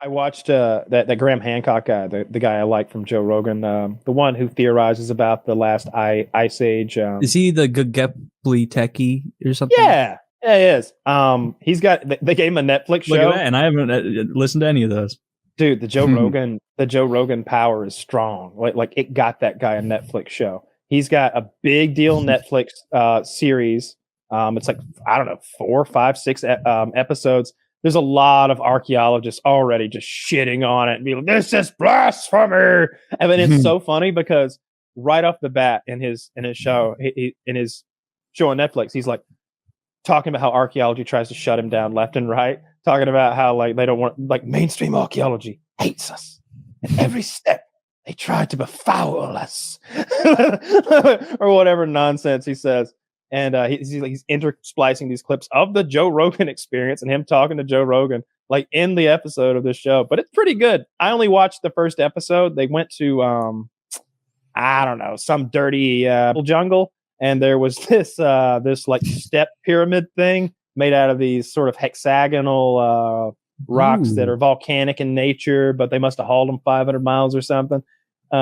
I watched that Graham Hancock guy, the guy I like from Joe Rogan, the one who theorizes about the last ice age. Is he the Gugepli techie or something? Yeah, he is. He's got they gave him a Netflix show. Look at that, and I haven't listened to any of those. Dude, the Joe Rogan power is strong. Like it got that guy a Netflix show. He's got a big deal Netflix series. It's like, I don't know, 4, 5, 6 episodes. There's a lot of archaeologists already just shitting on it and being like, this is blasphemy. And then it's so funny because right off the bat in his show, in his show on Netflix, he's like talking about how archaeology tries to shut him down left and right, talking about how like they don't want, like, mainstream archaeology hates us. At every step they try to befoul us or whatever nonsense he says. And he's intersplicing these clips of the Joe Rogan experience and him talking to Joe Rogan, like in the episode of this show. But it's pretty good. I only watched the first episode. They went to, I don't know, some dirty jungle. And there was this like step pyramid thing made out of these sort of hexagonal rocks that are volcanic in nature, but they must have hauled them 500 miles or something.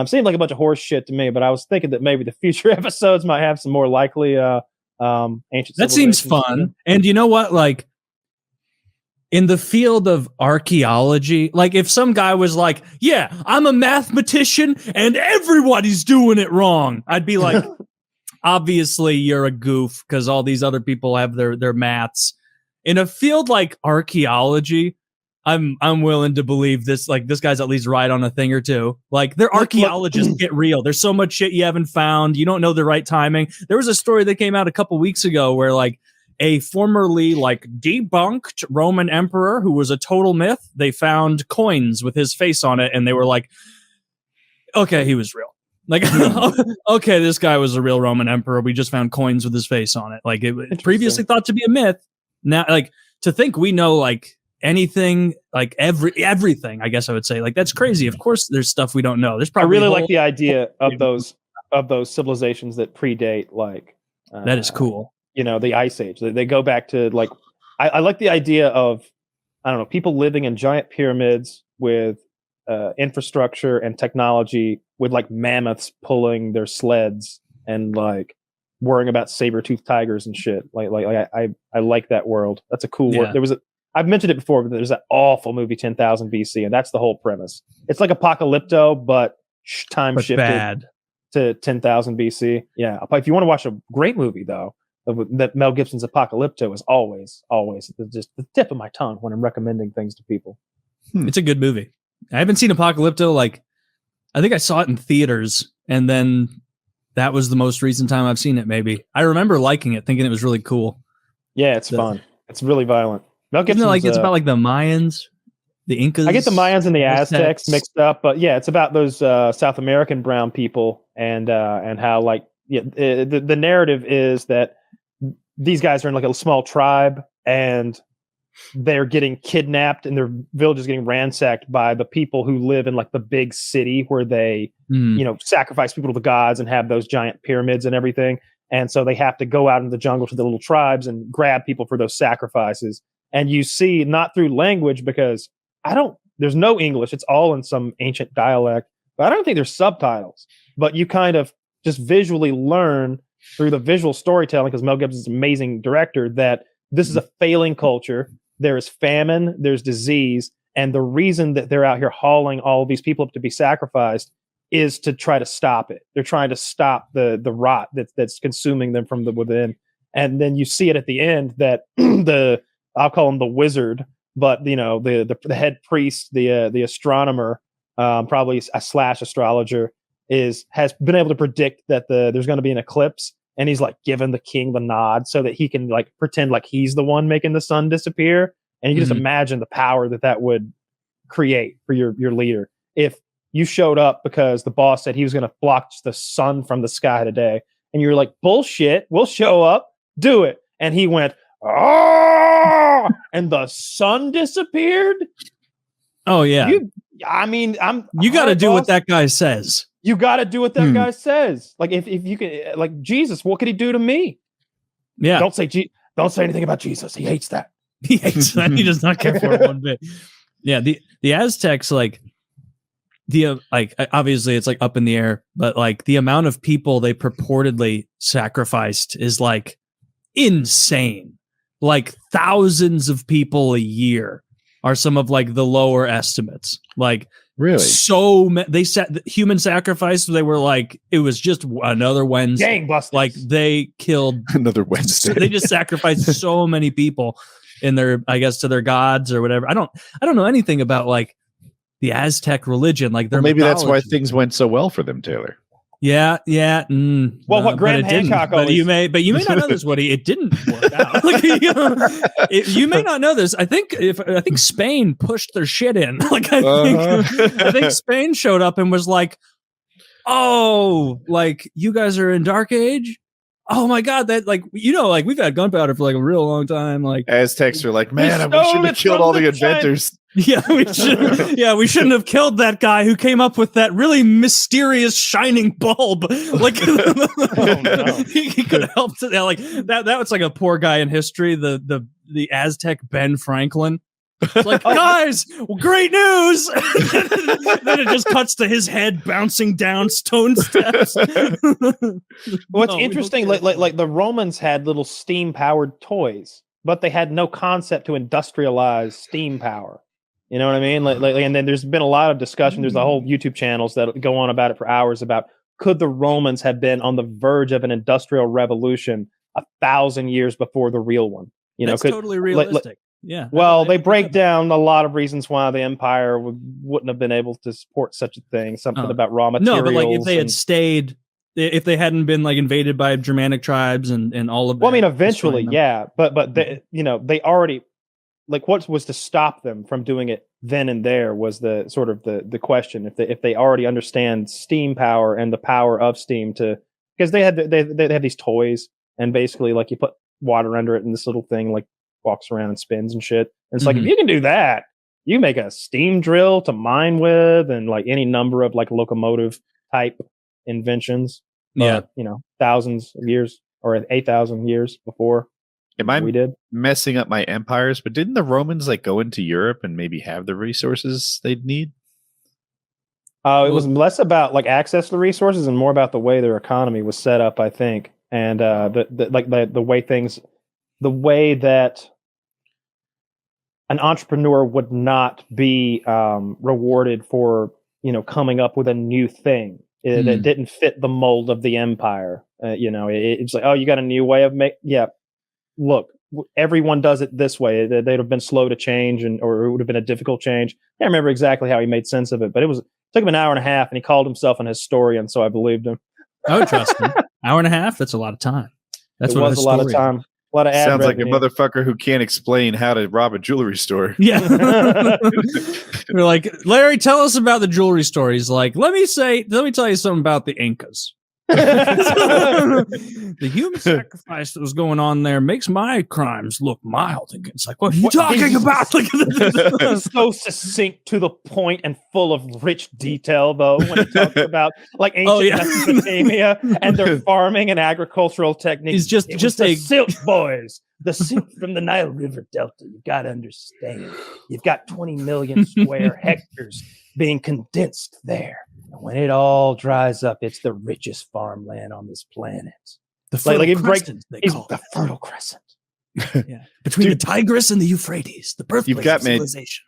Seemed like a bunch of horse shit to me, but I was thinking that maybe the future episodes might have some more likely ancient. That seems fun. And you know what? Like in the field of archaeology, like if some guy was like, yeah, I'm a mathematician and everybody's doing it wrong, I'd be like, obviously you're a goof because all these other people have their maths. In a field like archaeology, I'm willing to believe this. Like this guy's at least right on a thing or two. Like they're archaeologists. Get real. There's so much shit you haven't found. You don't know the right timing. There was a story that came out a couple weeks ago where like a formerly like debunked Roman emperor who was a total myth. They found coins with his face on it, and they were like, "Okay, he was real." Like, okay, this guy was a real Roman emperor. We just found coins with his face on it. Like it previously thought to be a myth. Now, like to think we know like anything, like everything, I guess I would say, like that's crazy. Of course there's stuff we don't know. There's probably I really like the idea of those civilizations that predate, like that is cool, you know, the ice age. They go back to like I like the idea of, I don't know, people living in giant pyramids with infrastructure and technology, with like mammoths pulling their sleds and like worrying about saber-toothed tigers and shit. Like I like that world. That's a cool world. There was I've mentioned it before, but there's that awful movie 10,000 BC, and that's the whole premise. It's like Apocalypto, but time shifted bad. To 10,000 BC. Yeah, if you want to watch a great movie, though, that Mel Gibson's Apocalypto is always just the tip of my tongue when I'm recommending things to people. It's a good movie. I haven't seen Apocalypto. Like, I think I saw it in theaters, and then that was the most recent time I've seen it. Maybe I remember liking it, thinking it was really cool. Yeah, it's fun. It's really violent. Mel Gibson's, like it's about like the Mayans, the Incas. I get the Mayans and the Aztecs mixed up, but yeah, it's about those South American brown people and how like the narrative is that these guys are in like a small tribe and they're getting kidnapped and their village is getting ransacked by the people who live in like the big city where they you know, sacrifice people to the gods and have those giant pyramids and everything. And so they have to go out into the jungle to the little tribes and grab people for those sacrifices. And you see, not through language, because there's no English. It's all in some ancient dialect, but I don't think there's subtitles, but you kind of just visually learn through the visual storytelling, because Mel Gibson's an amazing director, that this is a failing culture. There is famine, there's disease. And the reason that they're out here hauling all of these people up to be sacrificed is to try to stop it. They're trying to stop the rot that's consuming them from the within. And then you see it at the end that I'll call him the wizard, but you know, the head priest, the astronomer, probably a / astrologer, has been able to predict that there's going to be an eclipse, and he's like giving the king the nod so that he can like pretend like he's the one making the sun disappear. And you can just imagine the power that would create for your leader if you showed up because the boss said he was going to block the sun from the sky today, and you're like, bullshit, we'll show up, do it. And he went, oh, and the sun disappeared. Oh yeah. You got to do what that guy says. You got to do what that guy says. Like if you can, like Jesus, what could he do to me? Yeah. Don't say anything about Jesus. He hates that. He hates that. He does not care for it one bit. Yeah, the Aztecs, like obviously it's like up in the air, but like the amount of people they purportedly sacrificed is like insane. Like thousands of people a year are some of like the lower estimates. Like really, they set the human sacrifice. They were like, it was just another Wednesday. Gangbusters. Like they killed another Wednesday. They just sacrificed so many people in their, I guess, to their gods or whatever. I don't know anything about like the Aztec religion. Like their maybe mythology. that's why things went so well for them, Taylor. Yeah. Well, what Graham Hancock but you may not know this, Woody. It didn't work out. Like, you may not know this. I think Spain pushed their shit in. Like I think Spain showed up and was like, "Oh, like you guys are in Dark Age? Oh my God, that like like we've had gunpowder for like a real long time." Like Aztecs are like, man, we should have killed all the inventors. Yeah, we shouldn't have killed that guy who came up with that really mysterious shining bulb. Like, he could have helped. Like that was like a poor guy in history. The Aztec Ben Franklin. It's like, guys, great news. Then it just cuts to his head bouncing down stone steps. What's interesting, like the Romans had little steam powered toys, but they had no concept to industrialize steam power. You know what I mean? Like, and then there's been a lot of discussion. There's the whole YouTube channels that go on about it for hours about could the Romans have been on the verge of an industrial revolution 1,000 years before the real one? That's totally realistic. Yeah. Well, they break down a lot of reasons why the empire wouldn't have been able to support such a thing. Something about raw materials. No, but like if they had stayed, if they hadn't been like invaded by Germanic tribes and all of that. Well, I mean, eventually, yeah, but they, they already. Like what was to stop them from doing it then and there was the sort of the question. If they already understand steam power and the power of steam because they have these toys and basically like you put water under it and this little thing like walks around and spins and shit. And it's like, if you can do that, you make a steam drill to mine with and like any number of like locomotive type inventions. Yeah. Thousands of years or 8,000 years before. We did messing up my empires, but didn't the Romans like go into Europe and maybe have the resources they'd need? It was less about like access to the resources and more about the way their economy was set up, I think, and the way that an entrepreneur would not be rewarded for coming up with a new thing that didn't fit the mold of the empire. It's like, oh, you got a new way of look, everyone does it this way. They'd have been slow to change, or it would have been a difficult change. I can't remember exactly how he made sense of it, but it took him an hour and a half, and he called himself an historian, so I believed him. I would trust him. Hour and a half? That's a lot of time. That's a lot of time. A lot of ad sounds revenue. Like a motherfucker who can't explain how to rob a jewelry store. Yeah. We're like, Larry, tell us about the jewelry store. He's like, let me tell you something about the Incas. The human sacrifice that was going on there makes my crimes look mild. It's like, what are you talking about? So succinct, to the point, and full of rich detail, though, when it talks about like ancient Mesopotamia and their farming and agricultural techniques. He's just the silt boys, the silt from the Nile River Delta. You got to understand. You've got 20 million square hectares being condensed there. When it all dries up, it's the richest farmland on this planet. The Fertile Crescent, the Fertile Crescent. Yeah. Between the Tigris and the Euphrates, the birthplace of civilization.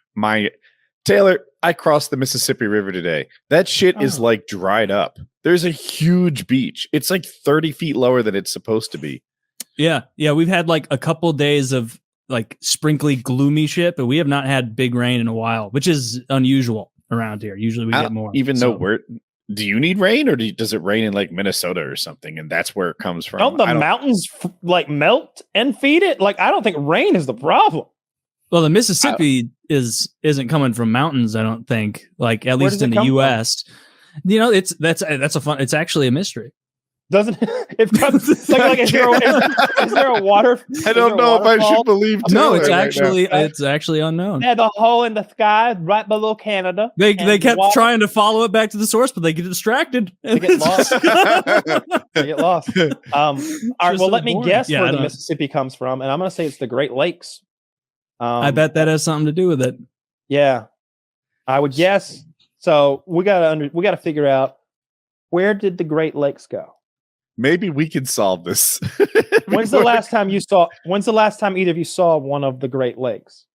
Taylor, I crossed the Mississippi River today. That shit is like dried up. There's a huge beach. It's like 30 feet lower than it's supposed to be. Yeah. Yeah. We've had like a couple days of like sprinkly, gloomy shit, but we have not had big rain in a while, which is unusual around here. Usually we get more. Do you need rain, or does it rain in like Minnesota or something, and that's where it comes from? Don't the mountains like melt and feed it? Like, I don't think rain is the problem. Well, the Mississippi isn't coming from mountains, I don't think. Like, at least in the U.S. From? It's actually a mystery. Doesn't it comes like is there a water? I don't know if I should believe. No, it's actually unknown. Yeah, the hole in the sky right below Canada. They kept trying to follow it back to the source, but they get distracted. They get lost. They get lost. All right. Well, let me guess where the Mississippi comes from, and I'm going to say it's the Great Lakes. I bet that has something to do with it. Yeah, I would guess. So we gotta figure out, where did the Great Lakes go? Maybe we can solve this. When's the last time either of you saw one of the Great Lakes?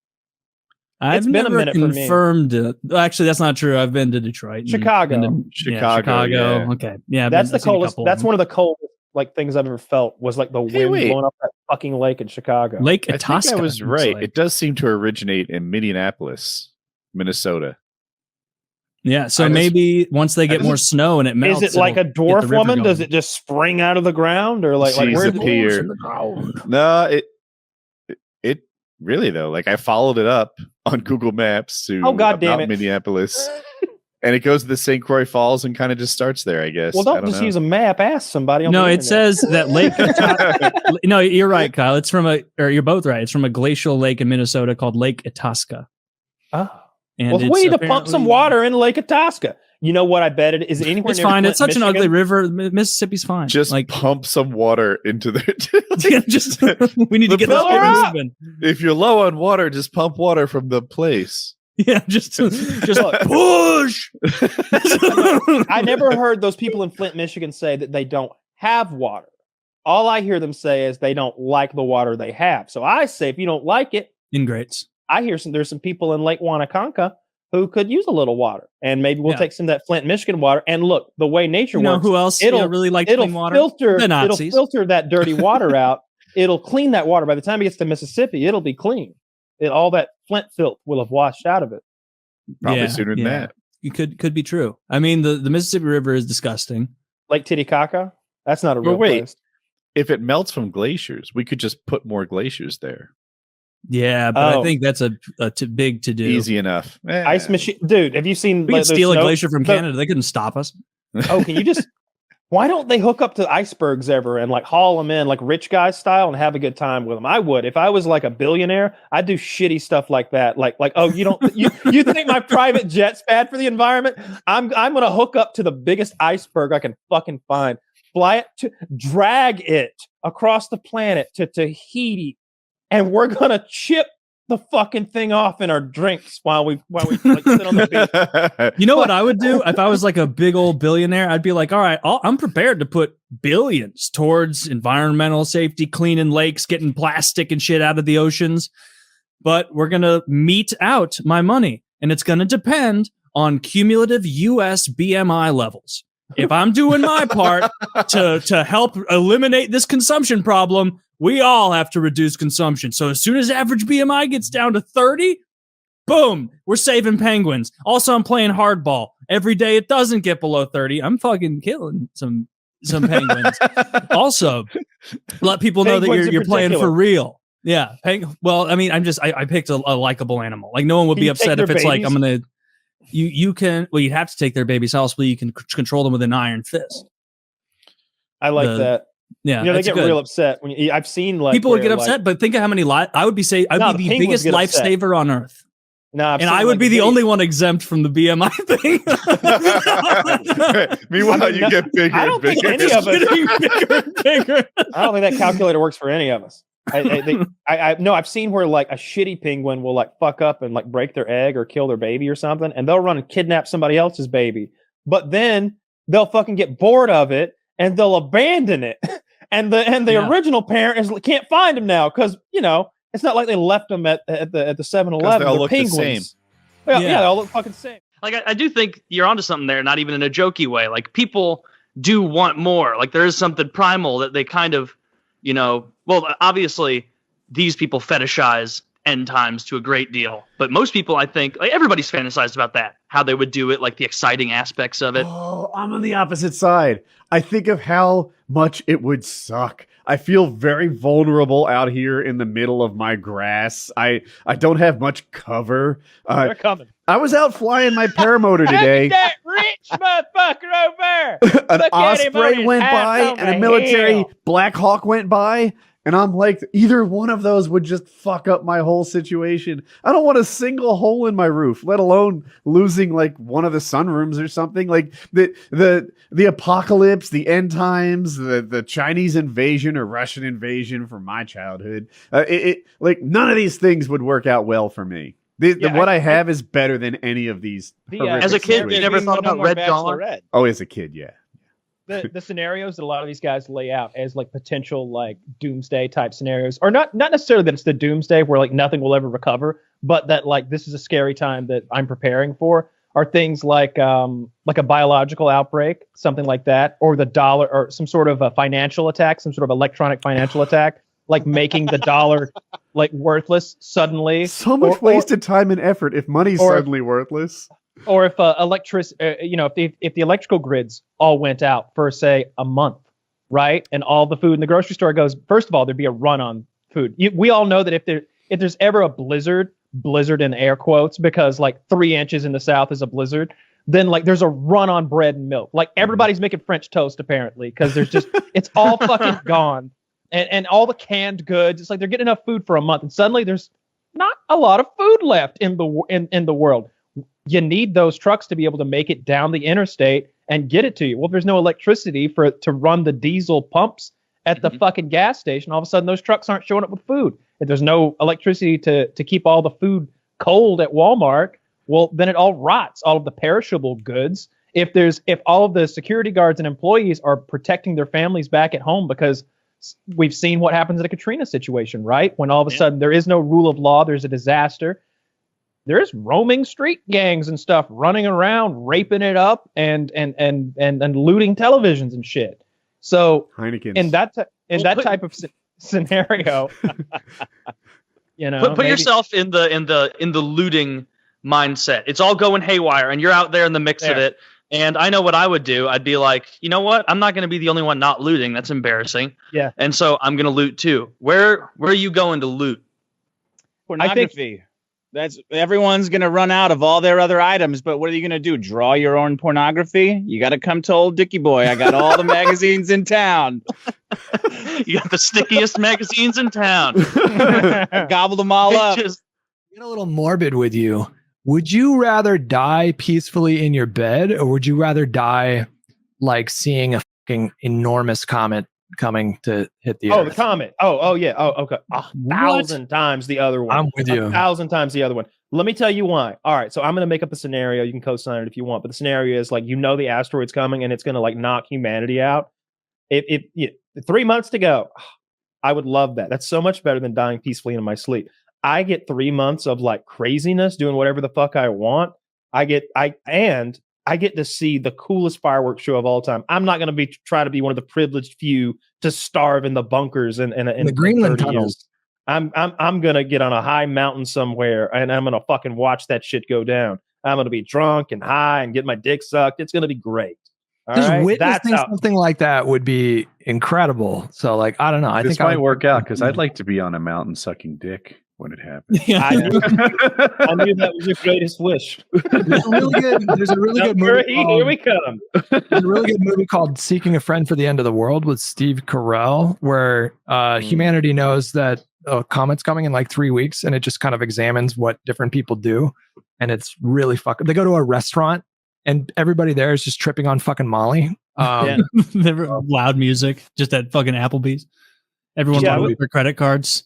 I've been a never minute for me. confirmed it. Actually, that's not true. I've been to Detroit, Chicago. Chicago. Yeah. Okay, yeah, That's the coldest. That's one of the coldest like things I've ever felt, was like the wind blowing up that fucking lake in Chicago. Lake I Itasca. think I was right. It does seem to originate in Minneapolis, Minnesota. Yeah, so maybe once they get more snow and it melts. Is it like a dwarf woman? Does it just spring out of the ground, or like where it appear? No, it really though. Like I followed it up on Google Maps to God damn it, Minneapolis, and it goes to the St. Croix Falls and kind of just starts there. I guess. Well, don't just use a map. Ask somebody. No, it says that Lake. No, you're right, Kyle. It's you're both right. It's from a glacial lake in Minnesota called Lake Itasca. Oh. And we need to pump some water in Lake Itasca. You know what? I bet it is anywhere. It's near fine. Flint, It's such Michigan. an ugly river. Mississippi's fine. Just like pump some water into there. Just we need to get this moving. If you're low on water, just pump water from the place. Yeah, just like, push. I never heard those people in Flint, Michigan say that they don't have water. All I hear them say is they don't like the water they have. So I say, if you don't like it, ingrates. I hear there's some people in Lake Wanaconka who could use a little water, and maybe we'll take some of that Flint, Michigan water. And look, the way nature works, who else? It'll really like clean water. It'll filter that dirty water out. It'll clean that water. By the time it gets to Mississippi, it'll be clean. All that Flint filth will have washed out of it. Probably sooner than that. You could be true. I mean, the Mississippi River is disgusting. Lake Titicaca? That's not a real place. If it melts from glaciers, we could just put more glaciers there. Yeah, but I think that's a big to do. Easy enough. Ice machine, dude. Have you seen? We could steal a glacier from Canada. They couldn't stop us. Oh, can you just? Why don't they hook up to icebergs ever and like haul them in like rich guy style and have a good time with them? I would. If I was like a billionaire, I'd do shitty stuff like that. Like oh, you think my private jet's bad for the environment? I'm gonna hook up to the biggest iceberg I can fucking find. Fly it drag it across the planet to Tahiti. And we're gonna chip the fucking thing off in our drinks while we like, sit on the beach. You know what I would do if I was like a big old billionaire? I'd be like, all right, I'm prepared to put billions towards environmental safety, cleaning lakes, getting plastic and shit out of the oceans. But we're gonna mete out my money, and it's gonna depend on cumulative U.S. BMI levels. If I'm doing my part to help eliminate this consumption problem, we all have to reduce consumption. So as soon as average BMI gets down to 30, boom, we're saving penguins. Also, I'm playing hardball. Every day it doesn't get below 30, I'm fucking killing some penguins. Also, let people know that you're playing for real. Yeah. Well, I mean, I picked a likable animal. Like no one would be upset if it's like, I'm going to, you'd have to take their babies also, but you can control them with an iron fist. I like that. Yeah, they get real upset when I've seen like people would get upset, but think of how many I would be the biggest lifesaver on Earth. No, and I would be the only one exempt from the BMI thing. Meanwhile, you get bigger. I don't think any of us bigger and bigger. I don't think that calculator works for any of us. I've seen where like a shitty penguin will like fuck up and like break their egg or kill their baby or something, and they'll run and kidnap somebody else's baby. But then they'll fucking get bored of it and they'll abandon it. And the original parent can't find him now because it's not like they left them at the 7-Eleven. They all look the same. Yeah, they all look fucking same. Like I do think you're onto something there, not even in a jokey way. Like people do want more. Like there is something primal that they kind of, well, obviously these people fetishize end times to a great deal, but most people, I think, like everybody's fantasized about that, how they would do it, like the exciting aspects of it. Oh, I'm on the opposite side. I think of how much it would suck. I feel very vulnerable out here in the middle of my grass. I don't have much cover. They're coming. I was out flying my paramotor today. That rich motherfucker over there. An Osprey went by and a military Black Hawk went by. And I'm like, either one of those would just fuck up my whole situation. I don't want a single hole in my roof, let alone losing like one of the sunrooms or something. Like the apocalypse, the end times, the Chinese invasion or Russian invasion from my childhood. Like none of these things would work out well for me. What I have is better than any of these. As a kid, you never thought about Red Dawn? Oh, as a kid, yeah. The scenarios that a lot of these guys lay out as like potential like doomsday type scenarios, or not necessarily that it's the doomsday where like nothing will ever recover, but that like this is a scary time that I'm preparing for, are things like a biological outbreak, something like that, or the dollar, or some sort of a financial attack, some sort of electronic financial attack, like making the dollar like worthless suddenly. So much wasted time and effort if money's suddenly worthless. Or if if the electrical grids all went out for say a month, right, and all the food in the grocery store goes. First of all, there'd be a run on food. We all know that if there's ever a blizzard in air quotes, because like 3 inches in the South is a blizzard, then like there's a run on bread and milk. Like everybody's making French toast apparently, because there's just it's all fucking gone, and all the canned goods. It's like they're getting enough food for a month, and suddenly there's not a lot of food left in the world. You need those trucks to be able to make it down the interstate and get it to you. Well, if there's no electricity to run the diesel pumps at the fucking gas station, all of a sudden those trucks aren't showing up with food. If there's no electricity to keep all the food cold at Walmart, well, then it all rots, all of the perishable goods. If all of the security guards and employees are protecting their families back at home, because we've seen what happens in a Katrina situation, right? When all of a sudden there is no rule of law, there's a disaster. There's roaming street gangs and stuff running around, raping it up and looting televisions and shit. So Heineken's. in that type of scenario, put yourself in the looting mindset. It's all going haywire, and you're out there in the mix of it. And I know what I would do. I'd be like, you know what? I'm not going to be the only one not looting. That's embarrassing. Yeah. And so I'm going to loot too. Where are you going to loot? Pornography. That's everyone's going to run out of all their other items, but what are you going to do? Draw your own pornography? You got to come to old Dickie Boy. I got all the magazines in town. You got the stickiest magazines in town. Gobbled them all up. Get a little morbid with you. Would you rather die peacefully in your bed, or would you rather die like seeing a fucking enormous comet coming to hit the Earth? The comet. Oh yeah. Oh, okay. 1,000 times the other one. I'm with you. 1,000 times the other one. Let me tell you why. All right. So I'm going to make up a scenario. You can co-sign it if you want. But the scenario is like, the asteroid's coming and it's going to like knock humanity out. If 3 months to go, I would love that. That's so much better than dying peacefully in my sleep. I get 3 months of like craziness, doing whatever the fuck I want. I get to see the coolest fireworks show of all time. I'm not going to try to be one of the privileged few to starve in the bunkers and in the Greenland tunnels. I'm going to get on a high mountain somewhere and I'm going to fucking watch that shit go down. I'm going to be drunk and high and get my dick sucked. It's going to be great. Just witnessing something like that would be incredible. So like, I don't know. This might work out because I'd like to be on a mountain sucking dick when it happens. I knew that was your greatest wish. There's a really good movie. Here we come. There's a really good movie called Seeking a Friend for the End of the World with Steve Carell, where humanity knows that a comet's coming in like 3 weeks, and it just kind of examines what different people do. And it's really fucking. They go to a restaurant, and everybody there is just tripping on fucking Molly. Loud music, just at fucking Applebee's. Everyone wanted their credit cards.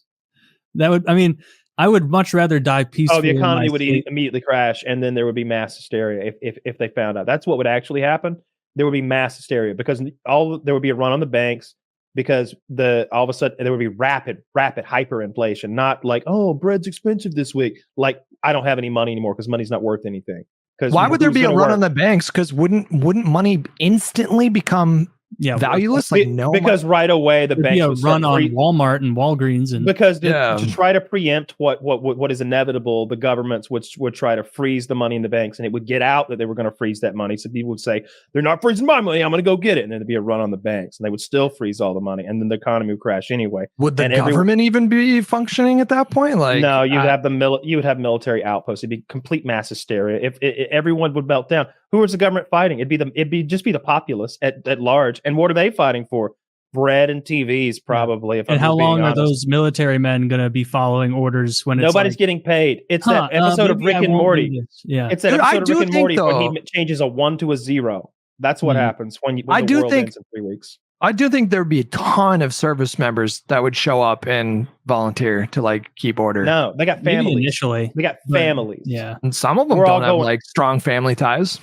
I would much rather die peacefully. Oh, the economy would immediately crash, and then there would be mass hysteria if they found out. That's what would actually happen. There would be mass hysteria because there would be a run on the banks because all of a sudden there would be rapid hyperinflation. Not like, oh, bread's expensive this week. Like, I don't have any money anymore because money's not worth anything. Why would there be a run on the banks? Because wouldn't money instantly become valueless? Because right away the banks would run on Walmart and Walgreens, and because to try to preempt what is inevitable, the governments would try to freeze the money in the banks, and it would get out that they were going to freeze that money. So people would say, "They're not freezing my money. I'm going to go get it," and then there'd be a run on the banks, and they would still freeze all the money, and then the economy would crash anyway. Would the government even be functioning at that point? Like, no, you'd have military outposts. It'd be complete mass hysteria. If everyone would melt down. Who is the government fighting? It'd just be the populace at large. And what are they fighting for? Bread and TVs, probably. And how long are those military men going to be following orders when nobody's getting paid? It's that episode of Rick and Morty. Yeah, it's that episode of Rick and Morty when he changes a 1 to a 0. That's what happens when the world ends in 3 weeks. I do think there'd be a ton of service members that would show up and volunteer to like keep order. No, they got Maybe families. initially. They got but, families. Yeah. And some of them We're all don't have going- like strong family ties.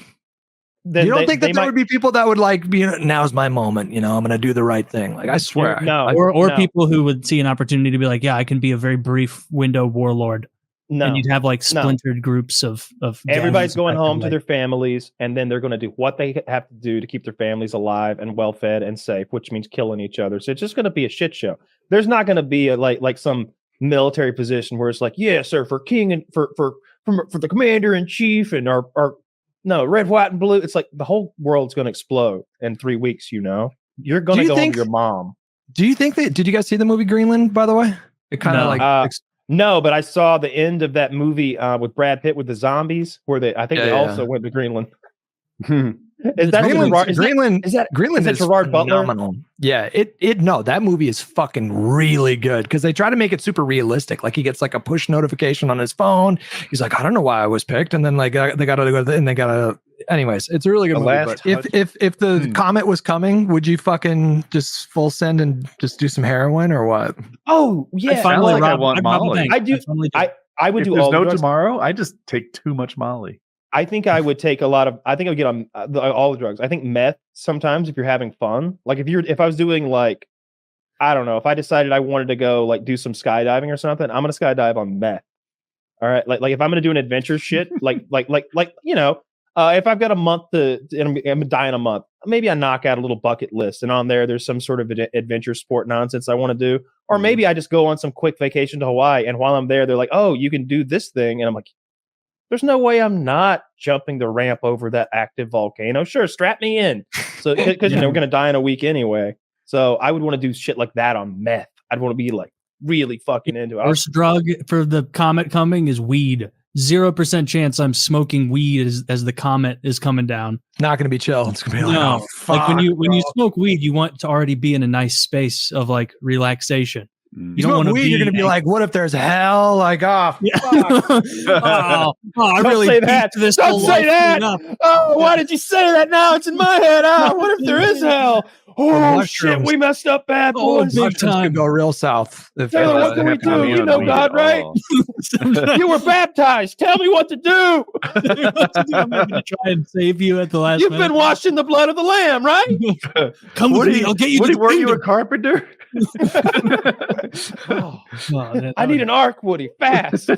Then You don't they- think that they there might- would be people that would like be, now's my moment, I'm going to do the right thing. Like, I swear. No. Or No. people who would see an opportunity to be like, yeah, I can be a very brief window warlord. No. And you'd have like splintered groups of Everybody's gangs, going home to effectively. their families, and then they're going to do what they have to do to keep their families alive and well fed and safe, which means killing each other. So it's just going to be a shit show. There's not going to be a, like some military position where it's like, yeah, sir, for king and for the commander in chief and our no red, white, and blue. It's like the whole world's going to explode in 3 weeks. You're going to go home to your mom. Do you think that? Did you guys see the movie Greenland? By the way, it kind of No. No, but I saw the end of that movie with Brad Pitt with the zombies, where they also went to Greenland. Is that Greenland? Greenland is Gerard Butler? phenomenal. Yeah, no, that movie is fucking really good because they try to make it super realistic. Like he gets like a push notification on his phone. He's like, I don't know why I was picked, and then like they gotta go and they gotta. Anyways, it's a really good movie. But if the comet was coming, would you fucking just full send and just do some heroin or what? Oh yeah, I want Molly. I do. I would If do there's all no the drugs. tomorrow, I just take too much Molly. I think I would take a lot of. I think I would get on all the drugs. I think meth sometimes if you're having fun. Like if I was doing like, I don't know, if I decided I wanted to go like do some skydiving or something, I'm gonna skydive on meth. All right, like if I'm gonna do an adventure shit, like if I've got a month and I'm gonna die in a month, maybe I knock out a little bucket list, and on there's some sort of adventure sport nonsense I want to do, or maybe I just go on some quick vacation to Hawaii, and while I'm there, they're like, oh, you can do this thing, and I'm like, there's no way I'm not jumping the ramp over that active volcano. Sure, strap me in. So because we're gonna die in a week anyway. So I would want to do shit like that on meth. I'd want to be like really fucking into it. First drug for the comet coming is weed. 0% chance I'm smoking weed as the comet is coming down. Not going to be chill. It's going to be like, No, oh, fuck, like when you smoke weed, you want to already be in a nice space of like relaxation. You don't want to be. You're going to be like, what if there's hell? Like, oh, I Don't really say that. beat this Don't whole say life that. thing up. Oh, why did you say that? Now it's in my head. Oh, what if there is hell? Oh shit, mushrooms. we messed up bad Oh, boys. big mushrooms time. could go real south. If Taylor, what can we happened to do? me You on know weed God, at right? all. You were baptized. Tell me what to do. I'm going to try and save you at the last You've minute. been washed in the blood of the Lamb, right? Come with me. I'll get you. Woody, the were you a kingdom. carpenter? Oh, Oh, I need an ark, Woody, fast.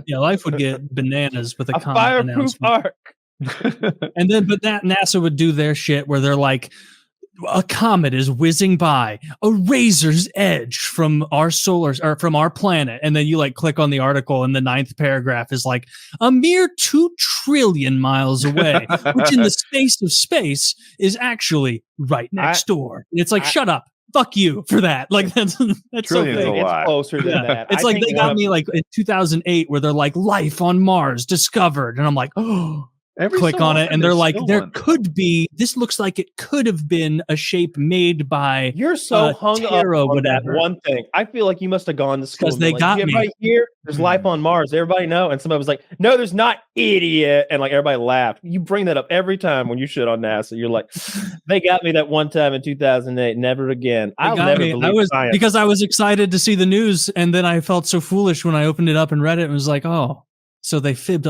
Yeah, life would get bananas with a A comet fireproof announcement. ark. And then, but that NASA would do their shit where they're like, a comet is whizzing by, a razor's edge from our or from our planet, and then you like click on the article, and the 9th paragraph is like a mere 2 trillion miles away, which in the space of space is actually right next door. It's like, shut up. Fuck you for that. Like that's so Trillions big. a lot. It's closer than that. It's I like think they one got of- me like in 2008 where they're like life on Mars discovered, and I'm like, oh. Every Click so on it, often and they're there's like, still there one. could be. This looks like it could have been a shape made by. You're so hung up Terra, on that whatever. one thing. I feel like you must have gone to school. 'Cause and they been got like, me. Everybody here, there's life on Mars. Everybody know. And somebody was like, no, there's not, idiot. And like everybody laughed. You bring that up every time when you shit on NASA. You're like, they got me that one time in 2008. Never again. They I'll got never me. believe science. Because I was excited to see the news, and then I felt so foolish when I opened it up and read it and was like, oh, so they fibbed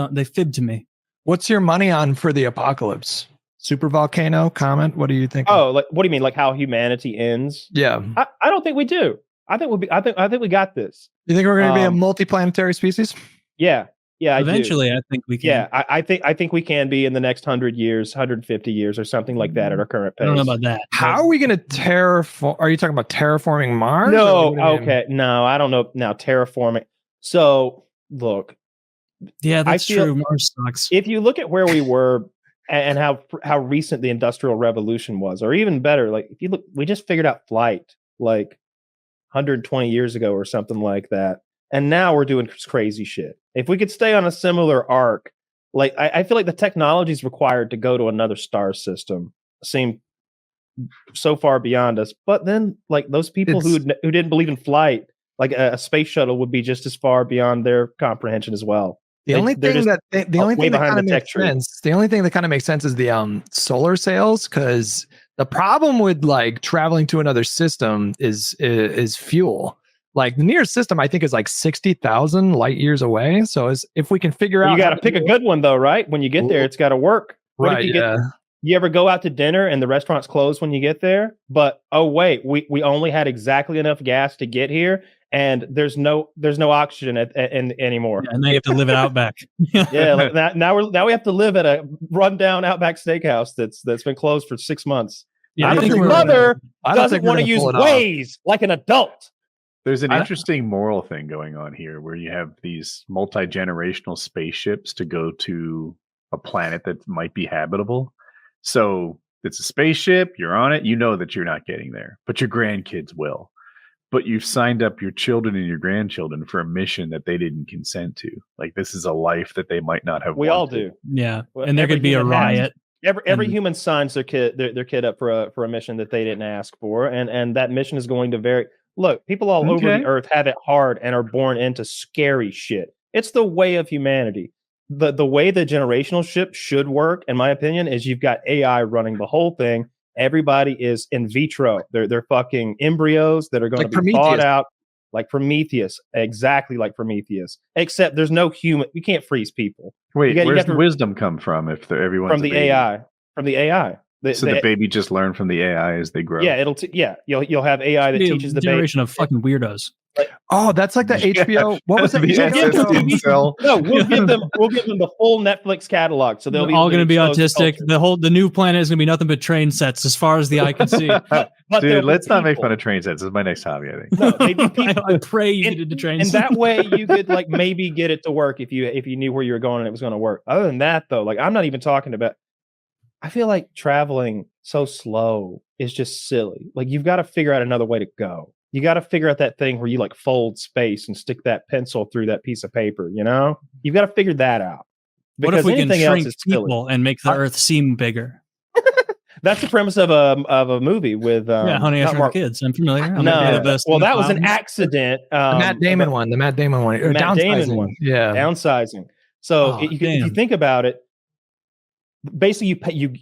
to me. What's your money on for the apocalypse? Super volcano, comet? What do you think? Oh, like what do you mean? Like how humanity ends? yeah. I don't think we do. I think we'll be. I think we got this. You think we're going to be a Um, multiplanetary species? Yeah. Yeah. Eventually, I think we can. Yeah, I think we can be in the next 100 years, 150 years, or something like that at our current pace. I don't know about that. How are we going to terraform? Are you talking about terraforming Mars? No, Or what do you mean? okay, no, I don't know. Now terraforming. So look, Yeah, that's feel- true. Mars sucks. if you look at where we were and how recent the Industrial Revolution was, or even better, like if you look, we just figured out flight like 120 years ago or something like that, and now we're doing crazy shit. If we could stay on a similar arc, like I feel like the technologies required to go to another star system seem so far beyond us. But then, like those people who didn't believe in flight, like a space shuttle would be just as far beyond their comprehension as well. The only They're thing just that the only way thing that behind kind of the tech makes tree. sense. The only thing that kind of makes sense is the solar sails, because The problem with like traveling to another system is fuel. Like the nearest system, I think, is like 60,000 light years away. So if we can figure out, you got to pick a good one though, right? When you get there, it's got to work. What right? You ever go out to dinner and the restaurant's closed when you get there? But oh wait, we only had exactly enough gas to get here, and there's no oxygen anymore. Yeah, and now you have to live at Outback. Yeah, like now we have to live at a rundown Outback Steakhouse that's been closed for 6 months. Yeah, I think your mother doesn't want to use Waze like an adult. There's an interesting moral thing going on here where you have these multi-generational spaceships to go to a planet that might be habitable. So it's a spaceship, you're on it, you know that you're not getting there, but your grandkids will. But you've signed up your children and your grandchildren for a mission that they didn't consent to. Like this is a life that they might not have. We all do. Yeah. And there could be a riot. Every human signs their kid up for a mission that they didn't ask for. And that mission is going to vary. Look, people all over the earth have it hard and are born into scary shit. It's the way of humanity. The way the generational ship should work, in my opinion, is you've got AI running the whole thing. Everybody is in vitro. They're fucking embryos that are going to be thawed out like Prometheus, exactly like Prometheus. Except there's no human. You can't freeze people. Wait, where's the wisdom come from if everyone's from the AI? From the AI. The baby just learned from the AI as they grow. Yeah, you'll have AI that teaches the generation of fucking weirdos. Oh, that's like the HBO. What was it? No, we'll give them the full Netflix catalog, so they'll be all going to be autistic. The new planet is going to be nothing but train sets, as far as the eye can see. but dude, let's not make fun of train sets. This is my next hobby, I think. No, they be people. I pray you did the train. And that way, you could like maybe get it to work if you knew where you were going and it was going to work. Other than that, though, like I'm not even talking about. I feel like traveling so slow is just silly. Like you've got to figure out another way to go. You got to figure out that thing where you like fold space and stick that pencil through that piece of paper. You know, you've got to figure that out. What if we can shrink people and make the Earth seem bigger? That's the premise of a movie with Honey, I Shrunk the Kids. I'm familiar. Well, that was an accident. The Matt Damon one. The Matt Damon one. Yeah, downsizing. So if you think about it, basically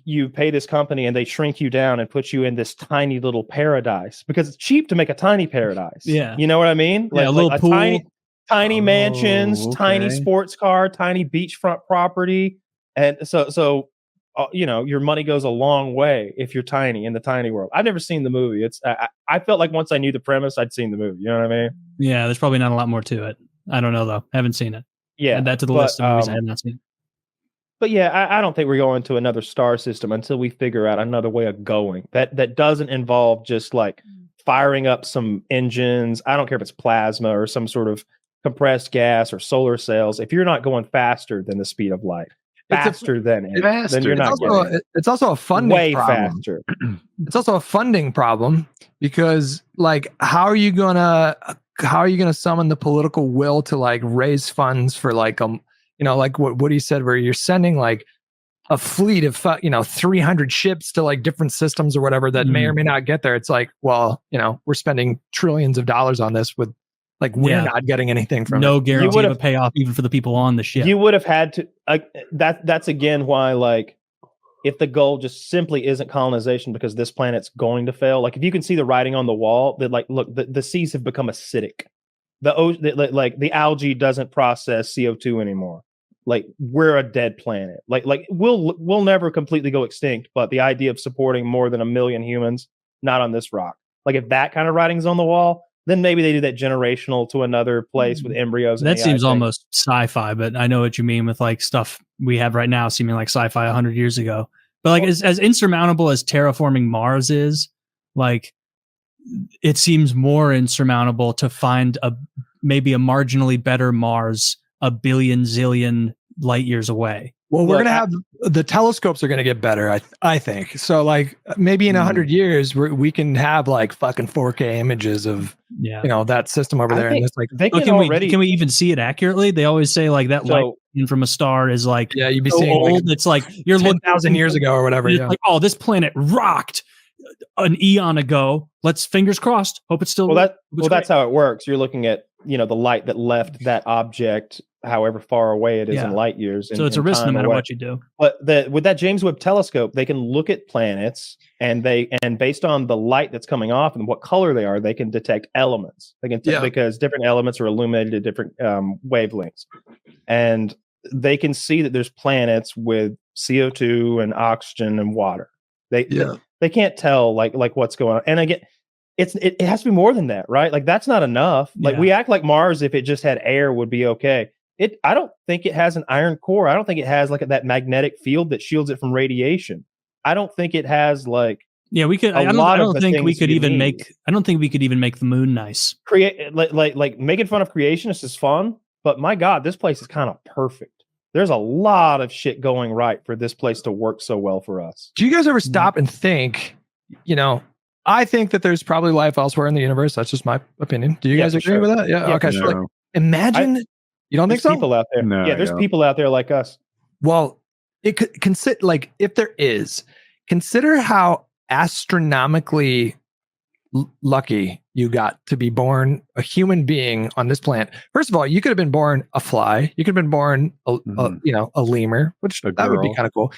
you pay this company and they shrink you down and put you in this tiny little paradise because it's cheap to make a tiny paradise. Yeah, you know what I mean? Like, a little pool, tiny mansions, tiny sports car, tiny beachfront property, and so your money goes a long way if you're tiny in the tiny world. I've never seen the movie. I felt like once I knew the premise, I'd seen the movie. You know what I mean? Yeah, there's probably not a lot more to it. I don't know though. Haven't seen it. Yeah, add that to the list of movies I have not seen. But yeah, I don't think we're going to another star system until we figure out another way of going that doesn't involve just like firing up some engines. I don't care if it's plasma or some sort of compressed gas or solar cells. If you're not going faster than the speed of light, then you're not getting it. It's also a funding way problem. faster. It's also a funding problem because like how are you gonna summon the political will to like raise funds for like like what he said, where you're sending like a fleet of 300 ships to like different systems or whatever that may or may not get there. It's like, well, we're spending trillions of dollars on this with like we're not getting anything from no it. guarantee of a payoff even for the people on the ship. You would have had to that's again why like if the goal just simply isn't colonization because this planet's going to fail, like if you can see the writing on the wall that like look the seas have become acidic. The algae doesn't process CO2 anymore. Like we're a dead planet. Like we'll never completely go extinct, but the idea of supporting more than 1 million humans, not on this rock. Like if that kind of writing's on the wall, then maybe they do that generational to another place with embryos. That seems almost sci-fi, but I know what you mean with like stuff we have right now seeming like sci-fi 100 years ago. But like as insurmountable as terraforming Mars is, like it seems more insurmountable to find maybe a marginally better Mars 1 billion zillion light years away. Well, we're going to have the telescopes are going to get better. I think so. Like maybe in 100 years, we can have like fucking 4K images of that system over there. And it's like, can we even see it accurately? They always say like that light from a star is like you'd be so seeing old. It's like you're 10,000 years ago or whatever. It's like, oh, this planet rocked an eon ago. Let's fingers crossed. Hope it's still that's how it works. You're looking at the light that left that object however far away it is in light years. So it's a risk no matter what you do. But with that James Webb Telescope, they can look at planets and based on the light that's coming off and what color they are, they can detect elements. They can because different elements are illuminated at different wavelengths, and they can see that there's planets with CO2 and oxygen and water. They can't tell like what's going on. And again, it has to be more than that, right? Like that's not enough. Like we act like Mars, if it just had air, would be okay. I don't think it has an iron core. I don't think it has like that magnetic field that shields it from radiation. I don't think it has like we could. I don't think we could even make the moon nice. Like making fun of creationists is fun, but my God, this place is kind of perfect. There's a lot of shit going right for this place to work so well for us. Do you guys ever stop and think? I think that there's probably life elsewhere in the universe. That's just my opinion. Do you guys agree with that? Yeah. Okay. So like, imagine. You don't think so? People out there. No, there's people out there like us. Well, it could consider like if there is, consider how astronomically lucky you got to be born a human being on this planet. First of all, you could have been born a fly. You could have been born a lemur, which that would be kind of cool.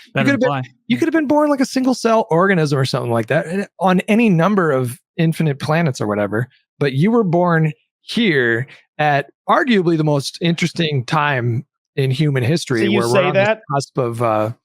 You could have been born like a single cell organism or something like that on any number of infinite planets or whatever. But you were born here at arguably the most interesting time in human history, where we're on the cusp of.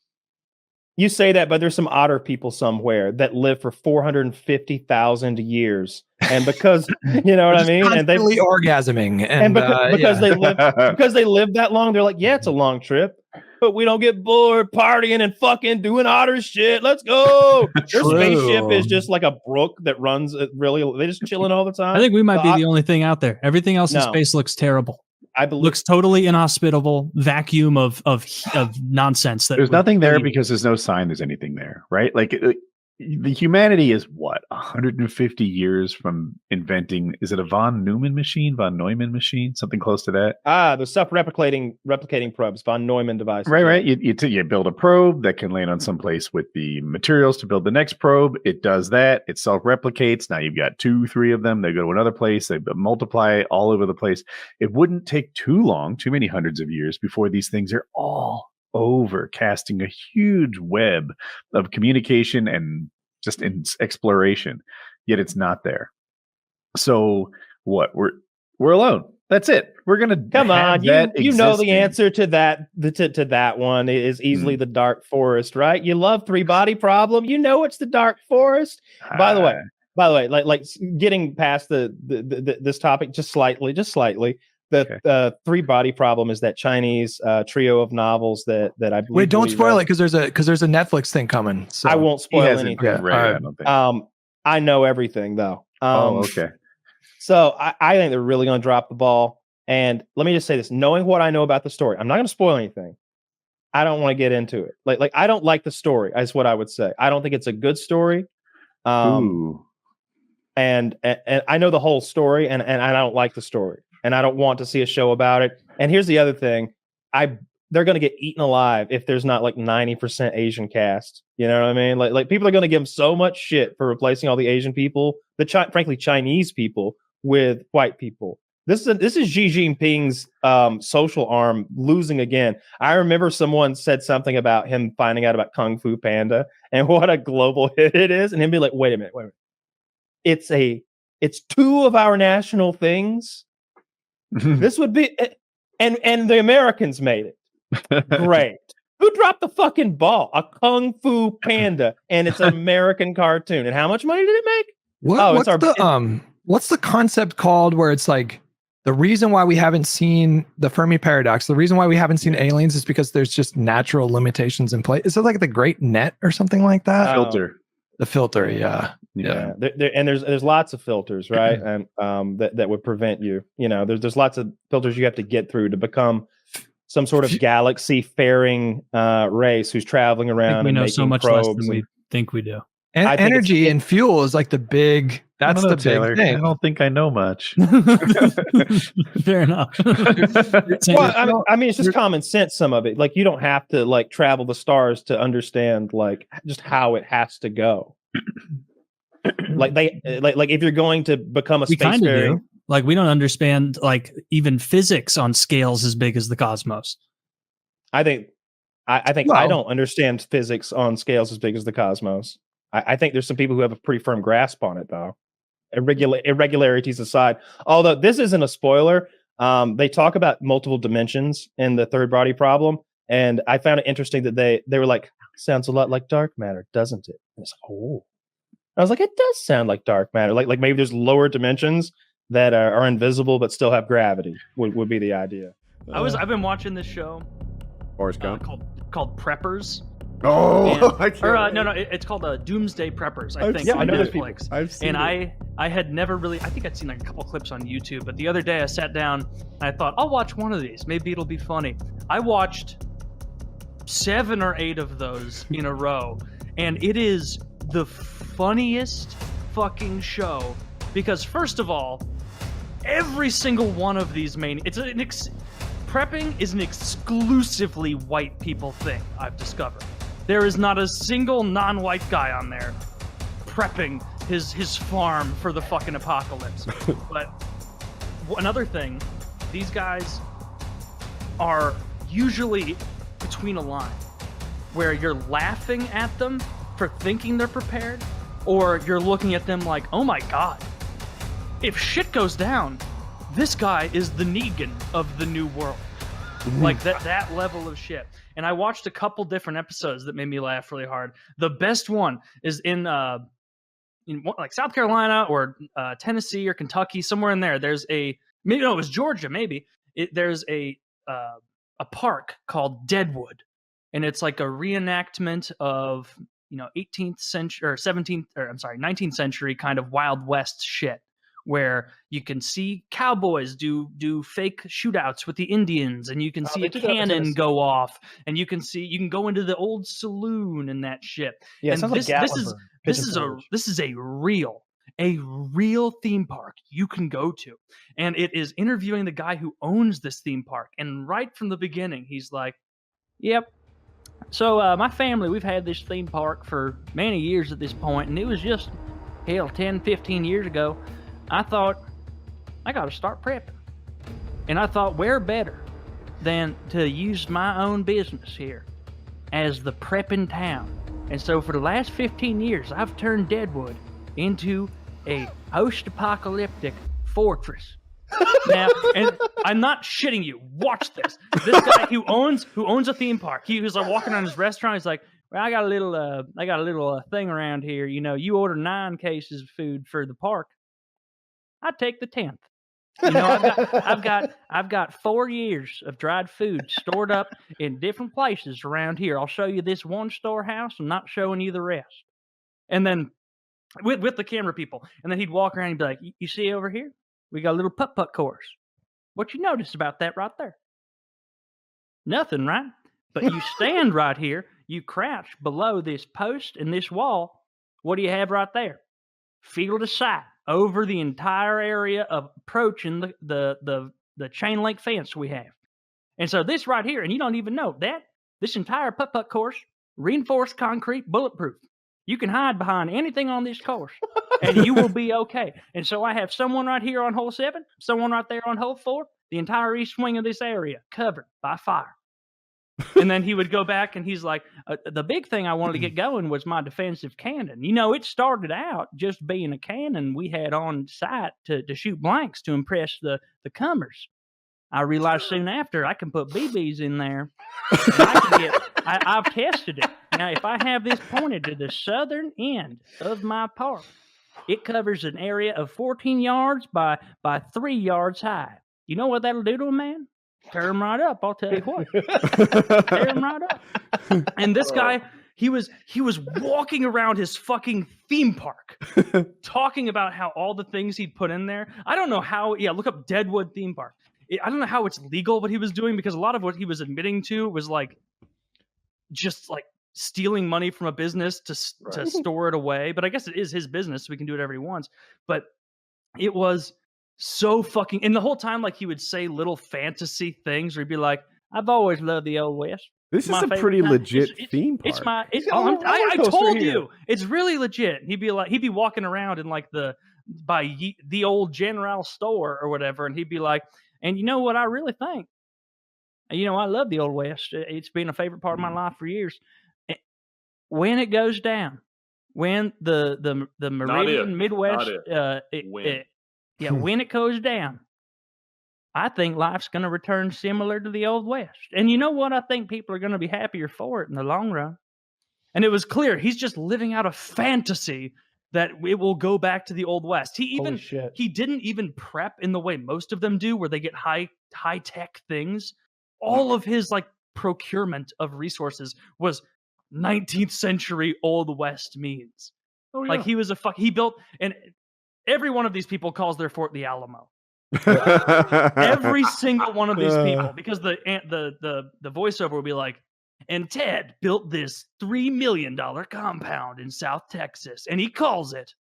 You say that, but there's some otter people somewhere that live for 450,000 years, and because you know what I mean, and they're orgasming, and because they live that long, they're like, yeah, it's a long trip, but we don't get bored partying and fucking doing otter shit. Let's go. Their spaceship is just like a brook that runs. They're just chilling all the time. I think we might be the only thing out there. Everything else in space looks terrible. I believe looks totally inhospitable, vacuum of nonsense. There's nothing there because there's no sign there's anything there, right? Like the humanity is what 150 years from inventing. Is it a von Neumann machine, something close to that? The self-replicating probes, von Neumann device. Right. You build a probe that can land on some place with the materials to build the next probe. It does that. It self-replicates. Now you've got 2-3 of them. They go to another place. They multiply all over the place. It wouldn't take too many hundreds of years before these things are all over, casting a huge web of communication and just in exploration, yet it's not there. So what? We're alone. That's it. We're gonna come on. You know the answer to that. To that one is easily the dark forest, right? You love 3-body problem. You know it's the dark forest. By the way, like getting past this topic just slightly. The 3-body problem is that Chinese trio of novels that I believe. Wait, don't spoil it because there's a Netflix thing coming. So I won't spoil anything. I don't think. I know everything though. Okay. So I think they're really going to drop the ball. And let me just say this: knowing what I know about the story, I'm not going to spoil anything. I don't want to get into it. Like I don't like the story. Is what I would say. I don't think it's a good story. And I know the whole story, and I don't like the story. And I don't want to see a show about it. And here's the other thing. They're going to get eaten alive if there's not like 90% Asian cast. You know what I mean? Like people are going to give them so much shit for replacing all the Asian people, frankly, Chinese people with white people. This is Xi Jinping's social arm losing again. I remember someone said something about him finding out about Kung Fu Panda and what a global hit it is. And him be like, wait a minute. It's 2 of our national things. This would be, and the Americans made it. Great. Who dropped the fucking ball? A Kung Fu Panda, and it's an American cartoon. And how much money did it make? What's the concept called where it's like the reason why we haven't seen the Fermi paradox, the reason why we haven't seen aliens is because there's just natural limitations in place. Is it like the Great Net or something like that? The filter, yeah. There's lots of filters, right? And that would prevent you. You know, there's lots of filters you have to get through to become some sort of galaxy faring race who's traveling around. We know so much less than we think we do. And energy and fuel is like the big. That's the big thing. I don't think I know much. Fair enough. Well, I mean, it's just common sense. Some of it, like you don't have to like travel the stars to understand like just how it has to go. Like if you're going to become a spacefaring, Like we don't understand like even physics on scales as big as the cosmos. I think I don't understand physics on scales as big as the cosmos. I think there's some people who have a pretty firm grasp on it, though. Irregularities aside, although this isn't a spoiler, they talk about multiple dimensions in the third body problem, and I found it interesting that they were like, sounds a lot like dark matter, doesn't it? And it's like, oh, I was like, it does sound like dark matter, like maybe there's lower dimensions that are invisible but still have gravity. Would be the idea. I've been watching this show called Preppers. Oh, it's called Doomsday Preppers. I think. Yeah, I know on those people. Netflix. I've seen and I had never really. I think I'd seen like a couple clips on YouTube, but the other day I sat down and I thought I'll watch one of these. Maybe it'll be funny. I watched 7 or 8 of those in a row, and it is the funniest fucking show because first of all, every single one of these prepping is an exclusively white people thing, I've discovered. There is not a single non-white guy on there prepping his farm for the fucking apocalypse. But another thing, these guys are usually between a line where you're laughing at them for thinking they're prepared, or you're looking at them like, oh my god, if shit goes down, this guy is the Negan of the new world. Like that level of shit. And I watched a couple different episodes that made me laugh really hard. The best one is in like South Carolina or Tennessee or Kentucky, somewhere in there. There's it was Georgia, maybe. There's a park called Deadwood, and it's like a reenactment of 18th century or 19th century kind of Wild West shit, where you can see cowboys do fake shootouts with the Indians, and you can see a cannon go off, and you can go into the old saloon and that shit. Yeah, and this is a real theme park you can go to, and it is interviewing the guy who owns this theme park. And right from the beginning, he's like, "Yep. So my family, we've had this theme park for many years at this point, and it was just 10, 15 years ago. I thought, I got to start prepping. And I thought, where better than to use my own business here as the prepping town. And so for the last 15 years, I've turned Deadwood into a post-apocalyptic fortress." Now, and I'm not shitting you. Watch this. This guy who owns a theme park, he was like walking around his restaurant. He's like, "Well, I got a little thing around here. You order 9 cases of food for the park. I take the 10th. I've got 4 years of dried food stored up in different places around here. I'll show you this one storehouse. I'm not showing you the rest." And then with the camera people, and then he'd walk around and be like, "You see over here? We got a little putt-putt course. What you notice about that right there? Nothing, right? But you stand right here, you crouch below this post and this wall. What do you have right there? Field of sight over the entire area of approaching the chain link fence we have. And so this right here, and you don't even know that this entire putt-putt course, reinforced concrete, bulletproof. You can hide behind anything on this course, and you will be okay. And so I have someone right here on hole 7, someone right there on hole 4, the entire east wing of this area covered by fire." And then he would go back and he's like, "The big thing I wanted to get going was my defensive cannon. It started out just being a cannon we had on site to shoot blanks to impress the comers. I realized soon after I can put BBs in there. And I've tested it. Now, if I have this pointed to the southern end of my park, it covers an area of 14 yards by 3 yards high. You know what that'll do to a man? Tear him right up, I'll tell you what. Tear him right up." And this guy, he was walking around his fucking theme park talking about how all the things he'd put in there. I don't know how. Yeah, look up Deadwood theme park. I don't know how it's legal what he was doing, because a lot of what he was admitting to was like just like stealing money from a business to store it away. But I guess it is his business, so he can do whatever he wants. But it was so fucking, and the whole time, like, he would say little fantasy things where he'd be like, "I've always loved the Old West. This is a pretty legit theme park. I told you, it's really legit." He'd be walking around in like the the old general store or whatever, and he'd be like, and you know what I really think? You know, I love the Old West. It's been a favorite part of my life for years. When it goes down, when the Meridian Midwest, when it goes down, I think life's going to return similar to the Old West. And you know what? I think people are going to be happier for it in the long run. And it was clear he's just living out a fantasy that it will go back to the Old West. He didn't even prep in the way most of them do, where they get high tech things. All of his like procurement of resources was 19th century Old West means. Oh, yeah. Like he built, and every one of these people calls their fort the Alamo. Every single one of these people, because the voiceover will be like, and Ted built this $3 million compound in South Texas, and he calls it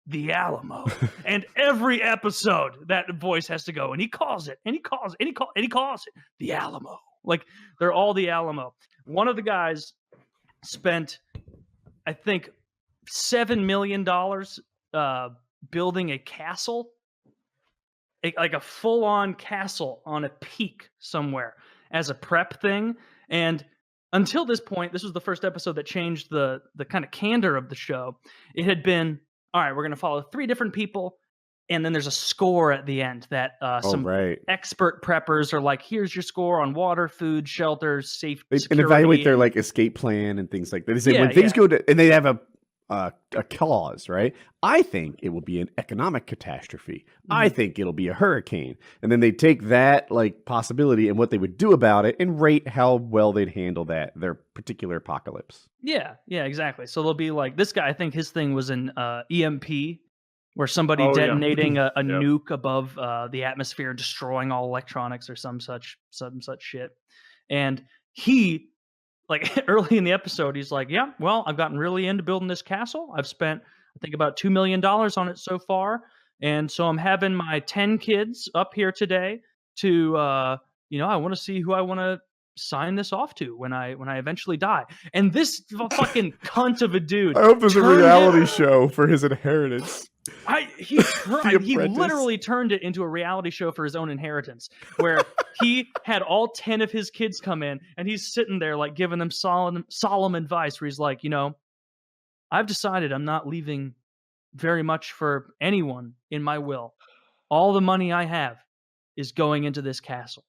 the Alamo. And every episode that voice has to go, and he calls it, and he calls it, and he calls it the Alamo. Like they're all the Alamo. One of the guys spent, I think, $7 million building a castle. Like a full-on castle on a peak somewhere as a prep thing. And until this point, this was the first episode that changed the kind of candor of the show. It had been, all right, we're going to follow 3 different people, and then there's a score at the end that some expert preppers are like, here's your score on water, food, shelter, safety, and evaluate their like escape plan and things like that. They say when things go to, and they have a cause, right? I think it will be an economic catastrophe. I think it'll be a hurricane. And then they take that like possibility and what they would do about it and rate how well they'd handle their particular apocalypse. Yeah, exactly. So they'll be like, this guy, I think his thing was an EMP, where somebody detonating a nuke above the atmosphere and destroying all electronics or some such shit. And he, like early in the episode, he's like, yeah, well, I've gotten really into building this castle. I've spent, I think, about $2 million on it so far. And so I'm having my 10 kids up here today to, I want to see who I want to sign this off to when I eventually die. And this fucking cunt of a dude. I hope there's a reality show for his inheritance. He literally turned it into a reality show for his own inheritance, where he had all 10 of his kids come in, and he's sitting there like giving them solemn advice, where he's like, I've decided I'm not leaving very much for anyone in my will. All the money I have is going into this castle,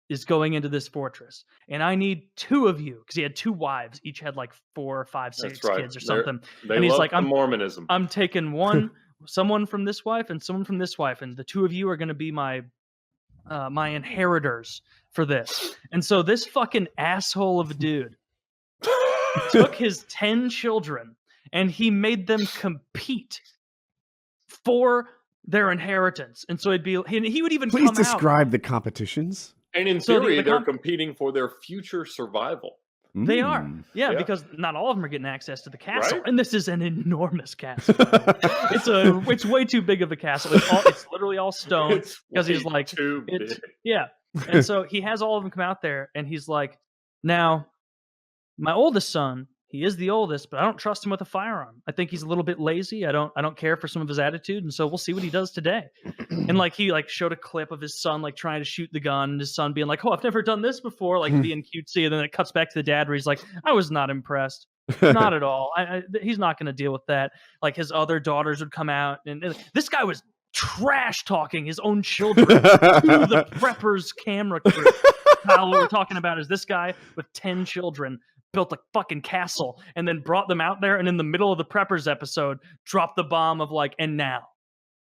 is going into this fortress, and I need 2 of you, because he had 2 wives, each had like 4 or 5, 6 kids or something. And he's like, Mormonism. I'm taking someone from this wife and someone from this wife, and the 2 of you are going to be my inheritors for this. And so this fucking asshole of a dude took his 10 children and he made them compete for their inheritance. And so he would even Please describe the competitions. And in theory, they're competing for their future survival. They are. Yeah, because not all of them are getting access to the castle. Right? And this is an enormous castle. It's way too big of a castle. It's literally all stone, because he's like, too big. Yeah. And so he has all of them come out there, and he's like, now, my oldest son, he is the oldest, but I don't trust him with a firearm. I think he's a little bit lazy. I don't care for some of his attitude, and so we'll see what he does today. And like he like showed a clip of his son like trying to shoot the gun, and his son being like, "Oh, I've never done this before," like being cutesy. And then it cuts back to the dad where he's like, "I was not impressed, not at all. He's not going to deal with that." Like his other daughters would come out, and this guy was trash talking his own children to the preppers camera crew. What we're talking about is this guy with 10 children built a fucking castle and then brought them out there, and in the middle of the preppers episode dropped the bomb of like, and now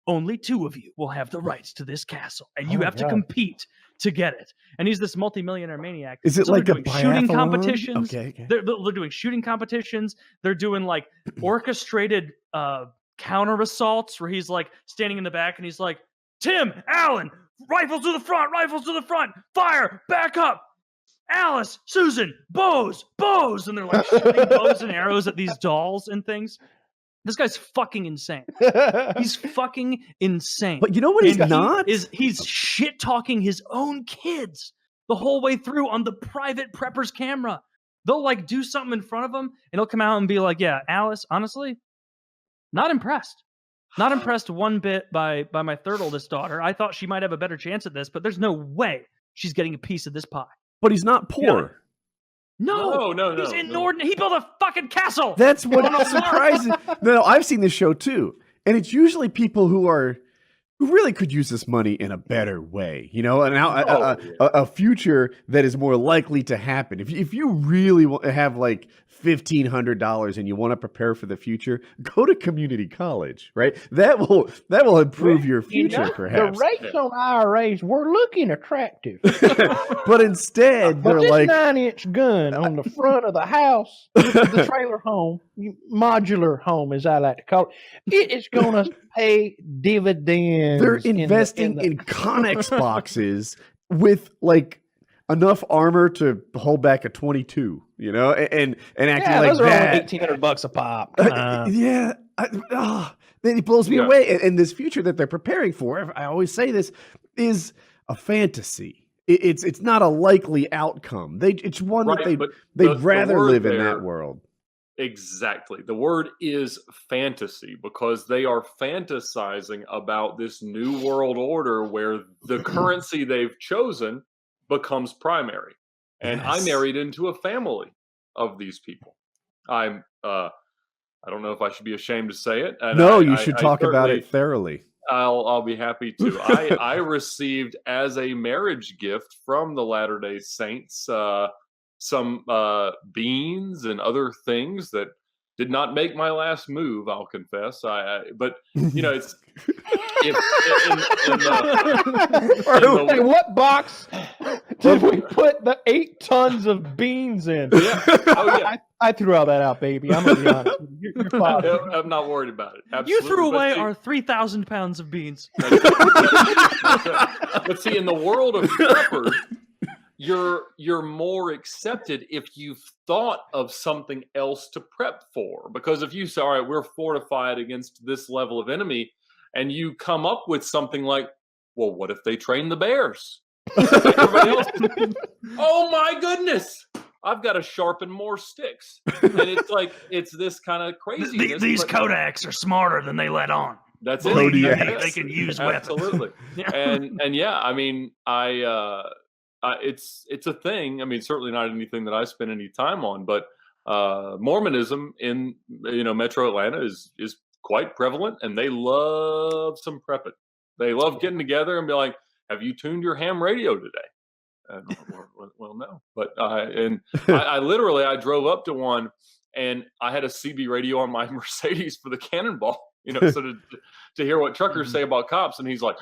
only 2 of you will have the rights to this castle, and you have to compete to get it. And he's this multimillionaire maniac. Is it like a shooting competitions? Okay. They're doing shooting competitions. They're doing like orchestrated counter assaults, where he's like standing in the back and he's like, Tim, Alan, rifles to the front, fire, back up. Alice, Susan, bows, and they're like shooting bows and arrows at these dolls and things. This guy's fucking insane. He's fucking insane. But you know what he's not? He's shit talking his own kids the whole way through on the private preppers camera. They'll like do something in front of him, and he'll come out and be like, "Yeah, Alice, honestly, not impressed. Not impressed one bit by my third oldest daughter. I thought she might have a better chance at this, but there's no way she's getting a piece of this pie. But he's not poor. No, he's inordinate. He built a fucking castle. That's what surprises. No, I've seen this show too, and it's usually people who really could use this money in a better way, you know, and a future that is more likely to happen. If you really have like $1,500 and you want to prepare for the future, go to community college, right? That will improve your future, perhaps. The rates on IRAs were looking attractive, but instead they're this like 9-inch gun on the front of the house, the trailer home, modular home, as I like to call it. It is going to pay dividends. They're investing in Connex boxes with like enough armor to hold back a 22, you know, and acting like those are that. only $1,800 a pop. It blows me away. And this future that they're preparing for, I always say this, is a fantasy. It's not a likely outcome. It's one that they'd rather live in that world. Exactly. The word is fantasy because they are fantasizing about this new world order where the currency they've chosen becomes primary. And I married into a family of these people. I don't know if I should be ashamed to say it. And you should talk about it thoroughly. I'll be happy to. I received as a marriage gift from the Latter-day Saints some beans and other things that did not make my last move, I'll confess. But you know, it's Hey, what box did we put the 8 tons of beans in? Yeah. Oh yeah. I threw all that out, baby. I'm gonna be honest. You're fine. I'm not worried about it. Absolutely. You threw away our 3,000 pounds of beans. But see, in the world of preppers, you're more accepted if you've thought of something else to prep for. Because if you say, all right, we're fortified against this level of enemy, and you come up with something like, well, what if they train the bears? Everybody else, oh my goodness, I've got to sharpen more sticks. And it's like, it's this kind of craziness. These Kodaks are smarter than they let on. That's it. They can use weapons. Absolutely. And yeah, I mean, it's a thing. I mean, certainly not anything that I spend any time on, but Mormonism in Metro Atlanta is quite prevalent, and they love some prepping. They love getting together and be like, "Have you tuned your ham radio today?" Well, no, but I literally drove up to one, and I had a CB radio on my Mercedes for the Cannonball, so to hear what truckers say about cops, and he's like,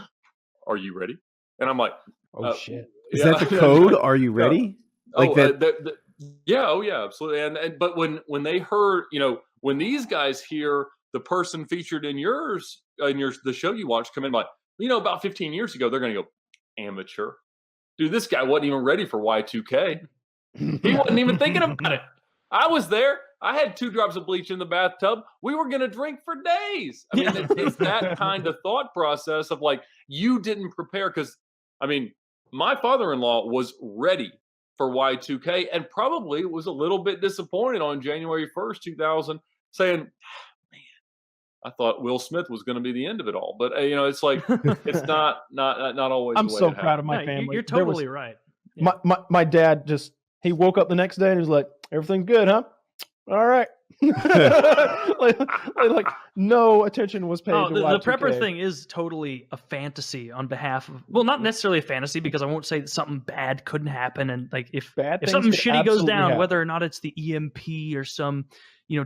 "Are you ready?" And I'm like, "Oh shit." Is that the code? Are you ready? Yeah. Oh, yeah. Absolutely. And but when they heard, when these guys hear the person featured in the show you watch come in, like, about 15 years ago, they're going to go, amateur. Dude, this guy wasn't even ready for Y2K. He wasn't even thinking about it. I was there. I had 2 drops of bleach in the bathtub. We were going to drink for days. I mean, it's that kind of thought process of like, you didn't prepare because, I mean, my father-in-law was ready for Y2K and probably was a little bit disappointed on January 1st, 2000, saying, man, I thought Will Smith was going to be the end of it all. But, it's like, it's not always I'm the way so proud of my family. You're totally right. Yeah. My dad he woke up the next day and he was like, everything's good, huh? All right. like no attention was paid to the prepper thing is totally a fantasy on behalf of, well, not necessarily a fantasy, because I won't say that something bad couldn't happen, and like if something shitty goes down, whether or not it's the EMP or some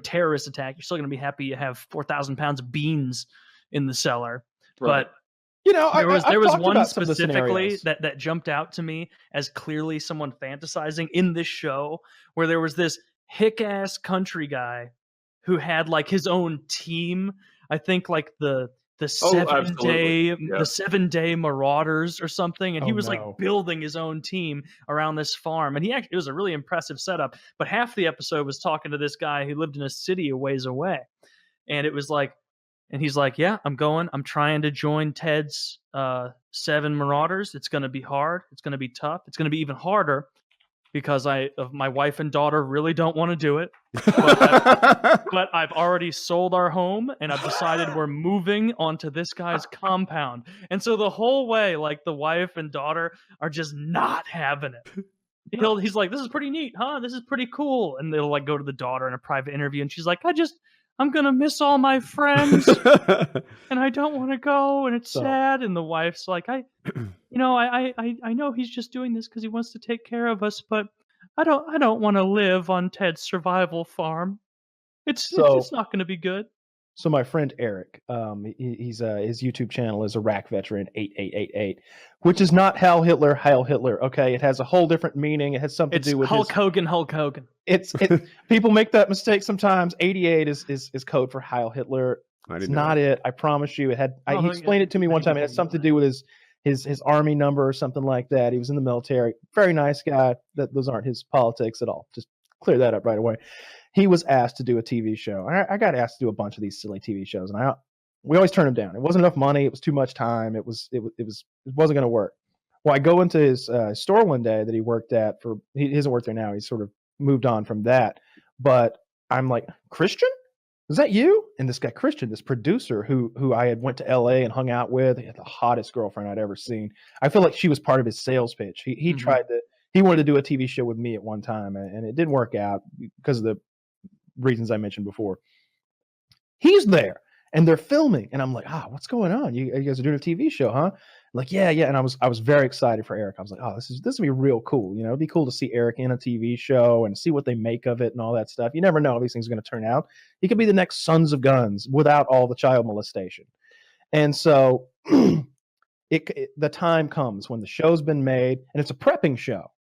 terrorist attack, you're still going to be happy you have 4,000 pounds of beans in the cellar. Right. But there was one specifically that jumped out to me as clearly someone fantasizing in this show, where there was this hick-ass country guy who had like his own team. I think like the 7-day Marauders or something, and he was like building his own team around this farm, and it was a really impressive setup. But half the episode was talking to this guy who lived in a city a ways away, and it was like, and he's like, yeah, I'm trying to join Ted's 7 Marauders. It's going to be hard. It's going to be tough. It's going to be even harder because my wife and daughter really don't want to do it. But I've already sold our home, and I've decided we're moving onto this guy's compound. And so the whole way, like, the wife and daughter are just not having it. He's like, this is pretty neat, huh? This is pretty cool. And they'll like go to the daughter in a private interview, and she's like, I'm gonna miss all my friends, and I don't want to go, and it's sad. And the wife's like, I know he's just doing this because he wants to take care of us, but I don't want to live on Ted's survival farm. It's not going to be good. So my friend Eric, he's his YouTube channel is Iraq Veteran 8888, which is not Heil Hitler. Okay, it has a whole different meaning. It has something to do with Hulk Hogan. It's people make that mistake sometimes. 88 is code for Heil Hitler. It's not it. I promise you. He explained it to me one time. It has something to do with his army number or something like that. He was in the military. Very nice guy. Those aren't his politics at all. Just clear that up right away. He was asked to do a TV show. I got asked to do a bunch of these silly TV shows, and we always turned him down. It wasn't enough money. It was too much time. It wasn't going to work. Well, I go into his store one day that he worked at he doesn't work there now. He's sort of moved on from that. But I'm like, Christian? Is that you? And this guy, Christian, this producer who I had went to LA and hung out with, he had the hottest girlfriend I'd ever seen. I feel like she was part of his sales pitch. He wanted to do a TV show with me at one time, and it didn't work out because of the reasons I mentioned before. He's there and they're filming, and I'm like, what's going on? You guys are doing a TV show, huh? Like, yeah. And I was very excited for Eric. I was like, this will be real cool. You know, it'd be cool to see Eric in a TV show and see what they make of it and all that stuff. You never know how these things are going to turn out. He could be the next Sons of Guns without all the child molestation. And so the time comes when the show's been made, and it's a prepping show.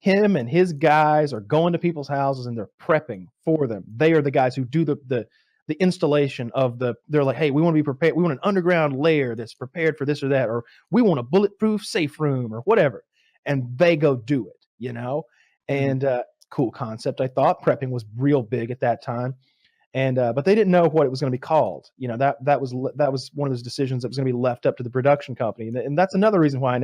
Him and his guys are going to people's houses and they're prepping for them. They are the guys who do the installation of they're like, hey, we want to be prepared. We want an underground layer that's prepared for this or that, or we want a bulletproof safe room or whatever. And they go do it, you know? And cool concept. I thought prepping was real big at that time. And but they didn't know what it was going to be called. You know, that was one of those decisions that was going to be left up to the production company. And that's another reason why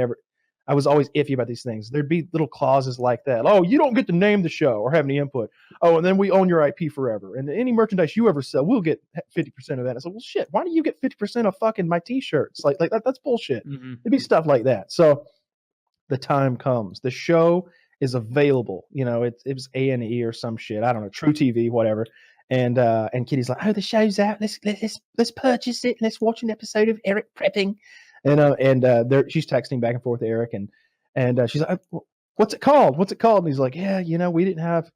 I was always iffy about these things. There'd be little clauses like that. Oh, you don't get to name the show or have any input. Oh, and then we own your IP forever. And any merchandise you ever sell, we'll get 50% of that. I said, well, shit, why do you get 50% of fucking my t-shirts? Like that's bullshit. Mm-hmm. It'd be stuff like that. So the time comes. The show is available. You know, it was A&E or some shit. I don't know, True TV, whatever. And Kitty's like, the show's out. Let's purchase it. Let's watch an episode of Eric prepping. She's texting back and forth to Eric, and she's like, what's it called? And he's like, yeah, you know, we didn't have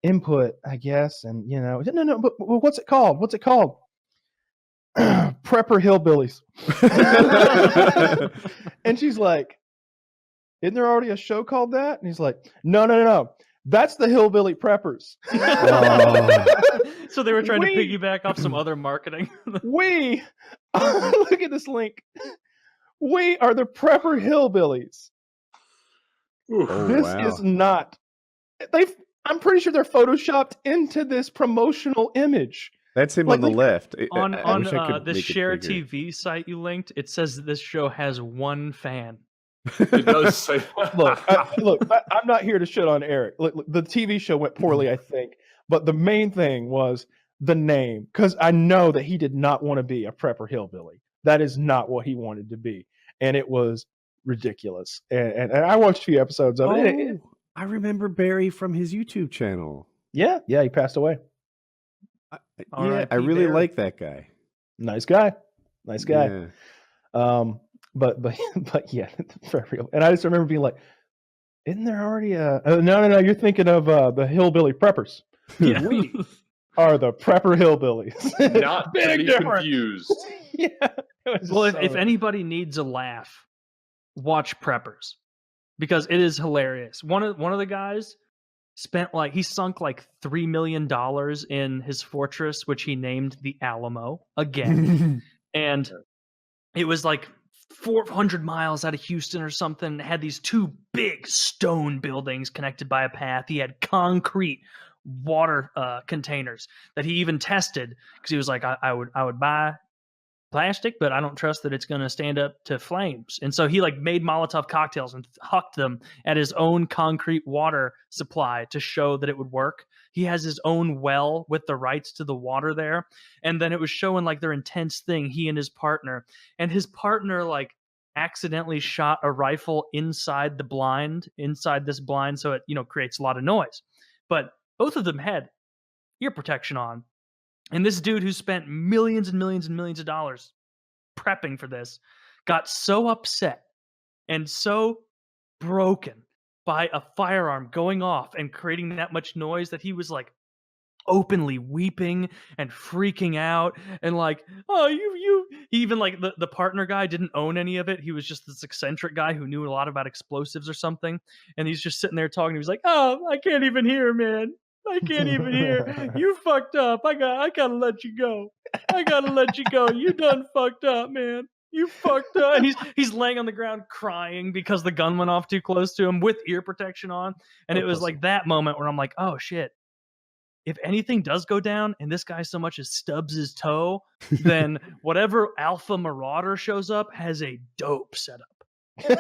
input, I guess. And, you know, no, but what's it called? Prepper Hillbillies. And she's like, isn't there already a show called that? And he's like, no. That's the Hillbilly Preppers. So they were trying to piggyback off some other marketing. Look at this link. We are the Prepper Hillbillies. Is not. I'm pretty sure they're photoshopped into this promotional image. That's him on the left. On the Share TV site you linked, it says that this show has one fan. It does say. Look. I'm not here to shit on Eric. Look, the TV show went poorly, I think, but the main thing was the name, because I know that he did not want to be a Prepper Hillbilly. That is not what he wanted to be, and it was ridiculous. And I watched a few episodes of it. I remember Barry from his YouTube channel. Yeah, he passed away. I really like that guy. Nice guy. Yeah. But yeah, for real. And I just remember being like, isn't there already no, you're thinking of the Hillbilly Preppers. Yeah. We are the Prepper Hillbillies. Not to be confused. Yeah. Well, if anybody needs a laugh, watch Preppers, because it is hilarious. One of the guys sunk like $3 million in his fortress, which he named the Alamo again. And it was like 400 miles out of Houston or something. It had these two big stone buildings connected by a path. He had concrete water containers that he even tested, because he was like, I would buy plastic, but I don't trust that it's going to stand up to flames. And so he like made Molotov cocktails and hucked them at his own concrete water supply to show that it would work. He has his own well with the rights to the water there. And then it was showing like their intense thing, he and his partner. And his partner like accidentally shot a rifle inside this blind. So it, creates a lot of noise. But both of them had ear protection on. And this dude who spent millions and millions and millions of dollars prepping for this got so upset and so broken by a firearm going off and creating that much noise that he was like openly weeping and freaking out and like, oh, he even like the partner guy didn't own any of it. He was just this eccentric guy who knew a lot about explosives or something. And he's just sitting there talking. He was like, oh, I can't even hear, man. I can't even hear. You fucked up. I gotta let you go. I gotta let you go. You done fucked up, man. You fucked up. And he's laying on the ground crying because the gun went off too close to him with ear protection on. And it was like that moment where I'm like, oh shit. If anything does go down and this guy so much as stubs his toe, then whatever alpha marauder shows up has a dope setup. It's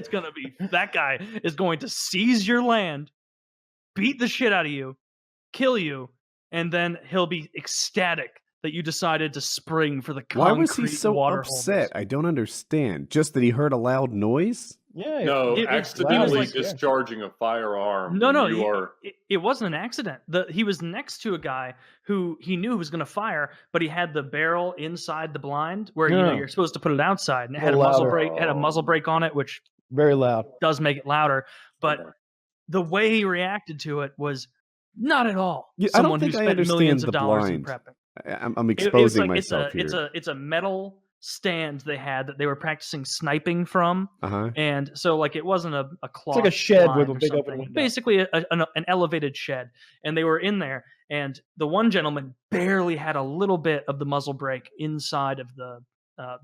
gonna be, that guy is going to seize your land, beat the shit out of you, kill you, and then he'll be ecstatic that you decided to spring for the concrete. Why was he so water upset? holders. I don't understand. Just that he heard a loud noise? Yeah. No, accidentally like, discharging a firearm. No, it wasn't an accident. He was next to a guy who he knew was going to fire, but he had the barrel inside the blind where you're supposed to put it outside, and it had a muzzle brake on it, which very loud does make it louder. But the way he reacted to it was not at all someone who spent millions of dollars in prepping. I'm exposing myself here. It's a metal stand they had that they were practicing sniping from, and so like it wasn't a cloth. It's like a shed with a big open window. Basically an elevated shed, and they were in there, and the one gentleman barely had a little bit of the muzzle brake inside of the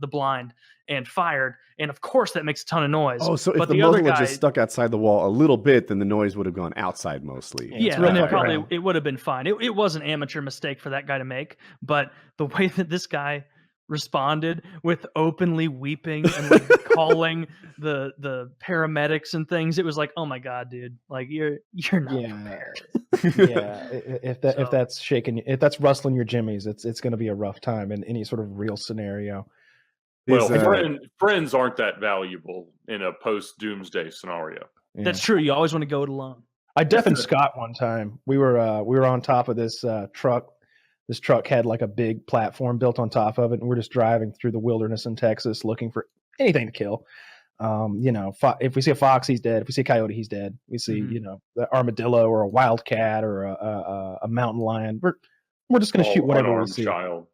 blind and fired, and of course that makes a ton of noise. Oh, so if the muzzle had just stuck outside the wall a little bit, then the noise would have gone outside mostly. It would have been fine. It was an amateur mistake for that guy to make, but the way that this guy responded with openly weeping and like calling the paramedics and things, it was like, oh my god, dude, like you're not prepared. If that's shaking, if that's rustling your jimmies, it's going to be a rough time in any sort of real scenario. Well, friends aren't that valuable in a post-Doomsday scenario. That's true. You always want to go it alone. I deafened Scott one time. We were on top of this truck. This truck had like a big platform built on top of it, and we're just driving through the wilderness in Texas looking for anything to kill. If we see a fox, he's dead. If we see a coyote, he's dead. We see, the armadillo or a wildcat or a mountain lion. We're just going to shoot whatever we see. Child.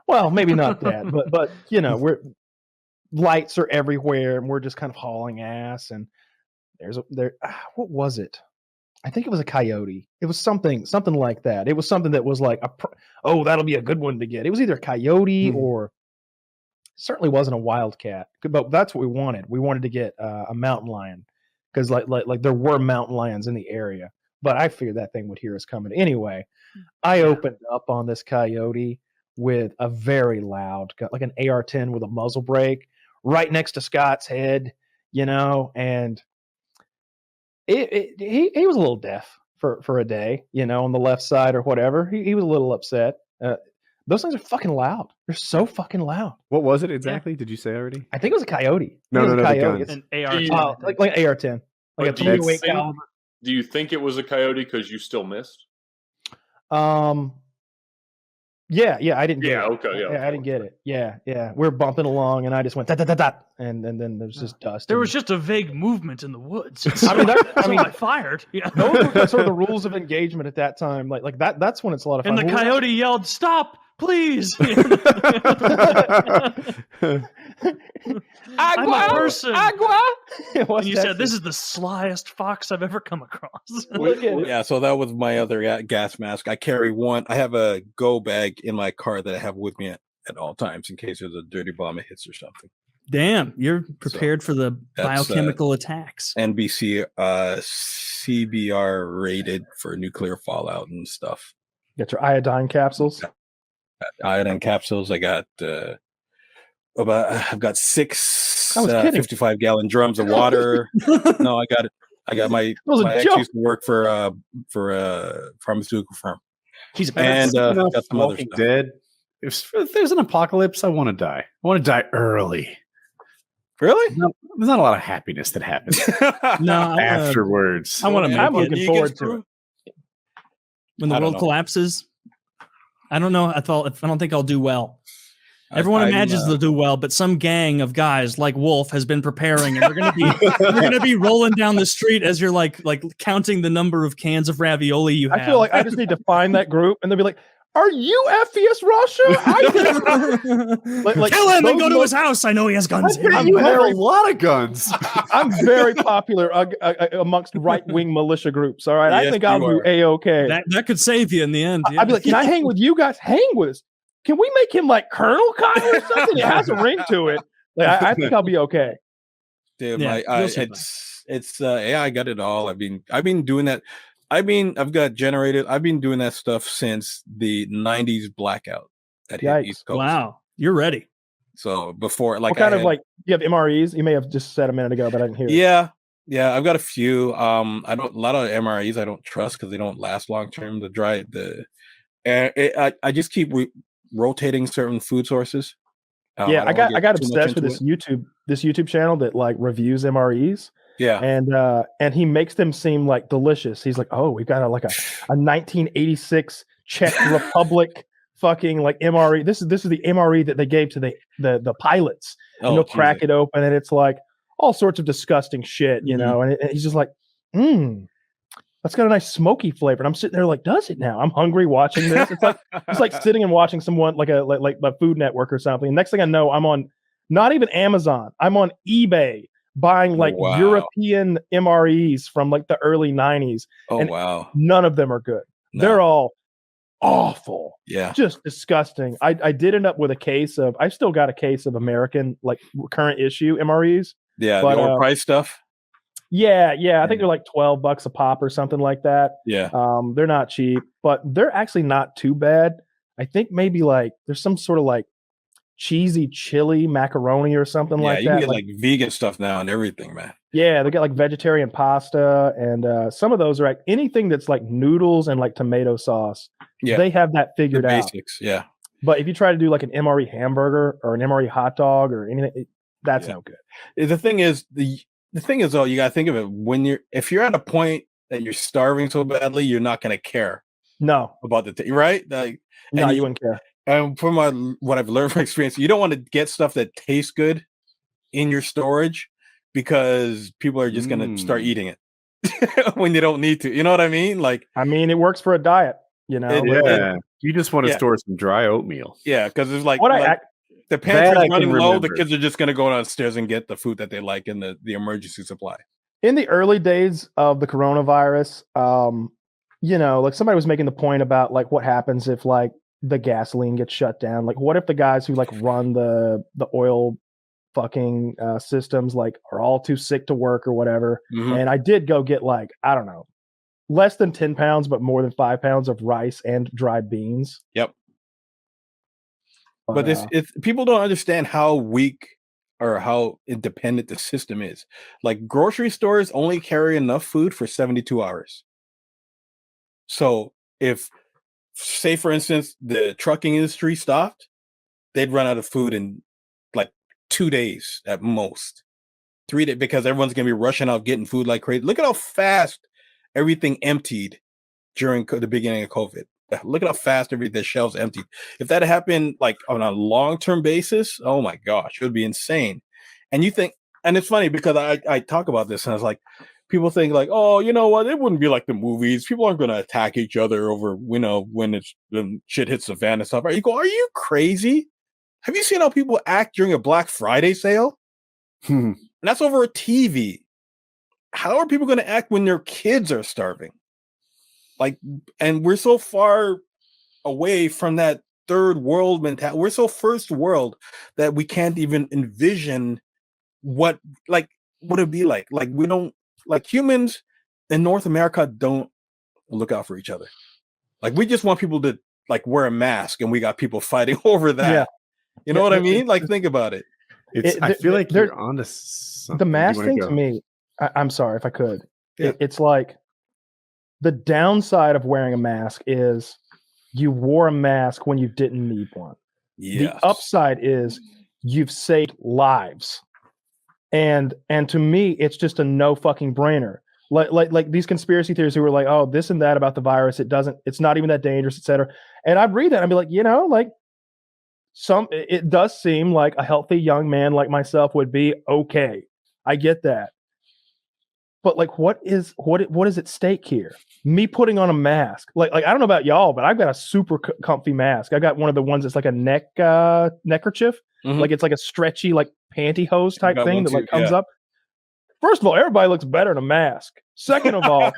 Well, maybe not that, but we're lights are everywhere, and we're just kind of hauling ass. And what was it? I think it was a coyote. It was something like that. It was something that was like, that'll be a good one to get. It was either a coyote or certainly wasn't a wildcat, but that's what we wanted. We wanted to get a mountain lion because like there were mountain lions in the area, but I figured that thing would hear us coming. Anyway, I opened up on this coyote with a very loud, like an AR-10 with a muzzle brake right next to Scott's head, and he was a little deaf for a day, on the left side or whatever. He was a little upset. Those things are fucking loud. They're so fucking loud. What was it exactly? Did you say already? I think it was a coyote. No, coyote. It's an AR-10. Like an AR-10. Like a 308 caliber. Do you think it was a coyote because you still missed? Yeah, I didn't get it. Okay. I didn't get it. Yeah. We're bumping along, and I just went da-da-da-da, and then there's just dust. There was just a vague movement in the woods. I fired. Yeah. Those were sort of the rules of engagement at that time. Like that. That's when it's a lot of fun. And the coyote yelled, "Stop, please!" I'm a person. And you said, "This is the slyest fox I've ever come across." Yeah, so that was my other gas mask. I carry one. I have a go bag in my car that I have with me at all times in case there's a dirty bomb that hits or something. Damn, you're prepared for the biochemical attacks. NBC CBR rated for nuclear fallout and stuff. Get your iodine capsules. iodine capsules. I got I've got 6 55-gallon drums of water. No, I got it. I got my ex used to work for a pharmaceutical firm. Got some other stuff. Dead. If there's an apocalypse, I want to die. I want to die early. Really? No, there's not a lot of happiness that happens afterwards. I'm looking forward to it. When the world collapses, I don't know. I don't think I'll do well. Everyone imagines they'll do well, but some gang of guys like Wolf has been preparing, and they're gonna be rolling down the street as you're like counting the number of cans of ravioli you have. I feel like I just need to find that group, and they'll be like, "Are you FVS Russia?" Kill him and go to his house. I know he has guns. You have a lot of guns. I'm very popular amongst right-wing militia groups. All right, yes, I think I'll do a-okay. That could save you in the end. Yeah. I'd be like, "Can I hang with you guys? Hang with us. Can we make him like Colonel Connor or something? It has a ring to it. Like, I think I'll be okay." Dude, I got it all. I've been doing that. I've got generated. I've been doing that stuff since the '90s blackout that hit East Coast. Wow, you're ready. So before, like, what kind of like you have MREs? You may have just said a minute ago, but I didn't hear. Yeah, I've got a few. A lot of MREs I don't trust because they don't last long term. I just keep rotating certain food sources. I got obsessed with this YouTube channel that like reviews MREs. Yeah, and he makes them seem like delicious. He's like, "Oh, we've got a 1986 Czech Republic fucking like MRE. This is the MRE that they gave to the pilots. And you'll crack it open, and it's like all sorts of disgusting shit, you know." And he's just like, that's got a nice smoky flavor. And I'm sitting there like, does it now? I'm hungry watching this. It's like sitting and watching someone like a Food Network or something. And next thing I know, I'm on not even Amazon. I'm on eBay buying like European MREs from like the early 90s. None of them are good. No. They're all awful. Yeah. Just disgusting. I did end up with I've still got a case of American like current issue MREs. Yeah, but, the overpriced stuff. Yeah. I think they're like $12 a pop or something like that. Yeah. They're not cheap, but they're actually not too bad. I think maybe like there's some sort of like cheesy chili macaroni or something like that. Yeah, you can get like vegan stuff now and everything, man. Yeah, they get like vegetarian pasta, and some of those are like anything that's like noodles and like tomato sauce. Yeah, they have that figured out. Basics, yeah. But if you try to do like an MRE hamburger or an MRE hot dog or anything, that's no good. The thing is, though, you gotta think of it if you're at a point that you're starving so badly, you're not gonna care. No, about the thing, right? Like, no, you wouldn't care. And from what I've learned from experience, you don't want to get stuff that tastes good in your storage because people are just going to start eating it when they don't need to. You know what I mean? Like, it works for a diet, you know? You just want to store some dry oatmeal. Yeah, because it's like the pantry's running low. The kids are just going to go downstairs and get the food that they like in the emergency supply. In the early days of the coronavirus, like somebody was making the point about like what happens if like the gasoline gets shut down. Like, what if the guys who like run the oil fucking systems like are all too sick to work or whatever? And I did go get like, I don't know, less than 10 pounds, but more than 5 pounds of rice and dried beans. Yep. But people don't understand how weak or how independent the system is. Like, grocery stores only carry enough food for 72 hours. So if, say for instance, the trucking industry stopped, they'd run out of food in like 2 days at most, 3 days, because everyone's gonna be rushing out getting food like crazy. Look at how fast everything emptied during the beginning of COVID. Look at how fast the shelves emptied. If that happened like on a long-term basis, oh my gosh, it would be insane. And you think, and it's funny because I talk about this and I was like, people think like, oh, you know what? It wouldn't be like the movies. People aren't going to attack each other over, when shit hits the fan and stuff. Are you crazy? Have you seen how people act during a Black Friday sale? And that's over a TV. How are people going to act when their kids are starving? Like, and we're so far away from that third world mentality. We're so first world that we can't even envision what it'd be like. Like, we don't. Like, humans in North America don't look out for each other. Like, we just want people to like wear a mask, and we got people fighting over that. Yeah. You know what I mean? Like, think about it. I feel like you're onto something. The mask thing to me, I'm sorry if I could. It's like the downside of wearing a mask is you wore a mask when you didn't need one. Yes. The upside is you've saved lives. And to me, it's just a no fucking brainer. Like these conspiracy theorists who were like, oh, this and that about the virus, it's not even that dangerous, etc. And I'd read that and I'd be like, like it does seem like a healthy young man like myself would be okay. I get that. But like, what is at stake here? Me putting on a mask, like I don't know about y'all, but I've got a super comfy mask. I got one of the ones that's like a neckerchief, like it's like a stretchy like pantyhose type thing that like comes up. First of all, everybody looks better in a mask. Second of all,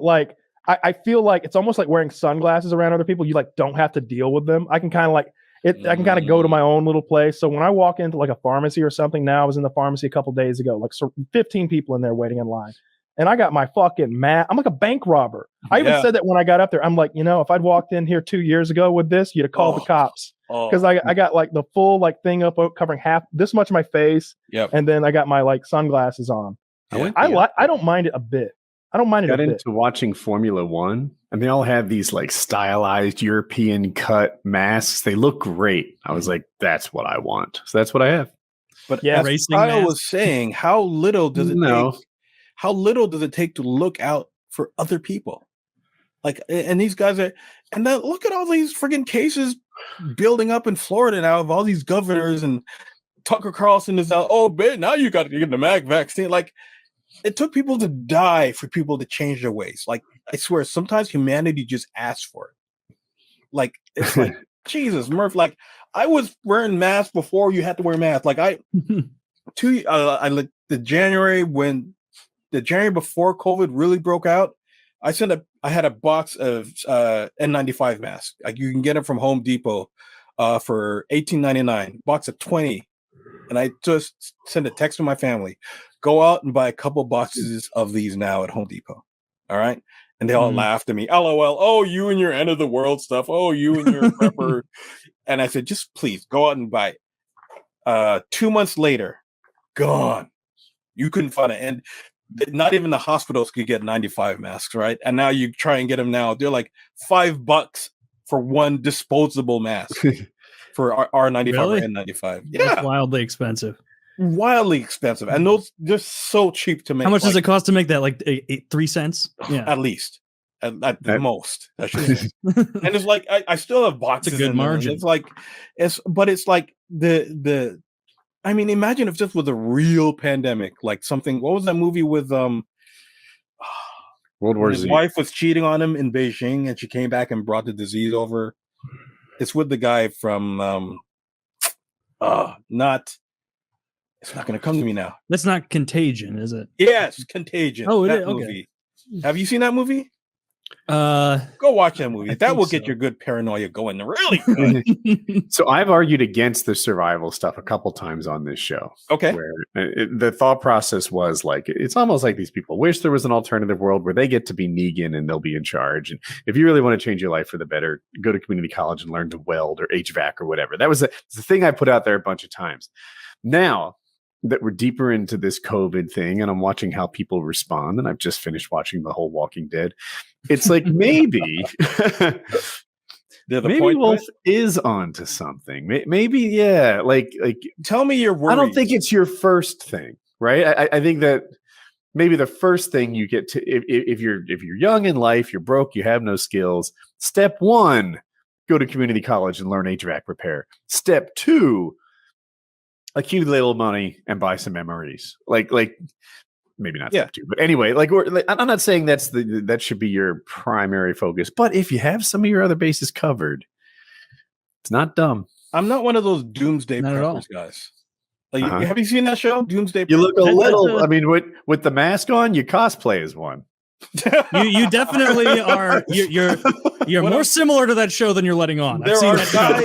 like I feel like it's almost like wearing sunglasses around other people. You like don't have to deal with them. I can kind of like I can kind of go to my own little place. So when I walk into like a pharmacy or something, now I was in the pharmacy a couple days ago, like 15 people in there waiting in line. And I got my fucking mask. I'm like a bank robber. I even said that when I got up there. I'm like, if I'd walked in here 2 years ago with this, you'd have called the cops. Because I got like the full like thing up covering half this much of my face. Yep. And then I got my like sunglasses on. I don't mind it a bit. I don't mind it a bit. Got into watching Formula One, and they all have these like stylized European cut masks. They look great. I was like, that's what I want. So that's what I have. But as Kyle was saying, how little does it take? How little does it take to look out for other people? Like, and these guys are, and then look at all these friggin' cases building up in Florida now of all these governors, and Tucker Carlson is out. Oh, man, now you got to get the MAC vaccine. Like, it took people to die for people to change their ways. Like, I swear, sometimes humanity just asks for it. Like, it's like, Jesus, Murph. Like, I was wearing masks before you had to wear masks. Like, the January before COVID really broke out, I had a box of N95 masks. Like, you can get them from Home Depot for $18.99, box of 20. And I just sent a text to my family, go out and buy a couple boxes of these now at Home Depot. All right. And they all laughed at me. LOL. Oh, you and your end of the world stuff. Oh, you and your prepper. And I said, just please go out and buy it. 2 months later, gone. You couldn't find it. And not even the hospitals could get 95 masks, right? And now you try and get them now. They're like $5 for one disposable mask for R95 really? or N95. Yeah. That's wildly expensive. Wildly expensive. And those, they're so cheap to make. How much does it cost to make that? Like 3 cents? Yeah. At least. At the most. And it's like, I still have boxes. It's a good margin. It's like, it's like the I mean, imagine if this was a real pandemic, like something. What was that movie with World War Z? His wife was cheating on him in Beijing, and she came back and brought the disease over. It's with the guy from it's not going to come to me now. That's not Contagion, is it? Yes, Contagion. Oh, that it is? movie. Okay. Have you seen that movie? Go watch that movie. That will get your good paranoia going really good. So I've argued against the survival stuff a couple times on this show. Okay. Where the thought process was like, it's almost like these people wish there was an alternative world where they get to be Negan and they'll be in charge. And if you really want to change your life for the better, go to community college and learn to weld or HVAC or whatever. That was the thing I put out there a bunch of times. Now that we're deeper into this COVID thing and I'm watching how people respond, and I've just finished watching the whole Walking Dead. It's like maybe Wolf is onto something. Maybe, yeah. Like tell me your worries. I don't think it's your first thing, right? I think that maybe the first thing you get to, if you're young in life, you're broke, you have no skills. Step 1, go to community college and learn HVAC repair. Step 2, accumulate a little money and buy some memories. Like maybe not step 2, but anyway, I'm not saying that should be your primary focus, but if you have some of your other bases covered, it's not dumb. I'm not one of those Doomsday preppers guys. Like, have you seen that show, Doomsday? You look a little. I mean, with the mask on, you cosplay as one. you definitely are. You're more similar to that show than you're letting on. There are guys,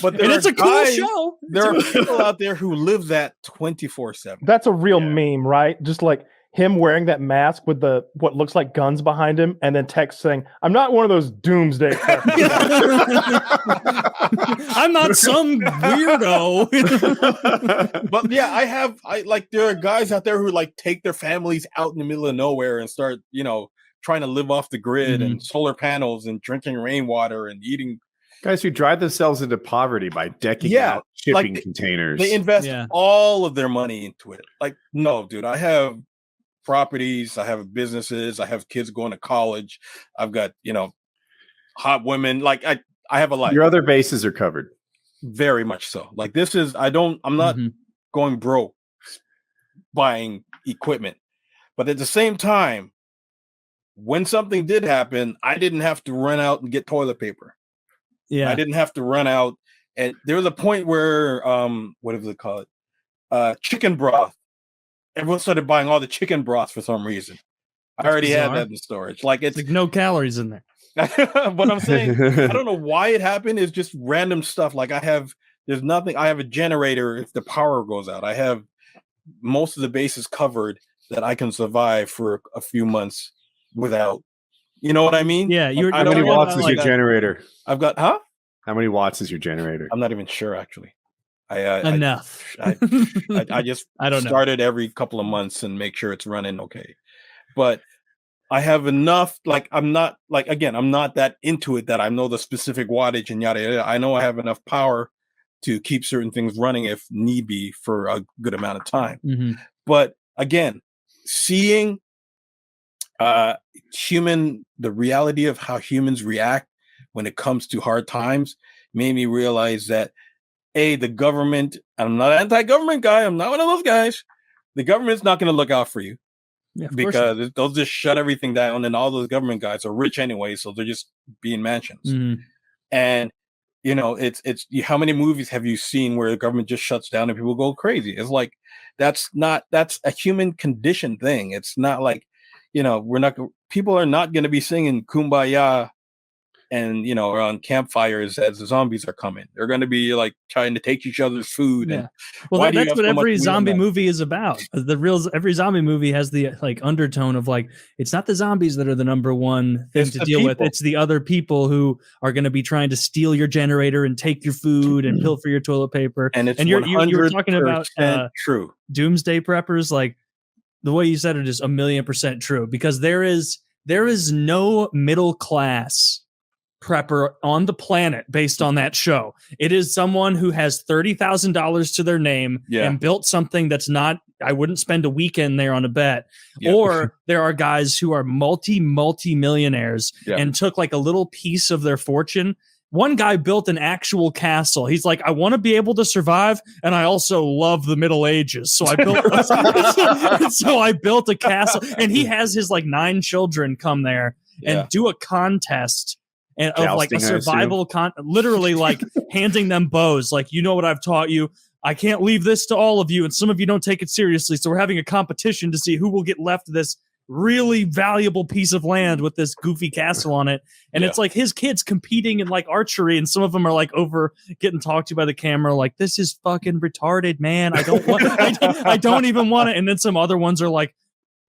but it's a cool show. There are people out there who live that 24/7. That's a real meme, right? Just like him wearing that mask with the what looks like guns behind him, and then text saying, "I'm not one of those doomsday preppers." I'm not some weirdo. But yeah, I like there are guys out there who like take their families out in the middle of nowhere and start, trying to live off the grid and solar panels and drinking rainwater and eating. Guys who drive themselves into poverty by decking out shipping containers. They invest all of their money into it. Like, no, dude, I have properties, I have businesses, I have kids going to college, I've got, hot women. Like I have a life. Your other bases are covered. Very much so. Like I'm not going broke buying equipment. But at the same time, when something did happen, I didn't have to run out and get toilet paper. Yeah. I didn't have to run out. And there was a point where, what do they call it? Chicken broth. Everyone started buying all the chicken broth for some reason. I already had that in storage. Like it's like no calories in there. But I'm saying, I don't know why it happened. It's just random stuff. Like there's nothing. I have a generator if the power goes out. I have most of the bases covered that I can survive for a few months without. You know what I mean? Yeah. How many watts is your generator? I've got, huh? How many watts is your generator? I'm not even sure, actually. Enough. I just I don't know. Started every couple of months and make sure it's running okay. But I have enough, like I'm not that into it that I know the specific wattage and yada yada. I know I have enough power to keep certain things running if need be for a good amount of time. Mm-hmm. But again, seeing the reality of how humans react when it comes to hard times made me realize that the government, I'm not an anti-government guy, I'm not one of those guys. The government's not going to look out for you. Yeah, because they'll just shut everything down, and all those government guys are rich anyway, so they're just being mansions. Mm-hmm. And it's how many movies have you seen where the government just shuts down and people go crazy? It's like that's a human condition thing. It's not like people are not going to be singing Kumbaya and around campfires as the zombies are coming. They're going to be like trying to take each other's food. Yeah. And well, that's what every zombie movie is about. Every zombie movie has the like undertone of like it's not the zombies that are the number one thing to deal with. It's the other people who are going to be trying to steal your generator and take your food and pilfer your toilet paper. And it's you were talking about true doomsday preppers. Like the way you said it is 1,000,000% true, because there is no middle class prepper on the planet based on that show. It is someone who has $30,000 to their name and built something that's not, I wouldn't spend a weekend there on a bet. Yeah. Or there are guys who are multi-millionaires and took like a little piece of their fortune. One guy built an actual castle. He's like, I want to be able to survive, and I also love the Middle Ages. So I built a castle, and he has his like 9 children come there and do a contest. And of like a survival literally like handing them bows, like, what I've taught you. I can't leave this to all of you, and some of you don't take it seriously. So we're having a competition to see who will get left this really valuable piece of land with this goofy castle on it. And it's like his kids competing in like archery, and some of them are like over getting talked to by the camera, like, this is fucking retarded, man. I don't want I don't even want it. And then some other ones are like,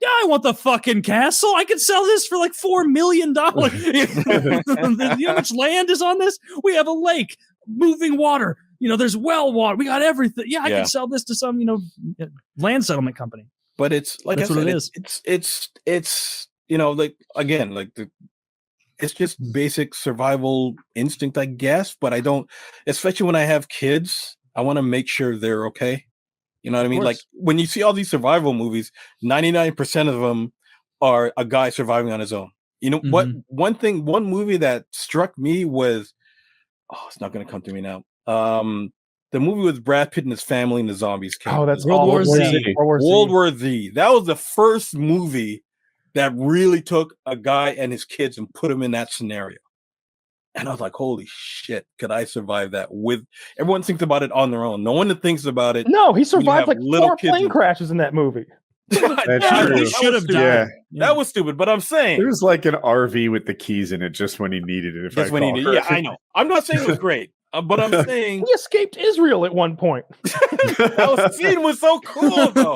yeah, I want the fucking castle. I could sell this for like $4 million. You know how much land is on this? We have a lake, moving water. There's well water. We got everything. Yeah, I can sell this to some, land settlement company. But it's like that's what it is. It's like again, like it's just basic survival instinct, I guess. But I don't, especially when I have kids, I want to make sure they're okay. You know what I mean? Like when you see all these survival movies, 99% of them are a guy surviving on his own. What? One movie that struck me was, it's not going to come to me now. The movie with Brad Pitt and his family and the zombies came. Oh, that's World War Z. World War Z. That was the first movie that really took a guy and his kids and put him in that scenario. And I was like, holy shit, could I survive that? With everyone thinks about it on their own. No one thinks about it. No, he survived like 4 plane crashes in that movie. That's true. He should have died. Yeah. That was stupid, but I'm saying it was like an RV with the keys in it just when he needed it. Just when he needed. Yeah, I know. I'm not saying it was great. But I'm saying he escaped Israel at one point. that scene was so cool, though.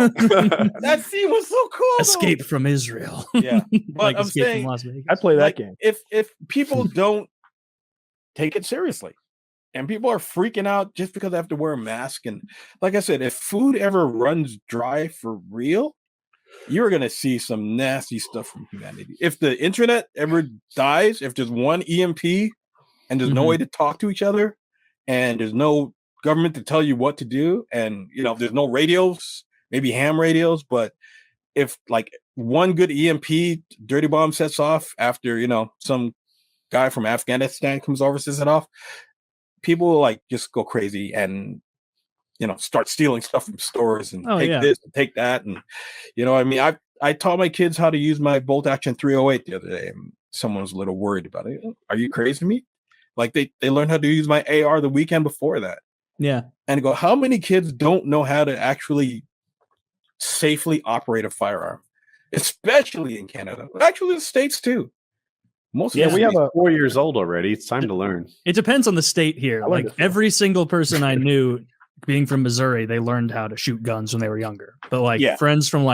That scene was so cool. Escape from Israel. Yeah, but Like I'm Escape from saying Las Vegas. I'd play that like, game. if people don't take it seriously, and people are freaking out just because they have to wear a mask, and like I said, if food ever runs dry for real, you're gonna see some nasty stuff from humanity. If the internet ever dies, if there's one EMP and there's no way to talk to each other, and there's no government to tell you what to do, and there's no radios, maybe ham radios, but if like one good EMP dirty bomb sets off after some guy from Afghanistan comes over, sets it off, people will like just go crazy and start stealing stuff from stores and take this and take that. And I mean, I taught my kids how to use my bolt action 308 the other day, and someone was a little worried about it. Are you crazy to me? Like they learned how to use my AR the weekend before that. Yeah. And go, how many kids don't know how to actually safely operate a firearm, especially in Canada? Actually, the States too. Most we have 4 years old already. It's time to learn. It depends on the state here. Like every single person I knew being from Missouri, they learned how to shoot guns when they were younger. But like friends from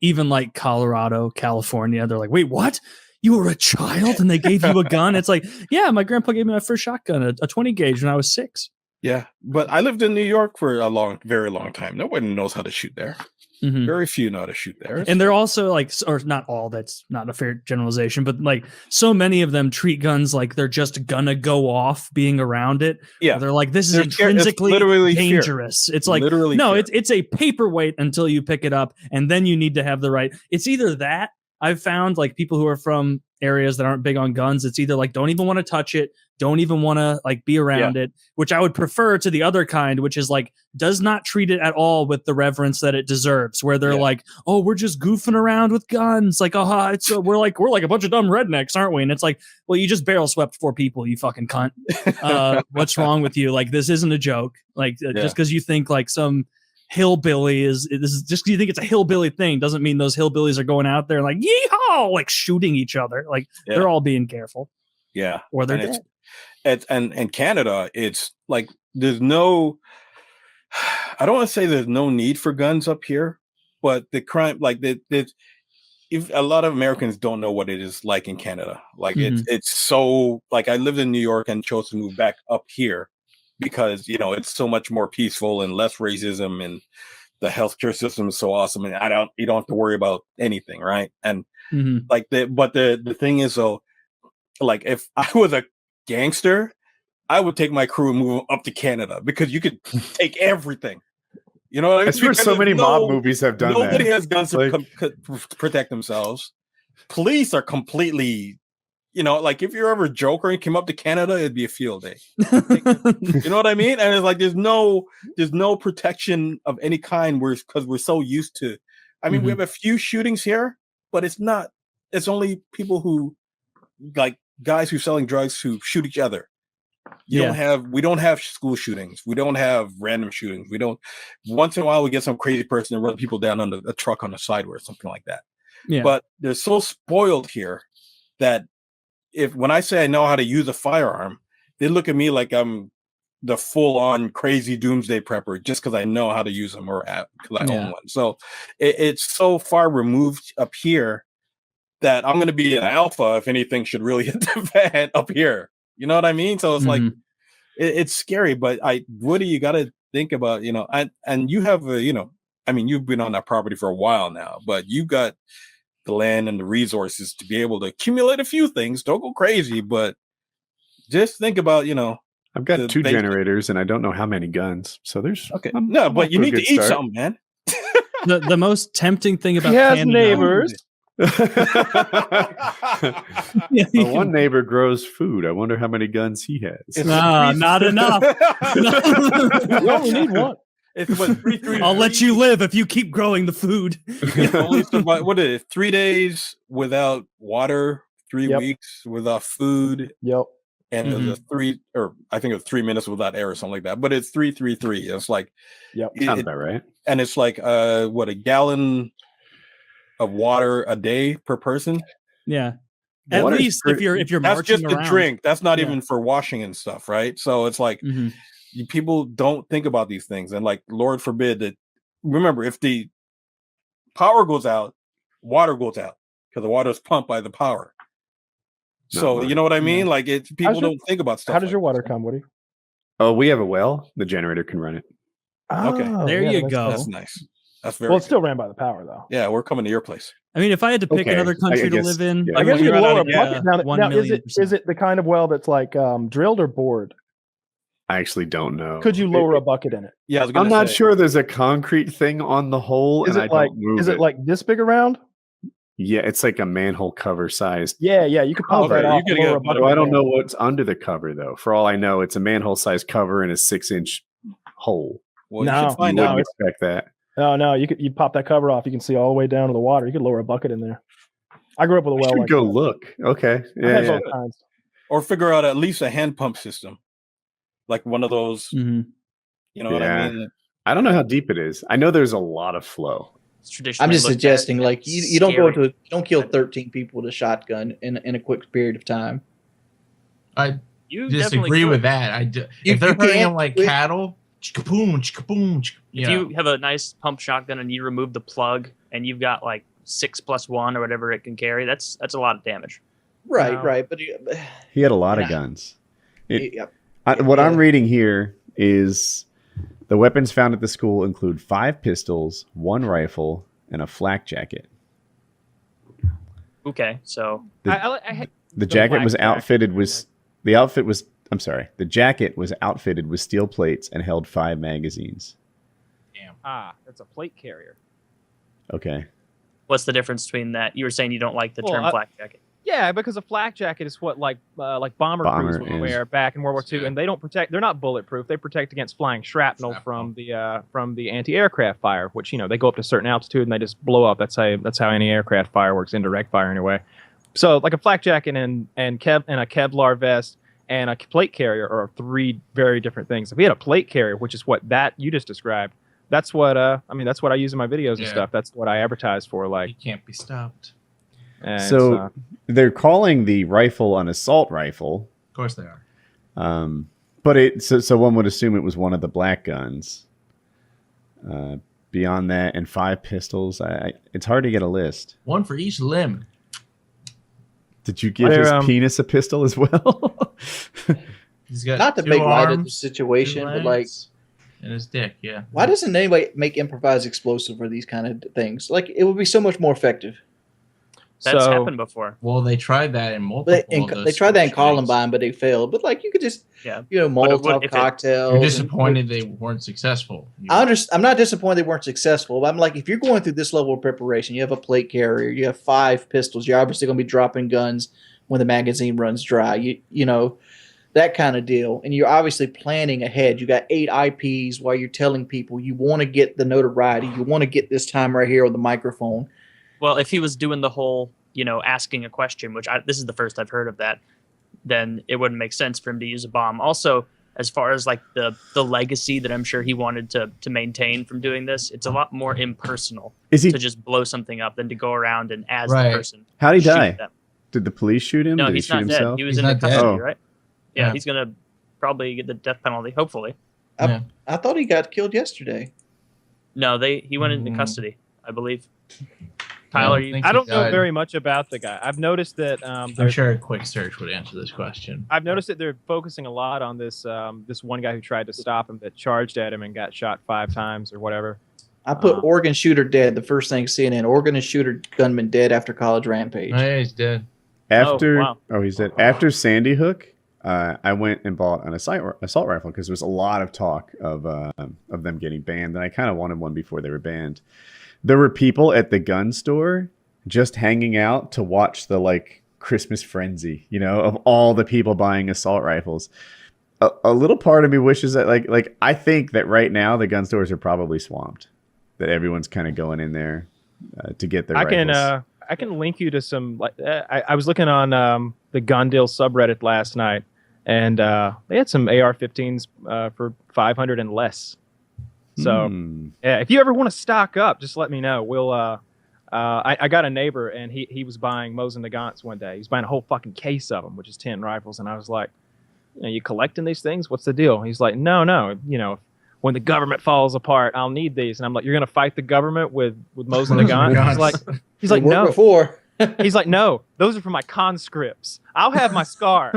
even Colorado, California, they're like, wait, what? You were a child and they gave you a gun? It's like, yeah, my grandpa gave me my first shotgun, a 20 gauge when I was 6. Yeah, but I lived in New York for a very long time. Nobody knows how to shoot there. Very few know how to shoot there. And they're also or not all, that's not a fair generalization, but like so many of them treat guns like they're just gonna go off being around it. Yeah. They're like, this is intrinsically dangerous. Fear. It's like, literally no, it's a paperweight until you pick it up, and then you need to have the right. It's either that. I've found like people who are from areas that aren't big on guns, it's either like don't even want to touch it, don't even want to like be around it, which I would prefer to the other kind, which is like does not treat it at all with the reverence that it deserves, where they're like, oh, we're just goofing around with guns, like we're like a bunch of dumb rednecks, aren't we? And it's like, well, you just barrel swept 4 people, you fucking cunt. What's wrong with you? Like, this isn't a joke. Like just because you think like some hillbilly this is just you think it's a hillbilly thing doesn't mean those hillbillies are going out there like yeehaw, like shooting each other. Like they're all being careful. Yeah. Or they're dead. And Canada, it's like there's no, I don't want to say there's no need for guns up here, but the crime, like if a lot of Americans don't know what it is like in Canada. Like it's so like I lived in New York and chose to move back up here because it's so much more peaceful and less racism, and the healthcare system is so awesome, and you don't have to worry about anything, right? And but the thing is though, like if I was a gangster, I would take my crew and move them up to Canada because you could take everything. You know what I mean? That's where so many mob movies have done Nobody that. has guns to protect themselves. Police are completely, like if you're ever a Joker and came up to Canada, it'd be a field day. You know what I mean? And it's like there's no protection of any kind because we're so used to. I mean, we have a few shootings here, but it's only people who like guys who are selling drugs who shoot each other. We don't have school shootings. We don't have random shootings. We don't. Once in a while, we get some crazy person to run people down on a truck on the sideway or something like that. Yeah. But they're so spoiled here that when I say I know how to use a firearm, they look at me like I'm the full-on crazy doomsday prepper just because I know how to use them or because I own one. So it's so far removed up here that I'm going to be an alpha if anything should really hit the fan up here. You know what I mean? So it's like it's scary, but what do you got to think about? And you have I mean, you've been on that property for a while now, but you got the land and the resources to be able to accumulate a few things. Don't go crazy, but just think about I've got 2 generators and I don't know how many guns. So there's but you need to eat something, man. The most tempting thing about Canada, neighbors. One neighbor grows food. I wonder how many guns he has. Not enough. You only need one. It's what 3 I'll let you live if you keep growing the food. Only survive, what is it? 3 days without water, 3 weeks without food. Yep. And there's I think it's 3 minutes without air or something like that. But it's 333. It's like sounds about right. And it's like a gallon of water a day per person. Yeah. At least if you're that's marching just around. a drink. That's not Yeah. even for washing and stuff, right? So it's like people don't think about these things, and like Lord forbid that. Remember, if the power goes out, water goes out because the water is pumped by the power. So you know what I mean? Like people don't think about stuff. How does your water come, Woody? Oh, we have a well. The generator can run it. Okay, there you go. That's nice. That's very well. It's still ran by the power, though. Yeah, we're coming to your place. I mean, if I had to pick another country to live in, I guess you lower a bucket down. Now, is it the kind of well that's like drilled or bored? I actually don't know. Could you lower a bucket in it? Yeah, I'm not sure. There's a concrete thing on the hole, Is and it I like don't move is it like this big around? Yeah, it's like a manhole cover sized. Yeah. You could pop that off. So I don't know what's under the cover though. For all I know, it's a manhole sized cover and a 6-inch hole. Well, no, you should find you out. wouldn't expect that. No. You pop that cover off. You can see all the way down to the water. You could lower a bucket in there. I grew up with a well. Like go that. Look. Okay. Yeah. Both kinds. Or figure out at least a hand pump system, like one of those. You know what I mean? I don't know how deep it is. I know there's a lot of flow. I'm just suggesting, like you don't you don't kill 13 people with a shotgun in a quick period of time. I disagree with that. If they're hurting them like cattle, boom, boom. If you have a nice pump shotgun and you remove the plug and you've got like 6+1 or whatever it can carry, that's a lot of damage. Right. But he had a lot of guns. What I'm reading here is the weapons found at the school include 5 pistols, 1 rifle, and a flak jacket. Okay, so the jacket was outfitted with the jacket was outfitted with steel plates and held 5 magazines. Damn. That's a plate carrier. Okay. What's the difference between that? You were saying you don't like the term flak jacket. Yeah, because a flak jacket is what like bomber crews would wear back in World War II, and they don't protect. They're not bulletproof. They protect against flying shrapnel from the anti-aircraft fire, which they go up to a certain altitude and they just blow up. That's how anti-aircraft fire works, indirect fire anyway. So like a flak jacket and a Kevlar vest and a plate carrier are 3 very different things. If we had a plate carrier, which is what that you just described, that's what that's what I use in my videos and stuff. That's what I advertise for. Like, you can't be stopped. So they're calling the rifle an assault rifle. Of course they are. But so one would assume it was one of the black guns. Beyond that, and 5 pistols. It's hard to get a list. 1 for each limb. Did you give his penis a pistol as well? He's got not to make light of the situation, but like. And his dick, yeah. Why doesn't anybody make improvised explosive for these kind of things? Like, it would be so much more effective. That's happened before. Well, they tried that in multiple. They tried that in Columbine, but they failed. But like, you could just, Molotov cocktails. You're disappointed they weren't successful. I'm not disappointed they weren't successful. But I'm like, if you're going through this level of preparation, you have a plate carrier, you have 5 pistols. You're obviously going to be dropping guns when the magazine runs dry. You know, that kind of deal. And you're obviously planning ahead. You got 8 IPs while you're telling people you want to get the notoriety. You want to get this time right here on the microphone. Well, if he was doing the whole, asking a question, which this is the first I've heard of that, then it wouldn't make sense for him to use a bomb. Also, as far as like the legacy that I'm sure he wanted to maintain from doing this, it's a lot more impersonal to just blow something up than to go around and as the person. How'd he die? Them. Did the police shoot him? No, Did he's he shoot not himself? dead. He was in the custody, right? Yeah, he's gonna probably get the death penalty, hopefully. I thought he got killed yesterday. No, he went into custody, I believe. Tyler, I don't know very much about the guy. I've noticed that I'm sure a quick search would answer this question. I've noticed that they're focusing a lot on this this one guy who tried to stop him that charged at him and got shot 5 times or whatever. I put Oregon shooter dead. The first thing CNN, Oregon shooter gunman dead after college rampage. Oh, yeah, he's dead. He's dead. After Sandy Hook, I went and bought an assault rifle because there was a lot of talk of them getting banned, and I kind of wanted one before they were banned. There were people at the gun store just hanging out to watch the Christmas frenzy, of all the people buying assault rifles. A little part of me wishes that I think that right now the gun stores are probably swamped, that everyone's kind of going in there to get their rifles. I can link you to some. I was looking on the Gun Deal subreddit last night, and they had some AR-15s for $500 and less. So yeah, if you ever want to stock up, just let me know. We'll I got a neighbor, and he was buying Mosin Nagants one day. He's buying a whole fucking case of them, which is 10 rifles. And I was like, you collecting these things? What's the deal? He's like, no. When the government falls apart, I'll need these. And I'm like, you're gonna fight the government with Mosin Nagants? He's like, no. Before. He's like, no, those are for my conscripts. I'll have my scar.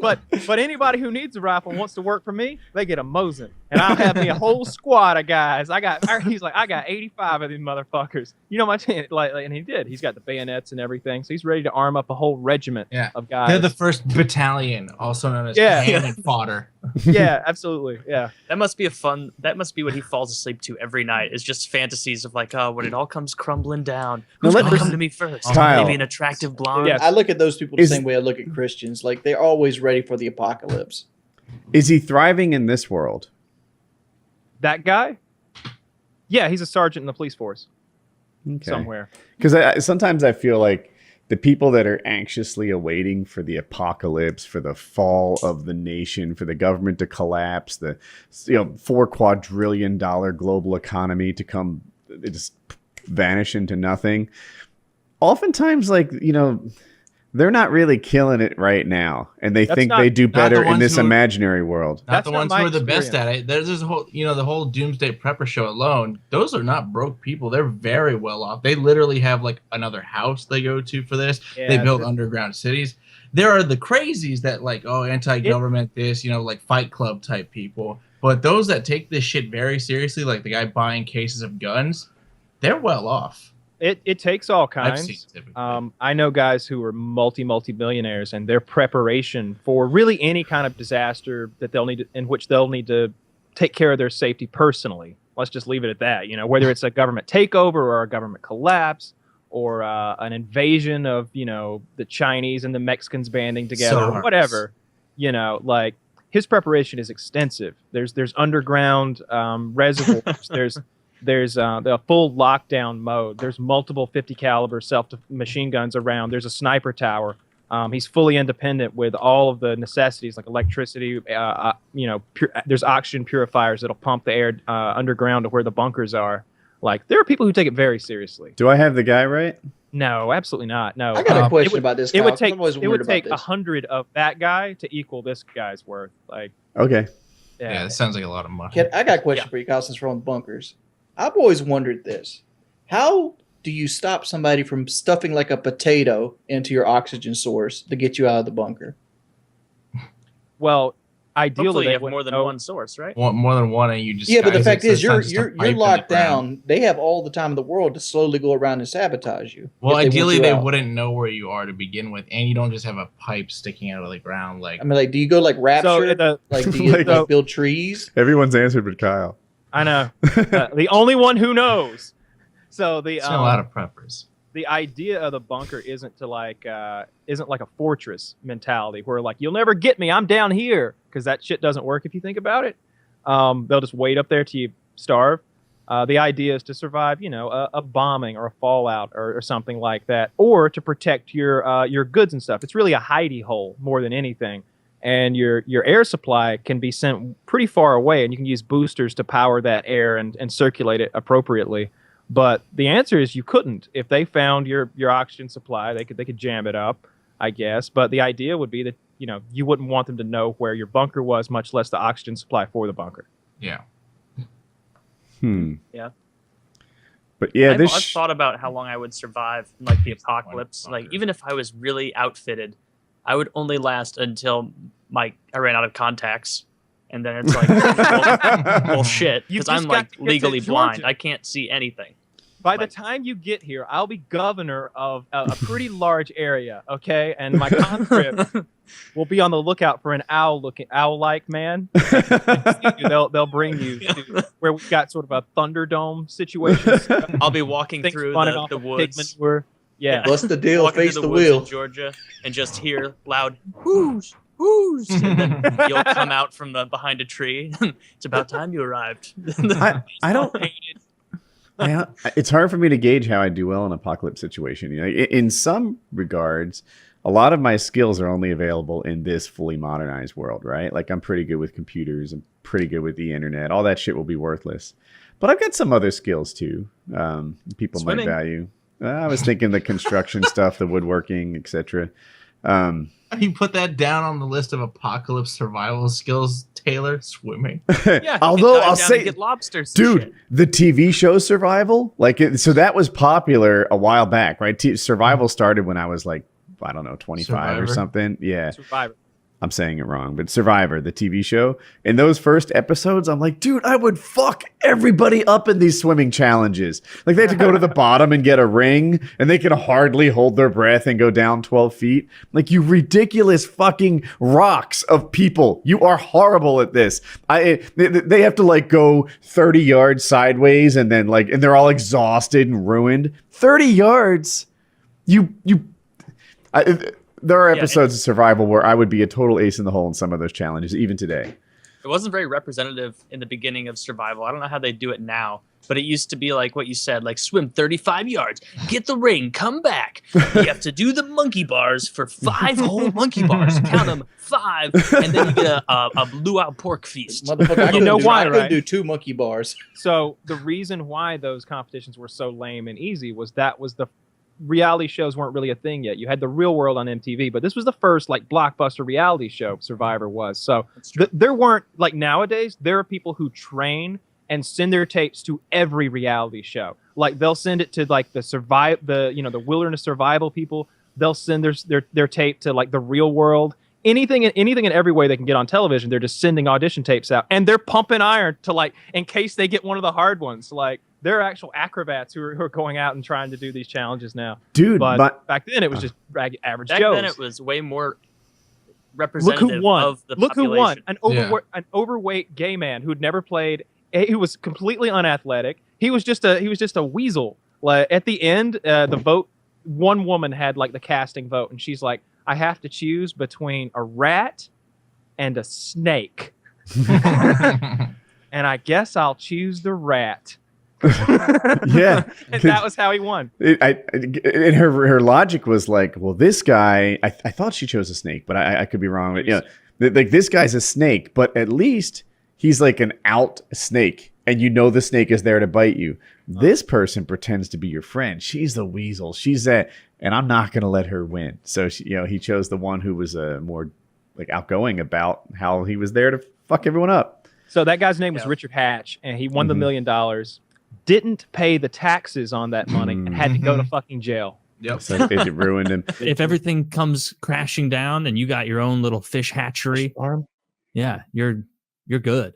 But anybody who needs a rifle and wants to work for me, they get a Mosin. And I'll have me a whole squad of guys. He's like, I got 85 of these motherfuckers. You know my team, and he did. He's got the bayonets and everything. So he's ready to arm up a whole regiment of guys. They're the first battalion, also known as cannon fodder. Yeah, absolutely. Yeah. That must be what he falls asleep to every night, is just fantasies of like, oh, when it all comes crumbling down, who's going to come to me first? Kyle. Maybe an attractive blonde. Yeah, I look at those people the same way I look at Christians. Like, they're always ready for the apocalypse. Is he thriving in this world? That guy? Yeah, he's a sergeant in the police force. Somewhere. Because sometimes I feel like the people that are anxiously awaiting for the apocalypse, for the fall of the nation, for the government to collapse, the $4 quadrillion global economy to come just vanish into nothing. Oftentimes, they're not really killing it right now, and they think they do better in this imaginary world. Not the ones who are the best at it. There's this whole, the whole Doomsday Prepper show alone. Those are not broke people. They're very well off. They literally have like another house they go to for this. Yeah, they build underground cities. There are the crazies that like, anti-government this, like Fight Club type people. But those that take this shit very seriously, like the guy buying cases of guns, they're well off. It takes all kinds. I know guys who are multi-billionaires, and their preparation for really any kind of disaster that in which they'll need to take care of their safety personally. Let's just leave it at that. Whether it's a government takeover or a government collapse or an invasion of the Chinese and the Mexicans banding together, or whatever. Like his preparation is extensive. There's underground reservoirs. There's the full lockdown mode. There's multiple 50 caliber machine guns around. There's a sniper tower. He's fully independent with all of the necessities like electricity. There's oxygen purifiers that'll pump the air underground to where the bunkers are. Like, there are people who take it very seriously. Do I have the guy right? No, absolutely not. No. I got a question about this. It would take 100 of that guy to equal this guy's worth. Like, okay. Yeah, that sounds like a lot of money. I got a question for you, Kyle, since we're on bunkers. I've always wondered this. How do you stop somebody from stuffing like a potato into your oxygen source to get you out of the bunker? Well, ideally hopefully you have more than one source, right? More than one, and you just but the fact is you're locked down. They have all the time in the world to slowly go around and sabotage you. Well, ideally they wouldn't know where you are to begin with, and you don't just have a pipe sticking out of the ground. Like, do you go like Rapture? Do you build trees? Everyone's answered but Kyle. I know. The only one who knows. So a lot of preppers. The idea of the bunker isn't like a fortress mentality where like, you'll never get me, I'm down here, because that shit doesn't work if you think about it. They'll just wait up there till you starve. The idea is to survive, a bombing or a fallout or something like that, or to protect your goods and stuff. It's really a hidey hole more than anything. And your air supply can be sent pretty far away, and you can use boosters to power that air and circulate it appropriately. But the answer is you couldn't. If they found your oxygen supply, they could jam it up, I guess. But the idea would be that you wouldn't want them to know where your bunker was, much less the oxygen supply for the bunker. Yeah. Yeah. But yeah, I've thought about how long I would survive in like the apocalypse. Like, even if I was really outfitted, I would only last until I ran out of contacts, and then it's like, well shit, because I'm like legally blind. I can't see anything. By the time you get here, I'll be governor of a pretty large area, okay? And my conscripts will be on the lookout for an owl-like man. They'll bring you to where we've got sort of a Thunderdome situation. I'll be walking through the woods. Yeah. What's the deal? Face the wheel. In Georgia, and just hear loud whoos, whoos, and then you'll come out from behind a tree. It's about time you arrived. I don't. It's hard for me to gauge how I do well in an apocalypse situation. In some regards, a lot of my skills are only available in this fully modernized world, right? Like, I'm pretty good with computers. I'm pretty good with the internet. All that shit will be worthless. But I've got some other skills too. People Swimming. might value. I was thinking the construction stuff, the woodworking, etc. You put that down on the list of apocalypse survival skills, Taylor. Swimming. Yeah. Although dive I'll down say, and get lobsters. and dude, shit. the TV show Survival, so that was popular a while back, right? Survival started when I was like, I don't know, 25 or Survivor. something. Yeah. Survivor. I'm saying it wrong, but Survivor, the TV show, in those first episodes, I'm like, dude, I would fuck everybody up in these swimming challenges. Like they had to go to the bottom and get a ring, and they can hardly hold their breath and go down 12 feet. Like, you ridiculous fucking rocks of people. You are horrible at this. They have to like go 30 yards sideways, and then and they're all exhausted and ruined. 30 yards. There are episodes of Survival where I would be a total ace in the hole in some of those challenges, even today. It wasn't very representative in the beginning of Survival. I don't know how they do it now, but it used to be like what you said, like swim 35 yards, get the ring, come back. You have to do the monkey bars for 5 whole monkey bars. Count them 5, and then you get a luau pork feast. Motherfucker, You know why, I right? couldn't do 2 monkey bars. So the reason why those competitions were so lame and easy was the reality shows weren't really a thing yet. You had the Real World on MTV, but this was the first like blockbuster reality show Survivor was. So there weren't, like nowadays, there are people who train and send their tapes to every reality show. Like they'll send it to like the wilderness survival people. They'll send their tape to like the Real World. Anything in every way they can get on television, they're just sending audition tapes out, and they're pumping iron to like in case they get one of the hard ones. Like there are actual acrobats who are going out and trying to do these challenges now. Dude, but back then it was just average Back Joes. then it was way more representative Look who won. of the Look population. who won. An overweight gay man who'd never played. He was completely unathletic. He was just a weasel. Like at the end, the vote. One woman had like the casting vote, and she's like, I have to choose between a rat and a snake. And I guess I'll choose the rat. Yeah. And that was how he won. And her logic was like, well, this guy, I thought she chose a snake, but I could be wrong. But like this guy's a snake, but at least he's like an out snake, and the snake is there to bite you. This person pretends to be your friend. She's the weasel. She's that, and I'm not going to let her win. So he chose the one who was more like outgoing about how he was there to fuck everyone up. So that guy's name was Richard Hatch, and he won the $1 million. Didn't pay the taxes on that money and had to go to fucking jail. Yep. So it ruined him. If everything comes crashing down and you got your own little fish hatchery, yeah, you're good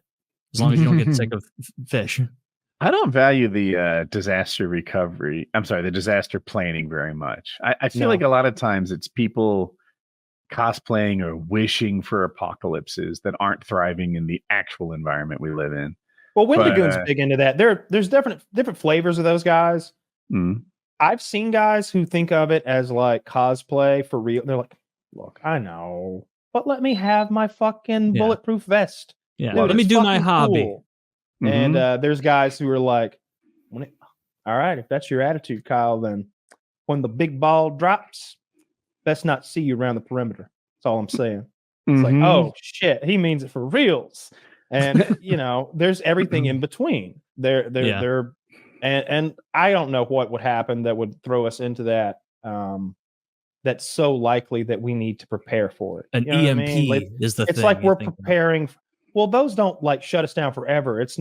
as long as you don't get sick of fish. I don't value the disaster recovery. I'm sorry, the disaster planning very much. I feel like a lot of times it's people cosplaying or wishing for apocalypses that aren't thriving in the actual environment we live in. Well, Wind Lagoon's big into that. There's different flavors of those guys. I've seen guys who think of it as like cosplay for real. They're like, look, I know, but let me have my fucking bulletproof vest. Yeah, Dude, let me it's do my fucking hobby. cool. And there's guys who are like, all right, if that's your attitude, Kyle, then when the big ball drops, best not see you around the perimeter. That's all I'm saying. It's like, oh shit, he means it for reals. And there's everything in between. And I don't know what would happen that would throw us into that. That's so likely that we need to prepare for it. An EMP is the thing. It's like we're preparing. Well, those don't like shut us down forever. It's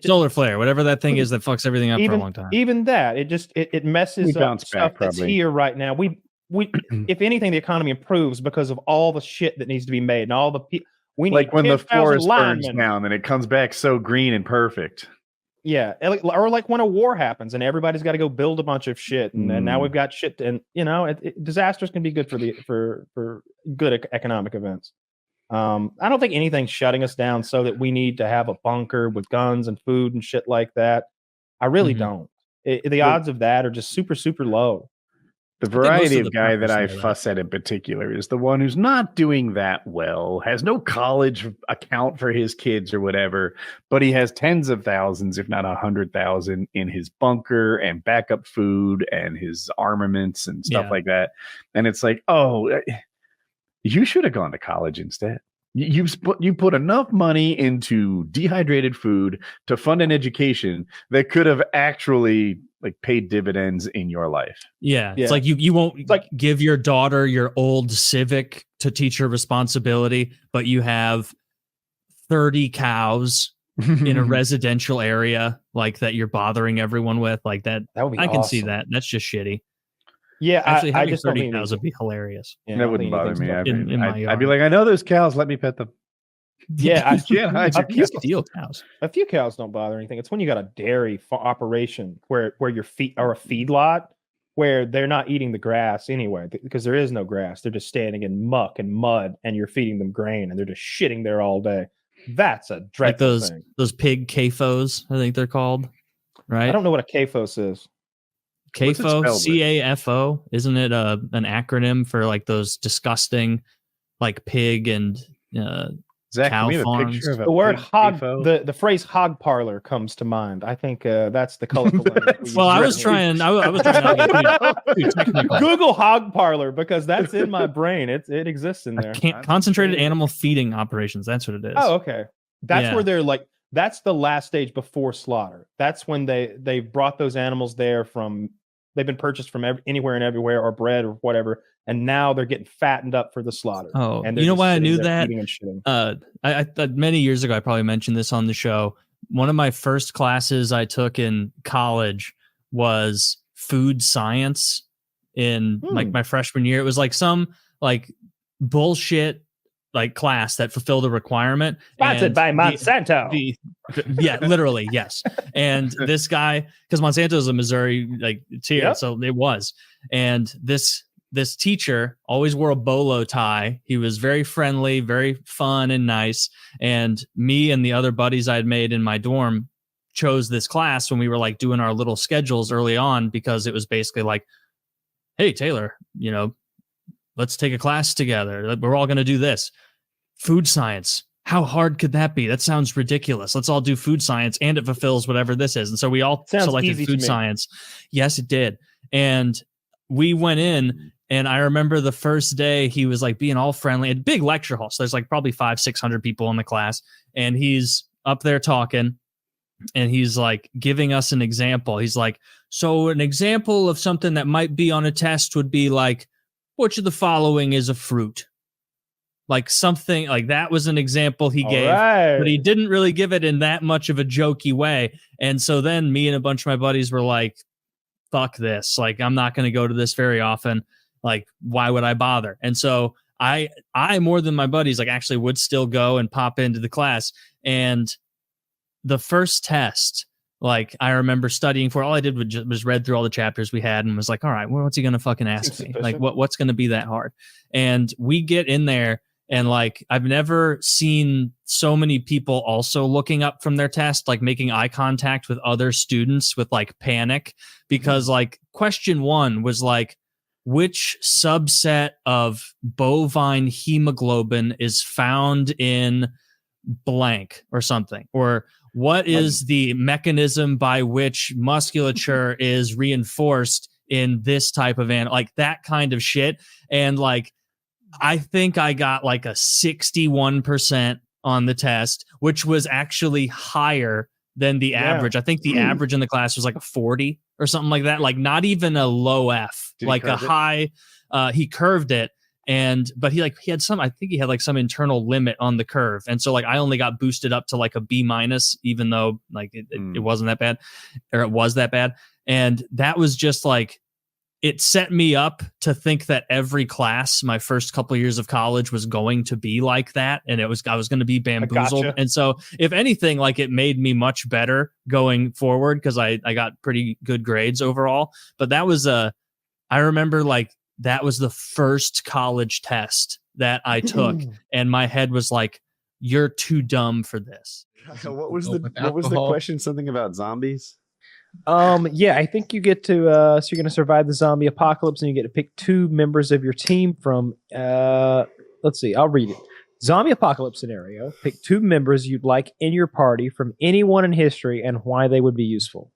solar flare, whatever that thing is that fucks everything up for a long time. Even that, it messes up stuff that's here right now. We if anything, the economy improves because of all the shit that needs to be made and all the people. We need like when the 10,000 forest burns linemen. down and it comes back so green and perfect. Yeah, or like when a war happens and everybody's got to go build a bunch of shit, and now we've got shit, and disasters can be good for good economic events. I don't think anything's shutting us down so that we need to have a bunker with guns and food and shit like that. I really don't. The odds of that are just super, super low. The variety of guy that I fuss at in particular is the one who's not doing that well, has no college account for his kids or whatever, but he has tens of thousands, if not 100,000 in his bunker and backup food and his armaments and stuff like that. And it's like, oh, you should have gone to college instead. You put enough money into dehydrated food to fund an education that could have actually like paid dividends in your life. Yeah. It's like you won't give your daughter your old Civic to teach her responsibility, but you have 30 cows in a residential area like that you're bothering everyone with like that. That would be I can see awesome. that. That's just shitty. Yeah, actually, I having just don't 30 think cows would be hilarious. Yeah, that wouldn't bother me. I'd be like, I know those cows. Let me pet them. Yeah, Steal cows. A few cows don't bother anything. It's when you got a dairy operation where your feet are a feedlot where they're not eating the grass anyway because there is no grass. They're just standing in muck and mud, and you're feeding them grain, and they're just shitting there all day. That's a dreadful like thing. those pig CAFOs, I think they're called. Right? I don't know what a CAFOs is. CAFO, CAFO, isn't it an acronym for like those disgusting like pig and Zach, cow can we have a farms? picture of The word hog, the phrase hog parlor comes to mind. I think that's the colorful language. Well, I was trying not to get too technical. Google hog parlor because that's in my brain. It exists in there. Concentrated animal feeding operations. That's what it is. Oh, okay. That's where they're like. That's the last stage before slaughter. That's when they brought those animals there from. They've been purchased from anywhere and everywhere, or bred or whatever, and now they're getting fattened up for the slaughter. Oh, and you know why I knew that? I many years ago, I probably mentioned this on the show. One of my first classes I took in college was food science in like my freshman year. It was like some like bullshit like class that fulfilled a requirement. Sponsored by Monsanto. Yeah, literally, yes. And this guy, because Monsanto is a Missouri like tier, so it was. And this teacher always wore a bolo tie. He was very friendly, very fun and nice. And me and the other buddies I had made in my dorm chose this class when we were like doing our little schedules early on because it was basically like, hey, Taylor, let's take a class together. We're all going to do this. Food science. How hard could that be? That sounds ridiculous. Let's all do food science and it fulfills whatever this is. And so we all selected food science. Yes, it did. And we went in and I remember the first day he was like being all friendly. A big lecture hall. So there's like probably 500-600 people in the class. And he's up there talking and he's like giving us an example. He's like, so an example of something that might be on a test would be like, which of the following is a fruit? Like something like that was an example he gave, but he didn't really give it in that much of a jokey way. And so then me and a bunch of my buddies were like, fuck this. Like, I'm not going to go to this very often. Like, why would I bother? And so I more than my buddies, like actually would still go and pop into the class. And the first test, like I remember studying for, all I did was read through all the chapters we had and was like, all right, well, what's he going to fucking ask me? Like, what's going to be that hard? And we get in there and like, I've never seen so many people also looking up from their test, like making eye contact with other students with like panic, because like question 1 was like, which subset of bovine hemoglobin is found in blank or something? Or what is the mechanism by which musculature is reinforced in this type of animal? Like that kind of shit. And like, I think I got like a 61% on the test, which was actually higher than the average. I think the average in the class was like a 40 or something like that. Like not even a low F, like a high. He curved it. But he had some, I think he had like some internal limit on the curve. And so like, I only got boosted up to like a B-, even though like it wasn't that bad, or it was that bad. And that was just like, it set me up to think that every class, my first couple of years of college, was going to be like that. And I was going to be bamboozled. And so if anything, like it made me much better going forward because I got pretty good grades overall. But that was I remember like, that was the first college test that I took, and my head was like, "You're too dumb for this." What was the question? Something about zombies? Yeah, I think you get to so you're going to survive the zombie apocalypse, and you get to pick 2 members of your team from. Let's see, I'll read it. Zombie apocalypse scenario. Pick 2 members you'd like in your party from anyone in history and why they would be useful.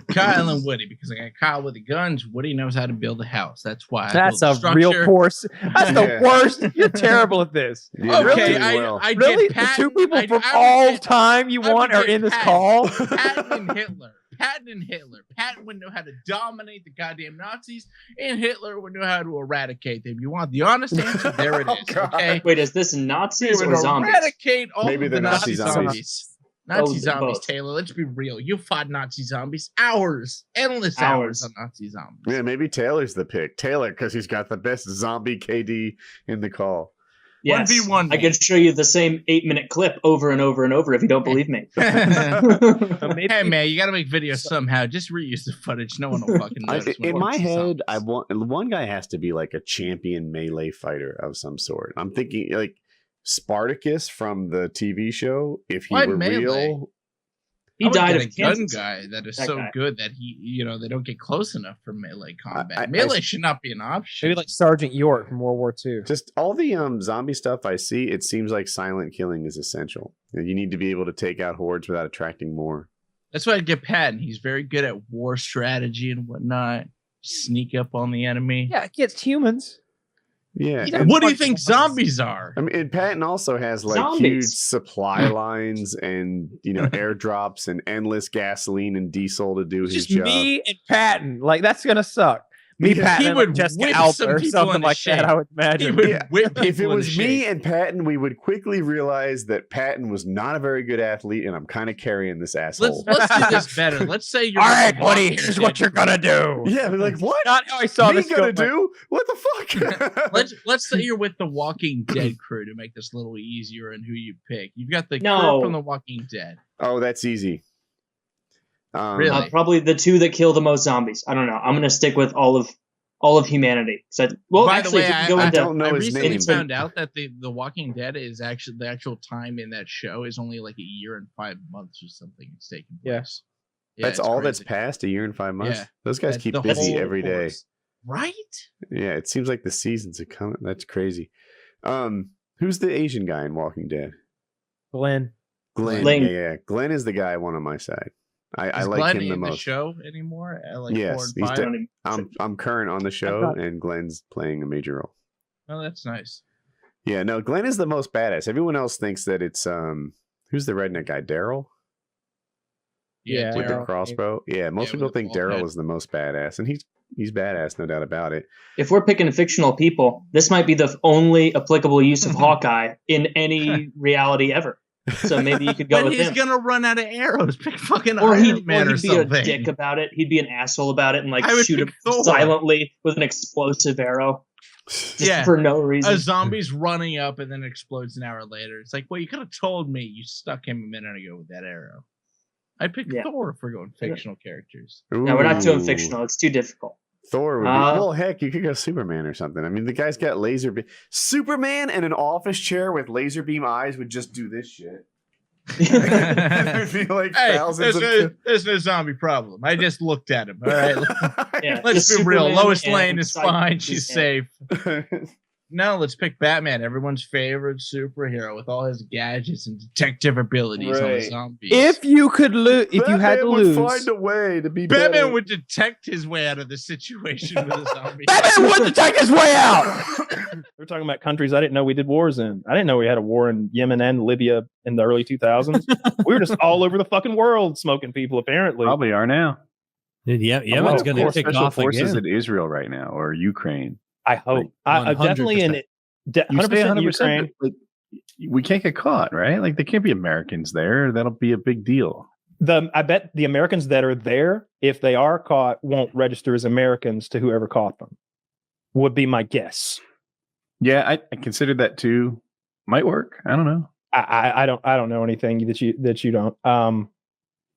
Kyle and Woody, because I got Kyle with the guns. Woody knows how to build a house. That's why. That's a real course. That's the worst. You're terrible at this. Yeah, okay, I really? get Patton, the two people from all time you want are in this call? Patton and Hitler. Patton would know how to dominate the goddamn Nazis, and Hitler would know how to eradicate them. You want the honest answer? There it is. Okay. Wait, is this Nazis or zombies? Eradicate all Maybe of the the Nazi Nazi zombies. zombies. Nazi Both. zombies, Taylor. Let's be real. You fought Nazi zombies. Endless hours on Nazi zombies. Yeah, maybe Taylor's the pick. Taylor, because he's got the best zombie KD in the call. Yes. 1v1. I can show you the same 8-minute clip over and over and over if you don't believe me. Hey man, you got to make videos somehow. Just reuse the footage. No one will fucking notice. In my head, I want one guy has to be like a champion melee fighter of some sort. I'm thinking like Spartacus from the TV show. If he were real, he died of a gun cancer. guy that is That so guy. good that they don't get close enough for melee combat. Melee should not be an option. Maybe like Sergeant York from World War II. just all the zombie stuff I see, it seems like silent killing is essential. You need to be able to take out hordes without attracting more. That's why I get Patton. He's very good at war strategy and whatnot. Sneak up on the enemy. Yeah, it gets humans. Yeah. What do you think zombies are? I mean, and Patton also has like Zombies. huge supply lines and airdrops and endless gasoline and diesel to do his Just job. me and Patton. Like that's gonna suck. Me, Yeah. Patton, He and would like Jessica whip Alba some or people something into like shape. that. I would He imagine. would Yeah. whip If it people was into me shape. and Patton, we would quickly realize that Patton was not a very good athlete, and I'm kind of carrying this asshole. Let's do this better. Let's say you're All right, buddy. Here's what you're gonna do. Yeah, but like what? Not how I saw Me this gonna film. do? What the fuck? Let's say you're with the Walking Dead crew to make this a little easier on who you pick. You've got the No. crew from the Walking Dead. Oh, that's easy. Really? Probably the two that kill the most zombies. I don't know. I'm gonna stick with all of humanity. By Actually, the way, if you go I into, don't know I his recently name. found out that the Walking Dead is actually the actual time in that show is only like a year and 5 months or something. It's taking place. Yeah, That's it's all crazy. that's passed, a year and 5 months. Yeah. Those guys That's keep the busy whole every day. course. Right? Yeah, it seems like the seasons are coming. That's crazy. Who's the Asian guy in Walking Dead? Glenn. Glenn. Glenn. Yeah. Glenn is the guy I want on my side. I Is like Glenn him the in the most. show anymore? At like 4 Yes, and he's 5? I'm current on the show, and Glenn's playing a major role. Oh, that's nice. Yeah, no, Glenn is the most badass. Everyone else thinks that it's who's the redneck guy? Daryl Yeah, with the Daryl. crossbow. Yeah, most Yeah, people with the think bald Daryl head. is the most badass, and he's badass, no doubt about it. if we're picking fictional people, this might be the only applicable use of Hawkeye in any reality ever. So maybe you could go But with he's him. gonna run out of arrows. Pick fucking Or Iron Man or he'd be something. a dick about it. He'd be an asshole about it and like I would shoot him pick Thor. silently with an explosive arrow. Just Yeah. for no reason. A zombie's running up and then explodes an hour later. It's like, well, you could have told me you stuck him a minute ago with that arrow. I picked Yeah. Thor if we're going fictional characters. No, we're not doing Ooh. fictional. It's too difficult. Thor would be Uh, well. Heck, you could go Superman or something. I mean, the guy's got laser beam. Superman in an office chair with laser beam eyes would just do this shit. There'd be like Hey, thousands there's no zombie problem. I just looked at him. All right, Yeah, let's just be real. Superman Lois and Lane is fine. Cyclops She's and- safe. No, let's pick Batman, everyone's favorite superhero with all his gadgets and detective abilities on Right. zombies. If you could lose, if you had to Batman would lose, find a way to be Batman better. would detect his way out of the situation with a zombie. Batman would take his way out. We're talking about countries I didn't know we did wars in. I didn't know we had a war in Yemen and Libya in the early 2000s. We were just all over the fucking world smoking people, apparently. Probably are now. Dude, yeah, Well, Yemen's of going to course, kick special off forces again. in Israel right now or Ukraine. I hope. I definitely in 100%. it. You say 100% Ukraine. Like, we can't get caught, right? Like there can't be Americans there. That'll be a big deal. I bet the Americans that are there, if they are caught, won't register as Americans to whoever caught them. Would be my guess. Yeah, I considered that too. Might work. I don't know. I don't know anything that you don't. I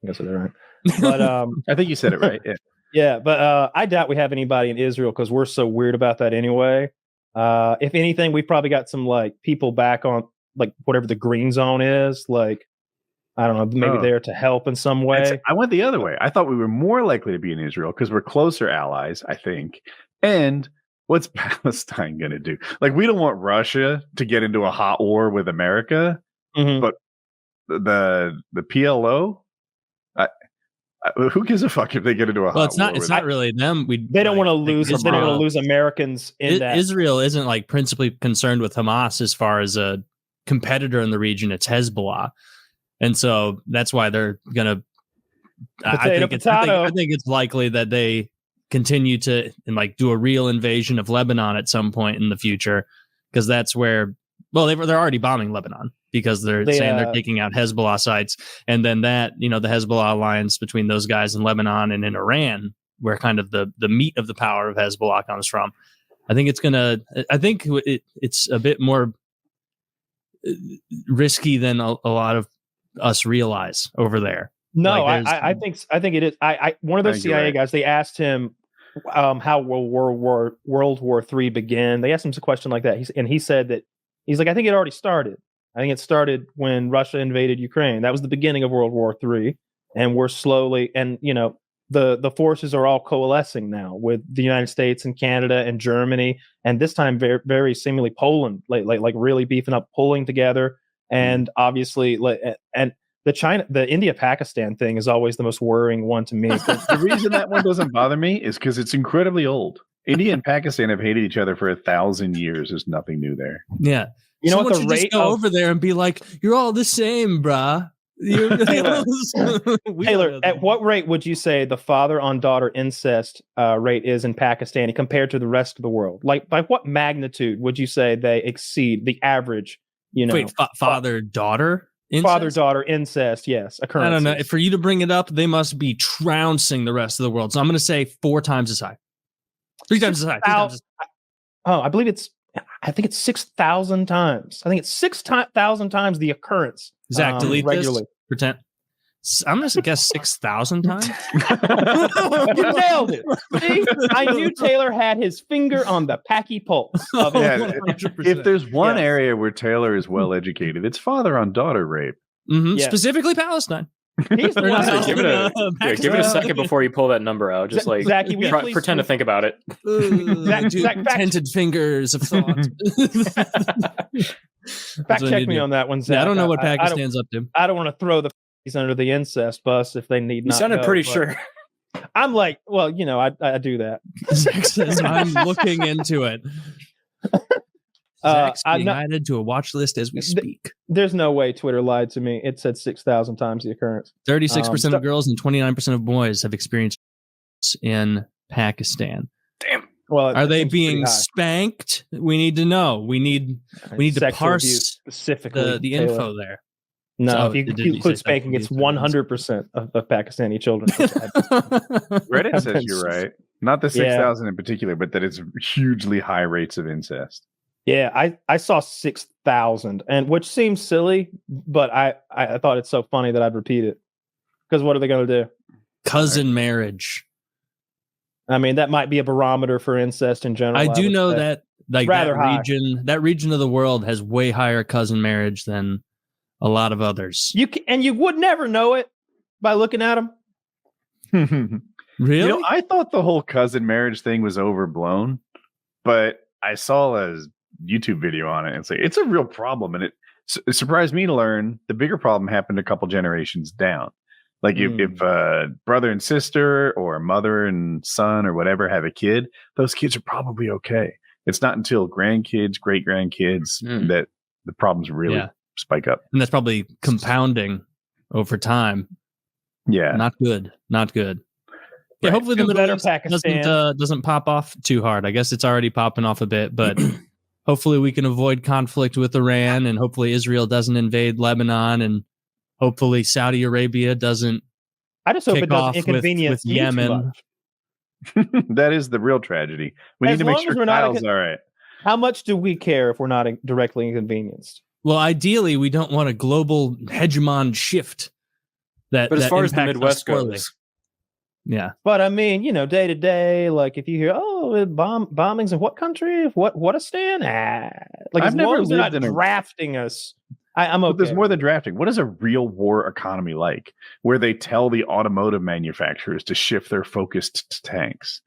guess they're right. But I think you said it right. Yeah. yeah, but I doubt we have anybody in Israel because we're so weird about that anyway. If anything, we've probably got some like people back on like whatever the green zone is. Like I don't know, maybe there to help in some way. I went the other way. I thought we were more likely to be in Israel because we're closer allies, I think. And what's Palestine going to do? Like, we don't want Russia to get into a hot war with America, but the PLO, Who gives a fuck if they get into a hot war? It's not really them. They don't want to lose. They don't want to lose Americans in that. Israel isn't like principally concerned with Hamas as far as a competitor in the region. It's Hezbollah, and so that's why they're gonna. I think it's likely that they continue to do a real invasion of Lebanon at some point in the future, because that's where. Well, they're already bombing Lebanon because they're saying they're taking out Hezbollah sites. And then that, the Hezbollah alliance between those guys in Lebanon and in Iran, where kind of the meat of the power of Hezbollah comes from. I think it's a bit more risky than a lot of us realize over there. No, I think it is. One of those CIA guys, they asked him how World War III began. They asked him a question like that. He said that he's like, I think it already started. I think it started when Russia invaded Ukraine. That was the beginning of World War III. And we're slowly, and the forces are all coalescing now with the United States and Canada and Germany, and this time very, very seemingly Poland, like really beefing up, pulling together, and obviously, and the India-Pakistan thing is always the most worrying one to me. The reason that one doesn't bother me is because it's incredibly old. India and Pakistan have hated each other for 1,000 years. There's nothing new there. Yeah. You know what the rate just go over there and be like, you're all the same, brah. Taylor, at what rate would you say the father on daughter incest rate is in Pakistan compared to the rest of the world? Like, by what magnitude would you say they exceed the average? Wait, father daughter incest? Father daughter incest, yes, occurrences. I don't know. For you to bring it up, they must be trouncing the rest of the world. So I'm going to say 4 times as high. 3 times as high. 3 times as high. Oh, I think it's 6,000 times. I think it's 6,000 times the occurrence. Zach, delete regularly. this. Pretend. I'm going to guess 6,000 times. You nailed it. See? I knew Taylor had his finger on the packy pulse. Of if there's one area where Taylor is well educated, it's father on daughter rape. Mm-hmm. Yes. Specifically Palestine. Give it a second before you pull that number out. Just pretend to think about it. Tented fingers of thought. Fact check me on that one, Zach. Yeah, I don't know what Pakistan's up to. I don't want to throw the under the incest bus if they need. You sounded pretty sure. I'm like, well, I do that. Zach says I'm looking into it. Zach's being added to a watch list as we speak. There's no way Twitter lied to me. It said 6,000 times the occurrence. 36% of girls and 29% of boys have experienced in Pakistan. Damn. Well, are they being spanked? We need to know. We need to parse specifically the info there. No, if you include spanking, it's 100% of Pakistani children. Reddit says you're right. Not the 6,000 in particular, but that it's hugely high rates of incest. Yeah, I saw 6,000, and which seems silly, but I thought it's so funny that I'd repeat it. Because what are they going to do? Cousin marriage. I mean, that might be a barometer for incest in general. I do know that that region of the world has way higher cousin marriage than a lot of others. You would never know it by looking at them. Really? I thought the whole cousin marriage thing was overblown, but I saw a YouTube video on it and say it's a real problem, and it surprised me to learn the bigger problem happened a couple generations down. Like if brother and sister or mother and son or whatever have a kid, those kids are probably okay. It's not until grandkids, great grandkids that the problems really spike up. And that's probably compounding over time. Yeah. Not good. Yeah, Right. hopefully the Middle East doesn't pop off too hard. I guess it's already popping off a bit, but hopefully we can avoid conflict with Iran, and hopefully Israel doesn't invade Lebanon, and hopefully Saudi Arabia doesn't. I just hope it doesn't inconvenience with Yemen. That is the real tragedy. We need to make sure Kyle's all right. How much do we care if we're not directly inconvenienced? Well, ideally, we don't want a global hegemon shift. But as far as the Midwest goes. Yeah. But I mean, day to day, like if you hear, bombings in what country? What a stand? Like as long as they're not drafting us, I'm okay. But there's more than drafting. What is a real war economy like where they tell the automotive manufacturers to shift their focus to tanks?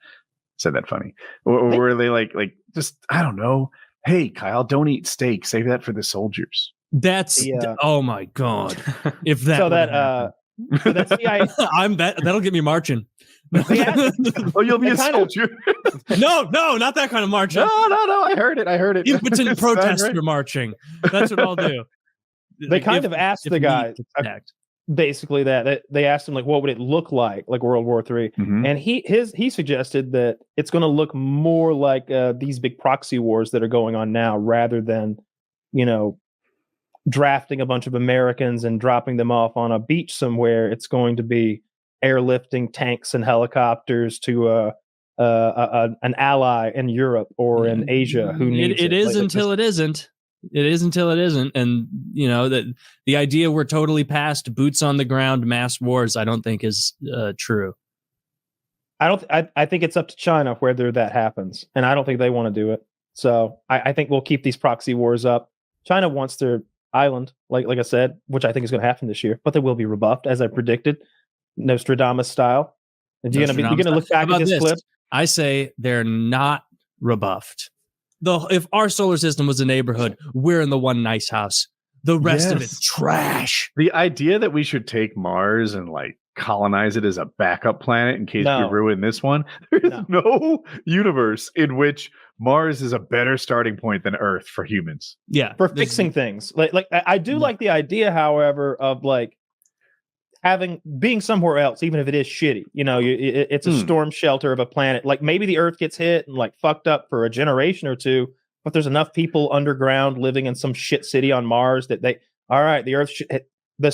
Said that funny. Or where they like just, I don't know. Hey, Kyle, don't eat steak. Save that for the soldiers. That's oh my God. If that So that's the idea. That'll get me marching. Oh, you'll be a soldier. No, not that kind of marching. No. I heard it. Impotent protester marching. That's what I'll do. They kind of asked the guy basically that they asked him like, what would it look like World War III? Mm-hmm. And he suggested that it's going to look more like these big proxy wars that are going on now, rather than, drafting a bunch of Americans and dropping them off on a beach somewhere. It's going to be airlifting tanks and helicopters to an ally in Europe or in Asia who needs it. It is until it isn't. It is until it isn't. And, that the idea we're totally past boots on the ground mass wars, I don't think is true. I think it's up to China whether that happens. And I don't think they want to do it. So I think we'll keep these proxy wars up. China wants their island, like I said, which I think is going to happen this year, but they will be rebuffed, as I predicted, Nostradamus style. And you're going to look back at this clip. I say they're not rebuffed. If our solar system was a neighborhood, we're in the one nice house. The rest of it's trash. The idea that we should take Mars and colonize it as a backup planet in case we ruin this one. There's no universe in which Mars is a better starting point than Earth for humans. Yeah, for fixing things. Like I do like the idea, however, of being somewhere else, even if it is shitty. It's a storm shelter of a planet. Like maybe the Earth gets hit and fucked up for a generation or two, but there's enough people underground living in some shit city on Mars that the Earth they're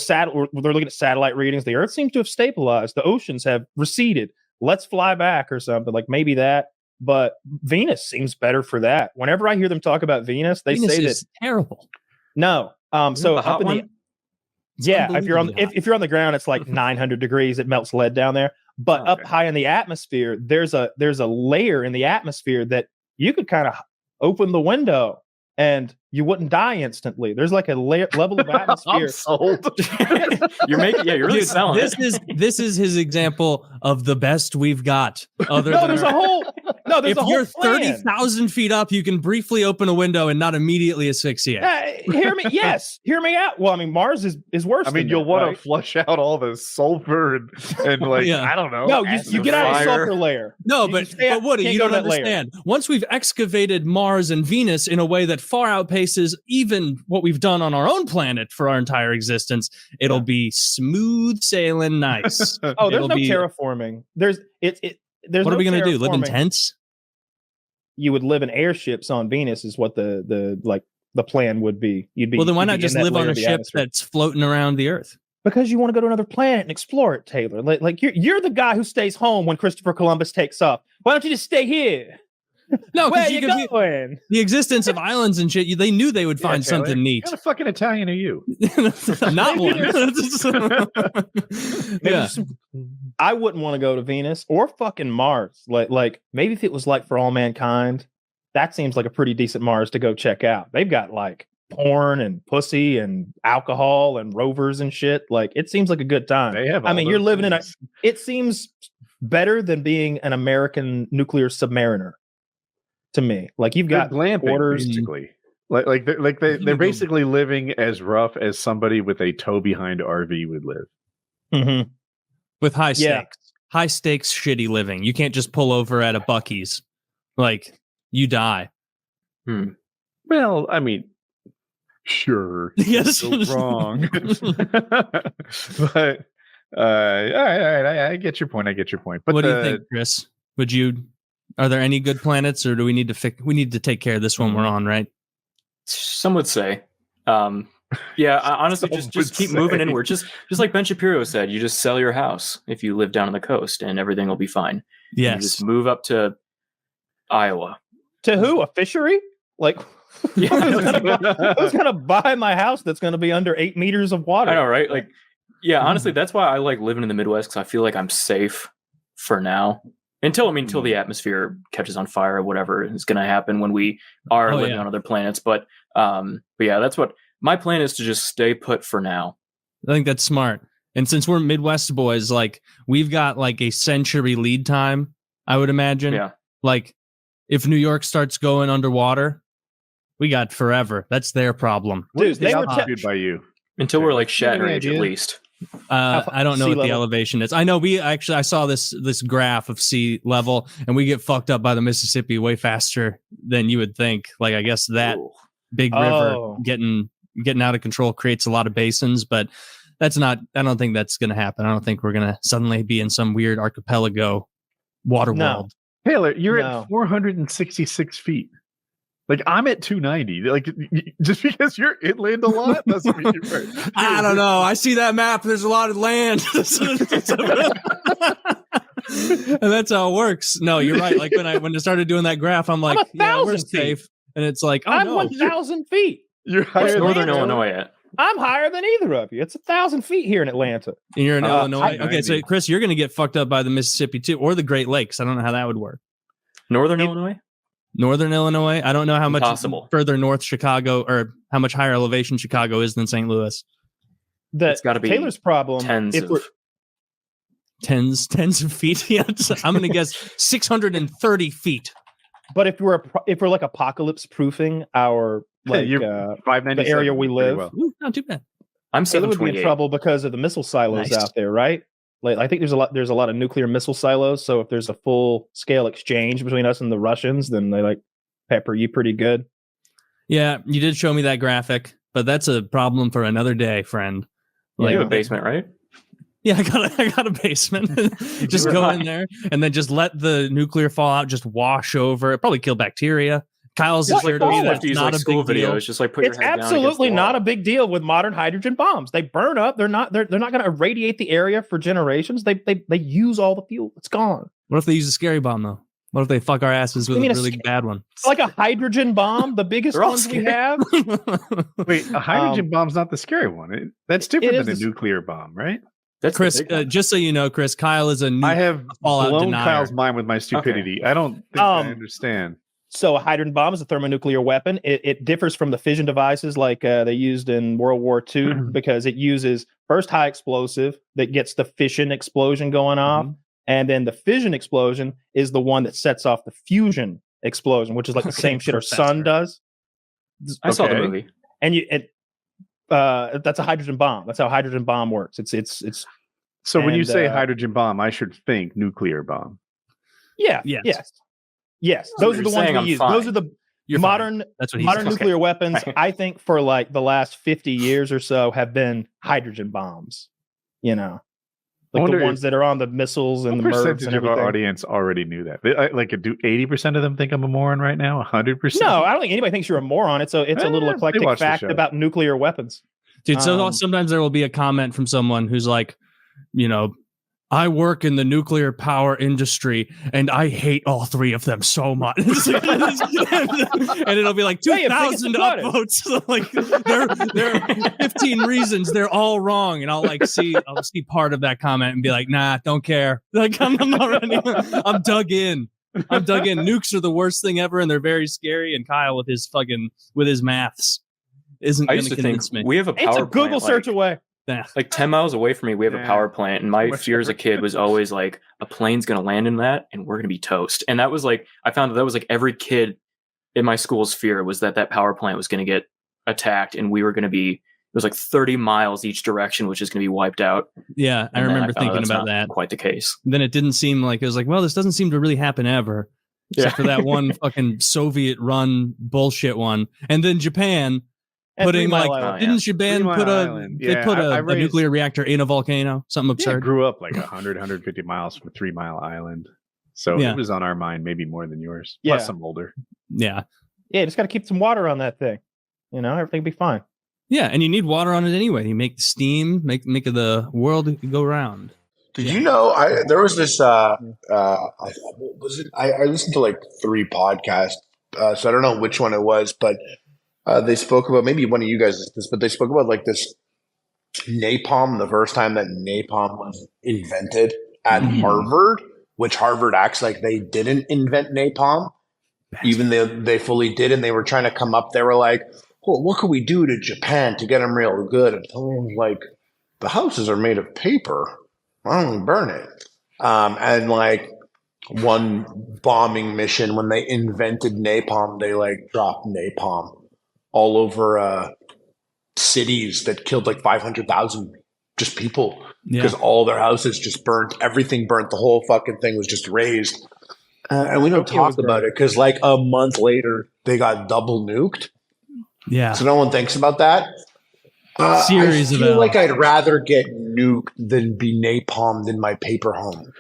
looking at satellite readings. The Earth seems to have stabilized. The oceans have receded. Let's fly back or something. Maybe that. But Venus seems better for that. Whenever I hear them talk about Venus, they say is terrible. No. So up in the if you're on the ground, it's 900 degrees. It melts lead down there. But up high in the atmosphere, there's a layer in the atmosphere that you could kind of open the window and you wouldn't die instantly. There's a level of atmosphere. I'm sold. You're really selling it. This is his example of the best we've got. There's a whole if you're 30,000 feet up, you can briefly open a window and not immediately asphyxiate. Hear me out. Well, Mars is worse. You'll want to flush out all the sulfur and I don't know. No, you get out of the sulfur layer. No, but Woody, you don't understand. Once we've excavated Mars and Venus in a way that far outpaces even what we've done on our own planet for our entire existence, it'll be smooth sailing, nice. There's no terraforming. There's what are we gonna do? Live in tents? You would live in airships on Venus, is what the plan would be. Well, then why not just live on a ship that's floating around the Earth? Because you want to go to another planet and explore it, Taylor. You're the guy who stays home when Christopher Columbus takes off. Why don't you just stay here? No, where you going? The existence of islands and shit. They knew they would find something neat. What kind of fucking Italian are you? Not one. I wouldn't want to go to Venus or fucking Mars. Maybe if it was for all mankind, that seems like a pretty decent Mars to go check out. They've got porn and pussy and alcohol and rovers and shit. It seems like a good time. They have. You're living it seems better than being an American nuclear submariner. To me, you've got glamping, basically. They're basically living as rough as somebody with a toe behind RV would live. Mm-hmm. With high stakes, shitty living. You can't just pull over at a Buc-ee's. You die. Well, sure. Yes. Wrong. But all right. I get your point. But what do you think, Chris? Are there any good planets, or do we need to take care of this one we're on, right? Some would say. Honestly, just keep moving inward. Just like Ben Shapiro said, you just sell your house if you live down on the coast and everything will be fine. Yes. You just move up to Iowa. To who? A fishery? Who's gonna buy my house that's gonna be under 8 meters of water? I know, right? Honestly, that's why I like living in the Midwest, because I feel like I'm safe for now. Until the atmosphere catches on fire or whatever is going to happen when we are living on other planets. But that's what my plan is, to just stay put for now. I think that's smart. And since we're Midwest boys, we've got a century lead time, I would imagine. Yeah. If New York starts going underwater, we got forever. That's their problem. Dude, they were by you until we're Shatner age at least. I don't know what the elevation is. I know I saw this graph of sea level, and we get fucked up by the Mississippi way faster than you would think. Like, I guess that big river getting out of control creates a lot of basins, but I don't think that's going to happen. I don't think we're going to suddenly be in some weird archipelago water world. Taylor, you're at 466 feet. Like, I'm at 290. Like, just because you're inland a lot doesn't mean you're right. I don't know. I see that map. There's a lot of land. And that's how it works. No, you're right. Like, when I started doing that graph, I'm like, we're safe. And it's like, I'm 1,000 feet. You're higher than Northern Illinois at. I'm higher than either of you. It's 1,000 feet here in Atlanta. And you're in Illinois. Okay, so Chris, you're going to get fucked up by the Mississippi too, or the Great Lakes. I don't know how that would work. Northern Illinois. I don't know how much Possible. further north Chicago, or how much higher elevation Chicago is than St. Louis. It's got to be Taylor's problem. Tens of feet. Yeah, I'm going to guess 630 feet. But if we're like apocalypse proofing our the area we live, not too bad. I'm Taylor would be in trouble because of the missile silos out there, right? Like, I think there's a lot of nuclear missile silos. So if there's a full scale exchange between us and the Russians, then they like pepper you pretty good. Yeah, you did show me that graphic, but that's a problem for another day, friend. Like, you have a basement, right? Yeah, I got a basement. Just go in there and then just let the nuclear fallout just wash over. It probably kill bacteria. Kyle's just here to me. That's not a big deal. It's just like put your head down. It's absolutely not a big deal with modern hydrogen bombs. They burn up. They're not going to irradiate the area for generations. They use all the fuel. It's gone. What if they use a scary bomb though? What if they fuck our asses with a really bad one? Like a hydrogen bomb, the biggest ones we have. Wait, a hydrogen bomb's not the scary one. That's different than a nuclear bomb, right? That's Chris. Just so you know, Chris, Kyle is I have blown denier. Kyle's mind with my stupidity. Okay. I don't think I understand. So a hydrogen bomb is a thermonuclear weapon. It differs from the fission devices like they used in World War II because it uses first high explosive that gets the fission explosion going off. And then the fission explosion is the one that sets off the fusion explosion, which is like the same shit our sun does. I saw the movie. And that's a hydrogen bomb. That's how a hydrogen bomb works. It's So when you say hydrogen bomb, I should think nuclear bomb. Yeah. Yes. Those are the ones we use. Those are the modern nuclear weapons. I think for like the last 50 years or so have been hydrogen bombs. You know, like the ones that are on the missiles and the MIRVs and everything. Of our audience already knew that. Like, do 80% of them think I'm a moron right now? 100%? No, I don't think anybody thinks you're a moron. It's a little eclectic fact about nuclear weapons. Dude, so sometimes there will be a comment from someone who's like, you know, I work in the nuclear power industry and I hate all three of them so much. And it'll be like 2,000 upvotes. Like there are 15 reasons they're all wrong. And I'll see part of that comment and be like, nah, don't care. Like I'm dug in. Nukes are the worst thing ever and they're very scary. And Kyle with his maths isn't going to convince me. We have a power It's a Google plant, search away. Like 10 miles away from me, we have a power plant, and my fear as a kid was always like a plane's going to land in that, and we're going to be toast. And that was like I found that was like every kid in my school's fear was that power plant was going to get attacked, and we were going to be. It was like 30 miles each direction, which is going to be wiped out. Yeah, I remember thinking about that. Quite the case. Then it didn't seem like it was like, well, this doesn't seem to really happen ever, except for that one fucking Soviet-run bullshit one, and then Japan. Putting didn't Japan put a nuclear reactor in a volcano? Something absurd. I grew up like 150 miles from a 3 Mile Island, so it was on our mind maybe more than yours. Plus, I'm older. Yeah, just got to keep some water on that thing. You know, everything will be fine. Yeah, and you need water on it anyway. You make the steam, make the world go round. Did you know? There was this. I listened to like 3 podcasts, so I don't know which one it was, but. They spoke about, maybe one of you guys did this, but they spoke about like this napalm, the first time that napalm was invented at Harvard, which Harvard acts like they didn't invent napalm, even though they fully did. And they were trying to come up. They were like, well, what could we do to Japan to get them real good? And someone was like, the houses are made of paper. Why don't we burn it? And like one bombing mission, when they invented napalm, they like dropped napalm all over cities that killed like 500,000 just people because all their houses just burnt, everything burnt, the whole fucking thing was just razed. And we don't talk about it because like a month later they got double nuked. Yeah. So no one thinks about that. Series I of feel like L's. I'd rather get nuked than be napalmed in my paper home.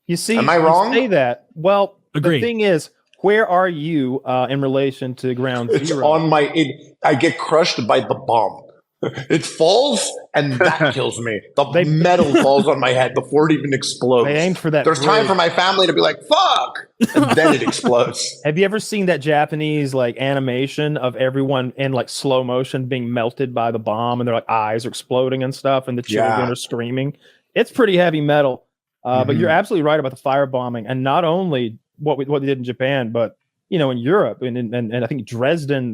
You see, am I wrong? You say that. Well, Agreed. The thing is, where are you in relation to ground It's zero? on my. I get crushed by the bomb. It falls and that kills me. The metal falls on my head before it even explodes. They aimed for that. There's time for my family to be like, "Fuck," and then it explodes. Have you ever seen that Japanese like animation of everyone in like slow motion being melted by the bomb, and their like eyes are exploding and stuff, and the children are screaming? It's pretty heavy metal. But you're absolutely right about the firebombing, and not only what they did in Japan, but you know, in Europe and I think Dresden,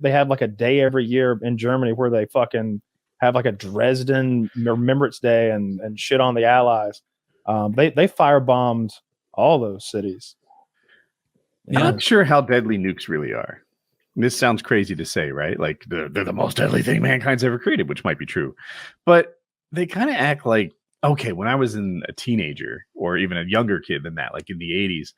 they have like a day every year in Germany where they fucking have like a Dresden Remembrance Day and shit on the Allies. They firebombed all those cities. I'm not sure how deadly nukes really are. This sounds crazy to say, right? Like they're the most deadly thing mankind's ever created, which might be true. But they kind of act like, okay, when I was a teenager or even a younger kid than that, like in the 80s,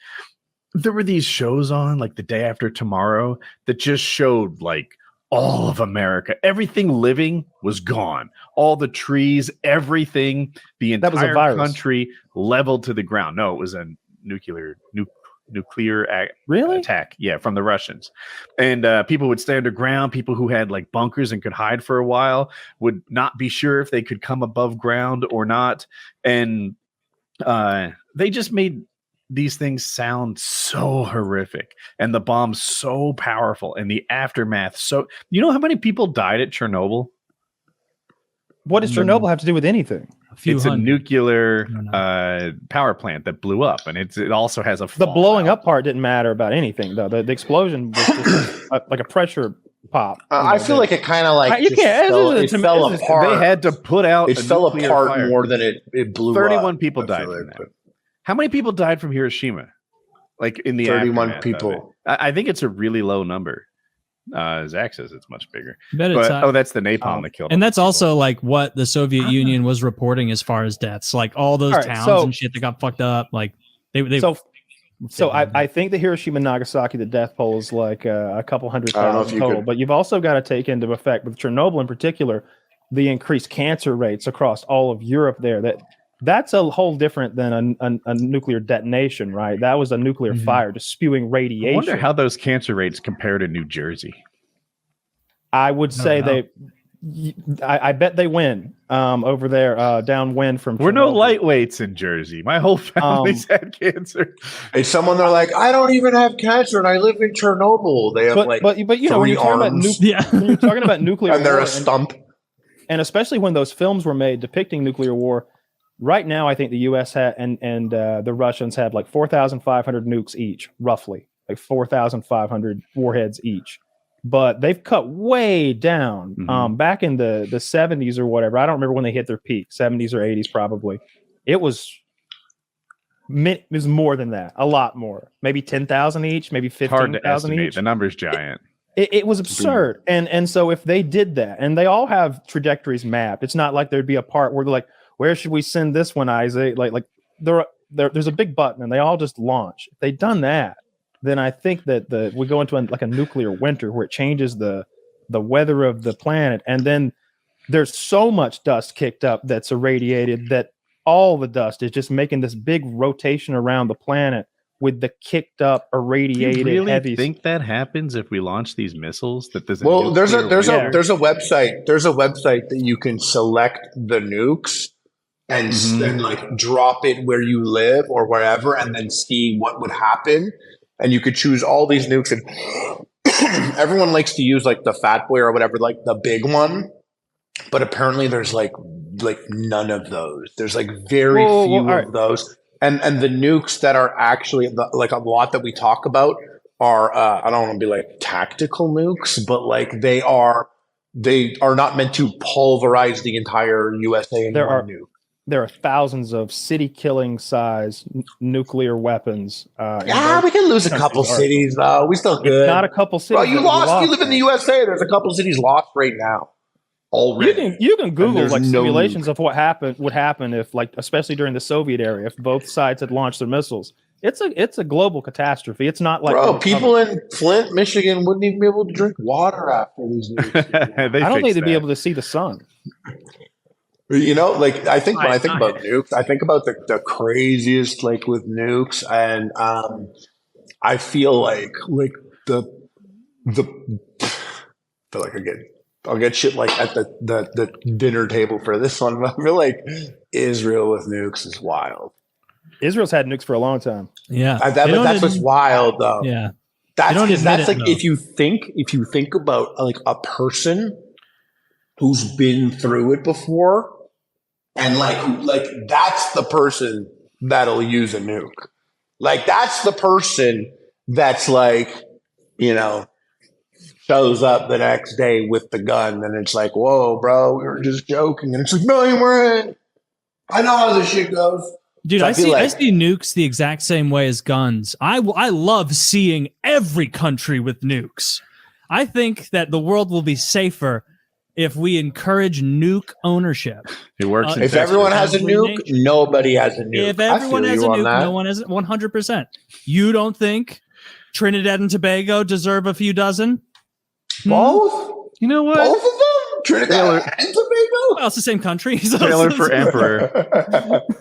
there were these shows on like The Day After Tomorrow that just showed like all of America. Everything living was gone. All the trees, everything, the entire country leveled to the ground. No, it was a nuclear attack. Yeah, from the Russians. And people would stay underground. People who had like bunkers and could hide for a while would not be sure if they could come above ground or not. And they just made these things sound so horrific and the bombs so powerful and the aftermath. So, you know how many people died at Chernobyl? What does Chernobyl have to do with anything? It's a nuclear power plant that blew up, and it also has the blowing up part didn't matter about anything though. The explosion was just like a pressure pop. I feel like it kind of like you can't. It fell apart. They had to put out. It fell apart more than it blew 31 up. people died from that. How many people died from Hiroshima? Like in the 31 people. I think it's a really low number. Zach says it's much bigger. But that's the napalm that killed. And that's also like what the Soviet Union was reporting as far as deaths. Like all those towns and shit that got fucked up. Like they So I think the Hiroshima and Nagasaki, the death toll is like a couple 100,000 total. But you've also got to take into effect with Chernobyl in particular, the increased cancer rates across all of Europe there. That's a whole different than a nuclear detonation, right? That was a nuclear fire just spewing radiation. I wonder how those cancer rates compare to New Jersey. I would say I bet they win over there downwind from Chernobyl. We're no lightweights in Jersey. My whole family's had cancer. Hey, someone they're like, I don't even have cancer and I live in Chernobyl. They have but you know when you're talking about nuclear and they're war, a stump. And especially when those films were made depicting nuclear war. Right now, I think the U.S. and the Russians have like 4,500 nukes each, roughly, like 4,500 warheads each. But they've cut way down. Back in the 70s or whatever, I don't remember when they hit their peak, 70s or 80s probably. It was more than that, a lot more, maybe 10,000 each, maybe 15,000 each. The number's giant. It was absurd. And so if they did that, and they all have trajectories mapped, it's not like there'd be a part where they're like, where should we send this one, Isaac? Like there's a big button and they all just launch. If they'd done that, then I think that we go into like a nuclear winter where it changes the weather of the planet. And then there's so much dust kicked up that's irradiated that all the dust is just making this big rotation around the planet with the kicked up, irradiated, Do you really heavy. think that happens if we launch these missiles? That there's there's a website. There's a website that you can select the nukes and like drop it where you live or wherever, and then see what would happen. And you could choose all these nukes, and everyone likes to use like the Fat Boy or whatever, like the big one. But apparently, there's like none of those. There's like very few of those. And the nukes that are actually like a lot that we talk about are I don't want to be like tactical nukes, but like they are not meant to pulverize the entire USA in one nuke. There are thousands of city-killing size nuclear weapons. We can lose a couple cities though. We still good. Not a couple cities. Well, you live in the USA. There's a couple cities lost right now. already. You can Google there's like no simulations of what would happen if, like, especially during the Soviet era, if both sides had launched their missiles. It's a global catastrophe. It's not like Bro, people in Flint, Michigan wouldn't even be able to drink water after these nukes. I don't think they'd be able to see the sun. You know, like when I think about nukes, I think about the craziest, like with nukes, and I feel like the feel like I'll get shit like at the dinner table for this one, but I feel like Israel with nukes is wild. Israel's had nukes for a long time. Yeah, that's what's wild though. Yeah, that's like if you think about like a person who's been through it before, and like that's the person that'll use a nuke. Like that's the person that's like, you know, shows up the next day with the gun, and it's like, whoa, bro, we were just joking, and it's like, no, you weren't. I know how this shit goes. Dude, So I feel see nukes the exact same way as guns. I love seeing every country with nukes. I think that the world will be safer if we encourage nuke ownership. It works. If everyone has a nuke, nobody has a nuke. If everyone has a nuke, that. no one has it. 100%. You don't think Trinidad and Tobago deserve a few dozen? Both? You know what? Both of them? Trinidad and Tobago? Well, it's the same country. Taylor for emperor.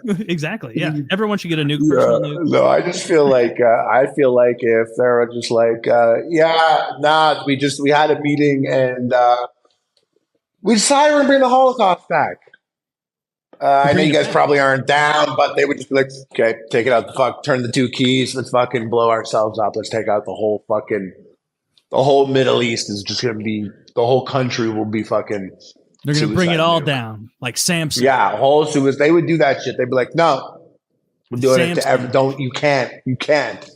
Exactly. Yeah. Everyone should get a nuke. Personal nuke. No, I just feel like if they were just like, we had a meeting and we decided we're gonna bring the Holocaust back. I know you guys probably aren't down, but they would just be like, okay, take it out turn the two keys, let's fucking blow ourselves up. Let's take out the whole Middle East is just gonna be, the whole country will be fucking. They're gonna bring it all down, like Samson. Yeah, they would do that shit. They'd be like, no, we're doing it to you can't.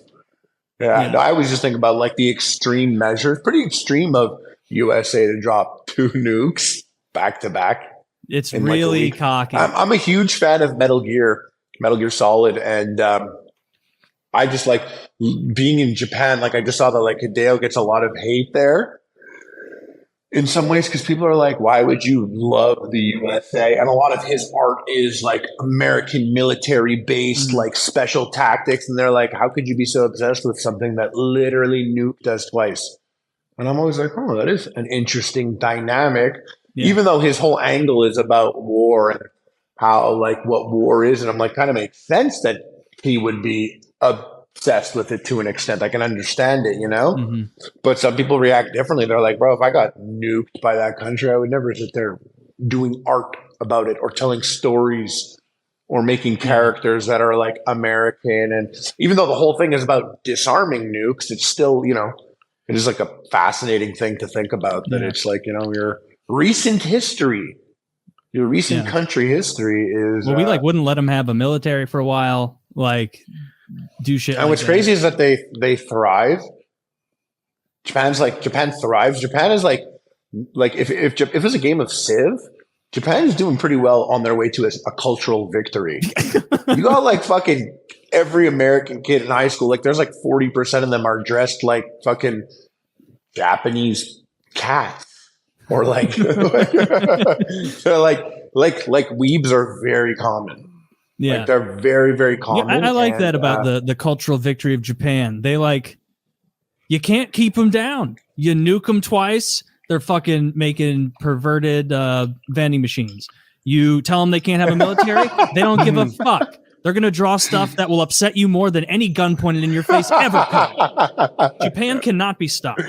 Yeah, no, I was just thinking about like the extreme measures, pretty extreme of USA to drop 2 nukes back to back. It's really cocky. I'm a huge fan of Metal Gear Solid, and I just like being in Japan. Like I just saw that like Hideo gets a lot of hate there in some ways because people are like, why would you love the USA? And a lot of his art is like American military based, like special tactics. And they're like, how could you be so obsessed with something that literally nuked us twice? And I'm always like, oh, that is an interesting dynamic. Yeah. Even though his whole angle is about war and how like what war is. And I'm like, kind of makes sense that he would be obsessed with it to an extent. I can understand it, you know? Mm-hmm. But some people react differently. They're like, bro, if I got nuked by that country, I would never sit there doing art about it or telling stories or making characters that are like American. And even though the whole thing is about disarming nukes, it's still, you know, it is like a fascinating thing to think about that it's like, you know, your recent history, your recent country history is. Well, we like wouldn't let them have a military for a while, like do shit. And what's crazy is that they thrive. Japan thrives. Japan is like if it's a game of Civ, Japan is doing pretty well on their way to a cultural victory. You got like fucking every American kid in high school, like there's like 40% of them are dressed like fucking Japanese cats. Or like, so like weebs are very common. Yeah, like they're very, very common. Yeah, I like that about the cultural victory of Japan. They like, you can't keep them down. You nuke them twice, they're fucking making perverted vending machines. You tell them they can't have a military, they don't give a fuck. They're going to draw stuff that will upset you more than any gun pointed in your face ever could. Japan cannot be stopped.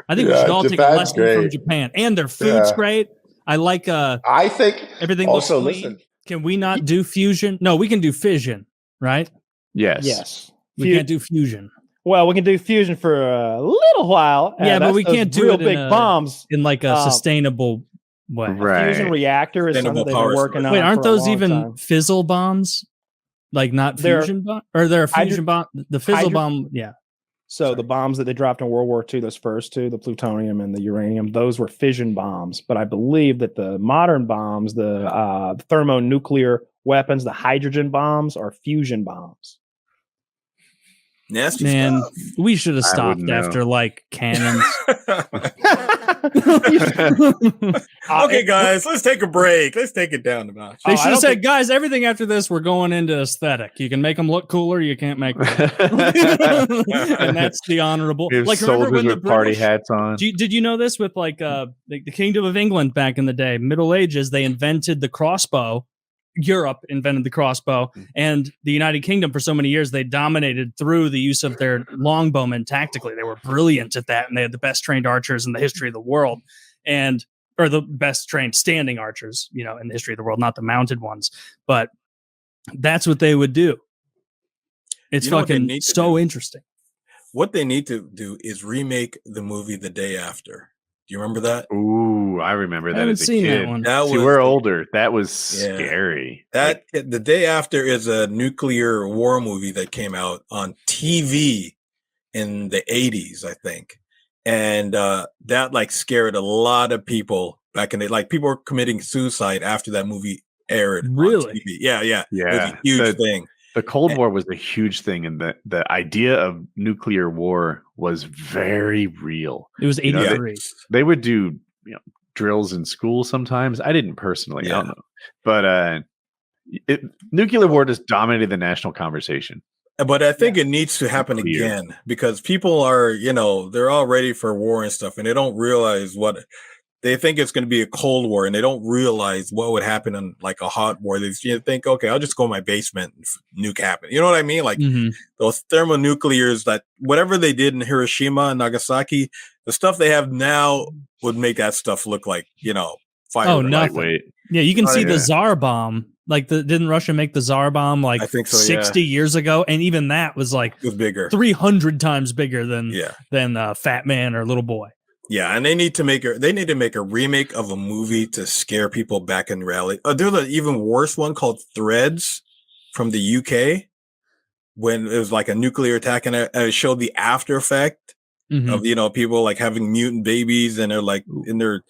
I think we should all take a lesson from Japan. And their food's great. I like I think everything also looks clean. Can we not do fusion? No, we can do fission, right? Yes. We can't do fusion. Well, we can do fusion for a little while. Yeah, but we can't do it big bombs in like a sustainable way. Right. A fusion reactor is something they've been working on. Wait, aren't for a those long even time. fizzle bombs? Like not fusion bomb, or they're a fusion bomb. The fizzle bomb, yeah. So the bombs that they dropped in World War II, those first two, the plutonium and the uranium, those were fission bombs. But I believe that the modern bombs, the thermonuclear weapons, the hydrogen bombs, are fusion bombs. Nasty Man, we should have stopped after like cannons. Okay, guys, let's take a break. Let's take it down a notch. They should have said, guys, everything after this, we're going into aesthetic. You can make them look cooler, you can't make them. And that's the honorable. We have Like, remember soldiers when the with party British, hats on. did you know this with like the Kingdom of England back in the day, Middle Ages, they invented the crossbow. Europe invented the crossbow, and the United Kingdom for so many years they dominated through the use of their longbowmen tactically. They were brilliant at that, and they had the best trained archers in the history of the world, or the best trained standing archers, in the history of the world, not the mounted ones. But that's what they would do. It's fucking so interesting. What they need to do is remake the movie The Day After. Do you remember that? Ooh, I remember that as a kid. That one. See, we're older. That was scary. The Day After is a nuclear war movie that came out on TV in the 80s, I think. And that like scared a lot of people back in the like people were committing suicide after that movie aired. Really? On TV. Yeah. It was Yeah. a huge thing. The Cold War was a huge thing, and the idea of nuclear war was very real. It was 83. They would do drills in school sometimes. I didn't personally, I don't know. But nuclear war just dominated the national conversation. But I think it needs to happen again because people are, they're all ready for war and stuff, and they don't realize what they think it's going to be a Cold War, and they don't realize what would happen in like a hot war. They think, okay, I'll just go in my basement and nuke happen. You know what I mean? Like those thermonuclears, that whatever they did in Hiroshima and Nagasaki, the stuff they have now would make that stuff look like, fire. Oh, nothing. Yeah, you can see the Tsar bomb. Like, didn't Russia make the Tsar bomb like I think so, 60 years ago? And even that was like it was bigger, 300 times bigger than Fat Man or Little Boy. Yeah, and they need to make a remake of a movie to scare people back in reality. There's an even worse one called Threads from the UK when it was like a nuclear attack, and it showed the after effect of people like having mutant babies, and they're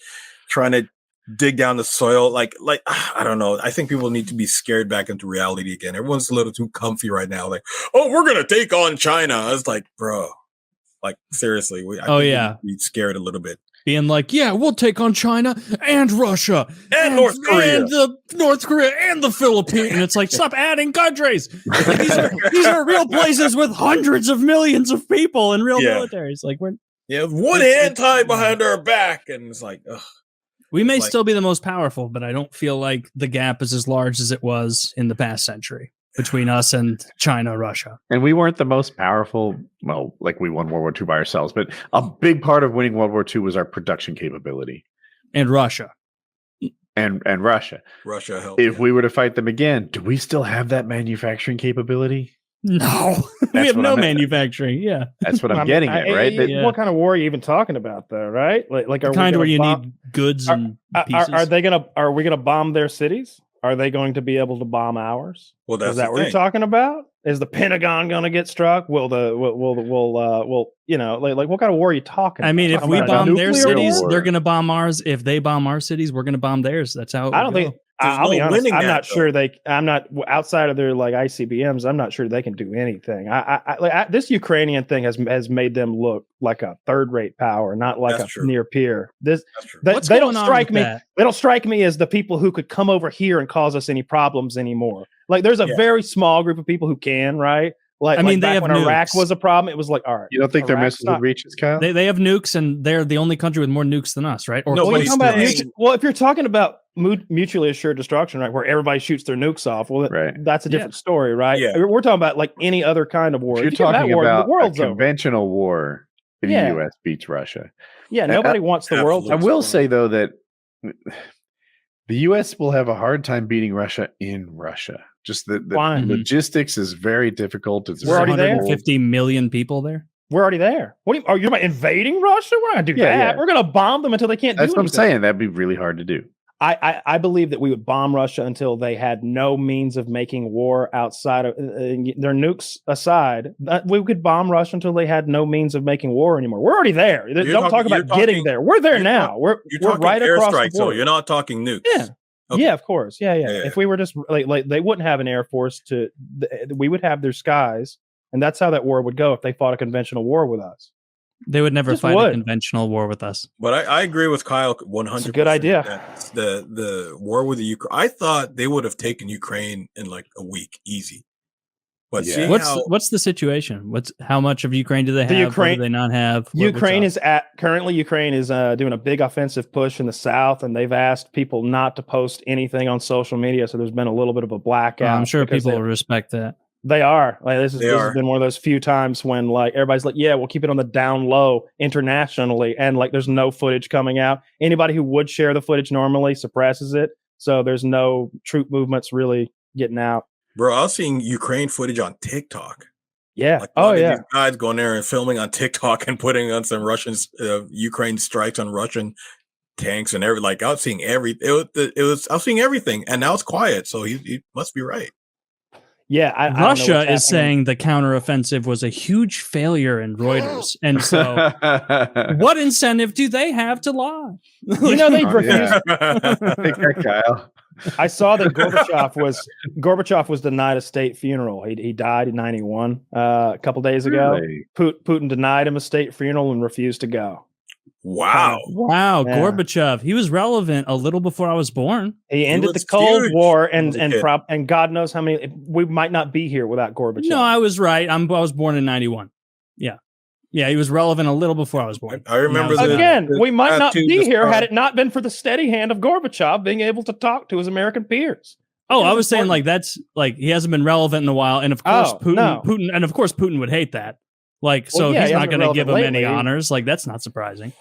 trying to dig down the soil. Like I don't know. I think people need to be scared back into reality again. Everyone's a little too comfy right now. Like, oh, we're gonna take on China. I was like, bro. Like, seriously, I think we need to be scared a little bit. Being like, yeah, we'll take on China and Russia and North Korea and the North Korea and the Philippines. And it's like, stop adding countries. Like, these are real places with hundreds of millions of people and real militaries. Like, we're one hand tied behind our back, and it's like, ugh. We may still be the most powerful, but I don't feel like the gap is as large as it was in the past century between us and China, Russia. And we weren't the most powerful. Well, like we won World War II by ourselves, but a big part of winning World War II was our production capability. And Russia. And Russia. Russia helped. If we were to fight them again, do we still have that manufacturing capability? No. We have no manufacturing. Yeah. That's what I'm getting at, right? What kind of war are you even talking about, though, right? Like the kind where you need goods and pieces. Are we gonna bomb their cities? Are they going to be able to bomb ours? Well, that's is that what you're talking about? Is the Pentagon going to get struck? Will like what kind of war are you talking about? I mean, if we bomb their cities, they're going to bomb ours. If they bomb our cities, we're going to bomb theirs. That's how I don't think. I'll be honest. I'm not sure I'm not outside of their like ICBMs. I'm not sure they can do anything. This Ukrainian thing has made them look like a third-rate power, not like near peer. They don't strike me. They don't strike me as the people who could come over here and cause us any problems anymore. Like there's a very small group of people who can, right? Like, I mean, they have when Iraq was a problem, it was like, all right. You don't think their missiles reaches, Kyle? They have nukes, and they're the only country with more nukes than us, right? Or if you're talking about mutually assured destruction, right, where everybody shoots their nukes off, well, that's a different story, right? Yeah. We're talking about like any other kind of war. You're talking about the world's a conventional war. The U.S. beats Russia. Yeah, nobody wants the world. I will say though that the U.S. will have a hard time beating Russia in Russia. Just the logistics is very difficult. It's we're already there. 150 million people there. We're already there. What are you invading Russia? We're not gonna do that. Yeah. We're gonna bomb them until they can't. That's what I'm saying. That'd be really hard to do. I believe that we would bomb Russia until they had no means of making war outside of their nukes aside. We could bomb Russia until they had no means of making war anymore. We're already there. Don't talk about getting there. We're there now. We're right across the border. So you're not talking nukes. Yeah. Okay. Yeah, of course. Yeah. If we were just like they wouldn't have an air force we would have their skies, and that's how that war would go if they fought a conventional war with us. They would never Just fight would. a conventional war with us. But I agree with Kyle 100%. It's a good idea. That the war with the Ukraine, I thought they would have taken Ukraine in like a week, easy. But seeing what's the situation? How much of Ukraine do they have? What do they not have? Ukraine is doing a big offensive push in the south, and they've asked people not to post anything on social media. So there's been a little bit of a blackout. I'm sure people will respect that. They are. Like this has been one of those few times when like everybody's like, yeah, we'll keep it on the down low internationally, and like there's no footage coming out. Anybody who would share the footage normally suppresses it, so there's no troop movements really getting out. Bro, I was seeing Ukraine footage on TikTok. Yeah. Like, these guys going there and filming on TikTok and putting on some Ukraine strikes on Russian tanks and everything. Like I was seeing I was seeing everything, and now it's quiet. So he must be right. Yeah, Russia is saying the counteroffensive was a huge failure in Reuters, and so what incentive do they have to lie? You know, they refused. Take that, Kyle. I saw that Gorbachev was denied a state funeral. He died in 91 a couple days ago. Really? Putin denied him a state funeral and refused to go. Wow. Wow, Yeah. Gorbachev. He was relevant a little before I was born. He ended the Cold War and God knows how many. We might not be here without Gorbachev. No, I was right. I was born in 91. Yeah, he was relevant a little before I was born. I remember we might not be here had it not been for the steady hand of Gorbachev being able to talk to his American peers. Oh, I was saying like that's like he hasn't been relevant in a while, and of course Putin would hate that. Like, Well, so yeah, he's he not hasn't going been to give him relevant any lately. honors. Like, that's not surprising.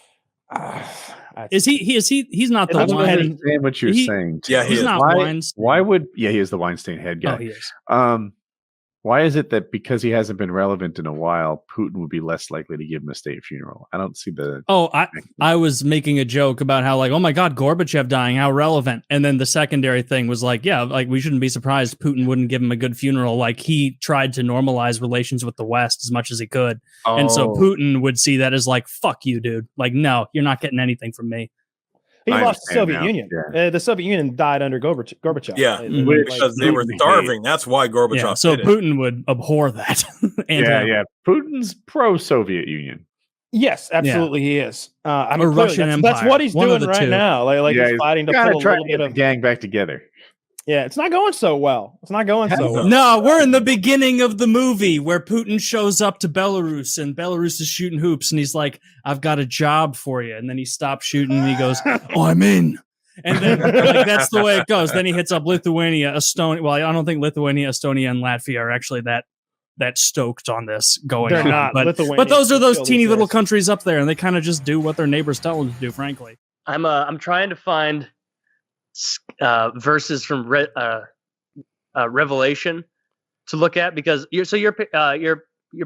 Is he? He's not the I don't one. understand what you're saying. Yeah, he's not Weinstein. Why would? Yeah, he is the Weinstein head guy. Oh, he is. Why is it that because he hasn't been relevant in a while, Putin would be less likely to give him a state funeral? I don't see the. Oh, I was making a joke about how like, oh my God, Gorbachev dying, how relevant. And then the secondary thing was like, yeah, like we shouldn't be surprised Putin wouldn't give him a good funeral. Like he tried to normalize relations with the West as much as he could. And so Putin would see that as like, fuck you, dude. Like, no, you're not getting anything from me. He lost the Soviet Union. The Soviet Union died under Gorbachev. Yeah, because they were starving. That's why Gorbachev. Yeah, so did Putin would abhor that. Yeah. Putin's pro-Soviet Union. Yes, absolutely, he is. I mean, Or clearly, Russian that's Empire. what he's One of doing the right two. now. Like he's fighting to put a little bit of gang back together. Yeah, it's not going so well. It's not going so well. No, we're in the beginning of the movie where Putin shows up to Belarus and Belarus is shooting hoops and he's like, I've got a job for you. And then he stops shooting and he goes, oh, I'm in. And then like, that's the way it goes. Then he hits up Lithuania, Estonia. Well, I don't think Lithuania, Estonia, and Latvia are actually that stoked on this going They're on. not. But Lithuania those are those still teeny little exists. countries up there and they kind of just do what their neighbors tell them to do, frankly. I'm trying to find verses from Revelation to look at because your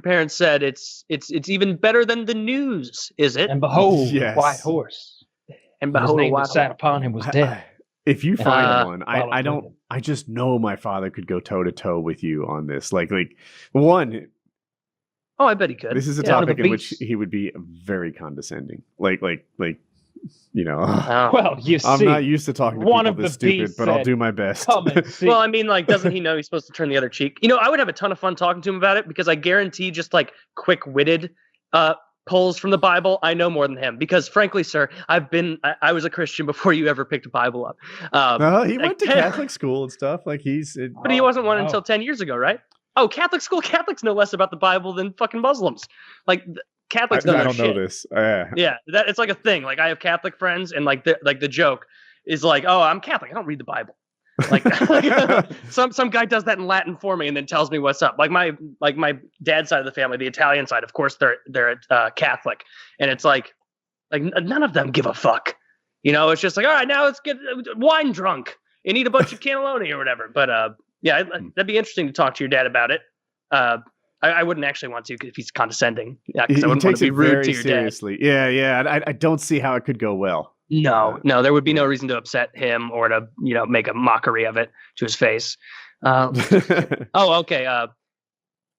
parents said it's even better than the news, is it? And behold, Yes. a white horse. And His behold, a name white that sat horse. upon him was dead. If you find one, follow I don't. I just know my father could go toe to toe with you on this. Like one. Oh, I bet he could. This is a Yeah, one of topic the in which beasts. he would be very condescending. Like you know. Oh. Well, you I'm see, not used to talking to one people of this the stupid, beasts but I'll said, do my best. Come and see. Well, I mean, like, doesn't he know he's supposed to turn the other cheek? You know, I would have a ton of fun talking to him about it because I guarantee just like quick-witted pulls from the Bible, I know more than him. Because frankly, sir, I was a Christian before you ever picked a Bible up. No, he like, went to Catholic school and stuff. Like but he wasn't one until 10 years ago, right? Oh, Catholic school. Catholics know less about the Bible than fucking Muslims. Like Catholics know I their don't know shit. this. Yeah, that it's like a thing. Like I have Catholic friends, and like the joke is like, oh, I'm Catholic. I don't read the Bible. Like some guy does that in Latin for me, and then tells me what's up. Like my dad's side of the family, the Italian side, of course, they're Catholic, and it's like none of them give a fuck. You know, it's just like, all right, now let's get wine drunk and eat a bunch of cannelloni or whatever. But yeah, that'd be interesting to talk to your dad about it. I wouldn't actually want to if he's condescending. Yeah, because I wouldn't want to be rude to your seriously. Yeah. I don't see how it could go well. No, there would be no reason to upset him or to, make a mockery of it to his face. Okay.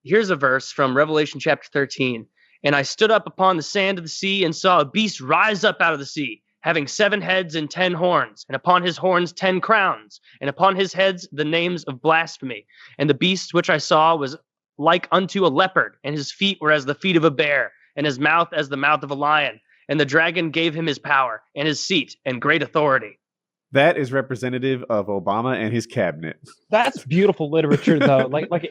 Here's a verse from Revelation chapter 13. And I stood up upon the sand of the sea and saw a beast rise up out of the sea, having 7 heads and 10 horns, and upon his horns 10 crowns, and upon his heads the names of blasphemy. And the beast which I saw was like unto a leopard, and his feet were as the feet of a bear, and his mouth as the mouth of a lion. And the dragon gave him his power and his seat and great authority. That is representative of Obama and his cabinet. That's beautiful literature, though. like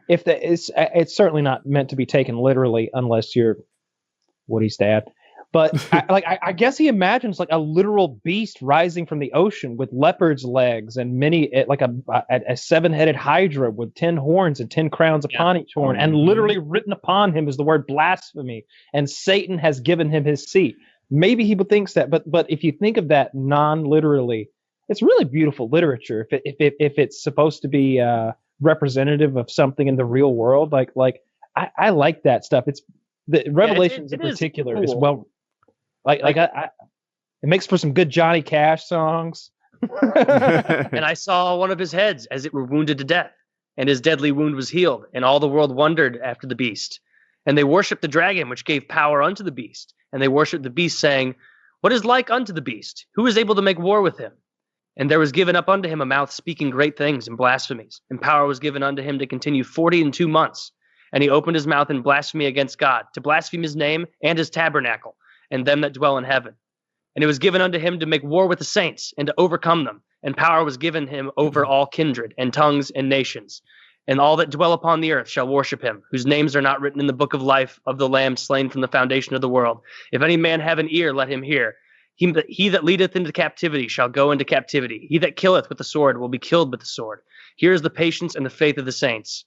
it's certainly not meant to be taken literally unless you're Woody's dad. But I guess he imagines like a literal beast rising from the ocean with leopard's legs and like a 7-headed hydra with 10 horns and 10 crowns upon each horn, and literally written upon him is the word blasphemy, and Satan has given him his seat. Maybe he thinks that, but if you think of that non-literally, it's really beautiful literature. If it's supposed to be representative of something in the real world, like I like that stuff. It's the Revelations in particular is well, it makes for some good Johnny Cash songs. And I saw one of his heads as it were wounded to death, and his deadly wound was healed, and all the world wondered after the beast. And they worshipped the dragon, which gave power unto the beast. And they worshipped the beast, saying, What is like unto the beast? Who is able to make war with him? And there was given up unto him a mouth speaking great things and blasphemies. And power was given unto him to continue 42 months. And he opened his mouth in blasphemy against God, to blaspheme his name and his tabernacle, and them that dwell in heaven. And it was given unto him to make war with the saints, and to overcome them. And power was given him over all kindred, and tongues, and nations. And all that dwell upon the earth shall worship him, whose names are not written in the book of life of the Lamb slain from the foundation of the world. If any man have an ear, let him hear. He that leadeth into captivity shall go into captivity. He that killeth with the sword will be killed with the sword. Here is the patience and the faith of the saints.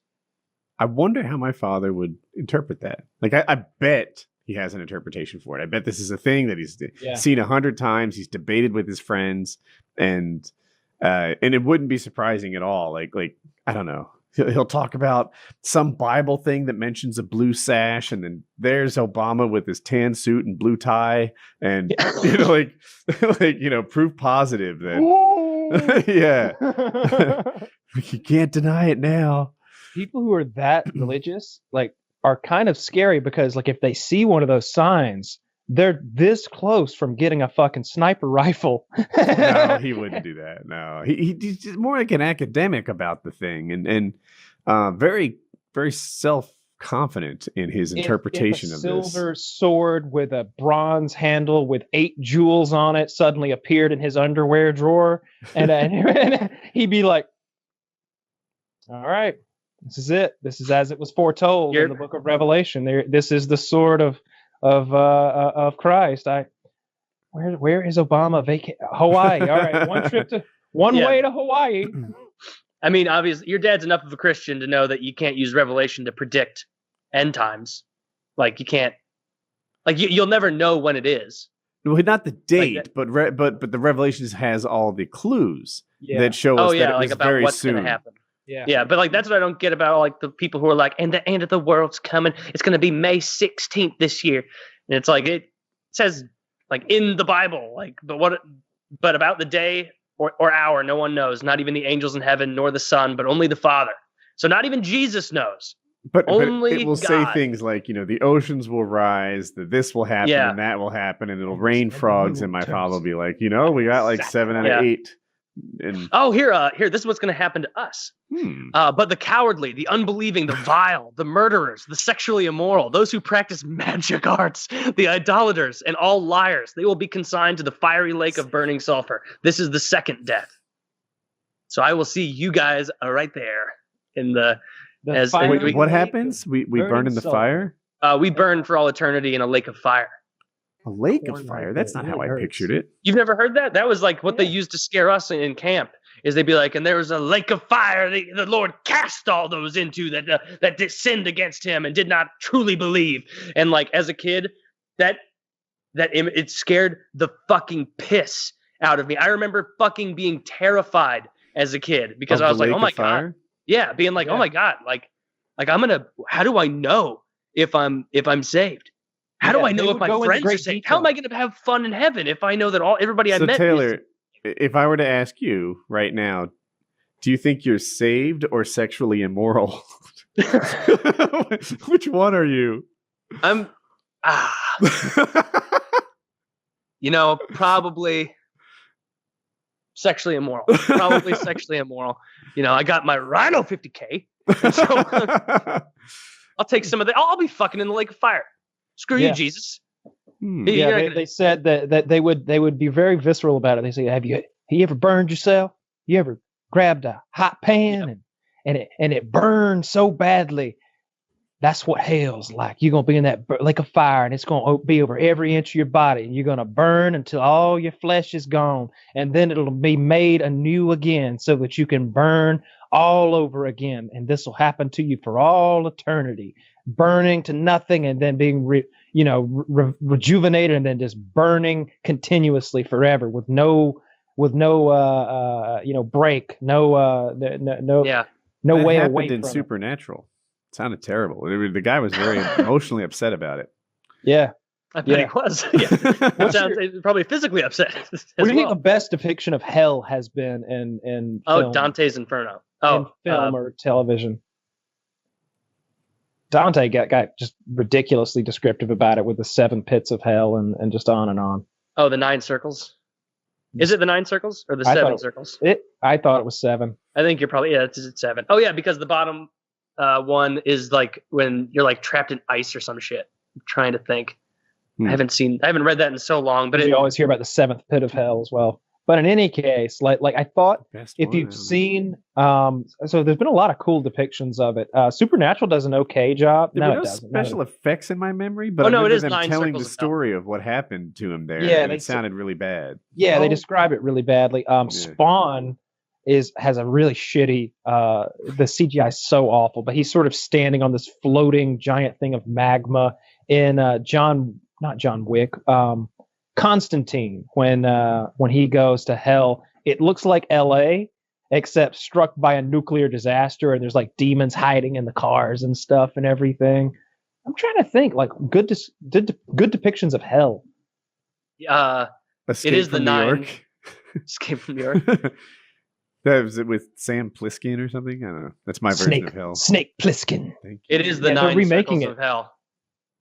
I wonder how my father would interpret that. Like, I bet he has an interpretation for it. I bet this is a thing that he's seen 100 times. He's debated with his friends, and it wouldn't be surprising at all. Like I don't know. He'll talk about some Bible thing that mentions a blue sash, and then there's Obama with his tan suit and blue tie, and proof positive that you can't deny it now. People who are that religious are kind of scary, because if they see one of those signs, they're this close from getting a fucking sniper rifle. No, he wouldn't do that. No, he's just more like an academic about the thing, and very, very self-confident in his interpretation of this. A silver sword with a bronze handle with 8 jewels on it suddenly appeared in his underwear drawer, and he'd be like, "All right, this is it. This is as it was foretold in the book of Revelation. This is the sword of Christ." Where is Obama Hawaii? All right, one way to Hawaii. I mean, obviously, your dad's enough of a Christian to know that you can't use Revelation to predict end times. You can't. You'll never know when it is. Well, not the date, but the Revelations has all the clues that show us that it was about very what's soon. Gonna happen. Yeah, but that's what I don't get about the people who are like, and the end of the world's coming. It's going to be May 16th this year, and it's it says in the Bible, but about the day or hour, no one knows. Not even the angels in heaven, nor the Son, but only the Father. So not even Jesus knows. But only it will God. say things like, the oceans will rise, that this will happen, and that will happen, and it'll rain frogs. And my father will be like, we got 7 out of 8. And here, this is what's going to happen to us. But the cowardly, the unbelieving, the vile, the murderers, the sexually immoral, those who practice magic arts, the idolaters, and all liars, they will be consigned to the fiery lake of burning sulfur. This is the second death. So I will see you guys right there in the what happens? We burn in the fire? We burn for all eternity in a lake of fire. A lake of fire? That's not how I pictured it. You've never heard that? That was what they used to scare us in camp. Is they'd be like, and there was a lake of fire the Lord cast all those into that sinned against him and did not truly believe. And as a kid, it scared the fucking piss out of me. I remember fucking being terrified as a kid because I was like, oh my God. Yeah, being like, oh my God, how do I know if I'm saved? How do I know if my friends are saved? How am I going to have fun in heaven if I know that everybody I met? Taylor, if I were to ask you right now, do you think you're saved or sexually immoral? Which one are you? I'm probably sexually immoral. Probably sexually immoral. I got my Rhino 50K. So I'll take some of that. I'll be fucking in the lake of fire. Screw you, Jesus. Yeah, they said that they would be very visceral about it. They say, have you ever burned yourself? You ever grabbed a hot pan and it burned so badly? That's what hell's like. You're gonna be in that lake of fire, and it's gonna be over every inch of your body, and you're gonna burn until all your flesh is gone, and then it'll be made anew again, so that you can burn all over again, and this will happen to you for all eternity, burning to nothing, and then being rejuvenated, and then just burning continuously forever with no break, no way happened away in from Supernatural. It sounded terrible. The guy was very emotionally upset about it. Yeah. I bet he was. Yeah. Sounds probably physically upset. What do you think the best depiction of hell has been in film? Dante's Inferno. In film or television. Dante got just ridiculously descriptive about it with the 7 pits of hell and just on and on. Oh, the 9 circles. Is it the 9 circles or the 7 circles? I thought it was 7. I think you're probably it's 7. Oh yeah, because the bottom one is like when you're like trapped in ice or some shit. I'm trying to think. I haven't read that in so long, but you always hear about the 7th pit of hell as well. But in any case, like I thought, if you've seen, so there's been a lot of cool depictions of it. Supernatural does an okay job. There no, were it no doesn't. special effects in my memory, but I remember them telling the story of what happened to him there. Yeah, and it sounded really bad. Yeah, they describe it really badly. Spawn has a really shitty. The CGI is so awful, but he's sort of standing on this floating giant thing of magma in not John Wick. Constantine, when he goes to hell, it looks like L.A. except struck by a nuclear disaster, and there's like demons hiding in the cars and stuff and everything. I'm trying to think, like good depictions of hell. It is the 9. Escape from New York. That was it with Sam Pliskin or something. I don't know. That's my version of hell. Snake Plissken. It is the 9 remaking circles of hell.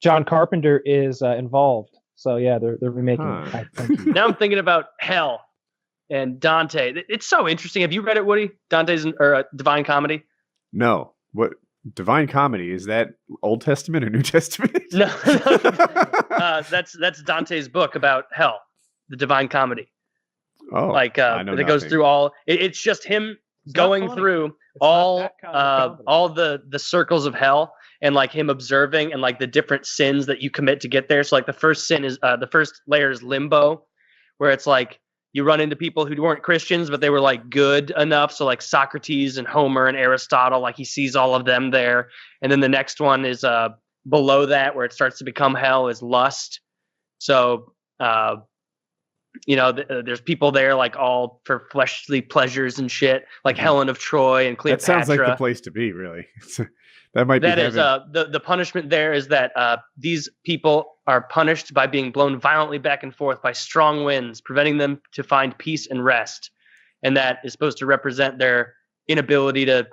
John Carpenter is involved. So yeah, they're remaking it. Now I'm thinking about hell and Dante. It's so interesting. Have you read it, Woody? Dante's or Divine Comedy? No. What Divine Comedy is that? Old Testament or New Testament? No. That's Dante's book about hell, the Divine Comedy. Oh, like it goes through all. It's just him going through all the circles of hell. And like him observing and like the different sins that you commit to get there. So like the first sin is the first layer is limbo, where it's like you run into people who weren't Christians, but they were like good enough. So like Socrates and Homer and Aristotle, like he sees all of them there. And then the next one is below that, where it starts to become hell, is lust. So there's people there like all for fleshly pleasures and shit, like Helen of Troy and Cleopatra. That sounds like the place to be, really. That might be the punishment there is that these people are punished by being blown violently back and forth by strong winds, preventing them to find peace and rest. And that is supposed to represent their inability to,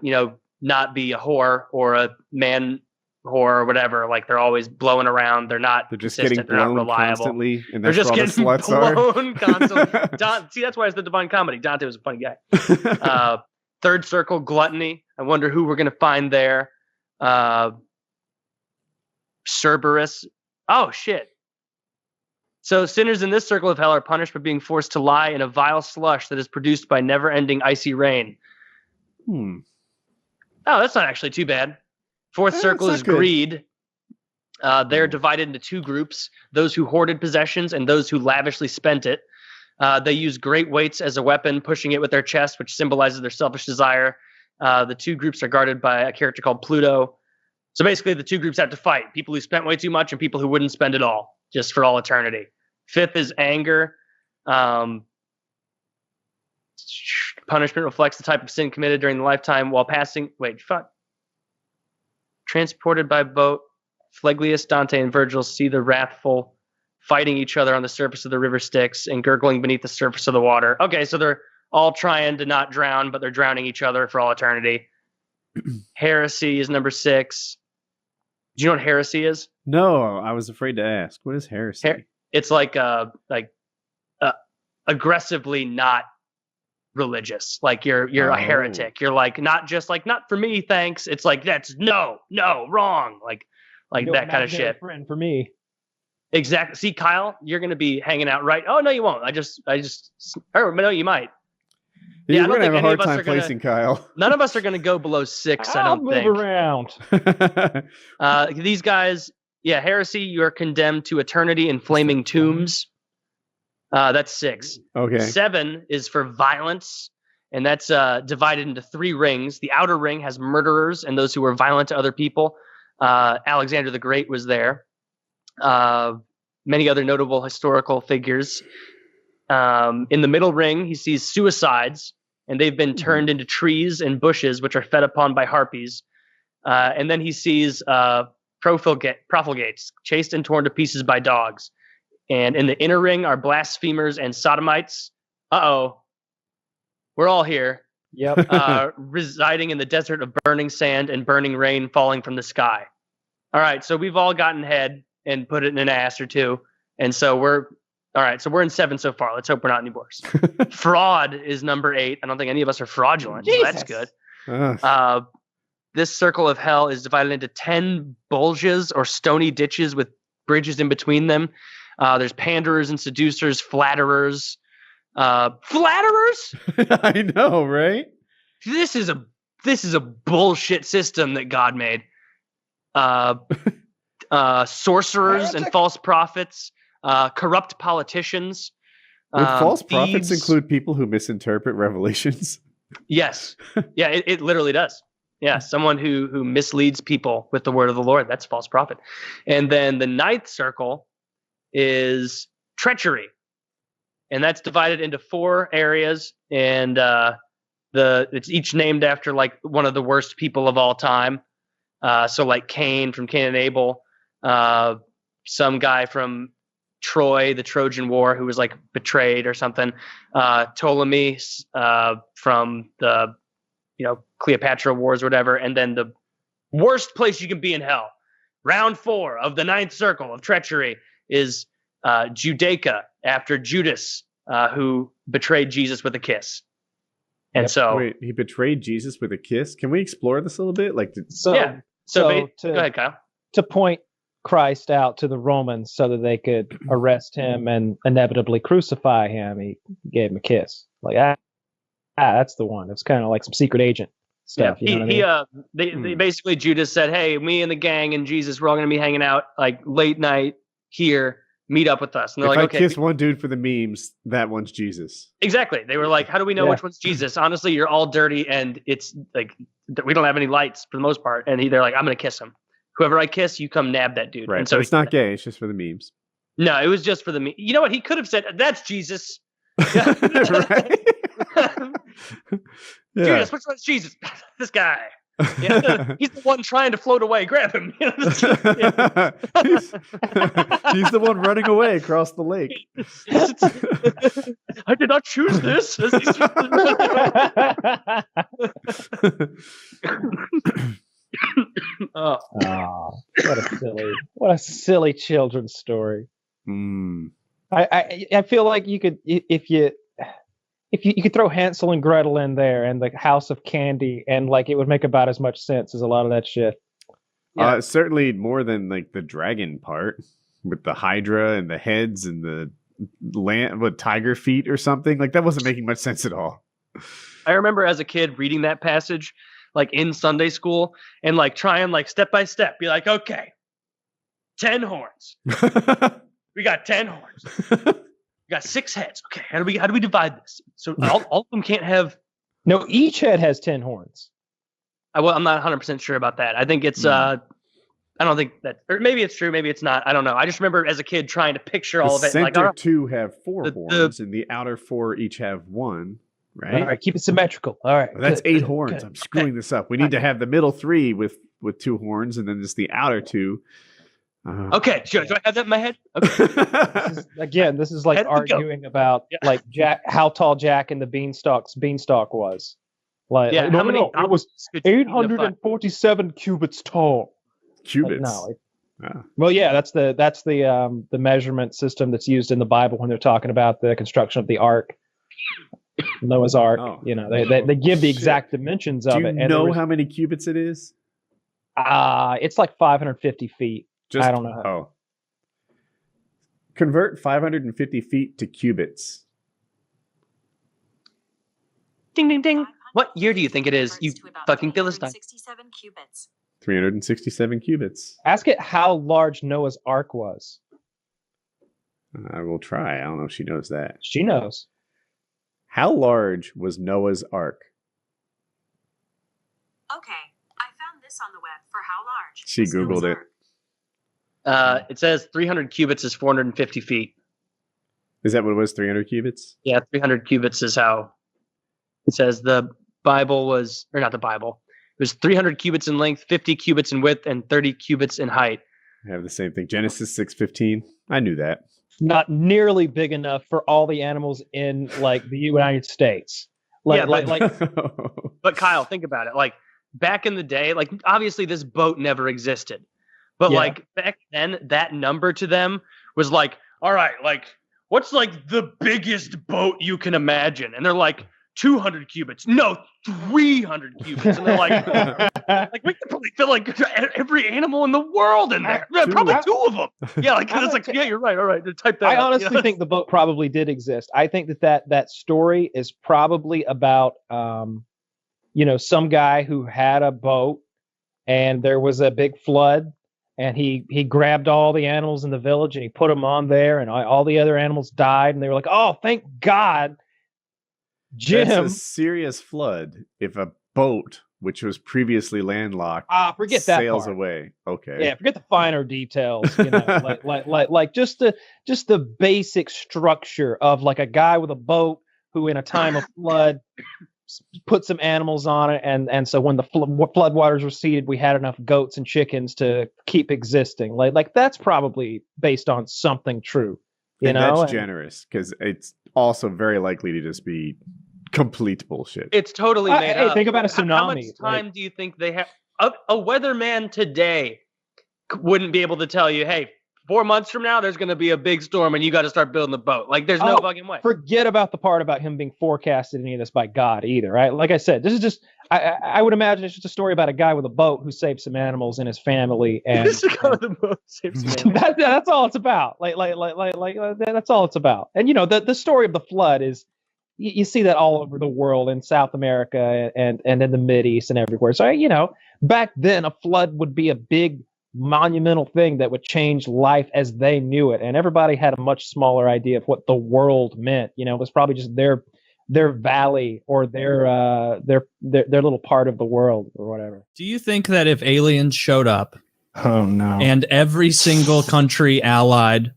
not be a whore or a man whore or whatever. Like they're always blowing around. They're just getting blown, they're not reliable. Constantly. And they're just getting blown constantly. See, that's why it's the Divine Comedy. Dante was a funny guy. Third circle, gluttony. I wonder who we're going to find there. Cerberus. Oh shit. So sinners in this circle of hell are punished by being forced to lie in a vile slush that is produced by never-ending icy rain. Oh, that's not actually too bad. Fourth circle is greed. They're divided into 2 groups: those who hoarded possessions and those who lavishly spent it. They use great weights as a weapon, pushing it with their chest, which symbolizes their selfish desire. The 2 groups are guarded by a character called Pluto. So basically the 2 groups have to fight: people who spent way too much and people who wouldn't spend it all, just for all eternity. 5th is anger. Punishment reflects the type of sin committed during the lifetime while passing. Transported by boat, Phleglius, Dante, and Virgil see the wrathful fighting each other on the surface of the river Styx and gurgling beneath the surface of the water. Okay, so they're all trying to not drown, but they're drowning each other for all eternity. Heresy is number 6. Do you know what heresy is? No, I was afraid to ask. What is heresy? It's like aggressively not religious. Like you're a heretic. You're like not for me, thanks. It's like that's no, wrong. Like that kind of shit. Friend for me. Exactly. See, Kyle, you're going to be hanging out, right? Oh no, you won't. Or no, you might. Yeah, I we're don't gonna think have a any of hard us time are gonna. placing Kyle. None of us are going to go below 6. I I'll don't move think. around. These guys, Heresy, you are condemned to eternity in flaming tombs. That's 6. Okay. 7 is for violence, and that's divided into 3 rings. The outer ring has murderers and those who were violent to other people. Alexander the Great was there. Many other notable historical figures. In the middle ring, he sees suicides, and they've been turned into trees and bushes, which are fed upon by harpies. And then he sees profligates, chased and torn to pieces by dogs. And in the inner ring are blasphemers and sodomites. We're all here. Yep. Residing in the desert of burning sand and burning rain falling from the sky. All right, so we've all gotten head and put it in an ass or two. And so we're in 7 so far. Let's hope we're not any worse. Fraud is number 8. I don't think any of us are fraudulent. So that's good. This circle of hell is divided into 10 bulges or stony ditches with bridges in between them. There's panderers and seducers, flatterers. Flatterers? I know, right? This is a bullshit system that God made. Sorcerers and false prophets, corrupt politicians. Would false thieves. prophets include people who misinterpret revelations? Yes. Yeah, it literally does. Yeah, someone who misleads people with the word of the Lord. That's false prophet. And then the 9th circle is treachery. And that's divided into 4 areas. And it's each named after like one of the worst people of all time. So like Cain from Cain and Abel, some guy from Troy, the Trojan War, who was like betrayed or something. Ptolemy from the Cleopatra Wars or whatever. And then the worst place you can be in hell, round 4 of the 9th circle of treachery, is Judaica, after Judas, who betrayed Jesus with a kiss. And wait, he betrayed Jesus with a kiss? Can we explore this a little bit? Go ahead, Kyle. To point Christ out to the Romans so that they could arrest him and inevitably crucify him, he gave him a kiss. Like, that's the one. It's kind of like some secret agent stuff. They basically, Judas said, "Hey, me and the gang and Jesus, we're all going to be hanging out like late night here. Meet up with us." And they're if like, I "Okay." kiss one dude for the memes, that one's Jesus. Exactly. They were like, "How do we know which one's Jesus? Honestly, you're all dirty, and it's like we don't have any lights for the most part." And they're like, "I'm going to kiss him. Whoever I kiss, you come nab that dude." Right. And so it's not gay. It's just for the memes. No, it was just for the meme. You know what? He could have said, "That's Jesus." Judas, which one's Jesus? This guy. Yeah, he's the one trying to float away. Grab him. He's the one running away across the lake. I did not choose this. What a silly children's story. I feel like you could, if you could throw Hansel and Gretel in there and the House of Candy, and like it would make about as much sense as a lot of that shit. Certainly more than like the dragon part with the Hydra and the heads and the tiger feet or something. Like that wasn't making much sense at all. I remember as a kid reading that passage like in Sunday school and like trying like step by step, be like, okay, 10 horns. We got 10 horns. We got 6 heads. Okay, how do we divide this? So all of them can't have. No, each head has 10 horns. I'm not 100% sure about that. I think it's I don't think that, or maybe it's true, maybe it's not. I don't know. I just remember as a kid trying to picture all of it. The center like, 2 have 4 horns, and the outer 4 each have 1. Right. All right, keep it symmetrical. All right, that's 8 horns. I'm screwing this up. We need to have the middle 3 with 2 horns, and then just the outer 2. Okay, sure. Do I have that in my head? Okay. This is like arguing about like how tall Jack and the Beanstalk was. Like, yeah, no, it was 847 cubits tall. Cubits. Well, yeah, that's the measurement system that's used in the Bible when they're talking about the construction of the Ark, Noah's Ark. They give the exact dimensions of it. Do you know how many cubits it is? It's like 550 feet. I don't know. Convert 550 feet to cubits. Ding, ding, ding. What year do you think it is, you fucking Philistine? 67 cubits. 367 cubits. Ask it how large Noah's Ark was. I will try. I don't know if she knows that. She knows. How large was Noah's Ark? Okay, I found this on the web for how large. She Googled it. It says 300 cubits is 450 feet. Is that what it was? 300 cubits? Yeah, 300 cubits is how it says the Bible was, or not the Bible. It was 300 cubits in length, 50 cubits in width, and 30 cubits in height. I have the same thing. Genesis 6:15. I knew that. Not nearly big enough for all the animals in like the United States. But Kyle, think about it. Like back in the day, like obviously this boat never existed, but like back then, that number to them was like, all right, like what's like the biggest boat you can imagine? And they're like 200 cubits. No, 300 cubits. And they're like, like we could probably fit like every animal in the world in there. Yeah, probably two of them. Yeah, like it's like, yeah, you're right. All right, type that. I honestly think the boat probably did exist. I think that story is probably about, some guy who had a boat, and there was a big flood, and he grabbed all the animals in the village and he put them on there, and all the other animals died, and they were like, oh, thank God. Jim, that's a serious flood if a boat, which was previously landlocked, forget that sails part. away. Okay. Yeah, forget the finer details. Like just the basic structure of like a guy with a boat who, in a time of flood, put some animals on it, and so when the flood waters receded, we had enough goats and chickens to keep existing. Like that's probably based on something true. That's generous because it's also very likely to just be complete bullshit. It's totally made up. Think about a tsunami. How much time do you think they have? A weatherman today wouldn't be able to tell you, hey, 4 months from now, there's going to be a big storm and you got to start building the boat. Like, there's no fucking way. Forget about the part about him being forecasted any of this by God either, right? Like I said, this is just, I would imagine it's just a story about a guy with a boat who saved some animals in his family. And the boat saves some animals. That's all it's about. Like that's all it's about. And, the story of the flood is, you see that all over the world, in South America and in the Mideast and everywhere. So, back then a flood would be a big monumental thing that would change life as they knew it, and everybody had a much smaller idea of what the world meant. It was probably just their valley or their little part of the world or whatever. Do you think that if aliens showed up, oh no, and every single country allied,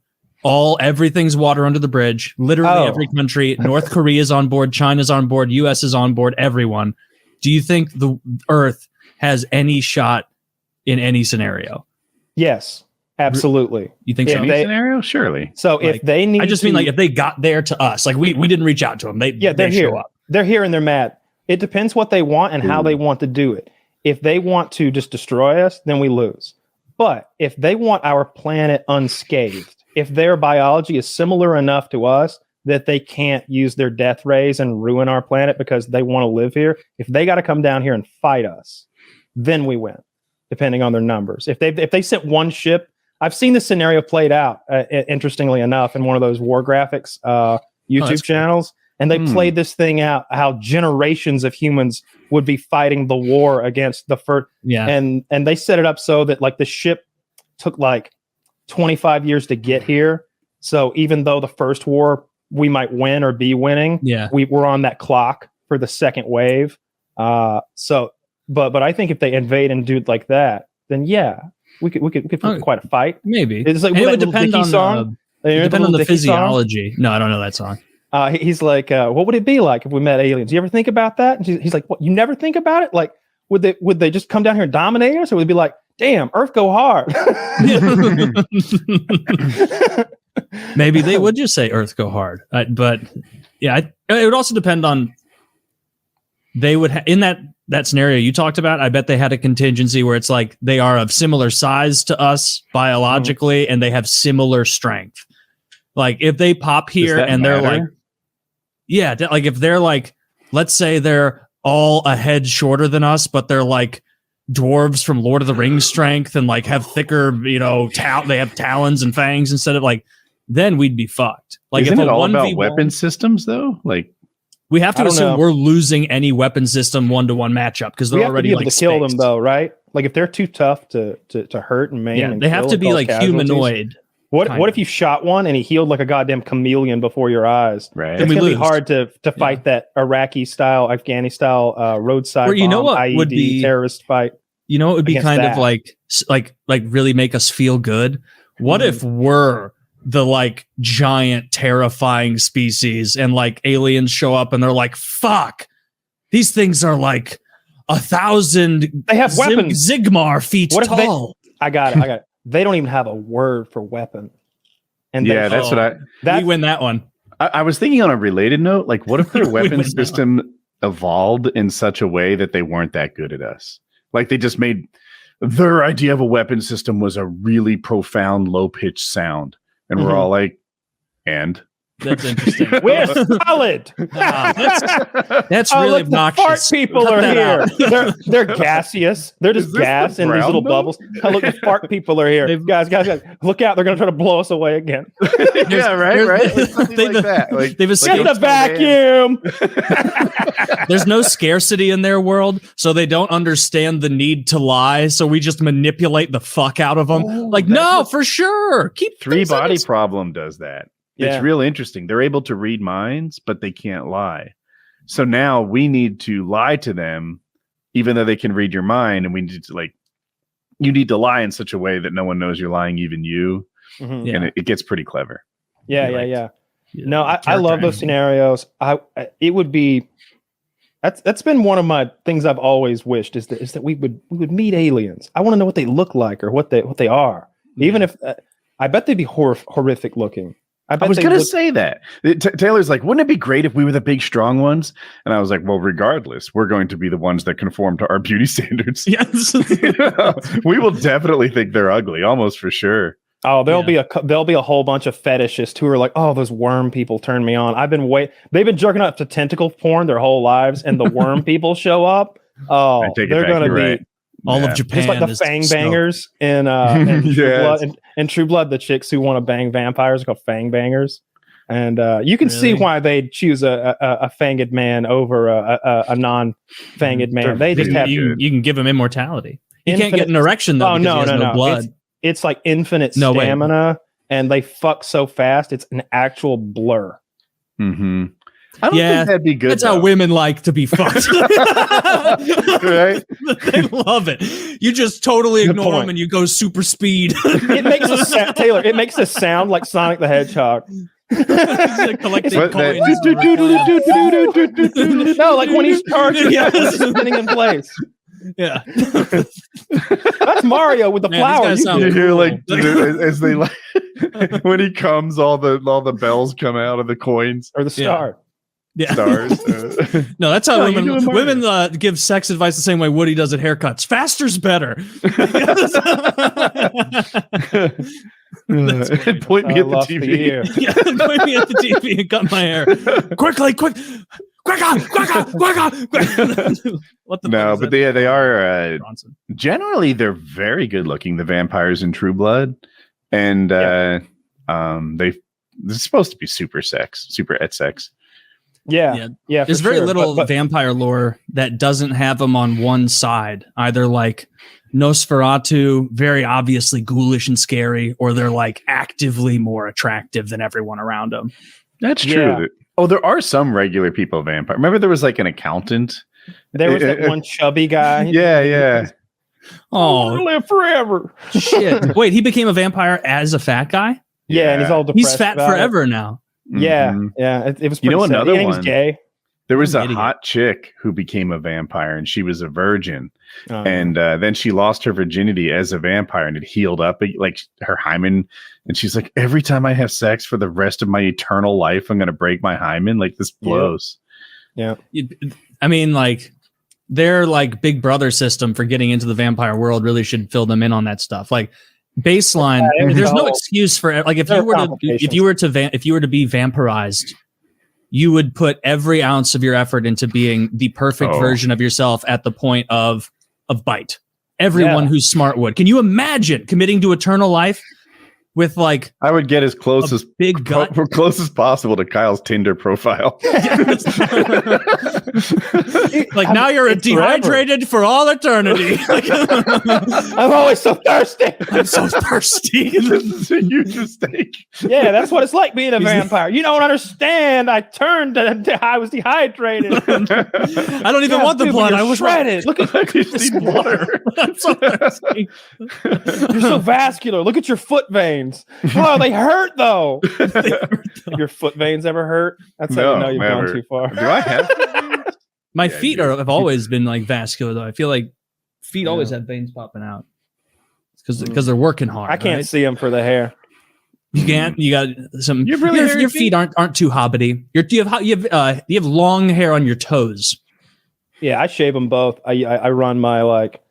everything's water under the bridge, literally every country, North Korea's on board, China's on board, US is on board, everyone, do you think the Earth has any shot in any scenario? Yes, absolutely. You think so? Any scenario? Surely. So if they need, I just mean like if they got there to us, like we didn't reach out to them. They're here. Show up. They're here and they're mad. It depends what they want and how they want to do it. If they want to just destroy us, then we lose. But if they want our planet unscathed, if their biology is similar enough to us that they can't use their death rays and ruin our planet because they want to live here, if they got to come down here and fight us, then we win. Depending on their numbers. If they sent one ship, I've seen this scenario played out, interestingly enough, in one of those war graphics YouTube channels, and they played this thing out, how generations of humans would be fighting the war against the first. Yeah. And they set it up so that like the ship took like 25 years to get here. So even though the first war we might win or be winning, we were on that clock for the second wave. But I think if they invade and do it like that, then we could put quite a fight. Maybe it's like it would depend on the physiology. No, I don't know that song. He's like, what would it be like if we met aliens? You ever think about that? And he's like, what? You never think about it? Like, would they just come down here and dominate us, or would it be like, damn, Earth go hard? Maybe they would just say Earth go hard, but it would also depend on. They would in that scenario you talked about, I bet they had a contingency where it's like they are of similar size to us biologically and they have similar strength. Like if they pop here and they're like, like if they're like, let's say they're all a head shorter than us, but they're like dwarves from Lord of the Rings strength and like have thicker, they have talons and fangs instead of like, then we'd be fucked. Like Isn't if it a all 1v1, about weapon systems though? Like we have to I don't assume know. we're losing any weapon system 1-to-1 matchup because they're We have to already be able like to kill them spaced. though, right? Like if they're too tough to hurt and maim, Yeah, and they have kill to and be cause like casualties. humanoid. What if you shot one and he healed like a goddamn chameleon before your eyes? Right. It's Then we gonna be lose. hard to fight that Iraqi style, Afghani style roadside Or you know bomb, what IED would be- terrorist fight. You know, it would be against kind that. of like really make us feel good. What if we're the like giant terrifying species and like aliens show up and they're like, fuck, these things are like 1,000 They have weapons. Zigmar feet What if tall. I got it. They don't even have a word for weapon. And yeah, that's what we win that one. I was thinking on a related note, like what if their We win weapon that system evolved in such a way that they weren't that good at us? Like they just made their idea of a weapon system was a really profound, low-pitched sound. And we're all like, and That's interesting. We're solid. That's Oh, really look, the obnoxious. fart people Cut are that here. out. They're gaseous. They're just Is this gas the in these brown little note? bubbles. Oh, look, the fart people are here. Guys, look out! They're gonna try to blow us away again. yeah, right. Like something like that. Like, They've Get escaped the vacuum. There's no scarcity in their world, so they don't understand the need to lie. So we just manipulate the fuck out of them. No, for sure. Keep Three things Body under- Problem does that. Yeah. It's real interesting. They're able to read minds, but they can't lie. So now we need to lie to them, even though they can read your mind, and we need to you need to lie in such a way that no one knows you're lying, even you. Mhm. And it gets pretty clever. Yeah. No, I love those scenarios. It would be that's been one of my things I've always wished is that we would meet aliens. I want to know what they look like or what they are. Even if I bet they'd be horrific looking. I was going to say that. Taylor's like, wouldn't it be great if we were the big, strong ones? And I was like, well, regardless, we're going to be the ones that conform to our beauty standards. Yes. We will definitely think they're ugly, almost for sure. Oh, there'll be a whole bunch of fetishists who are like, oh, those worm people turn me on. They've been jerking up to tentacle porn their whole lives, and the worm people show up. Oh, they're going to be right. all of Japan. just like the is fang snow. bangers in True Blood. In True Blood, the chicks who want to bang vampires are called fang bangers, and you can see why they'd choose a fanged man over a non-fanged man. They just have you can give them immortality. You can't get an infinite- erection though. Oh because he has no! blood. It's like infinite No way. stamina, and they fuck so fast. It's an actual blur. Mm-hmm. I don't think that'd be good. That's how women like to be fucked. Right? They love it. You just totally Good ignore them point. and you go super speed. It makes a Taylor. It makes a sound like Sonic the Hedgehog. Collecting But that- coins. No, like when he's charging, it's spinning in place. Yeah, that's Mario with the Man, flower. these guys sound You hear like cool. as they like when he comes, all the bells come out of the coins or the star. Yeah. Stars. No, that's how No, you're doing women give sex advice the same way Woody does at haircuts. Faster's better. And point me at the TV. Yeah, point me at the TV and cut my hair. Quick on. What the No, fuck is but that? they are Bronson. generally they're very good looking. The vampires in True Blood, and they're supposed to be super et sex. Yeah. There's for very sure. little But- vampire lore that doesn't have them on one side. Either like Nosferatu, very obviously ghoulish and scary, or they're like actively more attractive than everyone around them. That's true. Yeah. Oh, there are some regular people vampire. Remember, there was like an accountant. There was that one chubby guy. Yeah. Oh, live forever. Shit. Wait, he became a vampire as a fat guy? Yeah, and he's all depressed. He's fat about forever now. Yeah, Mhm. yeah. It was. You know pretty sad. another And he was one? gay. There was An a idiot. hot chick who became a vampire, and she was a virgin. Oh, And then she lost her virginity as a vampire, and it healed up like her hymen. And she's like, every time I have sex for the rest of my eternal life, I'm going to break my hymen. Like this blows. Yeah. I mean, like, their like Big Brother system for getting into the vampire world really should fill them in on that stuff. Like baseline, there's no excuse for like if you were to be vampirized, you would put every ounce of your effort into being the perfect version of yourself at the point of bite. Everyone who's smart would. Can you imagine committing to eternal life with like I would get as close as big gut, close as possible to Kyle's Tinder profile. Like now you're dehydrated for all eternity. I'm always so thirsty. I'm so thirsty. This is a huge mistake. Yeah, that's what it's like being a vampire. You don't understand. I turned. I was dehydrated. I don't even want the blood. I was shredded. Look at this water. I'm so thirsty. You're so vascular. Look at your foot veins. Oh, they hurt though. Your foot veins ever hurt? That's how you know you've gone too far. Do I have? My feet have always been like vascular though. I feel like feet always have veins popping out because they're working hard. I can't see them for the hair. You can't. You got some. Your feet aren't too hobbity. You have long hair on your toes. Yeah, I shave them both. I run my like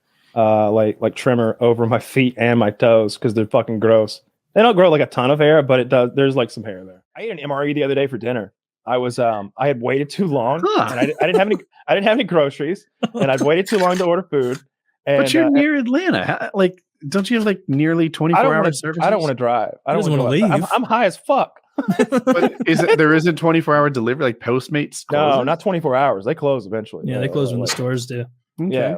trimmer over my feet and my toes because they're fucking gross. They don't grow like a ton of hair, but it does. There's like some hair there. I ate an MRE the other day for dinner. I had waited too long, and I didn't have any groceries, and I'd waited too long to order food. And, but you're near Atlanta. Like, don't you have like nearly 24 hours service? I don't want to drive. I don't want to leave. I'm high as fuck. But there isn't 24-hour delivery like Postmates? No, not 24 hours. They close eventually. Yeah, they close when the stores do. Okay. Yeah,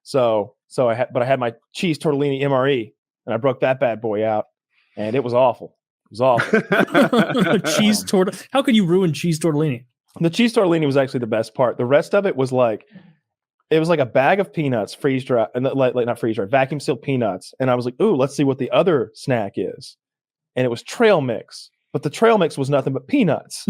so I had my cheese tortellini MRE, and I broke that bad boy out, and it was awful. It was awful. Cheese tortellini. How could you ruin cheese tortellini? The cheese tortellini was actually the best part. The rest of it was like, it was like a bag of peanuts, freeze dry, and not freeze dry, vacuum sealed peanuts. And I was like, ooh, let's see what the other snack is. And it was trail mix, but the trail mix was nothing but peanuts.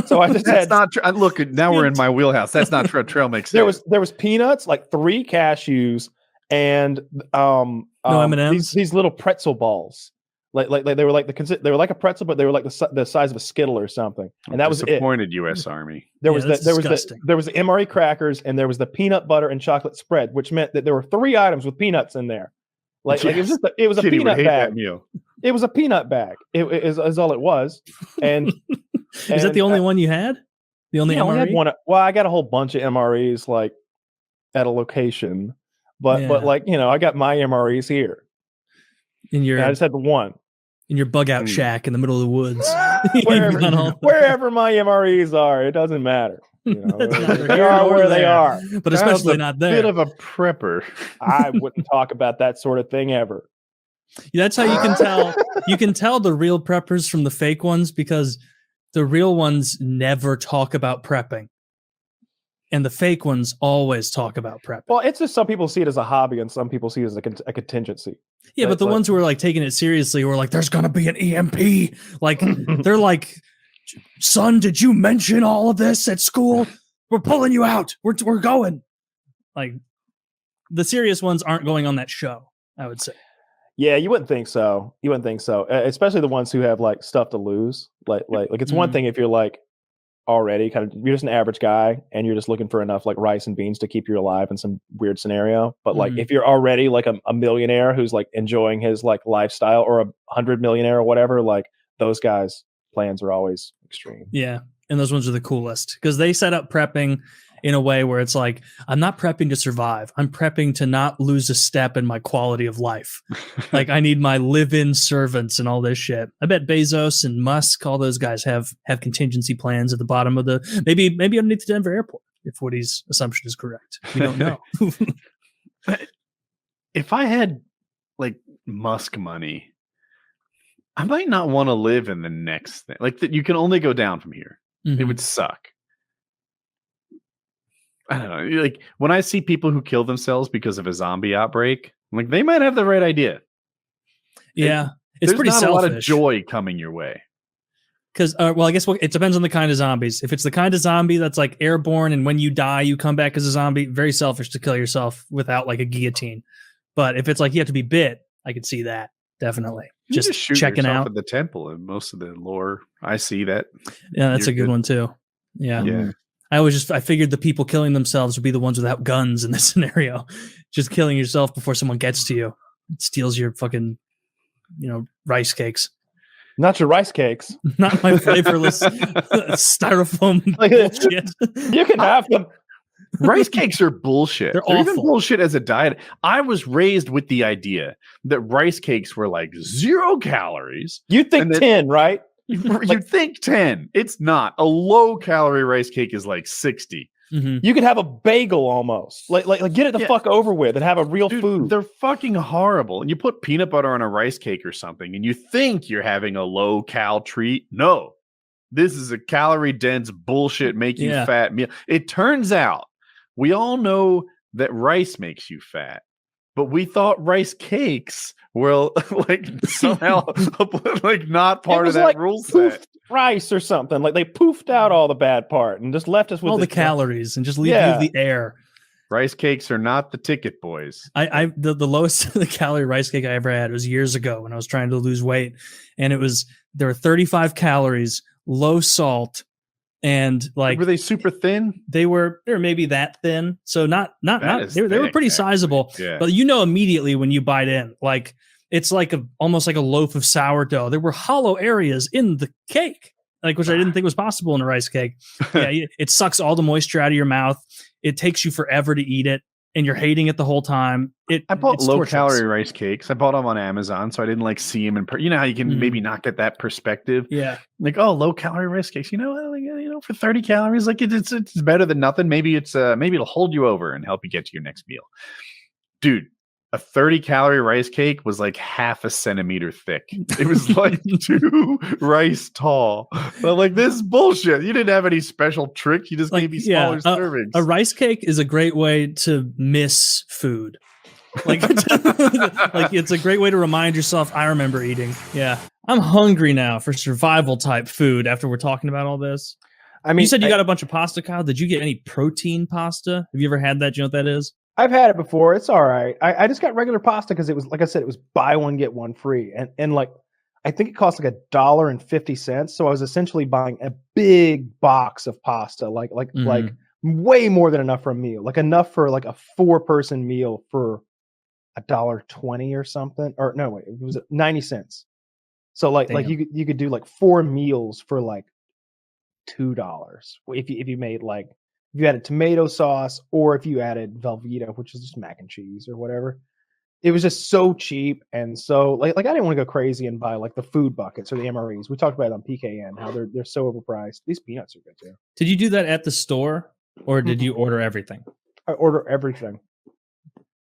So I just That's not true. Look, now we're in my wheelhouse. That's not true. Trail mix. There was peanuts, like 3 cashews, and no M&Ms? These little pretzel balls. Like they were like a pretzel, but they were like the size of a Skittle or something. And that was it. Disappointed U.S. Army. There was the MRE crackers, and there was the peanut butter and chocolate spread, which meant that there were 3 items with peanuts in there. Like it was a peanut bag. It was a peanut bag. It is all it was. And is that the only one you had? The only MRE? I had one. Well, I got a whole bunch of MREs like at a location, but like I got my MREs here. I just had the one. In your bug out shack in the middle of the woods. Wherever my MREs are, it doesn't matter. They are where they are. But especially not there. Bit of a prepper. I wouldn't talk about that sort of thing ever. That's how you can tell. You can tell the real preppers from the fake ones because the real ones never talk about prepping. And the fake ones always talk about prepping. Well, it's just some people see it as a hobby and some people see it as a contingency. Yeah, but the ones who are like taking it seriously were like, there's going to be an EMP. Like, they're like, son, did you mention all of this at school? We're pulling you out. We're going. Like, the serious ones aren't going on that show, I would say. Yeah, you wouldn't think so. Especially the ones who have like stuff to lose. Like it's one thing if you're like already you're just an average guy and you're just looking for enough like rice and beans to keep you alive in some weird scenario. But like if you're already like a millionaire who's like enjoying his like lifestyle, or 100 millionaire or whatever, like those guys' plans are always extreme. Yeah, and those ones are the coolest because they set up prepping in a way where it's like, I'm not prepping to survive. I'm prepping to not lose a step in my quality of life. Like I need my live-in servants and all this shit. I bet Bezos and Musk, all those guys have contingency plans at the bottom of the, maybe underneath the Denver airport, if Woody's assumption is correct. We don't know. If I had like Musk money, I might not want to live in the next thing. Like that, you can only go down from here. Mm-hmm. It would suck. I don't know. Like when I see people who kill themselves because of a zombie outbreak, I'm like, they might have the right idea. Yeah, it's pretty selfish. There's not a lot of joy coming your way. Because, well, I guess it depends on the kind of zombies. If it's the kind of zombie that's like airborne and when you die, you come back as a zombie, very selfish to kill yourself without like a guillotine. But if it's like you have to be bit, I could see that. Definitely. Just shoot checking out at the temple, and most of the lore, I see that. Yeah, that's a good one too. Yeah. I figured the people killing themselves would be the ones without guns in this scenario. Just killing yourself before someone gets to you. It steals your fucking, rice cakes. Not your rice cakes. Not my flavorless styrofoam bullshit. You can have them. Rice cakes are bullshit. They're Even awful. bullshit as a diet. I was raised with the idea that rice cakes were like 0 calories. You think 10, right? You'd think 10. It's not. A low calorie rice cake is like 60. You could have a bagel almost. Like get it the fuck over with and have a real food. They're fucking horrible. And you put peanut butter on a rice cake or something, and you think you're having a low cal treat. No, this is a calorie dense bullshit, make you fat meal. It turns out we all know that rice makes you fat, but we thought rice cakes were like somehow like not part of that like rule set. Rice or something. Like they poofed out all the bad part and just left us with all the calories and just leave you the air. Rice cakes are not the ticket, boys. The lowest the calorie rice cake I ever had was years ago when I was trying to lose weight, and there were 35 calories, low salt, and like were they super thin? They were maybe that thin, so not they were pretty sizable. Yeah. But immediately when you bite in, like it's like almost like a loaf of sourdough. There were hollow areas in the cake, like which I didn't think was possible in a rice cake. Yeah, it sucks all the moisture out of your mouth. It takes you forever to eat it, and you're hating it the whole time. I bought low calorie rice cakes. I bought them on Amazon, so I didn't like see them you know how you can maybe not get that perspective. Yeah, like low calorie rice cakes. For 30 calories, like it's better than nothing. Maybe maybe it'll hold you over and help you get to your next meal, dude. A 30 calorie rice cake was like half a centimeter thick. It was like 2 rice tall. But like this bullshit. You didn't have any special trick. You just gave me smaller servings. A rice cake is a great way to miss food. Like it's a great way to remind yourself, I remember eating. Yeah. I'm hungry now for survival type food after we're talking about all this. I mean, you said you got a bunch of pasta, Kyle. Did you get any protein pasta? Have you ever had that? Do you know what that is? I've had it before. It's all right. I just got regular pasta because it was, like I said, it was buy one get one free, and like I think it cost like $1.50. So I was essentially buying a big box of pasta, like way more than enough for a meal, like enough for like a 4-person meal for $1.20 or something. Or no, wait, it was 90 cents. So like you could do like 4 meals for like $2 if you made like. If you added tomato sauce or if you added Velveeta, which is just mac and cheese or whatever, it was just so cheap. And so like I didn't want to go crazy and buy like the food buckets or the MREs. We talked about it on PKA, how they're so overpriced. These peanuts are good too. Did you do that at the store or did you order everything? I order everything.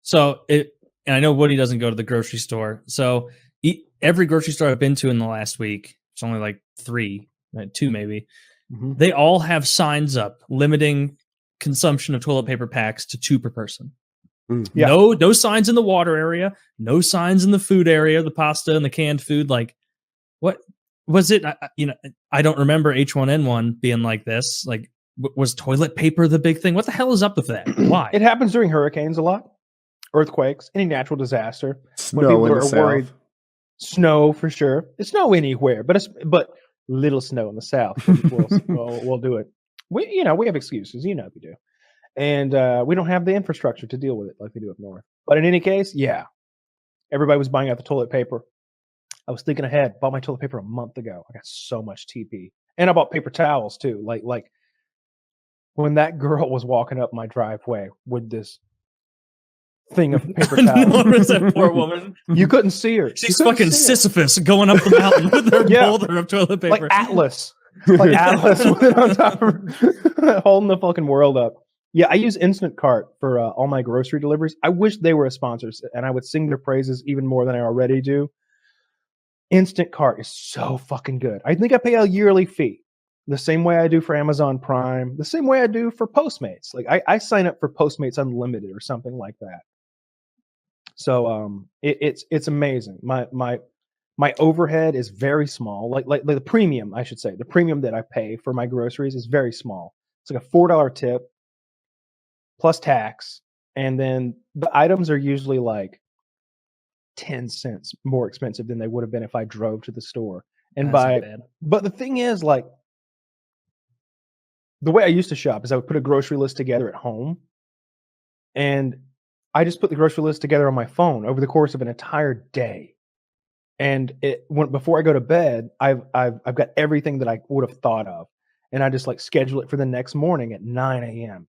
So and I know Woody doesn't go to the grocery store. So every grocery store I've been to in the last week, it's only like 3, 2 maybe. They all have signs up limiting consumption of toilet paper packs to 2 per person. Yeah. No signs in the water area, no signs in the food area, the pasta and the canned food. Like, what was it? I don't remember H1N1 being like this. Like, was toilet paper the big thing? What the hell is up with that? Why? It happens during hurricanes a lot, earthquakes, any natural disaster. Snow when people in are the worried. South. Snow for sure. It's snow anywhere, but little snow in the South. We'll do it. We have excuses. We do. And we don't have the infrastructure to deal with it like we do up north. But in any case, yeah, everybody was buying out the toilet paper. I was thinking ahead. Bought my toilet paper a month ago. I got so much TP. And I bought paper towels too. Like when that girl was walking up my driveway with this thing of paper towels. That poor woman. You couldn't see her. She's fucking Sisyphus going up the mountain with her boulder of toilet paper. Like Atlas. Like Atlas with it on top of her, holding the fucking world up. Yeah, I use Instant Cart for all my grocery deliveries. I wish they were a sponsor, and I would sing their praises even more than I already do. Instant Cart is so fucking good. I think I pay a yearly fee, the same way I do for Amazon Prime, the same way I do for Postmates. Like I sign up for Postmates Unlimited or something like that. So it's amazing. My overhead is very small. Like the premium, I should say, the premium that I pay for my groceries is very small. It's like a $4 tip plus tax, and then the items are usually like 10 cents more expensive than they would have been if I drove to the store. And but the thing is, like, the way I used to shop is I would put a grocery list together at home, and I just put the grocery list together on my phone over the course of an entire day. And before I go to bed, I've got everything that I would have thought of, and I just like schedule it for the next morning at 9 a.m.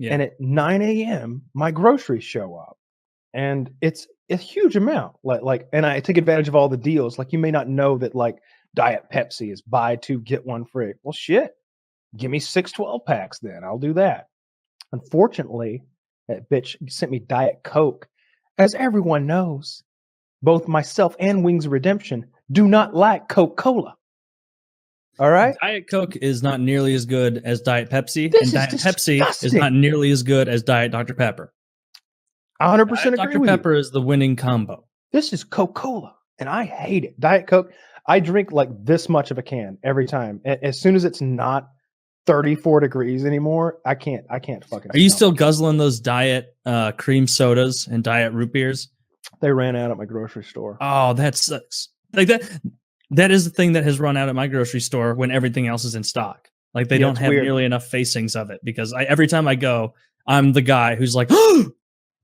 And at 9 a.m., my groceries show up, and it's a huge amount. And I take advantage of all the deals. Like, you may not know that like Diet Pepsi is buy 2 get 1 free. Well, shit, give me 6 12-packs then. I'll do that. Unfortunately, that bitch sent me Diet Coke. As everyone knows, both myself and Wings of Redemption do not like Coca-Cola. All right. Diet Coke is not nearly as good as Diet Pepsi, This and Diet is Pepsi is disgusting. not nearly as good as Diet Dr. Pepper. 100% Diet agree Dr. with you. Pepper is the winning combo. This is Coca-Cola, and I hate it. Diet Coke, I drink like this much of a can every time. As soon as it's not 34 degrees anymore, I can't fucking. Are you still guzzling those Diet cream sodas and Diet root beers? They ran out at my grocery store. Oh, that sucks. Like that. That is the thing that has run out at my grocery store when everything else is in stock. Like they don't have nearly enough facings of it because every time I go, I'm the guy who's like, oh,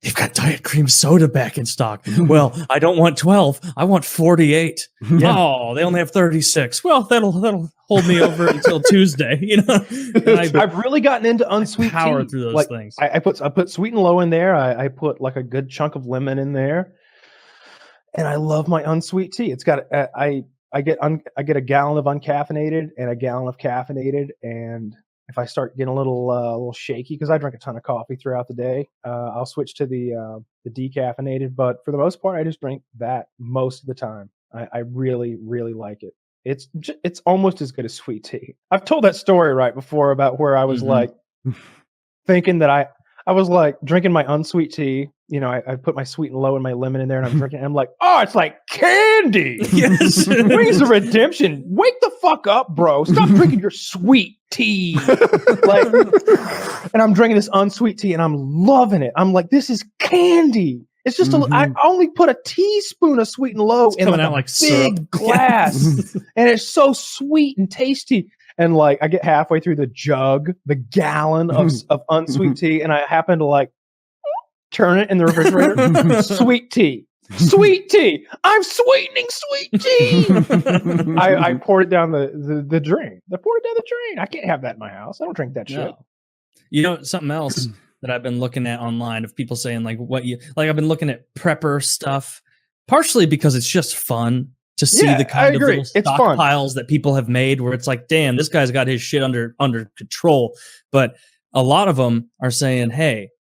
they've got Diet cream soda back in stock. Well, I don't want 12. I want 48. Yeah. Oh, they only have 36. Well, that'll hold me over until Tuesday. You know, I've really gotten into unsweet power tea. through those like, things. I put sweet and low in there. I put like a good chunk of lemon in there, and I love my unsweet tea. It's got I get a gallon of uncaffeinated and a gallon of caffeinated, and if I start getting a little shaky because I drink a ton of coffee throughout the day, I'll switch to the decaffeinated. But for the most part, I just drink that most of the time. I really like it. It's almost as good as sweet tea. I've told that story right before about where I was like thinking that I was like drinking my unsweet tea. You know, I put my sweet and low and my lemon in there, and I'm drinking. And I'm like, oh, it's like candy. Yes. Wings of Redemption. Wake the fuck up, bro. Stop drinking your sweet tea. And I'm drinking this unsweet tea, and I'm loving it. I'm like, this is candy. It's just I only put a teaspoon of sweet and low in like a big syrup. glass, and it's so sweet and tasty. And like, I get halfway through the gallon of unsweet tea, and I happen to like turn it in the refrigerator. Sweet tea. I'm sweetening sweet tea. I poured it down the drain. I poured it down the drain. I can't have that in my house. I don't drink that shit. You know, something else that I've been looking at online of people saying like I've been looking at prepper stuff, partially because it's just fun to see the kind of little stockpiles that people have made where it's like, damn, this guy's got his shit under control. But a lot of them are saying, hey,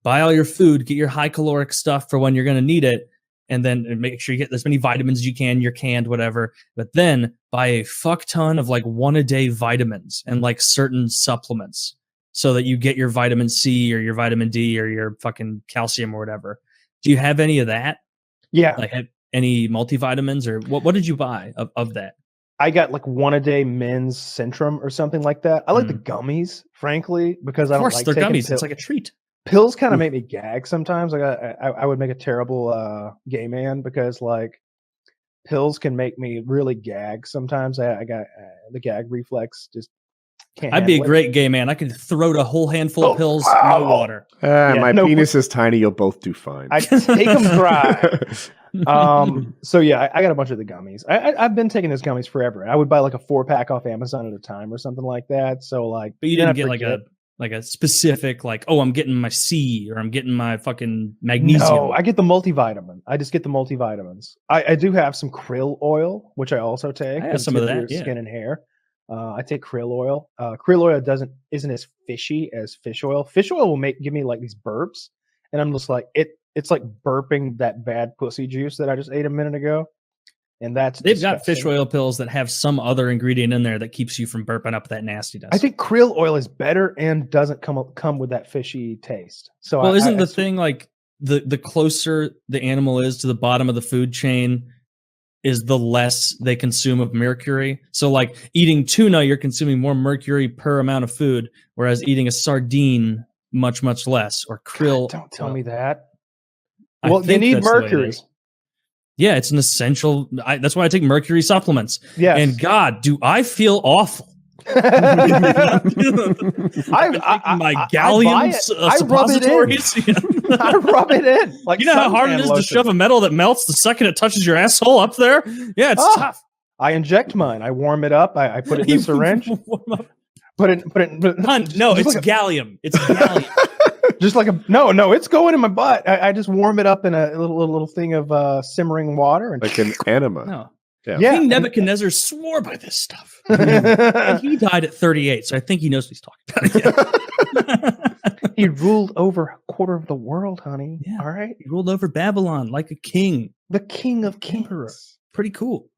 buy all your food, get your high caloric stuff for when you're going to need it, and then make sure you get as many vitamins as you can, your canned, whatever. But then buy a fuck ton of like 1-a-day vitamins and like certain supplements so that you get your vitamin C or your vitamin D or your fucking calcium or whatever. Do you have any of that? Yeah. Like any multivitamins or what did you buy of that? I got like 1-a-day men's Centrum or something like that. I like the gummies, frankly, because I don't like they're taking gummies. It's like a treat. Pills kind of make me gag sometimes. Like I would make a terrible gay man because like pills can make me really gag sometimes. I got the gag reflex. Just can't. I'd be a great gay man. I could throat a whole handful of pills, no water. My penis is tiny. You'll both do fine. I take them dry. So yeah, I got a bunch of the gummies. I've been taking those gummies forever. I would buy like a 4-pack off Amazon at a time or something like that. So like, but you didn't get like a specific like, oh, I'm getting my C or I'm getting my fucking magnesium. No, I get the multivitamin. I just get the multivitamins. I do have some krill oil, which I also take. I have some of that. For skin and hair. I take krill oil. Krill oil isn't as fishy as fish oil. Fish oil will give me like these burps, and I'm just like it's like burping that bad pussy juice that I just ate a minute ago. And they've got fish oil pills that have some other ingredient in there that keeps you from burping up that nastiness. I think krill oil is better and doesn't come with that fishy taste. So well, isn't the thing like the closer the animal is to the bottom of the food chain is the less they consume of mercury. So like eating tuna, you're consuming more mercury per amount of food, whereas eating a sardine, much less. Or krill. God, don't tell me that. Well, they need mercury. Yeah, it's an essential. That's why I take mercury supplements. Yes. And God, do I feel awful. My gallium suppositories. I rub it in. Like, you know how hard it is to shove a metal that melts the second it touches your asshole up there? Yeah, it's tough. I inject mine. I warm it up. I put it in a syringe. Put it. Hunt, no, it's like gallium. It's gallium. Just like no, it's going in my butt. I just warm it up in a little thing of simmering water, and like an enema. No. Yeah. King Nebuchadnezzar swore by this stuff. And he died at 38, so I think he knows what he's talking about. He ruled over a quarter of the world, honey. Yeah. All right. He ruled over Babylon like a king. The king of kings. Pretty cool.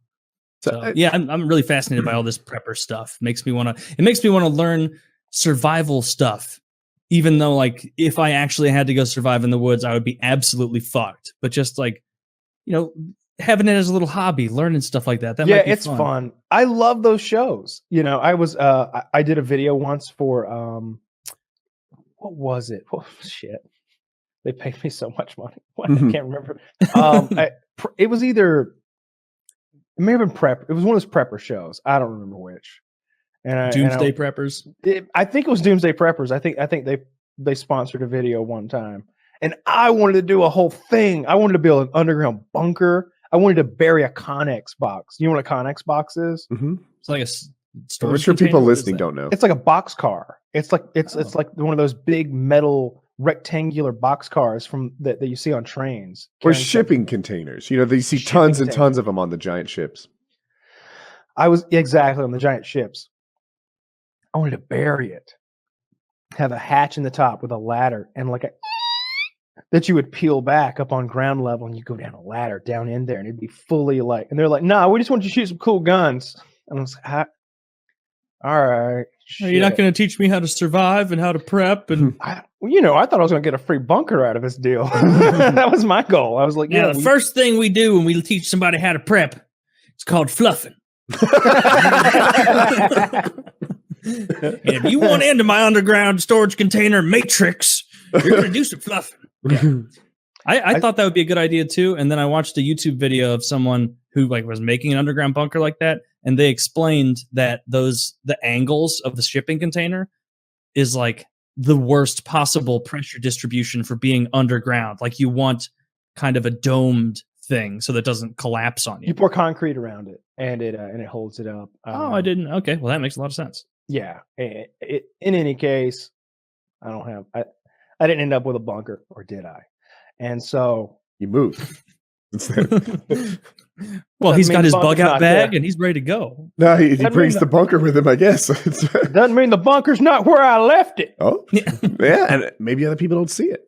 So yeah, I'm really fascinated by all this prepper stuff. It makes me want to learn survival stuff. Even though, like, if I actually had to go survive in the woods, I would be absolutely fucked. But just like, having it as a little hobby, learning stuff like that. Yeah, it's fun. I love those shows. I was I did a video once for what was it? Oh, shit. They paid me so much money. I can't remember. It was either it may have been prep. It was one of those prepper shows. I don't remember which. Doomsday Preppers. I think it was Doomsday Preppers. I think they sponsored a video one time, and I wanted to do a whole thing. I wanted to build an underground bunker. I wanted to bury a Connex box. You know what a Connex box is? Mm-hmm. It's like a storage. I'm sure container? people listening don't know. It's like a box car. It's like it's like one of those big metal rectangular box cars that you see on trains. Or shipping containers. They see tons and tons of them on the giant ships. I was exactly on the giant ships. I wanted to bury it, have a hatch in the top with a ladder and that you would peel back up on ground level, and you go down a ladder down in there, and it'd be fully and they're like, "No, we just want you to shoot some cool guns." And I was like, "All right, you're not going to teach me how to survive and how to prep." And I thought I was going to get a free bunker out of this deal. That was my goal. I was like, "Yeah, the first thing we do when we teach somebody how to prep, it's called fluffing." And if you want into my underground storage container matrix, you're going to do some fluffing. Yeah. I thought that would be a good idea too. And then I watched a YouTube video of someone who was making an underground bunker like that. And they explained that the angles of the shipping container is like the worst possible pressure distribution for being underground. Like you want kind of a domed thing so that it doesn't collapse on you. You pour concrete around it and it holds it up. I didn't. Okay. Well, that makes a lot of sense. Yeah. In any case, I didn't end up with a bunker, or did I? And so you moved. Well, he's got his bug out bag and he's ready to go. No, he brings the bunker with him, I guess. Doesn't mean the bunker's not where I left it. Oh, yeah. And maybe other people don't see it.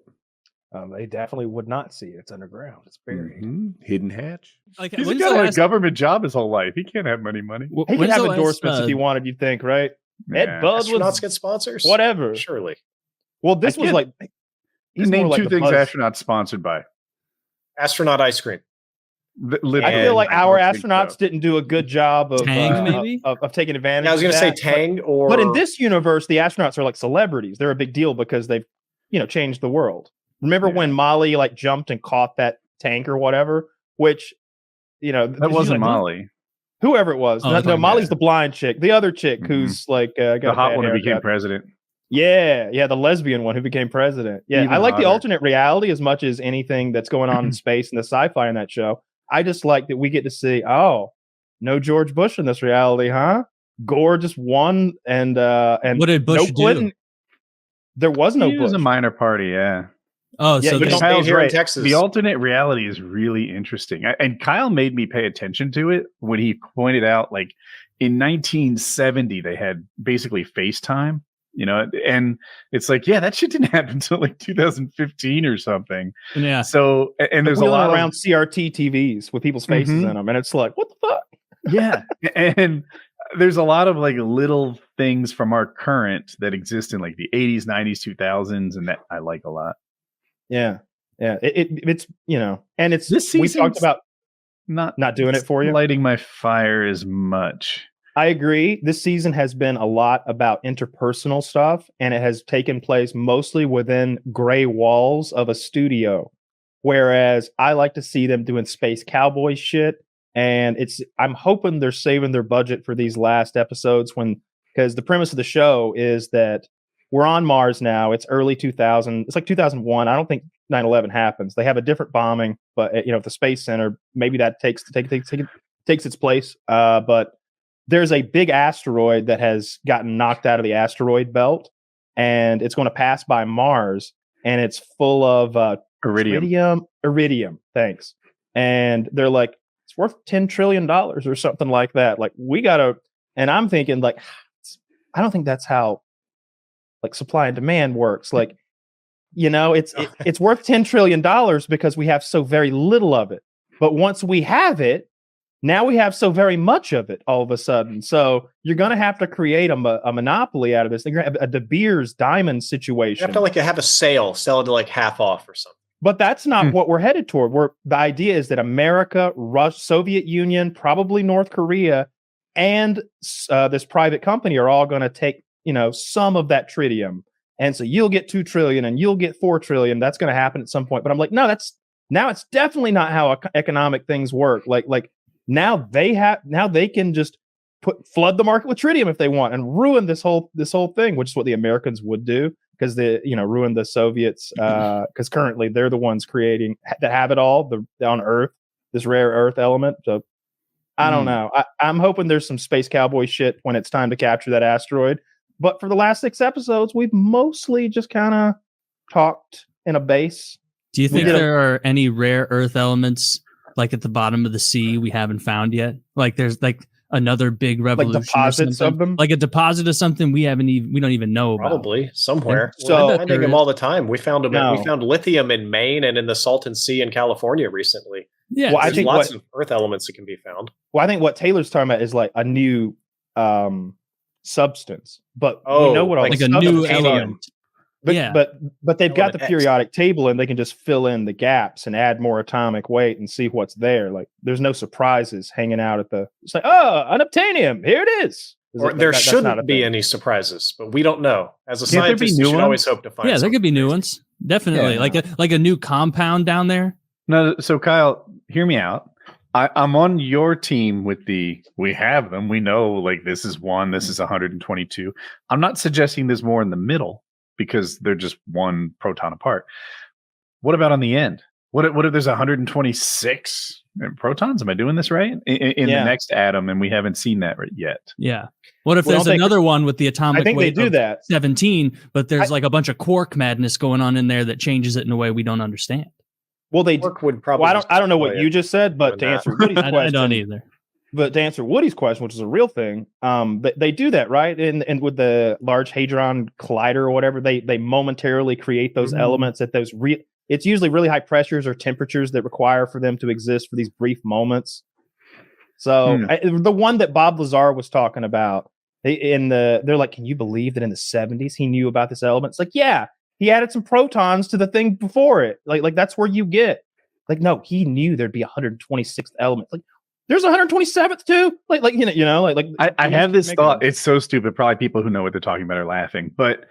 They definitely would not see it. It's underground. It's buried. Hidden hatch. He's got a government job his whole life. He can't have any money. He could have endorsements if he wanted, you'd think, right? Ed Bud astronauts get sponsors? Whatever. Surely. Well, this was like... Name two things astronauts sponsored by. Astronaut ice cream. I feel like our astronauts didn't do a good job of Tang, maybe? of taking advantage. Yeah, I was going to say of that. Tang, But in this universe, the astronauts are like celebrities. They're a big deal because they've, changed the world. Remember when Molly jumped and caught that tank or whatever? Which, that wasn't Molly. Whoever it was. Oh, no, Molly's the blind chick. The other chick who's got the hot one who became president. Yeah, the lesbian one who became president. Yeah, Even I like hotter. the alternate reality as much as anything that's going on in space and the sci-fi in that show. I just like that we get to see, no George Bush in this reality, huh? Gore just won, and what did Bush do? There was no Bush. It was a minor party, yeah. Oh, yeah, so Kyle's here right. in Texas. The alternate reality is really interesting. And Kyle made me pay attention to it when he pointed out, in 1970, they had basically FaceTime. And it's like, that shit didn't happen until 2015 or something. Yeah. So, and there's a lot around CRT TVs with people's faces in them, and it's like, what the fuck? Yeah, and there's a lot of little things from our current that exist in the 80s, 90s, 2000s, and that I like a lot. Yeah. It's and it's this we talked about not doing it for you, lighting my fire as much. I agree. This season has been a lot about interpersonal stuff, and it has taken place mostly within gray walls of a studio. Whereas I like to see them doing space cowboy shit, and I'm hoping they're saving their budget for these last episodes because the premise of the show is that we're on Mars now. It's early 2000. It's like 2001. I don't think 9/11 happens. They have a different bombing, but at the Space Center, maybe that takes its place. But there's a big asteroid that has gotten knocked out of the asteroid belt, and it's going to pass by Mars, and it's full of iridium. Thanks. And they're like, it's worth $10 trillion or something like that. Like, we gotta. And I'm thinking, like, I don't think that's how like supply and demand works. Like, it's worth $10 trillion because we have so very little of it. But once we have it, now we have so very much of it all of a sudden. So you're going to have to create a monopoly out of this. You're going to have a De Beers diamond situation. You have to have a sale, sell it to like half off or something. But that's not what we're headed toward. The idea is that America, Soviet Union, probably North Korea, and this private company are all going to take, some of that tritium. And so you'll get 2 trillion and you'll get 4 trillion. That's going to happen at some point. But I'm like, no, now it's definitely not how economic things work. Like now they can just flood the market with tritium if they want and ruin this whole thing, which is what the Americans would do, because ruin the Soviets, because currently they're the ones creating that have it all on Earth, this rare earth element. So I don't know. I'm hoping there's some space cowboy shit when it's time to capture that asteroid. But for the last 6 episodes, we've mostly just kind of talked in a base. Do you think there are any rare earth elements like at the bottom of the sea we haven't found yet? Like there's like another big revolution, like deposits of them, like a deposit of something we don't even know about. Probably somewhere. So I dig them all the time. We found them. We found lithium in Maine and in the Salton Sea in California recently. Yeah, well, I think lots of earth elements that can be found. Well, I think what Taylor's talking about is like a new substance, but we know what all like a new element. But they've got the periodic table and they can just fill in the gaps and add more atomic weight and see what's there. Like there's no surprises hanging out at it's like, unobtainium, here it is. Or there shouldn't be any surprises, but we don't know. As a scientist, you should always hope to find. Yeah, there could be new ones. Definitely, like a new compound down there. No, so Kyle, hear me out. I'm on your team with we have them. We know like this is 1, this is 122. I'm not suggesting there's more in the middle because they're just 1 proton apart. What about on the end? What if there's 126 protons? Am I doing this right? In the next atom, and we haven't seen that yet. Yeah. What if there's another one with the atomic weight they do that 17, but there's like a bunch of quark madness going on in there that changes it in a way we don't understand? Well, would probably. Well, I don't know what you just said, but to answer Woody's question, I don't either. But to answer Woody's question, which is a real thing, they do that, right? And with the Large Hadron Collider or whatever, they momentarily create those elements at those it's usually really high pressures or temperatures that require for them to exist for these brief moments. So the one that Bob Lazar was talking about, they're like, can you believe that in the 70s he knew about this element? It's like, yeah. He added some protons to the thing before it. Like that's where you get. Like, no, he knew there'd be 126th element. Like, there's 127th too. Like I have this thought. It's so stupid. Probably people who know what they're talking about are laughing. But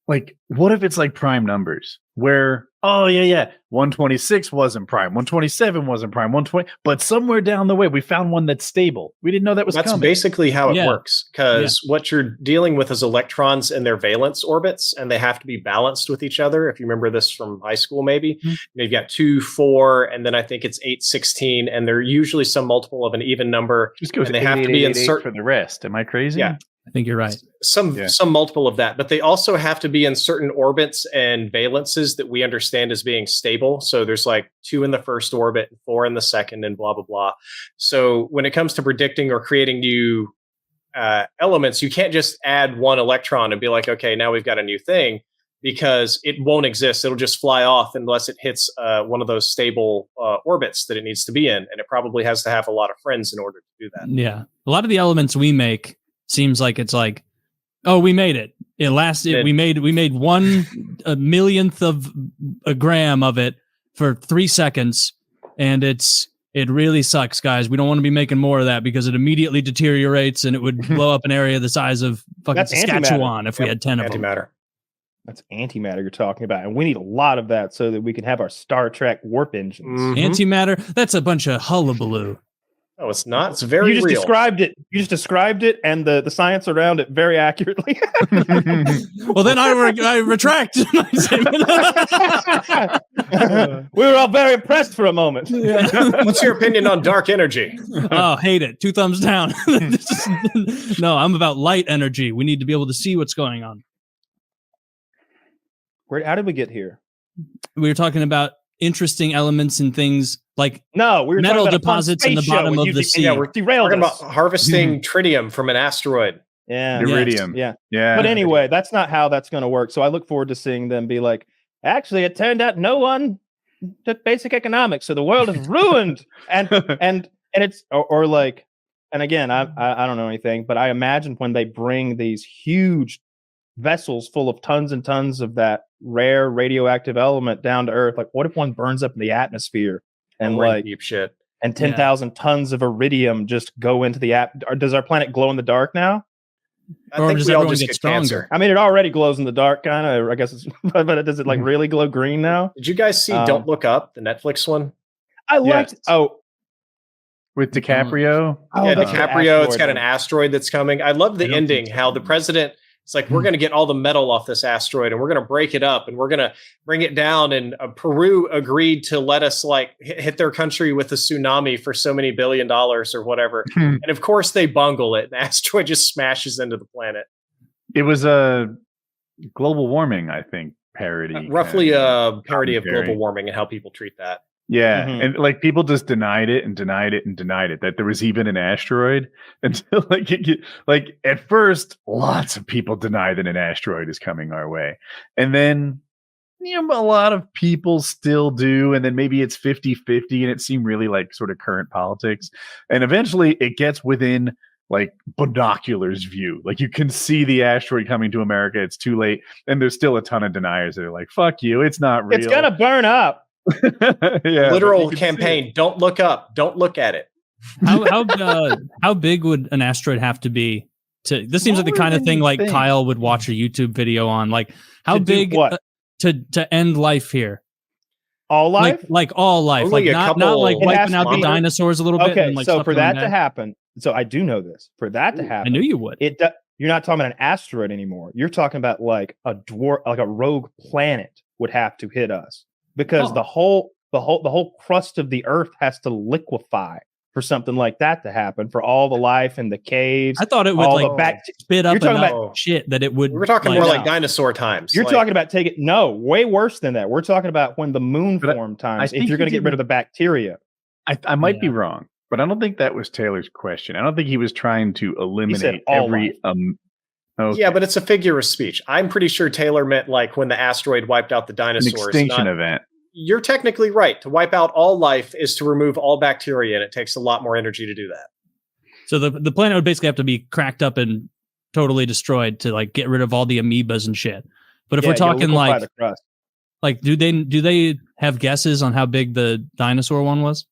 like, what if it's like prime numbers where 126 wasn't prime, 127 wasn't prime, 120, but somewhere down the way we found one that's stable. We didn't know that was That's coming. basically how it works, because what you're dealing with is electrons in their valence orbits, and they have to be balanced with each other. If you remember this from high school, maybe you've got 2, 4, and then I think it's 8, 16, and they're usually some multiple of an even number. Just goes and they have to be in certain for the rest. Am I crazy? Yeah. I think you're right. Some multiple of that, but they also have to be in certain orbits and valences that we understand as being stable. So there's like 2 in the first orbit, 4 in the second, and blah, blah, blah. So when it comes to predicting or creating new elements, you can't just add 1 electron and be like, okay, now we've got a new thing, because it won't exist. It'll just fly off unless it hits one of those stable orbits that it needs to be in. And it probably has to have a lot of friends in order to do that. Yeah. A lot of the elements we make seems like it's like, oh, we made it. It lasted. We made 1/millionth of a gram of it for 3 seconds, and it really sucks, guys. We don't want to be making more of that because it immediately deteriorates and it would blow up an area the size of fucking Saskatchewan if we had 10 of them. Antimatter. That's antimatter you're talking about, and we need a lot of that so that we can have our Star Trek warp engines. Antimatter. That's a bunch of hullabaloo. Oh, it's not. It's very You just real. described it. You just described it and the science around it very accurately. Well, then I retract my statement. We were all very impressed for a moment. What's your opinion on dark energy? Oh, hate it. 2 thumbs down. No, I'm about light energy. We need to be able to see what's going on. How did we get here? We were talking about interesting elements and things like we were metal talking about a fun deposits in the space show bottom when of you the sea. Yeah, we're derailed talking us. about harvesting tritium from an asteroid. Yeah, Iridium. Yeah. Yeah. But anyway, that's not how that's going to work. So I look forward to seeing them be like, actually, it turned out no one took basic economics, so the world is ruined. and it's or like, and again, I don't know anything, but I imagine when they bring these huge vessels full of tons and tons of that rare radioactive element down to Earth, like what if one burns up in the atmosphere and We're in like deep shit. and 10,000 tons of iridium just go into the does our planet glow in the dark now? I think we all just get cancer. I mean, it already glows in the dark, kind of. I guess it's, but does it like really glow green now? Did you guys see Don't Look Up, the Netflix one? I liked. Oh, with DiCaprio. Yeah, DiCaprio. It's got an asteroid that's coming. I love the ending. How the president. It's like, we're going to get all the metal off this asteroid and we're going to break it up and we're going to bring it down. And Peru agreed to let us like hit their country with a tsunami for so many $1 billion or whatever. And of course they bungle it. The asteroid just smashes into the planet. It was a global warming, I think, parody. Roughly a parody of global warming and how people treat that. Yeah, and like people just denied it and denied it and denied it that there was even an asteroid until like at first lots of people deny that an asteroid is coming our way, and then a lot of people still do, and then maybe it's 50-50 and it seemed really like sort of current politics, and eventually it gets within like binoculars view, like you can see the asteroid coming to America. It's too late, and there's still a ton of deniers that are like, fuck you, it's not real, it's gonna burn up. Yeah, literal campaign. Don't look up. Don't look at it. How big would an asteroid have to be? This seems like the kind of thing like Kyle would watch a YouTube video on. Like how big to end life here? All life, like all life, only like not like wiping out the dinosaurs a little bit. Okay, and, like, so for that to happen. happen, so I do know this. For that to happen, I knew you would. You're not talking about an asteroid anymore. You're talking about like a like a rogue planet would have to hit us. Because the whole crust of the Earth has to liquefy for something like that to happen. For all the life in the caves, I thought it would like spit up you're talking enough about shit that it would. We're talking more like dinosaur times. You're talking about way worse than that. We're talking about when the moon formed times. If you're going to get rid of the bacteria, I might be wrong, but I don't think that was Taylor's question. I don't think he was trying to eliminate every. Okay. Yeah, but it's a figure of speech. I'm pretty sure Taylor meant like when the asteroid wiped out the dinosaurs. An extinction event. You're technically right. To wipe out all life is to remove all bacteria, and it takes a lot more energy to do that. So the planet would basically have to be cracked up and totally destroyed to like get rid of all the amoebas and shit. But if we're talking like do they have guesses on how big the dinosaur one was?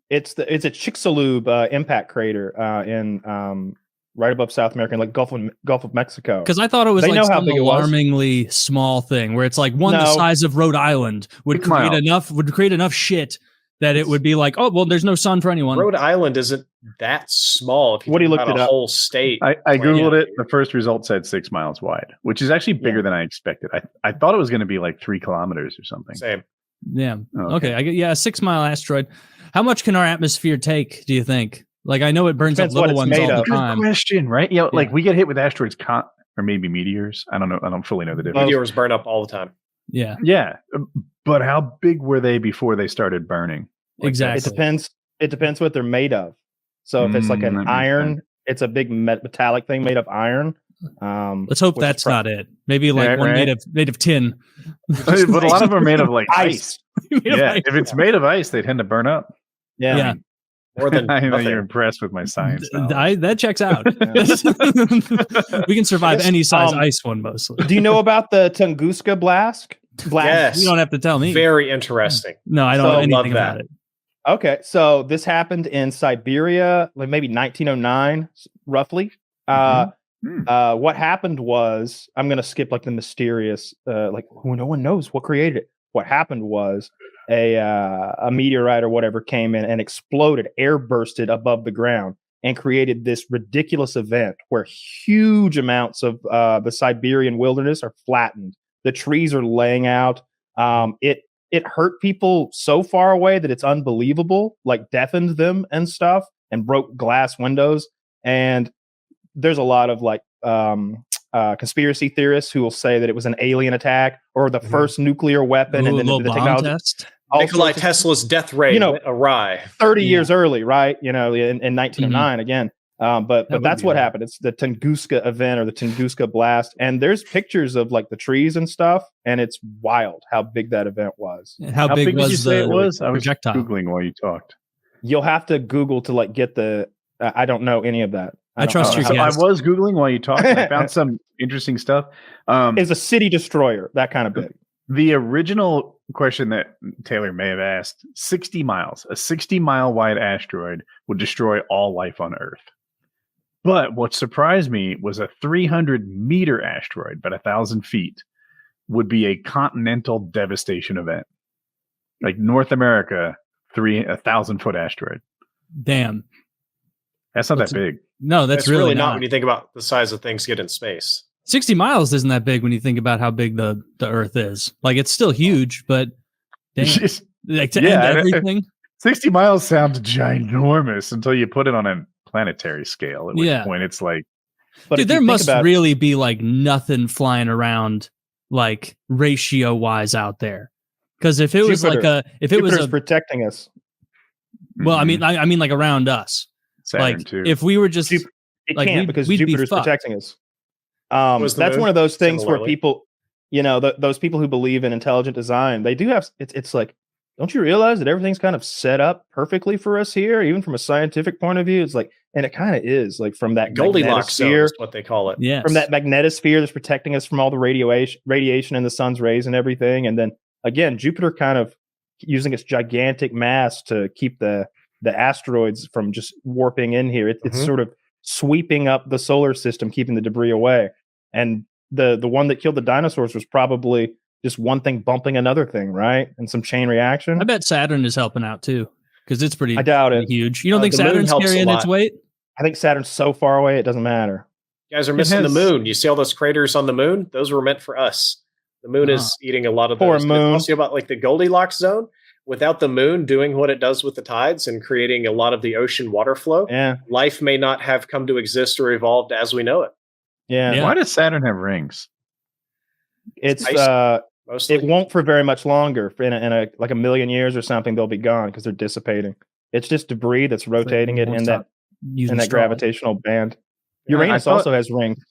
It's a Chicxulub impact crater in right above South America, like Gulf of Mexico. Because I thought it was like some alarmingly small thing where it's like the size of Rhode Island would create enough shit that it would be like, oh well, there's no sun for anyone. Rhode Island isn't that small. If you what he looked about it a up. whole state. I googled it. The first result said 6 miles wide, which is actually bigger than I expected. I thought it was going to be like 3 kilometers or something. Same. Yeah. Okay. A 6 mile asteroid. How much can our atmosphere take? Do you think? Like I know it burns up little ones all the time. Good question, right? Like we get hit with asteroids or maybe meteors. I don't know. I don't fully know the difference. Meteors burn up all the time. Yeah. Yeah. But how big were they before they started burning? Like exactly. It depends what they're made of. So if it's like an iron, it's a big metallic thing made of iron. Let's hope that's not it. Maybe like one made of tin. But a lot of them are made of like ice. Ice. If it's made of ice, they tend to burn up. Yeah. More than I know you're impressed with my science. That checks out. We can survive any size ice one mostly. Do you know about the Tunguska blast? Yes. You don't have to tell me. Very interesting. No, I don't know anything about it. Okay, so this happened in Siberia, like maybe 1909, roughly. What happened was, I'm going to skip like the mysterious, like who no one knows what created it. What happened was a meteorite or whatever came in and exploded, air bursted above the ground, and created this ridiculous event where huge amounts of the Siberian wilderness are flattened. The trees are laying out. It hurt people so far away that it's unbelievable, like deafened them and stuff, and broke glass windows. And there's a lot of like conspiracy theorists who will say that it was an alien attack or the first nuclear weapon, and then the technology. Test. Nikola Tesla's death ray went awry 30 years early, right? In 1909 again. But that's what happened. It's the Tunguska event or the Tunguska blast, and there's pictures of like the trees and stuff, and it's wild how big that event was. How big did you say it was? I was projectile? Googling while you talked. You'll have to Google to like get the. I don't know any of that. I trust your guess. I was Googling while you talked. I found some interesting stuff. It's a city destroyer, that kind of big. The original question that Taylor may have asked, 60 miles, a 60-mile wide asteroid would destroy all life on Earth. But what surprised me was a 300-meter asteroid, but 1,000 feet, would be a continental devastation event. Like North America, 1,000-foot asteroid. Damn. That's not that big. No, that's really not when you think about the size of things get in space. 60 miles isn't that big when you think about how big the Earth is. Like, it's still huge, but damn, like to end everything. 60 miles sounds ginormous until you put it on a planetary scale, at which point it's like... Dude, there must really be like nothing flying around like ratio-wise out there. Because if it was Jupiter's protecting us. Well, I mean like around us. Saturn like too. If we were just it can't because Jupiter's protecting us. That's one of those things where people, those people who believe in intelligent design, they do have. It's like, don't you realize that everything's kind of set up perfectly for us here, even from a scientific point of view? It's like, and it kind of is like from that Goldilocks zone is what they call it. Yeah, from that magnetosphere that's protecting us from all the radiation and the sun's rays and everything. And then again, Jupiter kind of using its gigantic mass to keep the asteroids from just warping in here. It's sort of sweeping up the solar system, keeping the debris away. And the one that killed the dinosaurs was probably just one thing bumping another thing, right? And some chain reaction. I bet Saturn is helping out too, because it's pretty. I doubt it. Huge. You don't think Saturn's carrying its weight? I think Saturn's so far away it doesn't matter. You guys are missing the moon. You see all those craters on the moon? Those were meant for us. The moon is eating a lot of Poor those. moon. Also about like the Goldilocks zone. Without the moon doing what it does with the tides and creating a lot of the ocean water flow, life may not have come to exist or evolved as we know it. Yeah. Why does Saturn have rings? It's it won't for very much longer. In a like a million years or something, they'll be gone because they're dissipating. It's just debris that's rotating it in that gravitational band. Uranus also has rings.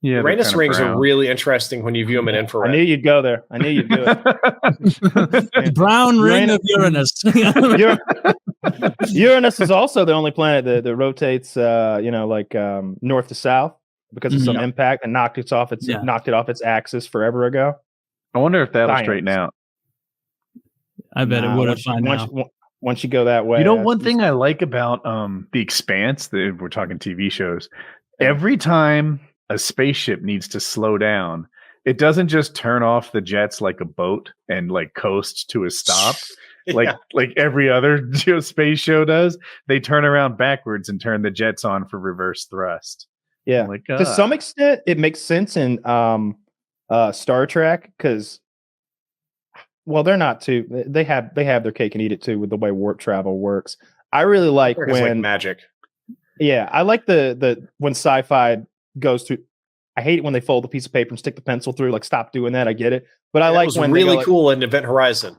Yeah, Uranus rings are really interesting when you view them in infrared. I knew you'd go there. I knew you'd do it. Brown ring of Uranus. Uranus is also the only planet that rotates, north to south because of some impact and knocked it off its axis forever ago. I wonder if that'll straighten out. I bet it would have by now. Once you go that way. One thing I like about The Expanse, if we're talking TV shows, every time a spaceship needs to slow down, it doesn't just turn off the jets like a boat and like coast to a stop like every other space show does. They turn around backwards and turn the jets on for reverse thrust. Yeah, to some extent it makes sense in Star Trek because they're not too, they have their cake and eat it too with the way warp travel works. I really like when magic. Yeah, I like the when sci-fi goes through. I hate it when they fold a piece of paper and stick the pencil through. Like, stop doing that. I get it, but I like when really cool in Event Horizon.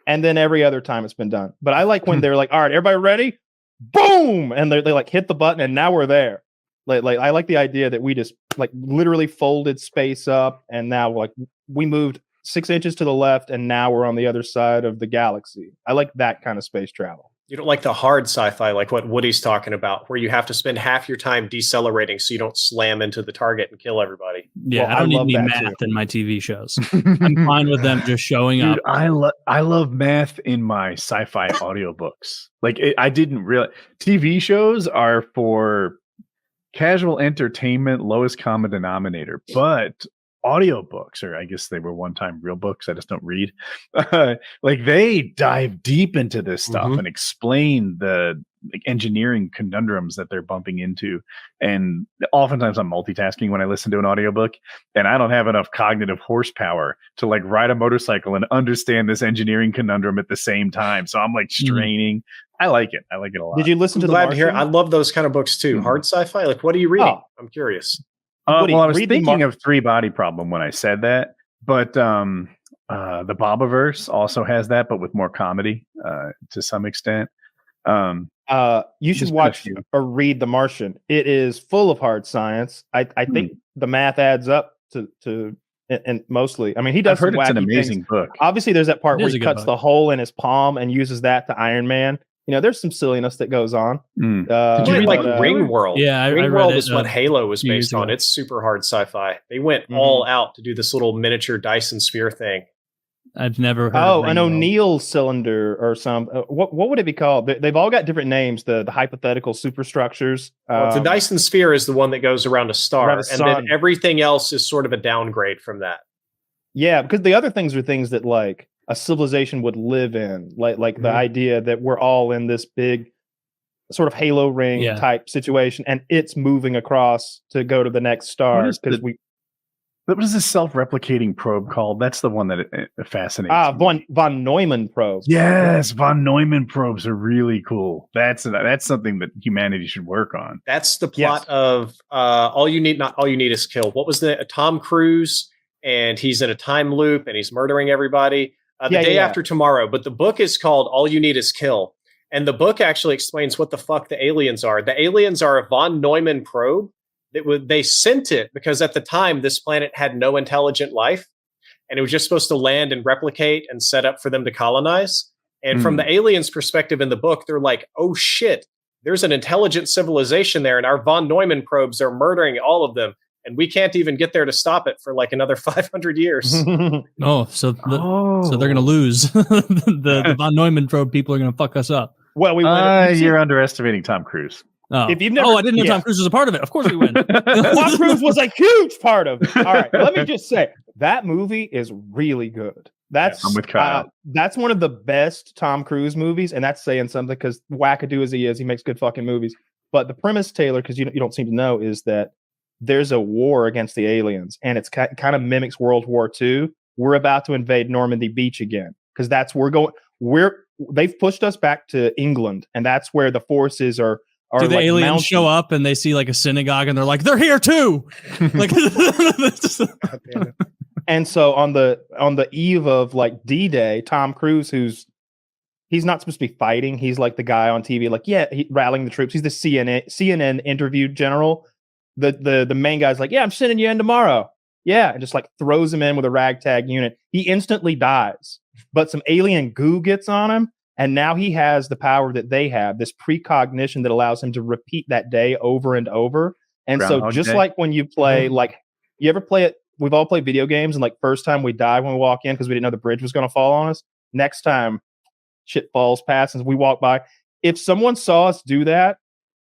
And then every other time it's been done. But I like when they're like, "All right, everybody ready? Boom!" And they like hit the button, and now we're there. Like I like the idea that we just like literally folded space up, and now like we moved 6 inches to the left, and now we're on the other side of the galaxy. I like that kind of space travel. You don't like the hard sci-fi, like what Woody's talking about, where you have to spend half your time decelerating so you don't slam into the target and kill everybody. Yeah, I don't need any math in my TV shows. I'm fine with them just showing up. I love math in my sci-fi audiobooks. Like I didn't realize TV shows are for casual entertainment, lowest common denominator, but audiobooks, or I guess they were one time real books. I just don't read. Like they dive deep into this stuff and explain the engineering conundrums that they're bumping into. And oftentimes I'm multitasking when I listen to an audiobook, and I don't have enough cognitive horsepower to like ride a motorcycle and understand this engineering conundrum at the same time. So I'm like straining. I like it. I like it a lot. Did you listen to Glad to hear. I love those kind of books too. Hard sci-fi. Like, what are you reading? I'm curious. Well, I was thinking of Three Body Problem when I said that, but the Bobaverse also has that, but with more comedy to some extent. You should watch or read The Martian. It is full of hard science. I think the math adds up to and mostly. I mean, he does. I've heard some it's an wacky amazing things. book. Obviously, there's that part It where is he a good cuts book. the hole in his palm and uses that to Iron Man. You know, there's some silliness that goes on. Did you read like Ringworld? Yeah, I read Ringworld it, is what Halo was few years based on. ago. It's super hard sci-fi. They went all out to do this little miniature Dyson sphere thing. I've never heard. Oh, of an Ringworld. O'Neill cylinder or some. What would it be called? They've all got different names. The hypothetical superstructures. Well, the Dyson sphere is the one that goes around a star, around the and then sun. everything else is sort of a downgrade from that. Yeah, because the other things are things that like a civilization would live in, like the idea that we're all in this big sort of halo ring type situation, and it's moving across to go to the next star because we. What is this self-replicating probe called? That's the one that it fascinates me. Von Neumann probe. Yes, von Neumann probes are really cool. That's something that humanity should work on. That's the plot of All You Need, Not All You Need Is Kill. What was the Tom Cruise? And he's in a time loop and he's murdering everybody. The day after tomorrow. But the book is called All You Need Is Kill. And the book actually explains what the fuck the aliens are. The aliens are a von Neumann probe. They sent it because at the time this planet had no intelligent life, and it was just supposed to land and replicate and set up for them to colonize. And from the aliens' perspective in the book, they're like, "Oh shit, there's an intelligent civilization there, and our von Neumann probes are murdering all of them, and we can't even get there to stop it for like another 500 years." So they're gonna lose. the von Neumann probe people are gonna fuck us up. Well, we you're underestimating Tom Cruise. Oh. If you've never, I didn't know Tom Cruise was a part of it. Of course we win. Tom Cruise was a huge part of it. All right, let me just say that movie is really good. That's I'm with Kyle. That's one of the best Tom Cruise movies, and that's saying something because wackadoo as he is, he makes good fucking movies. But the premise, Taylor, because you don't seem to know, is that there's a war against the aliens, and it's kind of mimics World War II. We're about to invade Normandy Beach again because that's where we're going. They've pushed us back to England, and that's where the forces are. Do the aliens show up and they see like a synagogue and they're like, they're here too? Like, and so on the eve of like D-Day, Tom Cruise, he's not supposed to be fighting. He's like the guy on TV, like rallying the troops. He's the CNN interviewed general. The main guy's like, yeah, I'm sending you in tomorrow. Yeah, and just like throws him in with a ragtag unit. He instantly dies, but some alien goo gets on him. And now he has the power that they have, this precognition that allows him to repeat that day over and over. And so just like when you play, like, you ever play it? We've all played video games, and like first time we die when we walk in because we didn't know the bridge was going to fall on us. Next time shit falls past as we walk by. If someone saw us do that,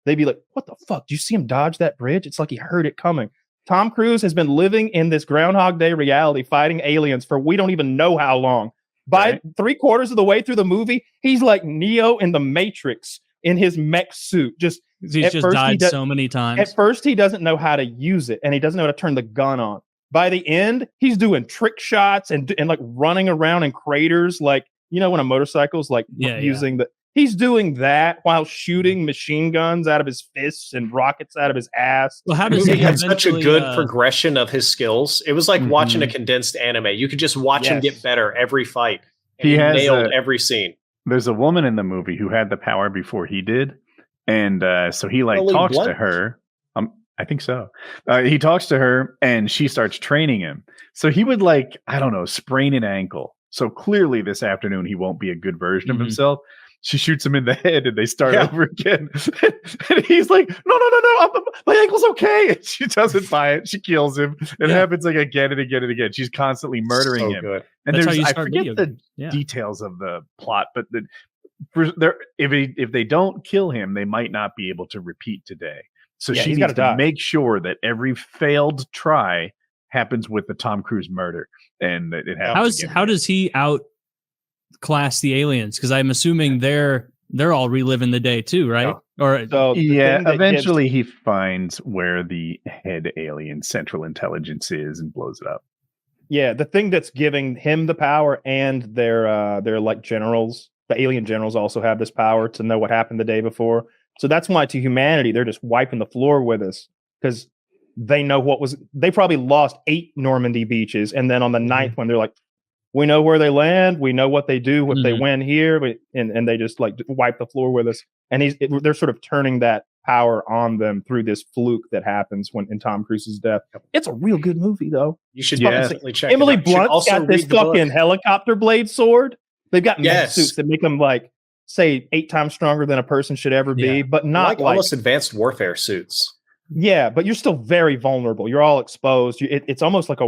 they'd be like, what the fuck? Do you see him dodge that bridge? It's like he heard it coming. Tom Cruise has been living in this Groundhog Day reality, fighting aliens for we don't even know how long. By 3/4 of the way through the movie, he's like Neo in the Matrix in his mech suit. He's just died so many times. At first, he doesn't know how to use it, and he doesn't know how to turn the gun on. By the end, he's doing trick shots and like running around in craters, like when a motorcycle's like using the. He's doing that while shooting machine guns out of his fists and rockets out of his ass. Well, how does he had such a good progression of his skills? It was like watching a Mm-hmm. condensed anime. You could just watch him get better every fight. And He has nailed every scene. There's a woman in the movie who had the power before he did, and so he like Emily talks Blunt? to her. I think so. He talks to her, and she starts training him. So he would sprain an ankle. So clearly, this afternoon he won't be a good version of himself. She shoots him in the head, and they start over again. And he's like, "No, my ankle's okay." And she doesn't buy it. She kills him. It happens like again and again and again. She's constantly murdering him. Good. And That's how you I start forget video the games. details of the plot, but if they don't kill him, they might not be able to repeat today. So she needs to make sure that every failed try happens with the Tom Cruise murder, and it happens. How does he outclass the aliens? Because I'm assuming they're all reliving the day too, right? Or so eventually he finds where the head alien central intelligence is and blows it up. Yeah, the thing that's giving him the power and their like generals, the alien generals also have this power to know what happened the day before. So that's why to humanity they're just wiping the floor with us because they know what was. They probably lost 8 Normandy beaches, and then on the 9th one they're like, we know where they land, we know what they do if they win here, and they just like wipe the floor with us. And they're sort of turning that power on them through this fluke that happens in Tom Cruise's death. It's a real good movie, though. You should definitely check Emily it out. Blunt's got this fucking helicopter blade sword. They've got mech suits that make them like say 8 times stronger than a person should ever be, but not like almost advanced warfare suits. Yeah, but you're still very vulnerable. You're all exposed. It's almost like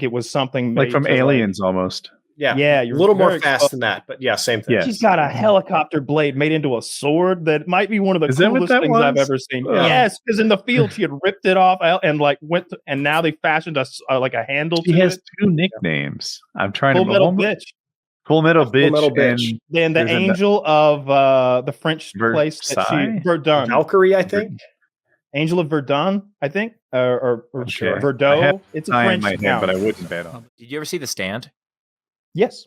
it was something like from Aliens, almost. Yeah, you're a little more fast than that, but yeah, same thing. She's got a helicopter blade made into a sword that might be one of the coolest things I've ever seen. Yeah. Yes, because in the field she had ripped it off and like and now they fashioned like a handle. She has 2 nicknames. I'm trying Full to Metal Bitch. Full Metal Bitch. And the angel of the French place that Verdun. Valkyrie, I think. Angel of Verdun, I think, or sure. Verdun. It's a French town, but I wouldn't bet on. Did you ever see The Stand? Yes,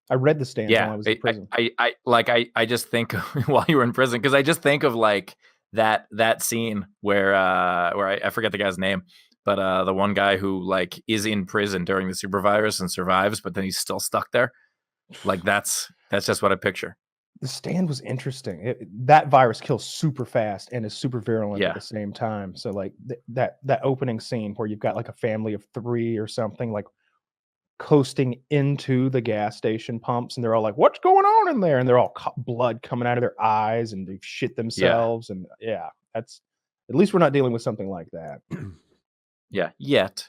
I read The Stand while I was in prison. I just think while you were in prison because I just think of like that scene where I forget the guy's name, but the one guy who like is in prison during the super virus and survives, but then he's still stuck there. Like that's just what I picture. The Stand was interesting. That virus kills super fast and is super virulent at the same time. So like that opening scene where you've got like a family of 3 or something like coasting into the gas station pumps, and they're all like, "What's going on in there?" And they're all blood coming out of their eyes, and they've shit themselves. And that's at least we're not dealing with something like that. Yeah, yet.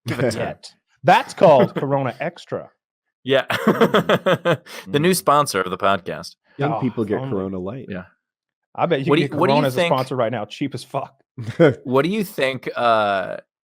Give it yet. That's called Corona Extra. Yeah, the new sponsor of the podcast. Young people get Corona Light. Yeah, I bet you can get Corona as a sponsor right now, cheap as fuck. What do you think?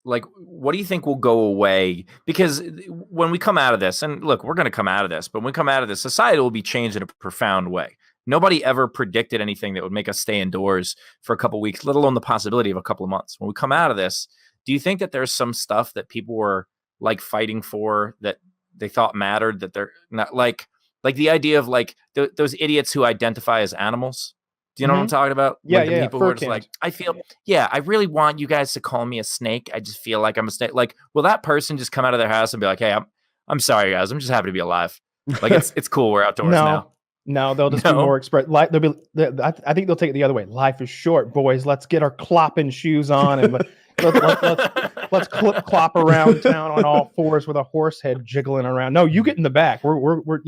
What do you think will go away? Because when we come out of this, and look, we're going to come out of this, but when we come out of this, society will be changed in a profound way. Nobody ever predicted anything that would make us stay indoors for a couple of weeks, let alone the possibility of a couple of months. When we come out of this, do you think that there's some stuff that people were like fighting for that they thought mattered that they're not like the idea of like those idiots who identify as animals? Do you know what I'm talking about? Yeah, like the people who are just like, I really want you guys to call me a snake. I just feel like I'm a snake. Like, will that person just come out of their house and be like, hey, I'm sorry, guys. I'm just happy to be alive. Like, it's cool. We're outdoors now. No, they'll just be more express. I think they'll take it the other way. Life is short, boys. Let's get our clopping shoes on and let's clop around town on all 4s with a horse head jiggling around. No, you get in the back. We're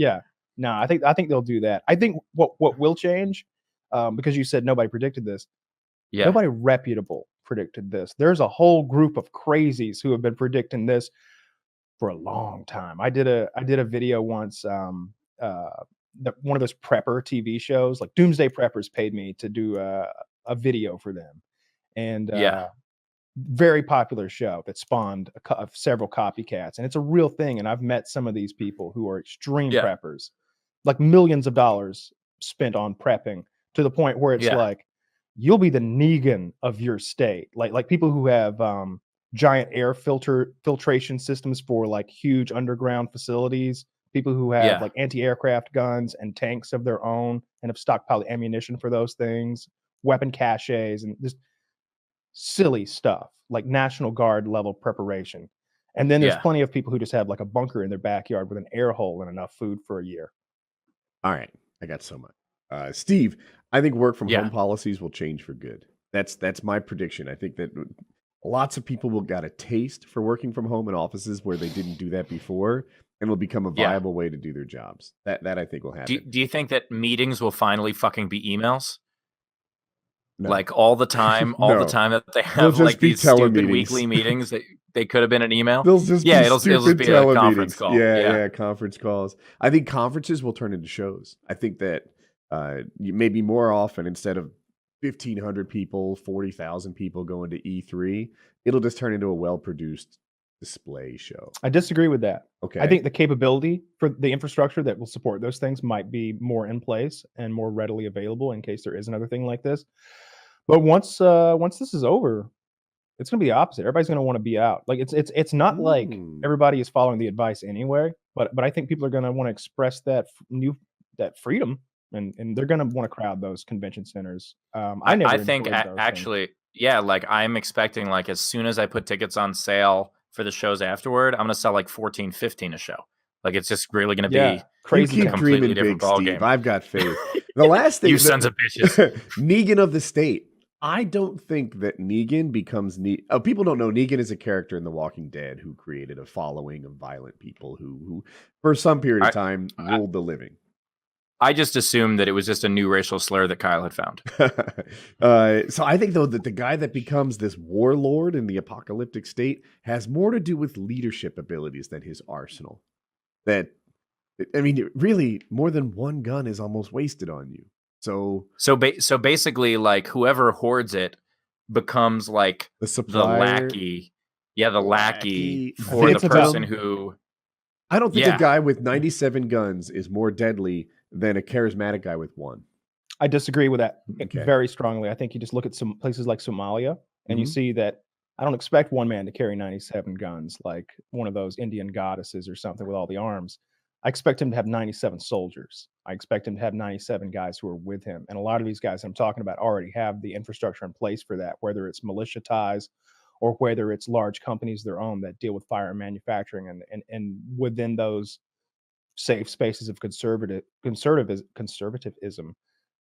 No, I think they'll do that. I think what will change. Because you said nobody predicted this. Yeah. Nobody reputable predicted this. There's a whole group of crazies who have been predicting this for a long time. I did a video once. One of those prepper TV shows, like Doomsday Preppers, paid me to do a video for them, and very popular show that spawned several copycats, and it's a real thing. And I've met some of these people who are extreme preppers, like millions of dollars spent on prepping. To the point where it's like you'll be the Negan of your state, like people who have giant air filtration systems for like huge underground facilities, people who have like anti-aircraft guns and tanks of their own and have stockpiled ammunition for those things, weapon caches, and just silly stuff like National Guard level preparation. And then there's plenty of people who just have like a bunker in their backyard with an air hole and enough food for a year. All right, I got so much. Steve, I think work from home policies will change for good. That's my prediction. I think that lots of people will got a taste for working from home in offices where they didn't do that before, and will become a viable way to do their jobs. That I think will happen. Do you think that meetings will finally fucking be emails? No. Like all the time the time that they have like these stupid weekly meetings that they could have been an email. They'll just it'll just be a conference call. Yeah, conference calls. I think conferences will turn into shows. I think that maybe more often, instead of 1,500 people, 40,000 people going to E3, it'll just turn into a well-produced display show. I disagree with that. Okay. I think the capability for the infrastructure that will support those things might be more in place and more readily available in case there is another thing like this. But once this is over, it's going to be the opposite. Everybody's going to want to be out. Like it's not like everybody is following the advice anyway. But I think people are going to want to express that freedom, and they're going to want to crowd those convention centers. I think actually, yeah, like I'm expecting like as soon as I put tickets on sale for the shows afterward, I'm going to sell like 14, 15 a show. Like it's just really going to be crazy. You keep dreaming big, Steve. I've got faith. The last thing, you sons of bitches. Negan of the State. I don't think that Negan becomes people don't know Negan is a character in The Walking Dead who created a following of violent people who for some period of time ruled the living. I just assumed that it was just a new racial slur that Kyle had found. So I think though that the guy that becomes this warlord in the apocalyptic state has more to do with leadership abilities than his arsenal. That I mean, really, more than one gun is almost wasted on you. So basically, like whoever hoards it becomes like the lackey. Yeah, the lackey for the person who. I don't think a guy with 97 guns is more deadly than a charismatic guy with one. I disagree with that very strongly. I think you just look at some places like Somalia, and you see that I don't expect one man to carry 97 guns like one of those Indian goddesses or something with all the arms. I expect him to have 97 soldiers. I expect him to have 97 guys who are with him. And a lot of these guys I'm talking about already have the infrastructure in place for that, whether it's militia ties or whether it's large companies of their own that deal with firearm manufacturing and within those safe spaces of conservatism,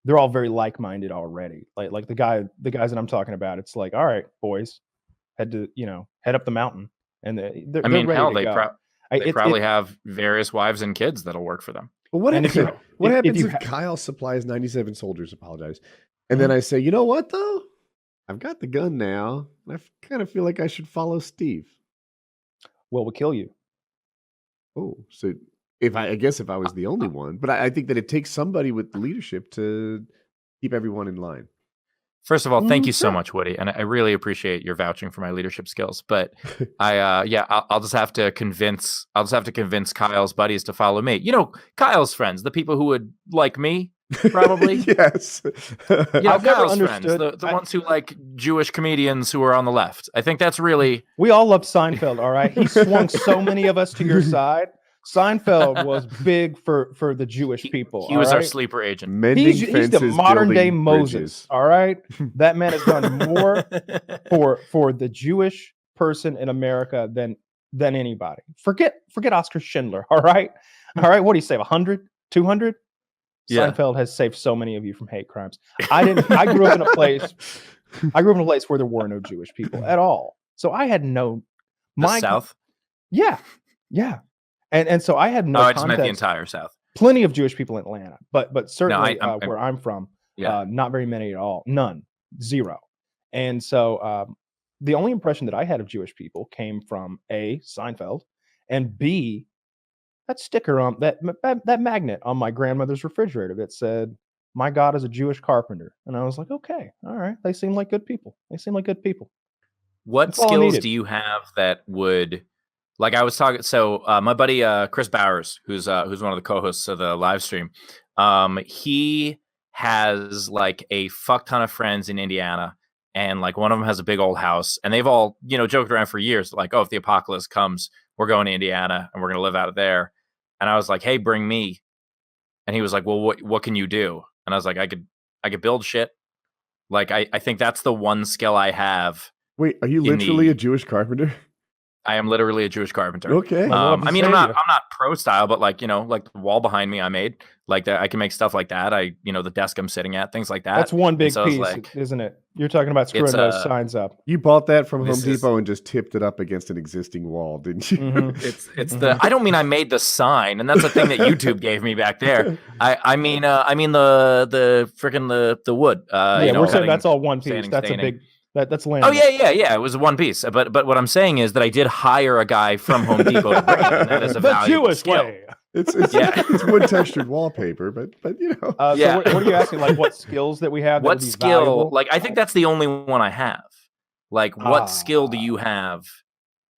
they're all very like-minded already. Like the guys that I'm talking about, it's like, all right, boys, head up the mountain. And they're ready to go. They probably have various wives and kids that'll work for them. But what happens if Kyle supplies 97 soldiers? Apologize, and then I say, you know what though? I've got the gun now, and I kind of feel like I should follow Steve. Well, we'll kill you. Oh, so I guess if I was the only one, but I think that it takes somebody with leadership to keep everyone in line. First of all, thank you so much, Woody, and I really appreciate your vouching for my leadership skills. But I'll just have to convince Kyle's buddies to follow me. You know, Kyle's friends, the people who would like me, probably. Yes. I've Kyle's friends, the ones who like Jewish comedians who are on the left. I think that's really. We all love Seinfeld, all right. He swung so many of us to your side. Seinfeld was big for the Jewish people. He was our sleeper agent. He's the modern day Moses. Bridges. All right, that man has done more for the Jewish person in America than anybody. Forget Oscar Schindler. All right. What do you say? 100, 200? Yeah. Seinfeld has saved so many of you from hate crimes. I grew up in a place. Where there were no Jewish people at all. So I had no. The South. Yeah. And so I had no. I just meant the entire South. Plenty of Jewish people in Atlanta, but certainly where I'm from, not very many at all. None, zero. And so the only impression that I had of Jewish people came from A, Seinfeld, and B, that sticker on that magnet on my grandmother's refrigerator that said, "My God is a Jewish carpenter." And I was like, okay, all right, they seem like good people. What skills do you have that would? Like I was talking, so my buddy Chris Bowers, who's one of the co-hosts of the live stream, he has like a fuck ton of friends in Indiana, and like one of them has a big old house, and they've all joked around for years, like, oh, if the apocalypse comes, we're going to Indiana and we're gonna live out of there. And I was like, hey, bring me. And he was like, well, what can you do? And I was like, I could build shit. Like I think that's the one skill I have. Wait, are you literally a Jewish carpenter? I am literally a Jewish carpenter. Okay. I mean, I'm not pro style, but like the wall behind me, I made like that. I can make stuff like that. The desk I'm sitting at, things like that. That's one big piece, isn't it? You're talking about screwing those signs up. You bought that from Home Depot and just tipped it up against an existing wall, didn't you? Mm-hmm. It's the. I don't mean I made the sign, and that's the thing that YouTube gave me back there. I mean the freaking the wood. We're saying that's all one piece. That's a big. That's land. Oh yeah. It was one piece. But what I'm saying is that I did hire a guy from Home Depot to bring it, and that is a valuable Jewish skill. way. It's wood textured wallpaper, but So what are you asking? Like what skills that we have? What skill? Valuable? Like I think that's the only one I have. Like what skill do you have?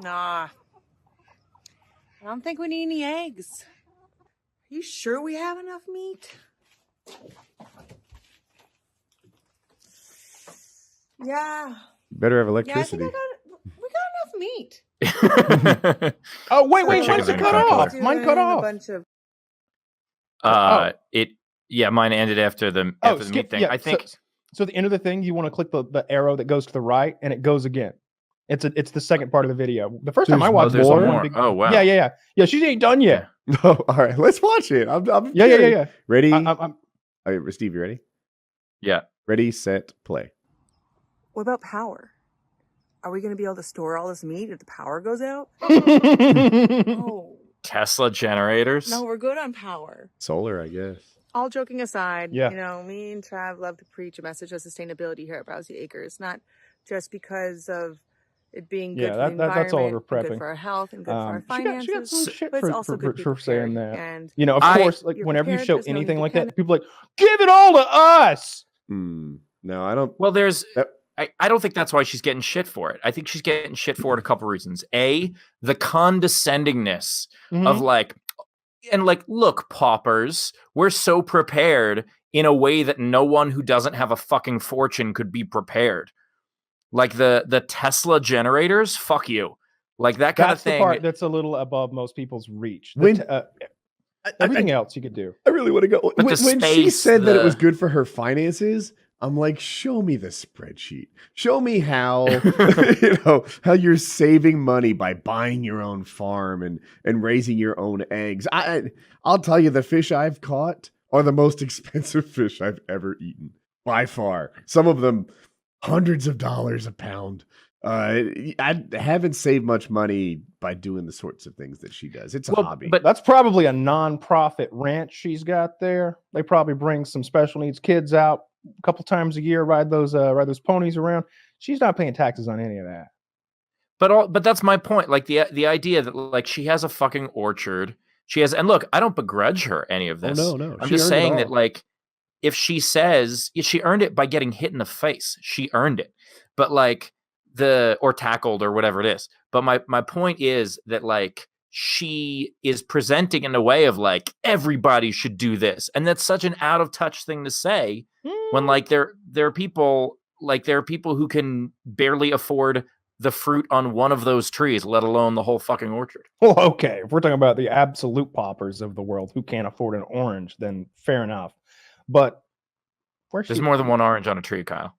Nah. I don't think we need any eggs. Are you sure we have enough meat? Yeah. Better have Yeah, I electricity. think we got enough meat. Oh, wait, Chickens mine are cut off. Painkiller. Mine cut Doing a off. bunch of Mine ended after the meat thing. I think so. The end of the thing, you want to click the arrow that goes to the right, and it goes again. It's the second part of the video. The first time I watched there's more. more. Oh wow. Yeah. She ain't done yet. Oh, all right, let's watch it. I'm Yeah. Ready? I'm Steve, you ready? Yeah. Ready, set, play. What about power? Are we going to be able to store all this meat if the power goes out? Oh, Tesla generators. no, we're good on power. Solar, I guess. All joking aside, Yeah. me and Trav love to preach a message of sustainability here at Browsy Acres, not just because of it being good for the environment, that's all over and prepping. good for our health, and good for our She finances, got some shit but it's for, also good to be saying prepared. that. And Of course, like you're whenever you prepared, show there's no need anything to like panic. that, people are like, give it all to us. No, I don't. Well, I don't think that's why she's getting shit for it. I think she's getting shit for it a couple reasons. A, the condescendingness of look, paupers, we're so prepared in a way that no one who doesn't have a fucking fortune could be prepared. Like the Tesla generators, fuck you. Like that kind of thing. That's the part that's a little above most people's reach. Everything else you could do. I really want to go. But When she said that it was good for her finances, I'm like, show me the spreadsheet. Show me how how you're saving money by buying your own farm and raising your own eggs. I'll tell you, the fish I've caught are the most expensive fish I've ever eaten by far. Some of them hundreds of dollars a pound. I haven't saved much money by doing the sorts of things that she does. It's a hobby. But that's probably a non-profit ranch she's got there. They probably bring some special needs kids out a couple times a year, ride those ponies around. She's not paying taxes on any of that. But that's my point. Like the idea that like she has a fucking orchard. She has, and look, I don't begrudge her any of this. No. I'm She just earned it saying all. that like if she says she earned it by getting hit in the face, she earned it. But like or tackled or whatever it is. But my point is that like she is presenting in a way of like everybody should do this, and that's such an out of touch thing to say when like there are people who can barely afford the fruit on one of those trees, let alone the whole fucking orchard. Well, okay, if we're talking about the absolute paupers of the world who can't afford an orange, then fair enough. But there's more than one orange on a tree, Kyle.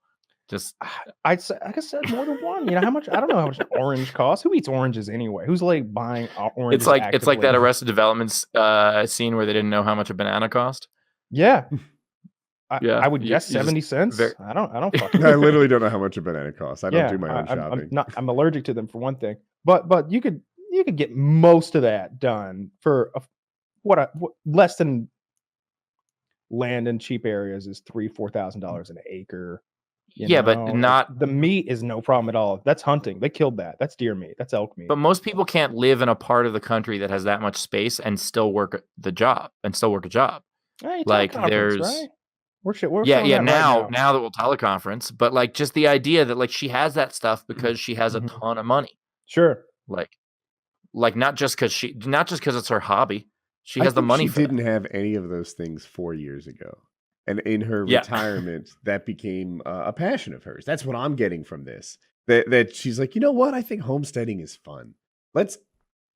Just I'd say, like I said, more than one. How much? I don't know how much an orange costs. Who eats oranges anyway? Who's like buying oranges? It's like that actively? Arrested Development scene where they didn't know how much a banana cost. Yeah. Yeah, I would guess 70 cents. I don't fucking I literally don't know how much a banana costs. I don't do my own shopping. I'm allergic to them for one thing. But you could get most of that done for what less than land in cheap areas is $3,000-$4,000 an acre. But not the meat is no problem at all. That's hunting. They killed that. That's deer meat. That's elk meat. But most people can't live in a part of the country that has that much space and still work a job. Hey, like there's right? We're now that we'll teleconference, but like just the idea that like she has that stuff because she has a ton of money. Sure. Like not just because it's her hobby. She has the money. She didn't have any of those things 4 years ago, and in her retirement, that became a passion of hers. That's what I'm getting from this. That she's like, you know what? I think homesteading is fun. Let's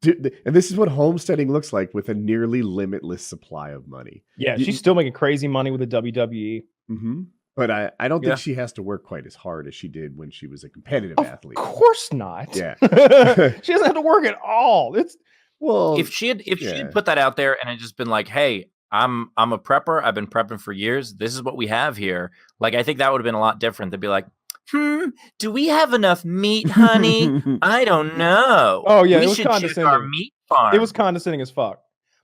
do, and this is what homesteading looks like with a nearly limitless supply of money. Yeah, she's still making crazy money with the WWE. Mm-hmm. But I don't think she has to work quite as hard as she did when she was a competitive athlete. Of course not. Yeah. She doesn't have to work at all. If she had put that out there and had just been like, hey, I'm a prepper. I've been prepping for years. This is what we have here. Like, I think that would have been a lot different. They'd be like, do we have enough meat, honey? I don't know. Oh yeah, we it was should condescending. check our meat farm. It was condescending as fuck.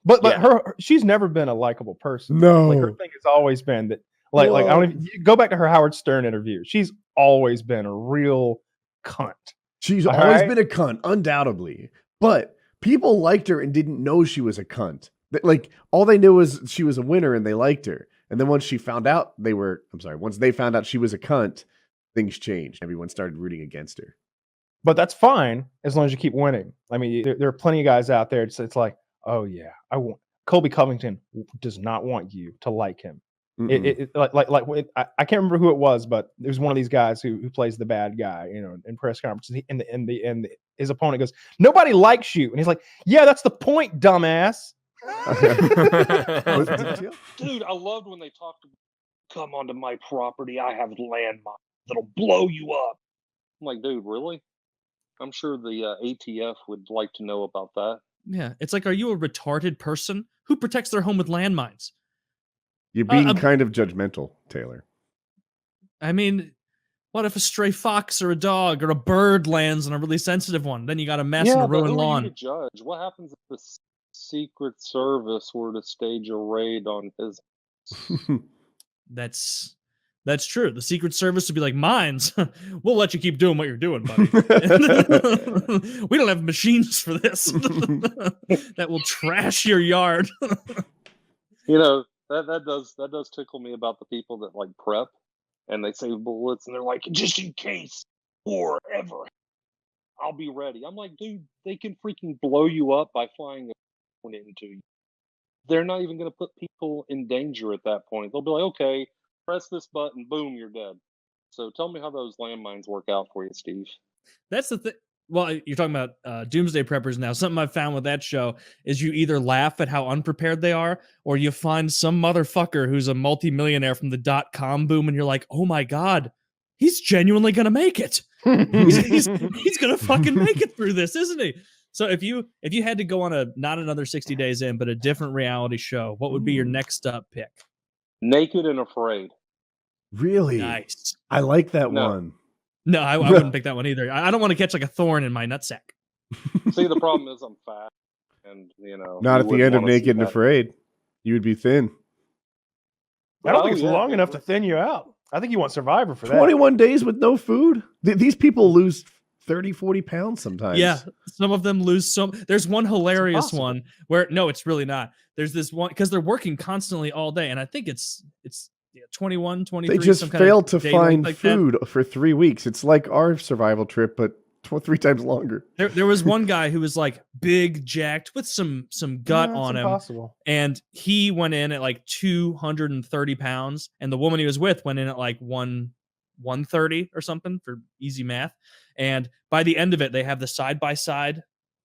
But she's never been a likable person. No. Like her thing has always been that I don't even go back to her Howard Stern interview. She's always been a real cunt. She's always been a cunt, undoubtedly. But people liked her and didn't know she was a cunt. Like all they knew was she was a winner and they liked her. And then once they found out she was a cunt, things changed. Everyone started rooting against her. but that's fine as long as you keep winning. I mean, there are plenty of guys out there. It's like, oh yeah, I want Colby Covington does not want you to like him. I can't remember who it was, but there's one of these guys who plays the bad guy, in press conferences. And his opponent goes, "Nobody likes you," and he's like, "Yeah, that's the point, dumbass." Dude, I loved when they talked about, "Come onto my property. I have landmines that'll blow you up." I'm like, dude, really? I'm sure the ATF would like to know about that. Yeah, it's like, are you a retarded person? Who protects their home with landmines? You're being kind of judgmental, Taylor. I mean, what if a stray fox or a dog or a bird lands on a really sensitive one? Then you got a mess and a ruined lawn. Who are you to judge? What happens if the Secret Service were to stage a raid on his? That's true. The Secret Service would be like, mines. We'll let you keep doing what you're doing, buddy. We don't have machines for this. That will trash your yard. That does tickle me about the people that like prep and they save bullets and they're like, just in case or ever, I'll be ready. I'm like, dude, they can freaking blow you up by flying one into you. They're not even going to put people in danger at that point. They'll be like, okay, press this button, boom, you're dead. So tell me how those landmines work out for you, Steve. That's the thing. Well, you're talking about Doomsday Preppers now. Something I've found with that show is you either laugh at how unprepared they are, or you find some motherfucker who's a multimillionaire from the .com boom, and you're like, oh my God, he's genuinely going to make it. he's going to fucking make it through this, isn't he? So if you had to go on not another 60 Days In, but a different reality show, what would be your next up pick? Naked and Afraid. Really? Nice. I like that one. No, I wouldn't pick that one either. I don't want to catch like a thorn in my nutsack. See, the problem is I'm fat, and not at the end of Naked and Afraid. You would be thin. I don't think it's long enough to thin you out. I think you want Survivor for that. 21 days with no food. These people lose 30, 40 pounds sometimes. Yeah, some of them lose some. There's one hilarious one where no, it's really not. There's this one because they're working constantly all day, and I think it's 21, 23. They just failed to find food for 3 weeks. It's like our survival trip, but 3 times longer. There was one guy who was like big, jacked with some gut on him. Impossible. And he went in at like 230 pounds, and the woman he was with went in at like 130 or something for easy math. And by the end of it, they have the side-by-side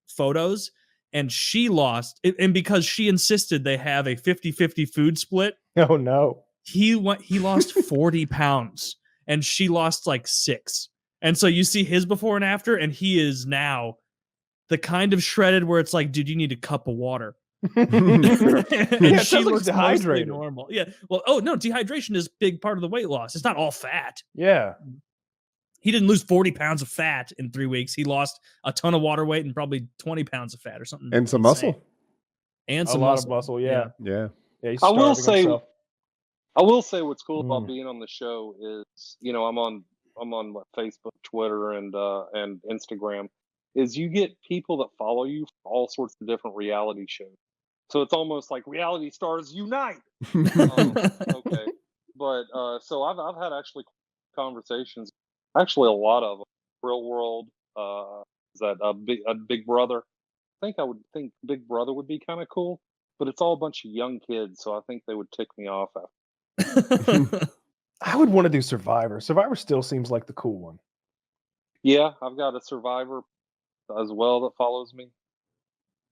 photos, and she lost. And because she insisted they have a 50-50 food split. Oh, no. He lost 40 pounds, and she lost like 6. And so you see his before and after, and he is now the kind of shredded where it's like, dude, you need a cup of water. And she looks dehydrated. Normal. Yeah. Well, no, dehydration is a big part of the weight loss. It's not all fat. Yeah. He didn't lose 40 pounds of fat in 3 weeks. He lost a ton of water weight and probably 20 pounds of fat or something. And some muscle. And some lot of muscle, yeah. Yeah. I will say what's cool about being on the show is, I'm on Facebook, Twitter, and Instagram, is you get people that follow you for all sorts of different reality shows. So it's almost like reality stars unite. Okay, but so I've had actually conversations, actually a lot of them. Real World, is that a Big Brother? I think Big Brother would be kind of cool, but it's all a bunch of young kids, so I think they would tick me off after. I would want to do Survivor. Survivor still seems like the cool one. Yeah, I've got a Survivor as well that follows me.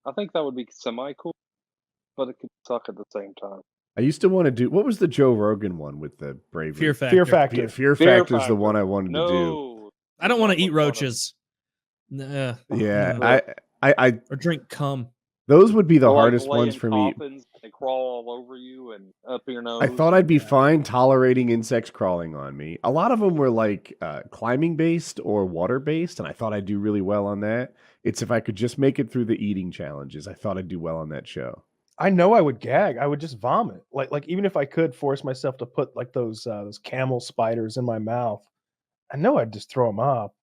I think that would be semi-cool, but it could suck at the same time. I used to want to do, what was the Joe Rogan one with the bravery? Fear Factor. Fear Factor is the one I wanted to do. I don't want to eat roaches. Yeah, or drink cum. Those would be the hardest ones for me. They crawl all over you and up your nose. I thought I'd be fine tolerating insects crawling on me. A lot of them were like climbing based or water based, and I thought I'd do really well on that. It's if I could just make it through the eating challenges, I thought I'd do well on that show. I know I would gag. I would just vomit. Like even if I could force myself to put like those camel spiders in my mouth, I know I'd just throw them up.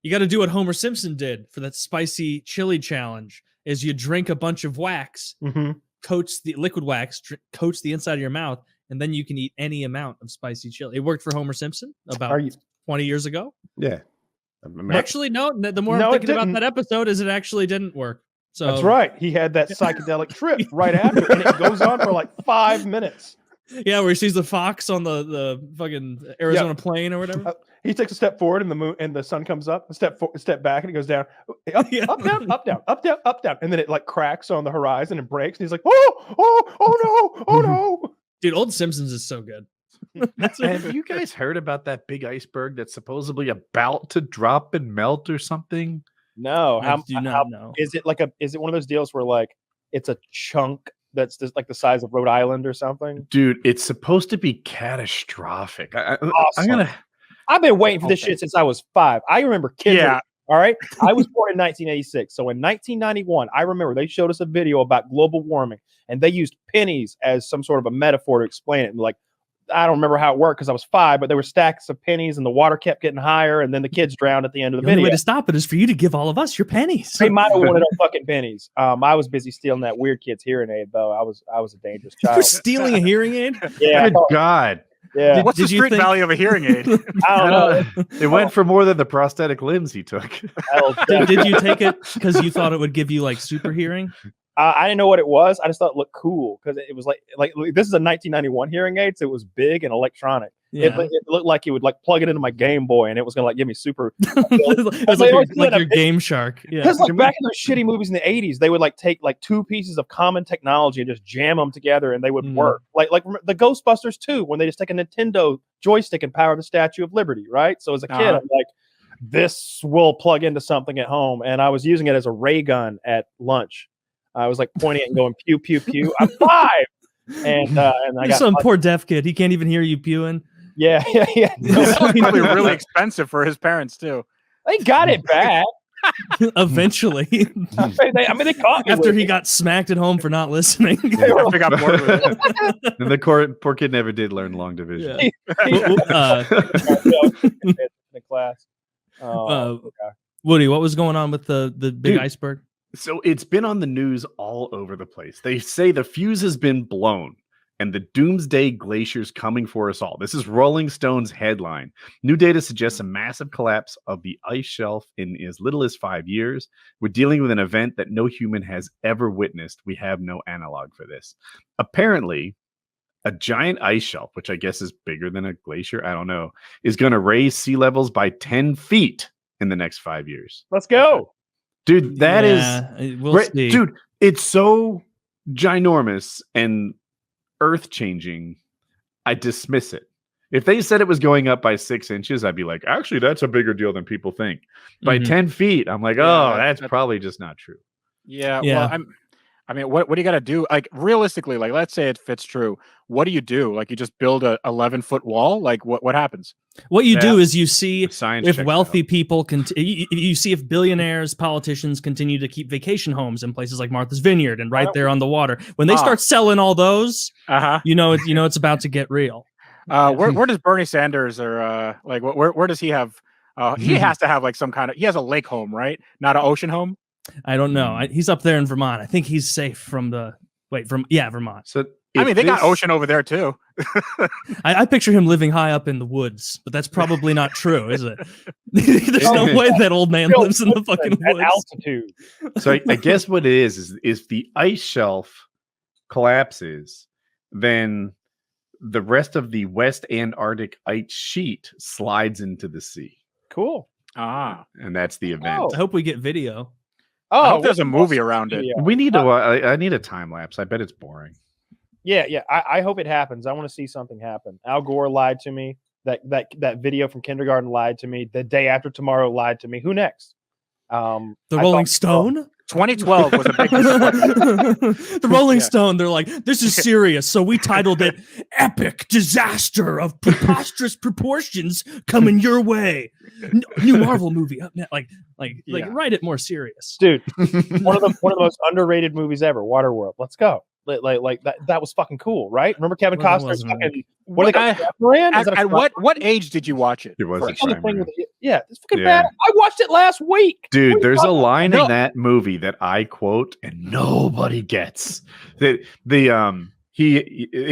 You got to do what Homer Simpson did for that spicy chili challenge. Is you drink a bunch of wax, coats the liquid wax, coats the inside of your mouth, and then you can eat any amount of spicy chili. It worked for Homer Simpson about 20 years ago. Yeah. Actually, no. The more I'm thinking about that episode, is it actually didn't work. So that's right. He had that psychedelic trip right after, and it goes on for like 5 minutes. Yeah, where he sees the fox on the fucking Arizona plain or whatever. He takes a step forward, and the moon and the sun comes up. A step back, and it goes down. Up, up, down, up, down, up, down, up, down, and then it like cracks on the horizon and breaks. And he's like, oh no, oh no, dude! Old Simpsons is so good. Have you guys heard about that big iceberg that's supposedly about to drop and melt or something? No, I do not know. Is it is it one of those deals where like it's a chunk that's just like the size of Rhode Island or something? Dude, it's supposed to be catastrophic. Awesome. I've been waiting for this shit since I was 5. I remember Kindle. All right. I was born in 1986. So in 1991, I remember they showed us a video about global warming, and they used pennies as some sort of a metaphor to explain it. And like, I don't remember how it worked because I was 5, but there were stacks of pennies and the water kept getting higher, and then the kids drowned at the end of the video. The only way to stop it is for you to give all of us your pennies. They might have wanted our fucking pennies. I was busy stealing that weird kid's hearing aid, though. I was a dangerous child. For stealing a hearing aid? Yeah. Good God. Yeah. What's the street value of a hearing aid? I don't know. It went for more than the prosthetic limbs he took. Did you take it because you thought it would give you like super hearing? I didn't know what it was. I just thought it looked cool because it was like this is a 1991 hearing aid, so it was big and electronic. Yeah. It looked like you would like plug it into my Game Boy and it was gonna like give me super. It was like your Game Shark. Yeah. Because like back in those shitty movies in the 80s, they would like take like 2 pieces of common technology and just jam them together and they would work. Like the Ghostbusters 2, when they just take a Nintendo joystick and power the Statue of Liberty, right? So as a kid, I'm like, this will plug into something at home, and I was using it as a ray gun at lunch. I was like pointing it and going pew pew pew. I'm 5, and I got some poor deaf kid. He can't even hear you pewing. Yeah. It's probably really expensive for his parents too. They got it back eventually. They caught me after he got smacked at home for not listening. After got bored with it. And the poor kid never did learn long division. In the class. Woody, what was going on with the big iceberg? So it's been on the news all over the place. They say the fuse has been blown and the Doomsday glacier's coming for us all. This is Rolling Stone's headline. New data suggests a massive collapse of the ice shelf in as little as 5 years. We're dealing with an event that no human has ever witnessed. We have no analog for this. Apparently, a giant ice shelf, which I guess is bigger than a glacier, I don't know, is going to raise sea levels by 10 feet in the next 5 years. Let's go. Dude, that is we'll see. Dude, it's so ginormous and earth-changing. I dismiss it. If they said it was going up by 6 inches, I'd be like, actually, that's a bigger deal than people think. By 10 feet, I'm like, that's probably just not true. Yeah. Well, I mean, what do you got to do? Like realistically, like let's say if it's true, what do you do? Like you just build a 11-foot wall? Like what happens? What you do is you see if wealthy people you see if billionaires, politicians continue to keep vacation homes in places like Martha's Vineyard and right there on the water. When they start selling all those, you know it's about to get real. Where does Bernie Sanders or where does he have? He has to have like some kind of. He has a lake home, right? Not an ocean home. I don't know. He's up there in Vermont. I think he's safe from Vermont. So I mean, they got ocean over there too. I picture him living high up in the woods, but that's probably not true, is it? There's no way that old man lives in the fucking woods. Altitude. So I guess what it is if the ice shelf collapses, then the rest of the West Antarctic ice sheet slides into the sea. Cool. And that's the event. I hope we get video. I hope there's a movie around it. We need I need a time lapse. I bet it's boring. Yeah. I hope it happens. I want to see something happen. Al Gore lied to me. That video from kindergarten lied to me. The Day After Tomorrow lied to me. Who next? The Rolling Stone? 2012 was a big disappointment. The Rolling Stone, they're like, this is serious. So we titled it Epic Disaster of Preposterous Proportions Coming Your Way. New Marvel movie. Like write it more serious. Dude, one of the most underrated movies ever, Waterworld. Let's go. Like that was fucking cool, right? Remember Kevin Costner's fucking at what age did you watch it? It was it's fucking bad. I watched it last week. Dude, there's a line in that movie that I quote and nobody gets. He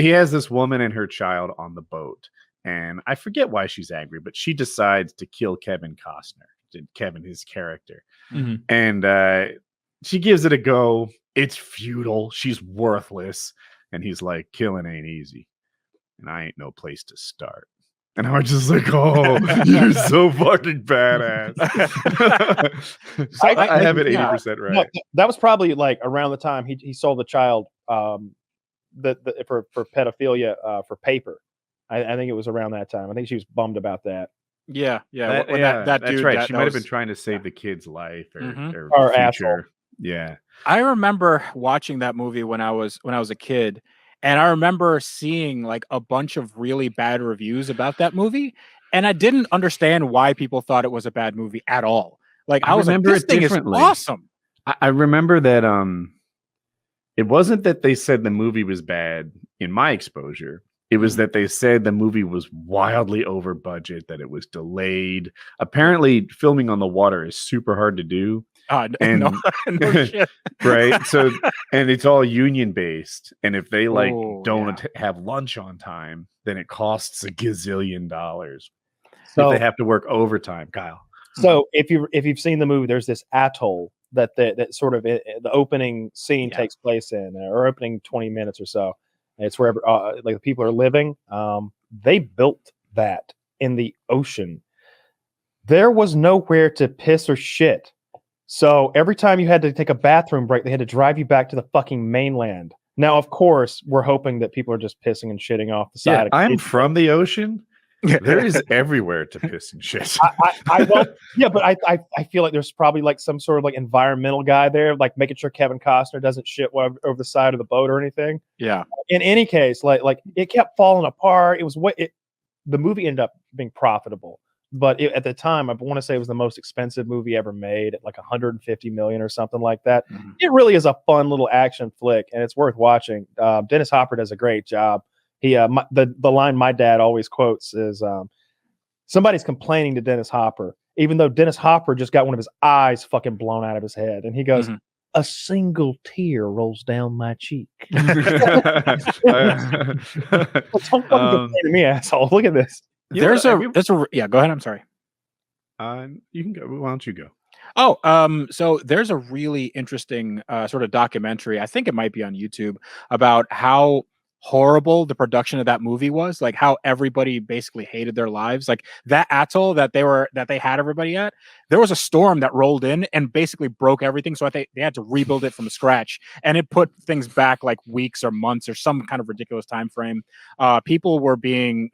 has this woman and her child on the boat, and I forget why she's angry, but she decides to kill Kevin Costner. Kevin, his character. Mm-hmm. And she gives it a go. It's futile. She's worthless. And he's like, killing ain't easy. And I ain't no place to start. And I was just like, oh, you're so fucking badass. So I have it 80% right. No, that was probably like around the time he sold the child for pedophilia for paper. I think it was around that time. I think she was bummed about that. Yeah. That That that's dude, right. that- She that might have was- been trying to save the kid's life or Or future. asshole. Yeah. I remember watching that movie when I was a kid, and I remember seeing like a bunch of really bad reviews about that movie, and I didn't understand why people thought it was a bad movie at all. Like I was like, remember this it thing is differently. awesome. I remember that it wasn't that they said the movie was bad in my exposure. It was that they said the movie was wildly over budget, that it was delayed. Apparently, filming on the water is super hard to do. And no shit. right. So, and it's all union based. And if they don't yeah. have lunch on time, then it costs a gazillion dollars. So- if they have to work overtime, Kyle. So if you've seen the movie, there's this atoll that sort of the opening scene takes place in, or opening 20 minutes or so. It's where like the people are living. They built that in the ocean. There was nowhere to piss or shit. So every time you had to take a bathroom break, they had to drive you back to the fucking mainland. Now, of course, we're hoping that people are just pissing and shitting off the side. I'm from the ocean. There is everywhere to piss and shit. But I feel like there's probably like some sort of like environmental guy there, like making sure Kevin Costner doesn't shit over the side of the boat or anything. Yeah. In any case, like it kept falling apart. It was the movie ended up being profitable, but at the time, I want to say it was the most expensive movie ever made, at like 150 million or something like that. Mm-hmm. It really is a fun little action flick, and it's worth watching. Dennis Hopper does a great job. He the line my dad always quotes is somebody's complaining to Dennis Hopper, even though Dennis Hopper just got one of his eyes fucking blown out of his head, and he goes, "A single tear rolls down my cheek." Don't fucking complain to me, asshole. Look at this. There's a yeah. Go ahead. I'm sorry. You can go. Why don't you go? Oh, so there's a really interesting sort of documentary. I think it might be on YouTube about how horrible the production of that movie was, like how everybody basically hated their lives. Like that atoll that they had everybody at, there was a storm that rolled in and basically broke everything, so they had to rebuild it from scratch, and it put things back like weeks or months or some kind of ridiculous time frame. People were being,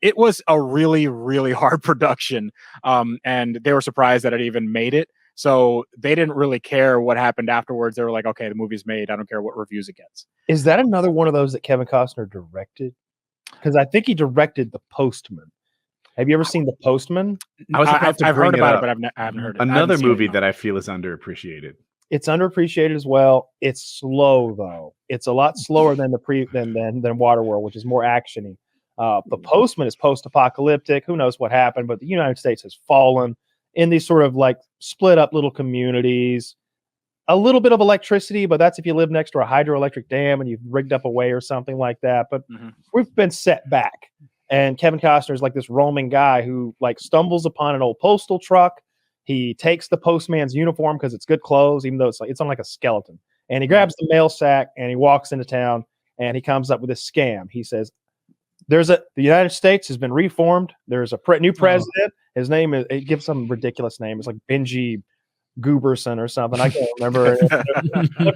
it was a really, really hard production, and they were surprised that it even made it. So they didn't really care what happened afterwards. They were like, okay, the movie's made. I don't care what reviews it gets. Is that another one of those that Kevin Costner directed? Because I think he directed The Postman. Have you ever seen The Postman? I've heard about it, but I haven't heard it. Another movie that I feel is underappreciated. It's underappreciated as well. It's slow though. It's a lot slower than than Waterworld, which is more actiony. The Postman is post-apocalyptic. Who knows what happened? But the United States has fallen in these sort of like split up little communities. A little bit of electricity, but that's if you live next to a hydroelectric dam and you've rigged up a way or something like that. But we've been set back. And Kevin Costner is like this roaming guy who like stumbles upon an old postal truck. He takes the postman's uniform because it's good clothes, even though it's on like a skeleton. And he grabs the mail sack and he walks into town and he comes up with this scam. He says, the United States has been reformed. There's a new president. His name is, it gives some ridiculous name. It's like Benji Gooberson or something. I can't remember.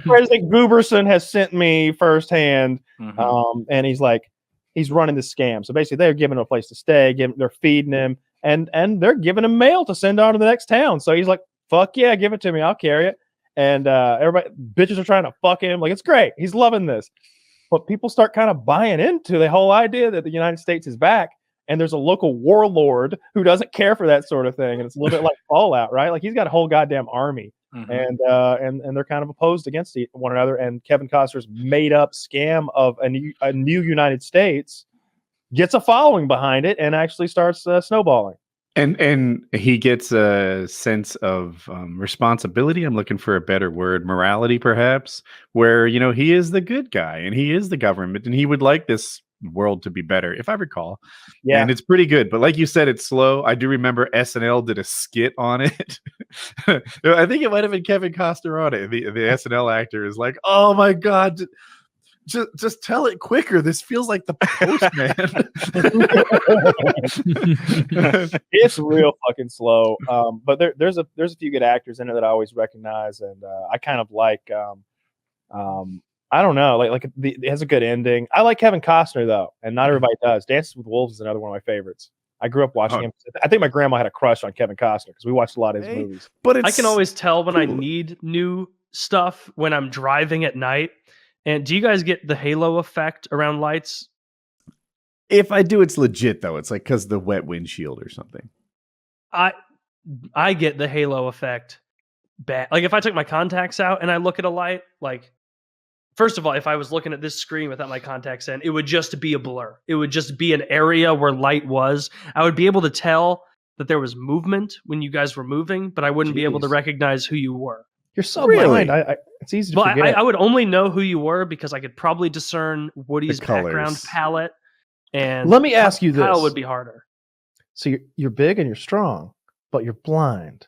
President Gooberson has sent me firsthand. And he's running the scam. So basically they're giving him a place to stay, they're feeding him, and they're giving him mail to send on to the next town. So he's like, fuck yeah, give it to me. I'll carry it. And everybody, bitches are trying to fuck him. Like, it's great. He's loving this. But people start kind of buying into the whole idea that the United States is back, and there's a local warlord who doesn't care for that sort of thing. And it's a little bit like Fallout, right? Like he's got a whole goddamn army, and they're kind of opposed against one another. And Kevin Costner's made up scam of a new United States gets a following behind it and actually starts snowballing. And he gets a sense of responsibility. I'm looking for a better word, morality, perhaps, where he is the good guy and he is the government, and he would like this world to be better, if I recall. Yeah. And it's pretty good. But like you said, it's slow. I do remember SNL did a skit on it. I think it might have been Kevin Costner on it. The SNL actor is like, "Oh my God, just tell it quicker. This feels like the Postman." It's real fucking slow. But there's a few good actors in it that I always recognize, and I kind of like. I don't know, it has a good ending. I like Kevin Costner though, and not everybody does. Dances with Wolves is another one of my favorites. I grew up watching him. I think my grandma had a crush on Kevin Costner because we watched a lot of his movies. But I can always tell when I need new stuff when I'm driving at night. And do you guys get the halo effect around lights? If I do, it's legit though. It's like because the wet windshield or something. I get the halo effect bad. Like if I took my contacts out and I look at a light, like first of all, if I was looking at this screen without my contacts in, it would just be a blur. It would just be an area where light was. I would be able to tell that there was movement when you guys were moving, but I wouldn't be able to recognize who you were. You're so blind. It's easy to forget. I would only know who you were because I could probably discern Woody's background palette. And let me ask you this: Kyle would be harder. So you're big and you're strong, but you're blind.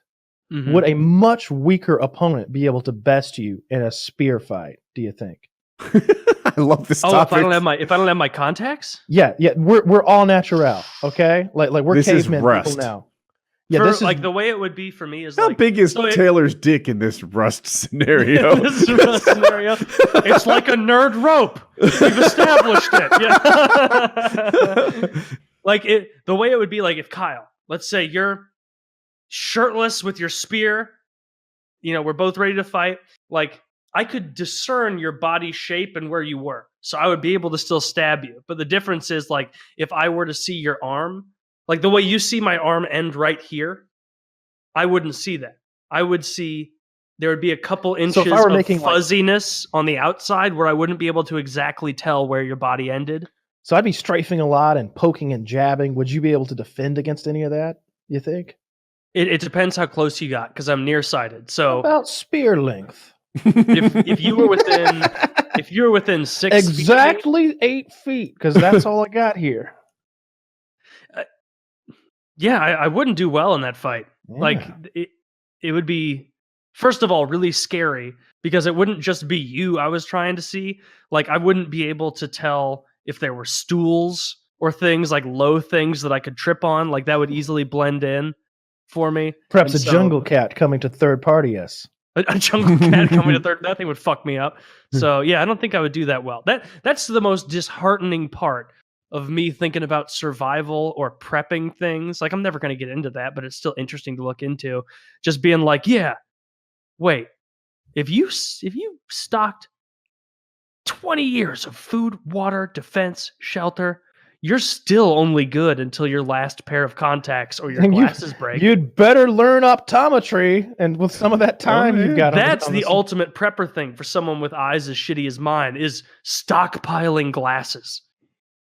Mm-hmm. Would a much weaker opponent be able to best you in a spear fight? Do you think? I love this topic. If I don't have my contacts? Yeah. We're all natural, okay? Like we're this cavemen is Rust. people now. Yeah, this is like the way it would be for me is how big is Taylor's dick in this Rust scenario? This Rust scenario, it's like a nerd rope. We've established it. Yeah. The way it would be like if Kyle, let's say you're shirtless with your spear, we're both ready to fight. Like I could discern your body shape and where you were, so I would be able to still stab you. But the difference is like if I were to see your arm. Like the way you see my arm end right here, I wouldn't see that. I would see there would be a couple inches of fuzziness on the outside where I wouldn't be able to exactly tell where your body ended. So I'd be strafing a lot and poking and jabbing. Would you be able to defend against any of that, you think? It depends how close you got, because I'm nearsighted. So how about spear length? if you were within 6 exactly feet, 8 feet, because that's all I got here. Yeah, I wouldn't do well in that fight. Yeah. Like it would be, first of all, really scary because it wouldn't just be you I was trying to see. Like I wouldn't be able to tell if there were stools or things like low things that I could trip on. Like that would easily blend in for me. Perhaps a jungle cat coming to third party us. A jungle cat coming to third, that thing would fuck me up. So yeah, I don't think I would do that well. That's the most disheartening part of me thinking about survival or prepping things. Like I'm never going to get into that, but it's still interesting to look into. Just being like, yeah, wait, if you stocked 20 years of food, water, defense, shelter, you're still only good until your last pair of contacts or your glasses break. You'd better learn optometry, and with some of that time you've got. That's the ultimate prepper thing for someone with eyes as shitty as mine is stockpiling glasses.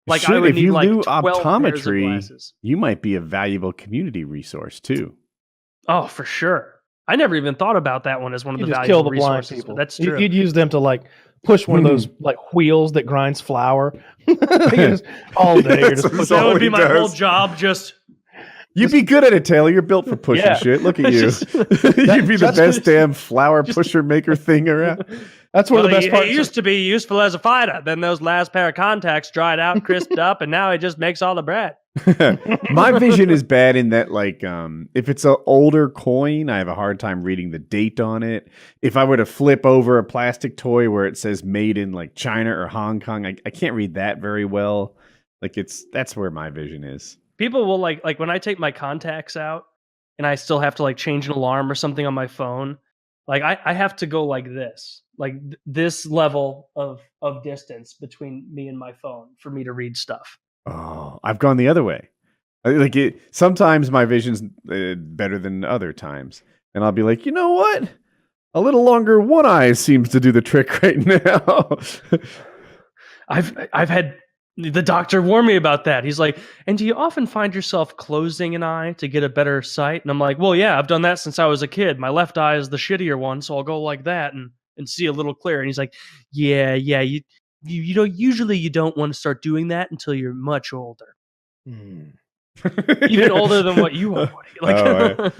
Like Shit, I would if need you like do 12 pairs of optometry, glasses. you might be a valuable community resource too. Oh, for sure. I never even thought about that one as one of the just valuable kill the blind resources. people. That's true. You'd use them to like push one of those like wheels that grinds flour. All day. That would be my whole job. You'd be good at it, Taylor. You're built for pushing shit. Look at you. You'd be the best damn flour pusher maker thing around. That's one of the best parts. He used to be useful as a fighter. Then those last pair of contacts dried out, crisped up, and now he just makes all the bread. My vision is bad in that, like, if it's an older coin, I have a hard time reading the date on it. If I were to flip over a plastic toy where it says made in like China or Hong Kong, I can't read that very well. Like that's where my vision is. People will like when I take my contacts out and I still have to like change an alarm or something on my phone. Like I have to go like this. Like this level of distance between me and my phone for me to read stuff. Oh, I've gone the other way. Like sometimes my vision's better than other times, and I'll be like, you know what? A little longer one eye seems to do the trick right now. I've had the doctor warn me about that. He's like, and do you often find yourself closing an eye to get a better sight? And I'm like, well, yeah, I've done that since I was a kid. My left eye is the shittier one, so I'll go like that and see a little clearer. And he's like, yeah, you know, usually you don't want to start doing that until you're much older. Even older than what you are, Woody. Like,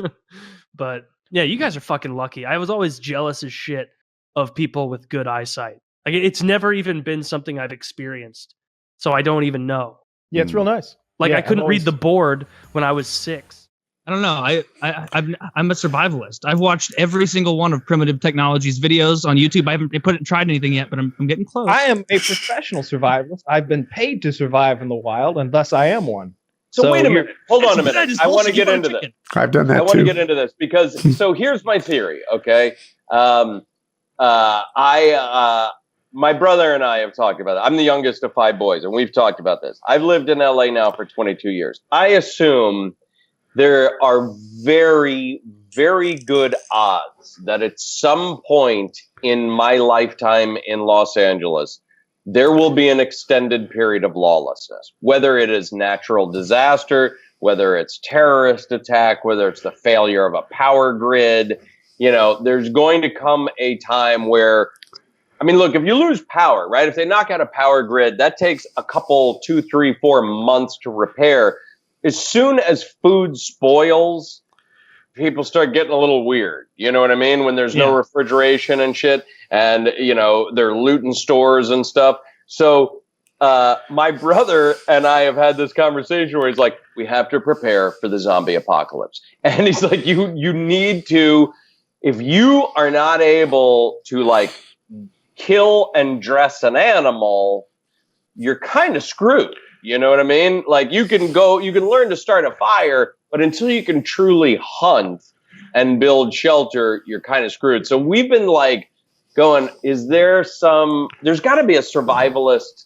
but yeah, you guys are fucking lucky. I was always jealous as shit of people with good eyesight. Like, it's never even been something I've experienced, so I don't even know. Yeah, it's real nice. Like, Yeah, I couldn't read the board when I was 6. I don't know. I'm a survivalist. I've watched every single one of Primitive Technologies videos on YouTube. I haven't tried anything yet, but I'm getting close. I am a professional survivalist. I've been paid to survive in the wild, and thus I am one. So wait a minute. Hold on a minute. I want to get into this. I've done that I want to too. get into this because so here's my theory. Okay, my brother and I have talked about it. I'm the youngest of 5 boys, and we've talked about this. I've lived in LA now for 22 years. I assume there are very, very good odds that at some point in my lifetime in Los Angeles, there will be an extended period of lawlessness, whether it is natural disaster, whether it's terrorist attack, whether it's the failure of a power grid. You know, there's going to come a time where, I mean, look, if you lose power, right? If they knock out a power grid, that takes a couple, 2, 3, 4 months to repair. As soon as food spoils, people start getting a little weird. You know what I mean? When there's no refrigeration and shit, and, you know, they're looting stores and stuff. So my brother and I have had this conversation where he's like, we have to prepare for the zombie apocalypse. And he's like, you need to, if you are not able to, like, kill and dress an animal, you're kind of screwed. You know what I mean? Like, you can learn to start a fire, but until you can truly hunt and build shelter, you're kind of screwed. So we've been like going, there's got to be a survivalist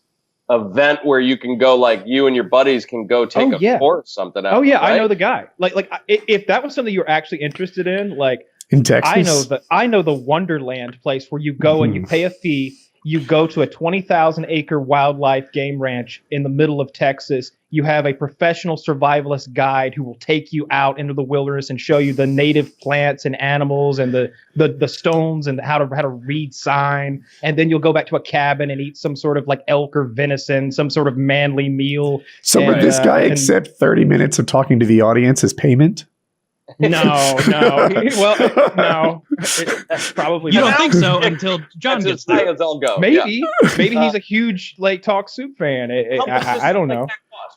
event where you can go, like, you and your buddies can go take a course, something out. Oh yeah, right? I know the guy. Like if that was something you're actually interested in, like in Texas, I know the Wonderland place where you go and you pay a fee. You go to a 20,000 acre wildlife game ranch in the middle of Texas. You have a professional survivalist guide who will take you out into the wilderness and show you the native plants and animals and the stones and how to read sign. And then you'll go back to a cabin and eat some sort of like elk or venison, some sort of manly meal. So would this guy accept 30 minutes of talking to the audience as payment? No. Well, no. Probably you not. don't think so until John gets there. I'll go. Maybe he's a huge Lake Talk Soup fan. I don't know.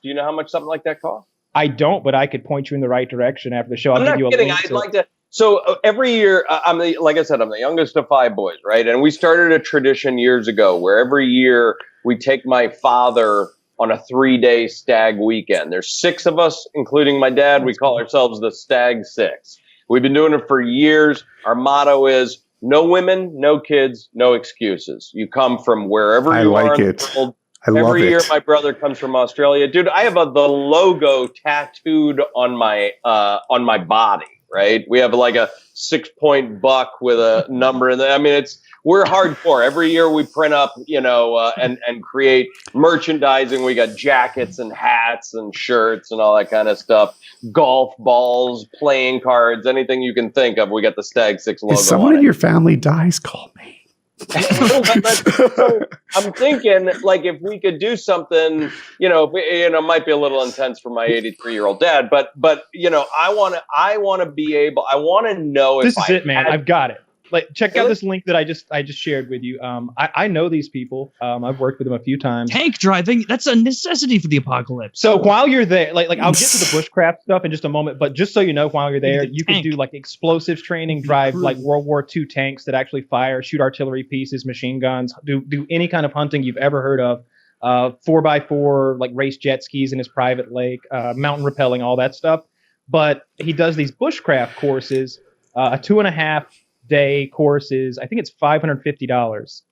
Do you know how much something like that costs? I don't, but I could point you in the right direction after the show. I'm not kidding. I'd like to. So every year, like I said, I'm the youngest of 5 boys, right? And we started a tradition years ago where every year we take my father on a 3-day stag weekend. There's 6 of us, including my dad. We call ourselves the Stag 6. We've been doing it for years. Our motto is no women, no kids, no excuses. You come from wherever you are in the world. Every year, my brother comes from Australia. Dude, I have the logo tattooed on my body, right? We have like a 6-point buck with a number in there. I mean, we're hardcore. Every year we print up, and create merchandising. We got jackets and hats and shirts and all that kind of stuff. Golf balls, playing cards, anything you can think of. We got the Stag 6 logo. If someone in your family dies, call me. So I'm thinking, like, if we could do something, it might be a little intense for my 83-year-old dad, but I want to be able. I want to know if this is it, man. I've got it. Like, check out this link that I just shared with you. I know these people. I've worked with them a few times. Tank driving, that's a necessity for the apocalypse. So while you're there, like I'll get to the bushcraft stuff in just a moment, but just so you know, while you're there, you can do like explosives training, drive like World War II tanks that actually fire, shoot artillery pieces, machine guns, do any kind of hunting you've ever heard of. 4x4, like race jet skis in his private lake, mountain rappelling, all that stuff. But he does these bushcraft courses, a 2.5-day courses. I think it's $550.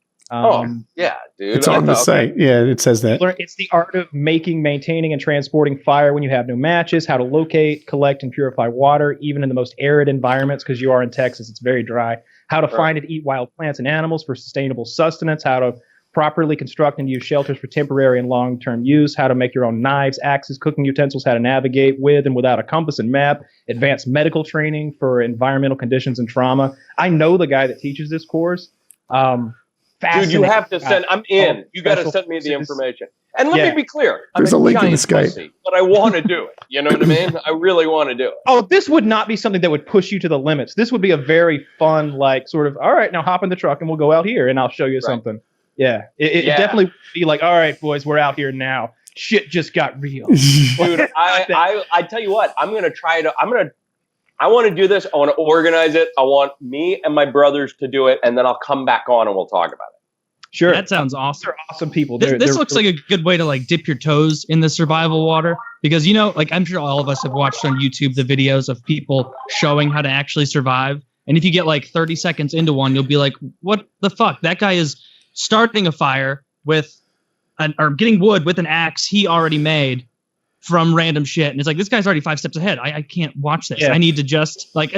Yeah, dude. It's on the site. Yeah, it says that. It's the art of making, maintaining, and transporting fire when you have no matches, how to locate, collect, and purify water, even in the most arid environments, because you are in Texas, it's very dry. How to find and eat wild plants and animals for sustainable sustenance, how to properly construct and use shelters for temporary and long-term use, how to make your own knives, axes, cooking utensils, how to navigate with and without a compass and map, advanced medical training for environmental conditions and trauma. I know the guy that teaches this course. fascinating. Dude, you have to send. I'm in. You got to send me the information. And let me be clear. There's a link in the Skype. Pussy, but I want to do it. You know what I mean? I really want to do it. Oh, this would not be something that would push you to the limits. This would be a very fun, like, sort of, all right, now hop in the truck and we'll go out here and I'll show you something. Yeah. It definitely would be like, all right, boys, we're out here now. Shit just got real. Dude, I tell you what, I'm going to try to, I want to do this. I want to organize it. I want me and my brothers to do it. And then I'll come back on and we'll talk about it. Sure. That sounds awesome. They're awesome people. This looks like a good way to like dip your toes in the survival water because, you know, like I'm sure all of us have watched on YouTube the videos of people showing how to actually survive. And if you get like 30 seconds into one, you'll be like, what the fuck? That guy is starting a fire with or getting wood with an axe he already made from random shit. And it's like, this guy's already 5 steps ahead. I can't watch this. I need to just like,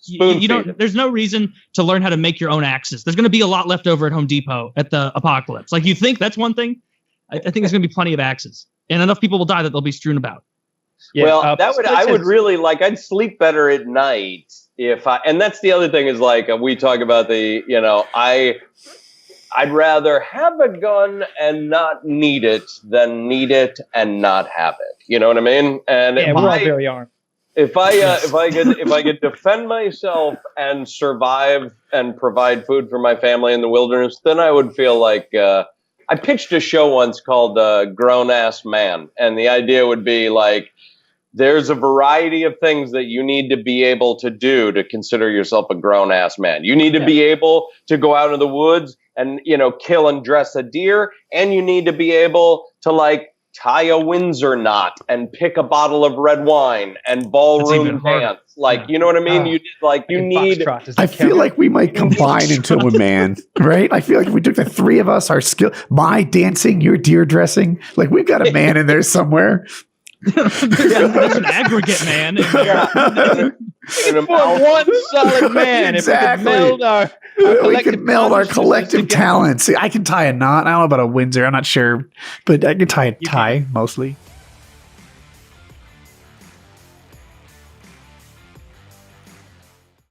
you don't, there's no reason to learn how to make your own axes. There's going to be a lot left over at Home Depot at the apocalypse. Like you think that's one thing. I think there's going to be plenty of axes and enough people will die that they'll be strewn about. Yeah, well, I would really like, I'd sleep better at night if and that's the other thing is like, we talk about the, you know, I'd rather have a gun and not need it than need it and not have it. You know what I mean? And we're all very armed. If I could defend myself and survive and provide food for my family in the wilderness, then I would feel like I pitched a show once called Grown Ass Man, and the idea would be like there's a variety of things that you need to be able to do to consider yourself a grown ass man. You need to be able to go out in the woods and, you know, kill and dress a deer, and you need to be able to like tie a Windsor knot and pick a bottle of red wine and ballroom dance. Like, you know what I mean? You need. I feel like we might combine into a man, right? I feel like if we took the three of us, our skill, my dancing, your deer dressing, like we've got a man in there somewhere. There's an aggregate man. One solid man. Exactly. If we could meld our collective talents. See, I can tie a knot. I don't know about a Windsor. I'm not sure, but I can tie a tie mostly.